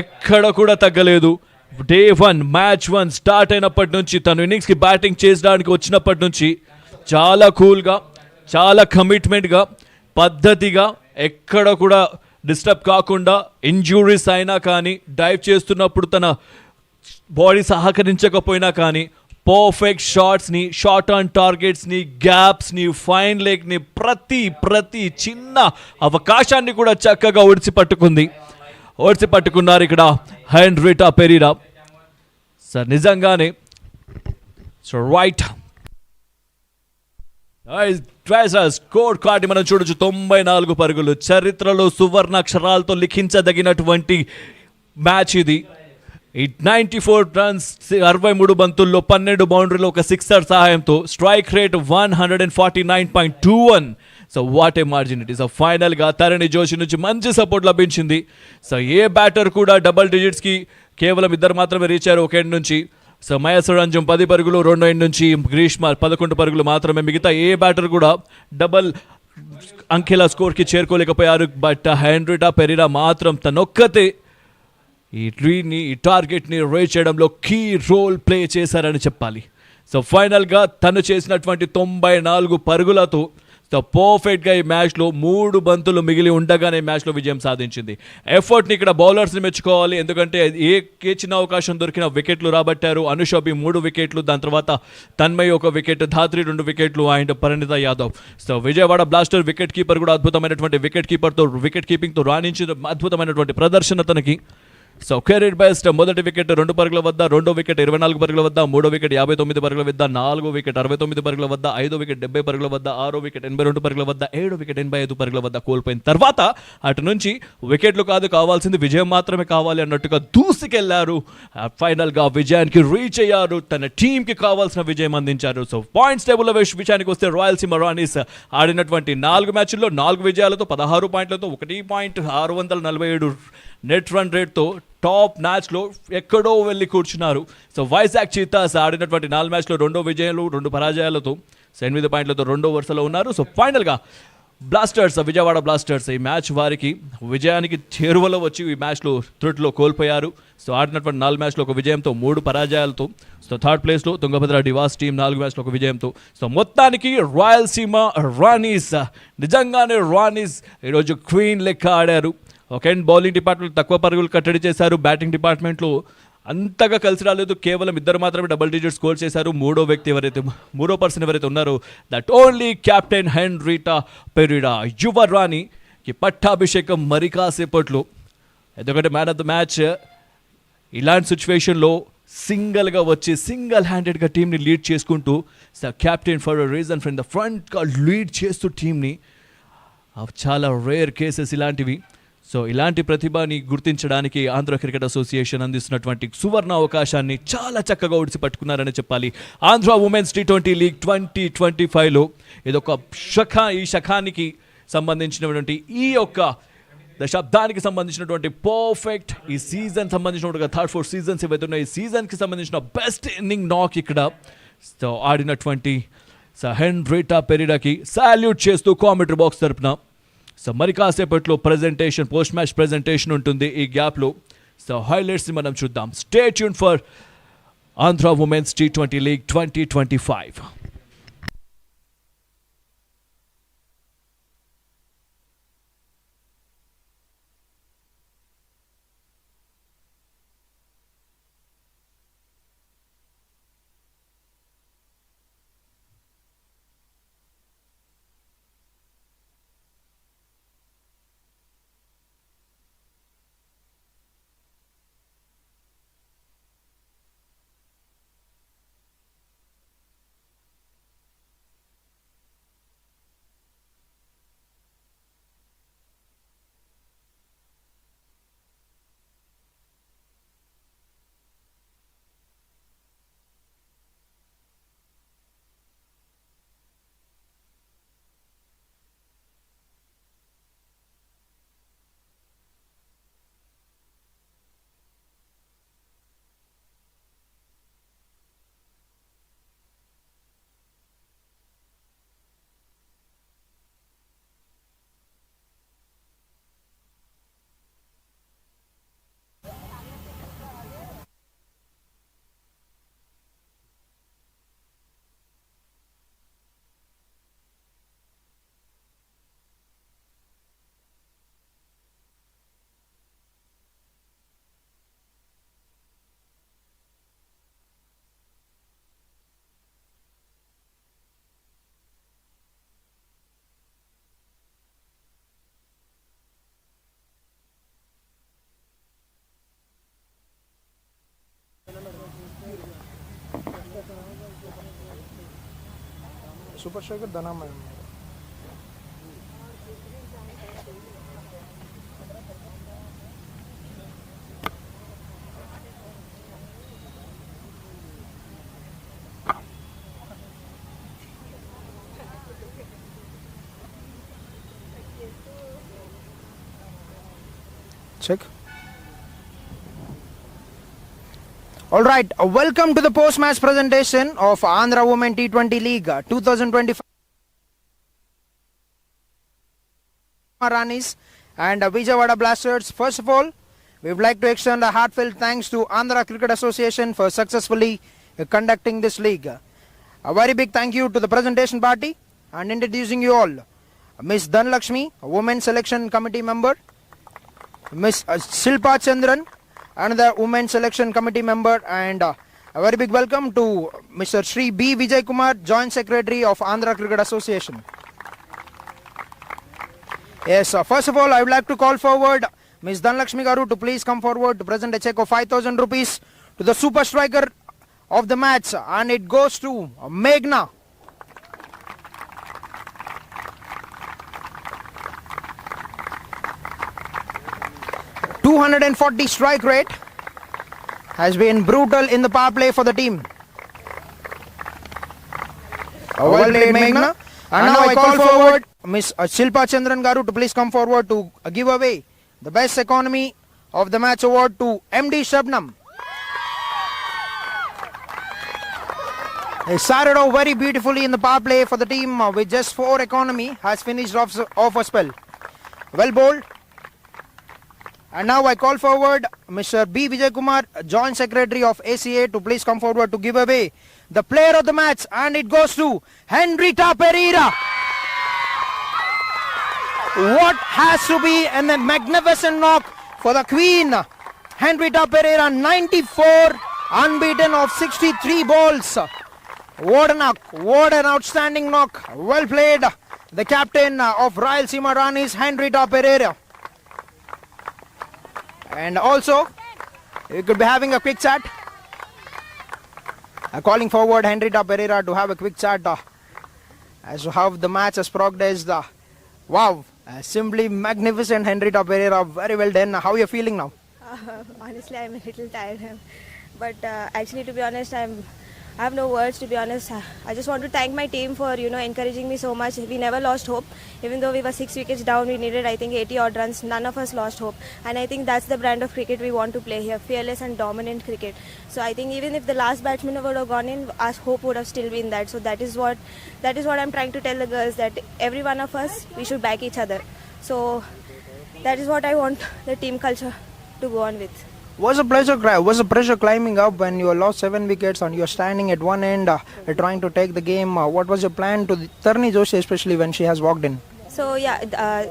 ఎక్కడ కూడా తగ్గలేదు. డే 1 మ్యాచ్ 1 స్టార్ట్ అయినప్పటి నుంచి, తను ఇన్నింగ్స్కి బ్యాటింగ్ చేసడానికి వచ్చినప్పటి నుంచి చాలా కూల్గా, చాలా కమిట్మెంట్గా, పద్ధతిగా, ఎక్కడ కూడా డిస్టర్బ్ కాకుండా, ఇంజురీస్ అయినా కానీ, డైవ్ చేస్తున్నప్పుడు తన బాడీ సహకరించకపోయినా కానీ పర్ఫెక్ట్ షాట్స్ని, షార్ట్ ఆన్ టార్గెట్స్ని, గ్యాప్స్ని, ఫైన్ లెగ్ని, ప్రతి చిన్న అవకాశాన్ని కూడా చక్కగా ఓడిసిపట్టుకున్నారు ఇక్కడ హెన్రీటా పెరీరా. సార్ నిజంగానే సో రైట్ స్కోర్ కార్డ్ మనం చూడొచ్చు. 94 పరుగులు, చరిత్రలో సువర్ణ అక్షరాలతో లిఖించదగినటువంటి మ్యాచ్ ఇది. 94 runs 63 బంతుల్లో 12 బౌండరీలో ఒక 6 సహాయంతో strike rate 149.21. So what A margin it is. ఫైనల్గా తరణి జోషి నుంచి మంచి సపోర్ట్ లభించింది. సో ఏ బ్యాటర్ కూడా డబల్ డిజిట్స్కి కేవలం 2 మాత్రమే రీచ్ అయ్యారు ఒక ఎండ్ నుంచి. సో మహేశ్వర రంజన్ 10 పరుగులు, 2 ఎండ్ నుంచి గ్రీష్మ 11 పరుగులు మాత్రమే. మిగతా ఏ బ్యాటర్ కూడా డబల్ అంకెల స్కోర్కి చేరుకోలేకపోయారు. బట్ హెన్రీటా పెరీరా మాత్రం తనొక్కతే ఈ టార్గెట్ని రీచ్ చేయడంలో కీ రోల్ ప్లే చేశారని చెప్పాలి. సో ఫైనల్గా తను చేసినటువంటి 94 పరుగులతో సో పర్ఫెక్ట్గా ఈ మ్యాచ్లో 3 బంతులు మిగిలి ఉండగానే మ్యాచ్లో విజయం సాధించింది. ఎఫర్ట్ని ఇక్కడ బౌలర్స్ని మెచ్చుకోవాలి, ఎందుకంటే ఏ చిన్న అవకాశం దొరికిన వికెట్లు రాబట్టారు. అనుషోబి 3 వికెట్లు, దాని తర్వాత తన్మయ్ 1 వికెట్, ధాత్రి 2 వికెట్లు and Parinita Yadav. So Vijayawada blaster wicket keeper కూడా అద్భుతమైనటువంటి వికెట్ కీపింగ్తో రాణించిన అద్భుతమైనటువంటి ప్రదర్శన తనకి. సో కెరీర్ బెస్ట్ మొదటి వికెట్ 2 పరుగుల వద్ద, రెండో వికెట్ 24 పరుగుల వద్ద, మూడో వికెట్ 59 పరుగుల వద్ద, నాలుగో వికెట్ 69 పరుగుల వద్ద, ఐదో వికెట్ 70 పరుగుల వద్ద, ఆరో వికెట్ 82 పరుగుల వద్ద, ఏడో వికెట్ 85 పరుగుల వద్ద కోల్పోయిన తర్వాత అటు నుంచి వికెట్లు కాదు కావాల్సింది విజయం మాత్రమే కావాలి అన్నట్టుగా దూసుకెళ్లారు. ఫైనల్గా విజయానికి రీచ్ అయ్యారు, తన టీంకి కావాల్సిన విజయం అందించారు. సో పాయింట్స్ టేబుల్లో విషయానికి వస్తే రాయలసీమ రాణీస్ ఆడినటువంటి 4 మ్యాచ్ల్లో 4 విజయాలతో 16 పాయింట్లతో 1.647 నెట్ రన్ రేట్తో టాప్ మ్యాచ్లో ఎక్కడో వెళ్ళి కూర్చున్నారు. సో వైజాగ్ చీతాస్ ఆడినటువంటి 4 మ్యాచ్లో 2 విజయాలు 2 పరాజయాలతో 8 పాయింట్లతో 2వ వరుసలో ఉన్నారు. సో ఫైనల్గా బ్లాస్టర్స్, విజయవాడ బ్లాస్టర్స్ ఈ మ్యాచ్ వారికి విజయానికి చేరువలో వచ్చి ఈ మ్యాచ్లో త్రుటిలో కోల్పోయారు. సో ఆడినటువంటి 4 మ్యాచ్లో 1 విజయంతో 3 పరాజయాలతో సో థర్డ్ ప్లేస్లో తుంగభద్ర డివాస్ టీం 4 మ్యాచ్లో 1 విజయంతో. సో మొత్తానికి రాయలసీమ రాణీస్ నిజంగానే రాణీస్ ఈరోజు క్వీన్ లెక్క ఆడారు. ఒక ఎండ్ బౌలింగ్ డిపార్ట్మెంట్ తక్కువ పరుగులు కట్టడి చేశారు, బ్యాటింగ్ డిపార్ట్మెంట్లో అంతగా కలిసి రాలేదు, కేవలం 2 మాత్రమే డబుల్ డిజిట్ స్కోర్ చేశారు. మూడో పర్సన్ ఎవరైతే ఉన్నారో దట్ ఓన్లీ కెప్టెన్ హెన్రీటా పెరిడా యువరాణికి పట్టాభిషేకం మరి కాసేపట్లో. ఎందుకంటే మ్యాన్ ఆఫ్ ద మ్యాచ్ ఇలాంటి సిచ్యువేషన్లో సింగిల్గా వచ్చి సింగిల్ హ్యాండెడ్గా టీంని లీడ్ చేసుకుంటూ captain for reason from the ఫ్రంట్గా లీడ్ చేస్తూ టీంని, చాలా రేర్ కేసెస్ ఇలాంటివి. సో ఇలాంటి ప్రతిభని గుర్తించడానికి ఆంధ్ర క్రికెట్ అసోసియేషన్ అందిస్తున్నటువంటి సువర్ణ అవకాశాన్ని చాలా చక్కగా ఒడిసి పట్టుకున్నారని చెప్పాలి. ఆంధ్ర ఉమెన్స్ T20 లీగ్ 2025లో ఇదొక ఈ శకానికి సంబంధించినటువంటి ఈ యొక్క దశాబ్దానికి సంబంధించినటువంటి పర్ఫెక్ట్ ఈ సీజన్ సంబంధించినటువంటి 3-4 సీజన్స్ ఏవైతే ఉన్నాయి ఈ సీజన్కి సంబంధించిన బెస్ట్ ఇన్నింగ్ నాక్ ఇక్కడ సో ఆడినటువంటి హెన్రీటా పెరిడాకి సాల్యూట్ చేస్తూ కామెంటరీ బాక్స్ తరపున. సో మరి కాసేపట్లో ప్రెజెంటేషన్, పోస్ట్ మ్యాచ్ ప్రెజెంటేషన్ ఉంటుంది ఈ గ్యాప్లో. సో హైలైట్స్ మనం చూద్దాం. Stay tuned for Andhra women's T20 league 2025. Super striker ధనమయం. Check. All right, welcome to the post-match presentation of Andhra Women T20 League 2025 Ranis and Vijayawada Blasters. First of all, we would like to extend a heartfelt thanks to Andhra Cricket Association for successfully conducting this league. A very big thank you to the presentation party and introducing you all. Miss Dhanlakshmi, a Women's Selection Committee member, Miss Silpa Chandran, another Women's Selection Committee member, and a very big welcome to Mr. Shri B. Vijay Kumar, Joint Secretary of Andhra Cricket Association. Yes, first of all, I would like to call forward Ms. Dhanlakshmi Garu to please come forward to present a check of 5,000 rupees to the super striker of the match, and it goes to Meghna. .240 strike rate has been brutal in the power play for the team. Well played, Meghna. And now I call forward Miss Shilpa Chandran Garu to please come forward to give away the best economy of the match award to MD Shabnam. They started off very beautifully in the power play for the team with just 4 economy, has finished off a spell. Well bowled. And now I call forward Mr. B. Vijay Kumar, Joint Secretary of ACA, to please come forward to give away the player of the match, and it goes to Henrietta Pereira. What has to be a magnificent knock for the Queen. Henrietta Pereira, 94, unbeaten of 63 balls. What a knock, what an outstanding knock. Well played, the captain of Rayalaseema Ranis, Henrietta Pereira. And also, we could be having a quick chat. Calling forward Henrietta Pereira to have a quick chat as to how the match has progressed. Wow, simply magnificent, Henrietta Pereira. Very well done. How are you feeling now? Honestly, I'm a little tired. But actually, to be honest, I have no words, to be honest. I just want to thank my team for, encouraging me so much. We never lost hope. Even though we were 6 wickets down, we needed, I think, 80 odd runs. None of us lost hope. And I think that's the brand of cricket we want to play here. Fearless and dominant cricket. So I think even if the last batsman would have gone in, our hope would have still been that. So that is what I'm trying to tell the girls, that every one of us, we should back each other. So that is what I want the team culture to go on with. Was the pressure climbing up when you lost 7 wickets and you are standing at one end trying to take the game? What was your plan to Tarni Joshi, especially when she has walked in? So yeah,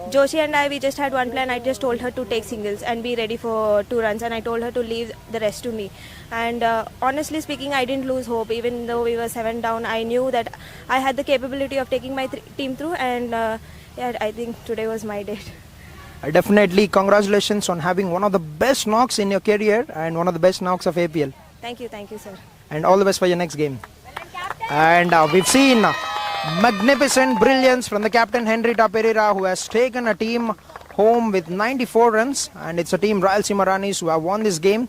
Joshi and I, we just had one plan. I just told her to take singles and be ready for 2 runs, and I told her to leave the rest to me. And honestly speaking, I didn't lose hope. Even though we were 7 down, I knew that I had the capability of taking my team through, and yeah, I think today was my day. Definitely, congratulations on having one of the best knocks in your career and one of the best knocks of APL. Thank you, sir. And all the best for your next game. And we've seen magnificent brilliance from the captain Henrietta Pereira, who has taken a team home with 94 runs, and it's a team Rayalaseema Ranis who have won this game,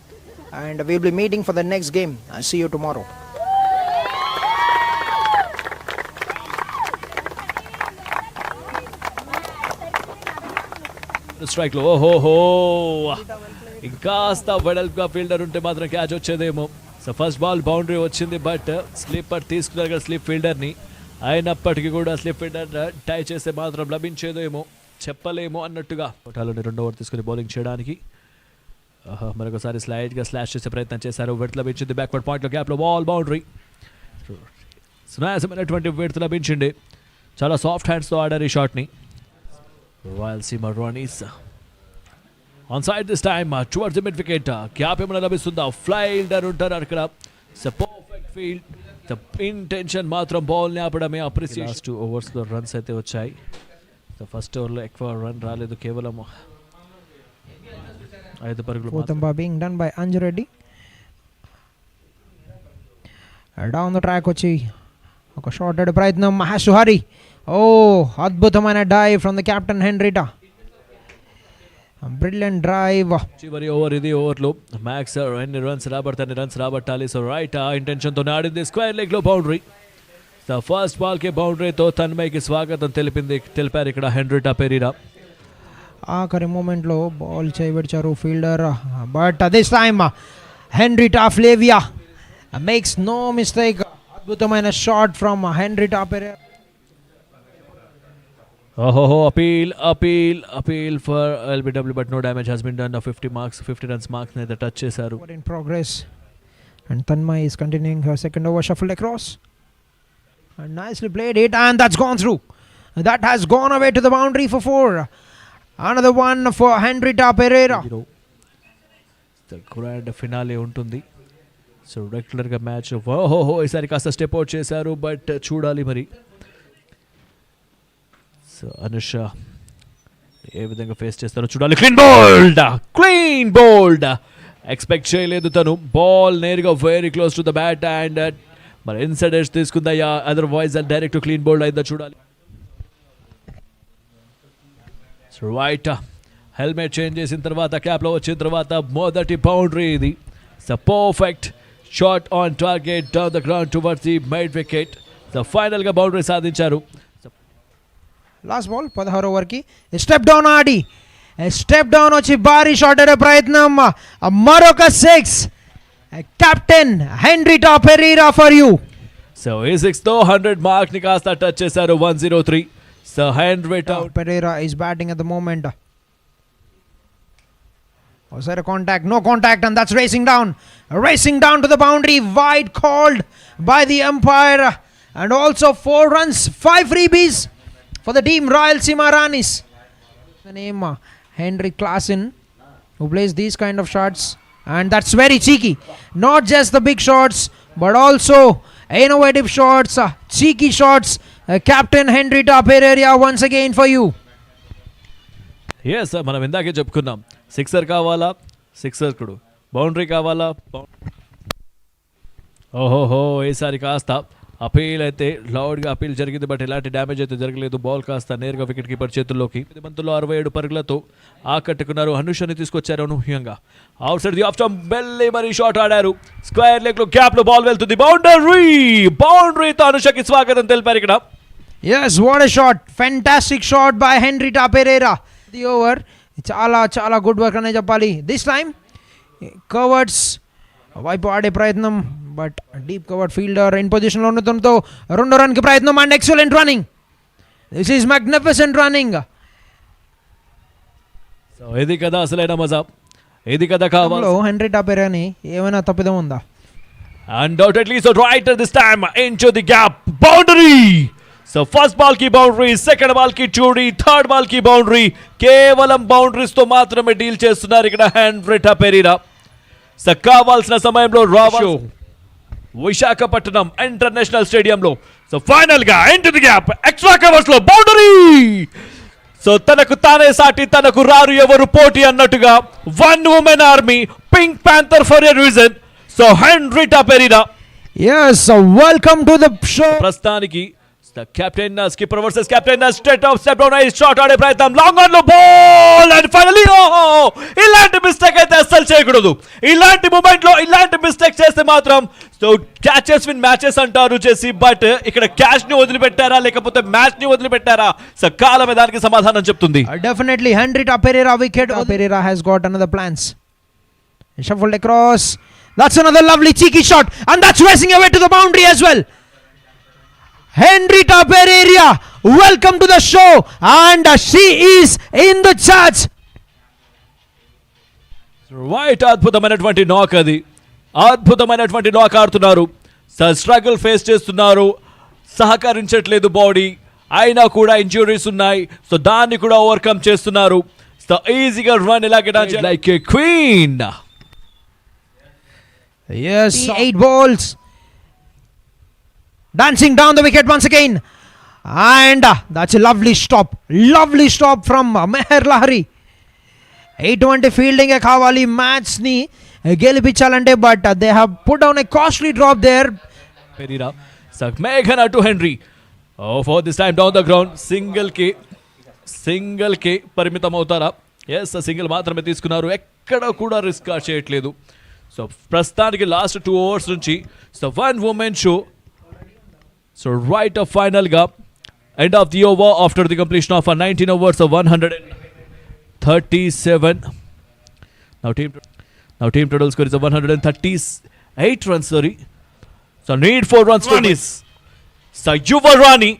and we'll be meeting for the next game. I'll see you tomorrow. Strike లో ఓహో ఇంకాస్త వెడల్పుగా fielder ఉంటే మాత్రం catch వచ్చేదేమో. So first ball boundary వచ్చింది, but slipper తీసుకున్నారు కదా స్లిప్ ఫీల్డర్ని. అయినప్పటికీ కూడా స్లిప్ ఫీల్డర్ టై చేస్తే మాత్రం లభించేదేమో, చెప్పలేమో అన్నట్టుగా. కోటాలోని 2వ ఓవర్ తీసుకుని బౌలింగ్ చేయడానికి మరొకసారి స్లైడ్గా స్లాష్ చేసే ప్రయత్నం చేశారు. విడత లభించింది బ్యాక్వర్డ్ పాయింట్లో, గ్యాప్లో బాల్ బౌండరీ. సునాయాసమైనటువంటి విడత లభించింది. చాలా సాఫ్ట్ హ్యాండ్స్తో ఆడారు ఈ షాట్ని. Rayalaseema Ranis on side this time towards the mid wicket. Gap ఏమైనా లభిస్తుందా? ఫీల్డర్ ఉంటారు అక్కడ. Perfect field. ద ఇంటెన్షన్ మాత్రం బాల్ని ఆపడమే. అప్రిసియేషన్. లాస్ట్ 2 ఓవర్స్లో రన్స్ అయితే వచ్చాయి. ఫస్ట్ ఓవర్లో ఎక్కువ రన్ రాలేదు, కేవలం 5 పరుగులు. Pothamba being done by Anju Reddy. Down the track వచ్చి ఒక షార్ట్ అడ్ ప్రయత్నం. Mahesh Suhari. అద్భుతమైన dive from the captain Henrietta. Brilliant drive. చివరి ఓవర్ ఇది. ఓవర్లో మ్యాక్స్ ఎన్ని రన్స్ రాబట్టాలి. సో రైట్ ఇంటెన్షన్తో ఆడింది. స్క్వేర్ లెగ్ లో బౌండరీ. ద ఫస్ట్ బాల్ కి బౌండరీతో తన్మయ్కి స్వాగతం తెలిపారు ఇక్కడ హెన్రిటా పెరీరా. ఆఖరి మూమెంట్లో బాల్ చేయబడిచారు fielder, but this time Henrietta Flavia makes no mistake. అద్భుతమైన shot from Henrietta Pereira. appeal for LBW, but no damage has been done. 50 runs marks neither touch chesaru. In progress, and Tanmay is continuing her second over, shuffled across and nicely played it, and that's gone through. That has gone away to the boundary for 4. Another one for Henrietta Pereira. The grand finale untundi. So regular ga match isari kasta step out chesaru, but chudali mari. So Anusha ఏ విధంగా face చేస్తారో చూడాలి. Clean bold expect చేయలేదు తను. Ball నేరుగా very close to the bat and మరి inside edge తీసుకుందా, otherwise direct clean bold అయిందా చూడాలి. రైట్ హెల్మెట్ చేంజ్ చేసిన తర్వాత క్యాప్లో వచ్చిన తర్వాత మొదటి బౌండరీ ఇది. So perfect shot on target down the ground towards the mid wicket. So ఫైనల్గా బౌండరీ సాధించారు. లాస్ట్ బాల్ 16 ఓవర్కి స్టెప్ డౌన్ ఆడి స్టెప్ డౌన్ వచ్చి భారీ షాట్ ఆడే ప్రయత్నం. మరొక 6 captain Henry Pereira for you. So ఈ 6తో 100 మార్క్ని కాస్త టచ్ చేశారు. 103. So Henry Pereira is batting at the moment. Was there a contact? No contact, and that's racing down to the boundary. Wide called by the umpire, and also 4 runs, 5 freebies for the team Rayalaseema Ranis. The name Henry Klassen, who plays these kind of shots, and that's very cheeky. Not just the big shots, but also innovative shots, cheeky shots. Captain Henry Pereira once again for you. Yes మనం ఇందాకే చెప్పుకున్నాం, sixer కావాలా, sixer కుడు boundary కావాలా. ఓహోహో ఈసారి కాస్త appeal అయితే లౌడ్గా appeal జరిగింది, బట్ ఎలాంటి డ్యామేజ్ అయితే జరగలేదు. బాల్ కాస్త నేరుగా వికెట్ కీపర్ చేతుల్లోకి. బంతుల్లో 67 పరుగులతో ఆకట్టుకున్నారు. అనుషని తీసుకొచ్చారు అనూహ్యంగా. Outside the off stump బెల్లి మరి షాట్ ఆడారు. స్క్వేర్ లెగ్ లో గ్యాప్ లో బాల్ వెళ్తుంది. బౌండరీతో అనుషకి స్వాగతం తెలిపారు ఇక్కడ. Yes, what a shot. Fantastic shot by Henry Pereira. The over. చాలా గుడ్ వర్క్ అనే చెప్పాలి. దిస్ టైమ్ కవర్డ్స్ వైపు ఆడే ప్రయత్నం, but deep covered fielder in పొజిషన్లో ఉండటంతో 2 రన్కి ప్రయత్నం and excellent running. This is magnificent running. So ఇది కదా అసలైన మజా, ఇది కదా కావాలి. హెన్రీ పెరేరాని ఏమైనా తప్పిదం ఉందా? Undoubtedly, so right at this time into the gap, boundary. So first ball ki boundary, second ball ki chudi, third ball ki boundary. కేవలం బౌండరీస్ తో మాత్రమే డీల్ చేస్తున్నారు ఇక్కడ హెన్రీ పెరీరా. సో కావాల్సిన సమయంలో రావాలి విశాఖపట్నం ఇంటర్నేషనల్ స్టేడియంలో. సో ఫైనల్ గా into the gap extra covers లో బౌండరీ. సో తనకు తానే సాటి తనకు రారు ఎవరు పోటీ అన్నట్టుగా one women army, pink panther for a reason. So Henry Pereira. Yes, welcome to the show. ప్రస్తుతానికి captain skipper versus captain straight off step down అయ్యి షాట్ ఆడే ప్రయత్నం. లాంగ్ ఆన్ లో బాల్ అండ్ ఫైనలీ ఇలాంటి మిస్టేక్ అయితే అస్సలు చేయకూడదు. ఇలాంటి మూమెంట్ లో ఇలాంటి మిస్టేక్ చేస్తే మాత్రం సో క్యాచెస్ విన్ మ్యాచెస్ అంటారు చేసి, బట్ ఇక్కడ క్యాచ్ ని వదిలిపెట్టారా లేకపోతే మ్యాచ్ ని వదిలిపెట్టారా? సో కాలమే దానికి సమాధానం చెప్తుంది. Definitely Henry Pereira wicket. Pereira has got another plans. Shuffled across. That's another lovely cheeky shot, and that's racing away to the boundary as well. Henry Pereira, welcome to the show, and she is in the charge. Right అద్భుతమైనటువంటి నాక్, అది అద్భుతమైనటువంటి నాక్ ఆడుతున్నారు. Struggle face చేస్తున్నారు, సహకరించట్లేదు body, అయినా కూడా injuries ఉన్నాయి. సో దాన్ని కూడా ఓవర్కమ్ చేస్తున్నారు. సో ఈజీగా రన్ ఎలాగే like a queen. Yes, 8 balls. Dancing down the wicket once again. And that's a lovely stop from Meher Lahari. 820 fielding కావాలి మ్యాచ్ ని గెలిపించాలంటే, but they have put down a costly drop there. Pereira. So Meghana to Henry. For this time down the ground. Single కి పరిమితం అవుతారా? Yes, single మాత్రమే తీసుకున్నారు. ఎక్కడ కూడా risk చేయట్లేదు. సో ప్రస్తుతానికి లాస్ట్ 2 overs నుంచి so 1 woman show. So right of final గా end of the over after the completion of 19 overs of 137. Now team total score is 138 runs. So need 4 runs to miss. So Yuvarani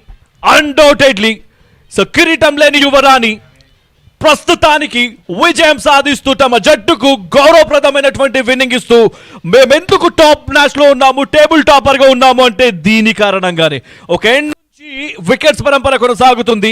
undoubtedly. So కిరీటం లేని యువరాణి ప్రస్తుతానికి విజయం సాధిస్తూ తమ జట్టుకు గౌరవప్రదమైనటువంటి winnowing ఇస్తూ మేమెందుకు టాప్ మ్యాచ్ లో ఉన్నాము, టేబుల్ టాపర్ గా ఉన్నాము అంటే దీని కారణంగానే. ఒక ఎండ్ నుంచి వికెట్స్ పరంపర కొనసాగుతుంది.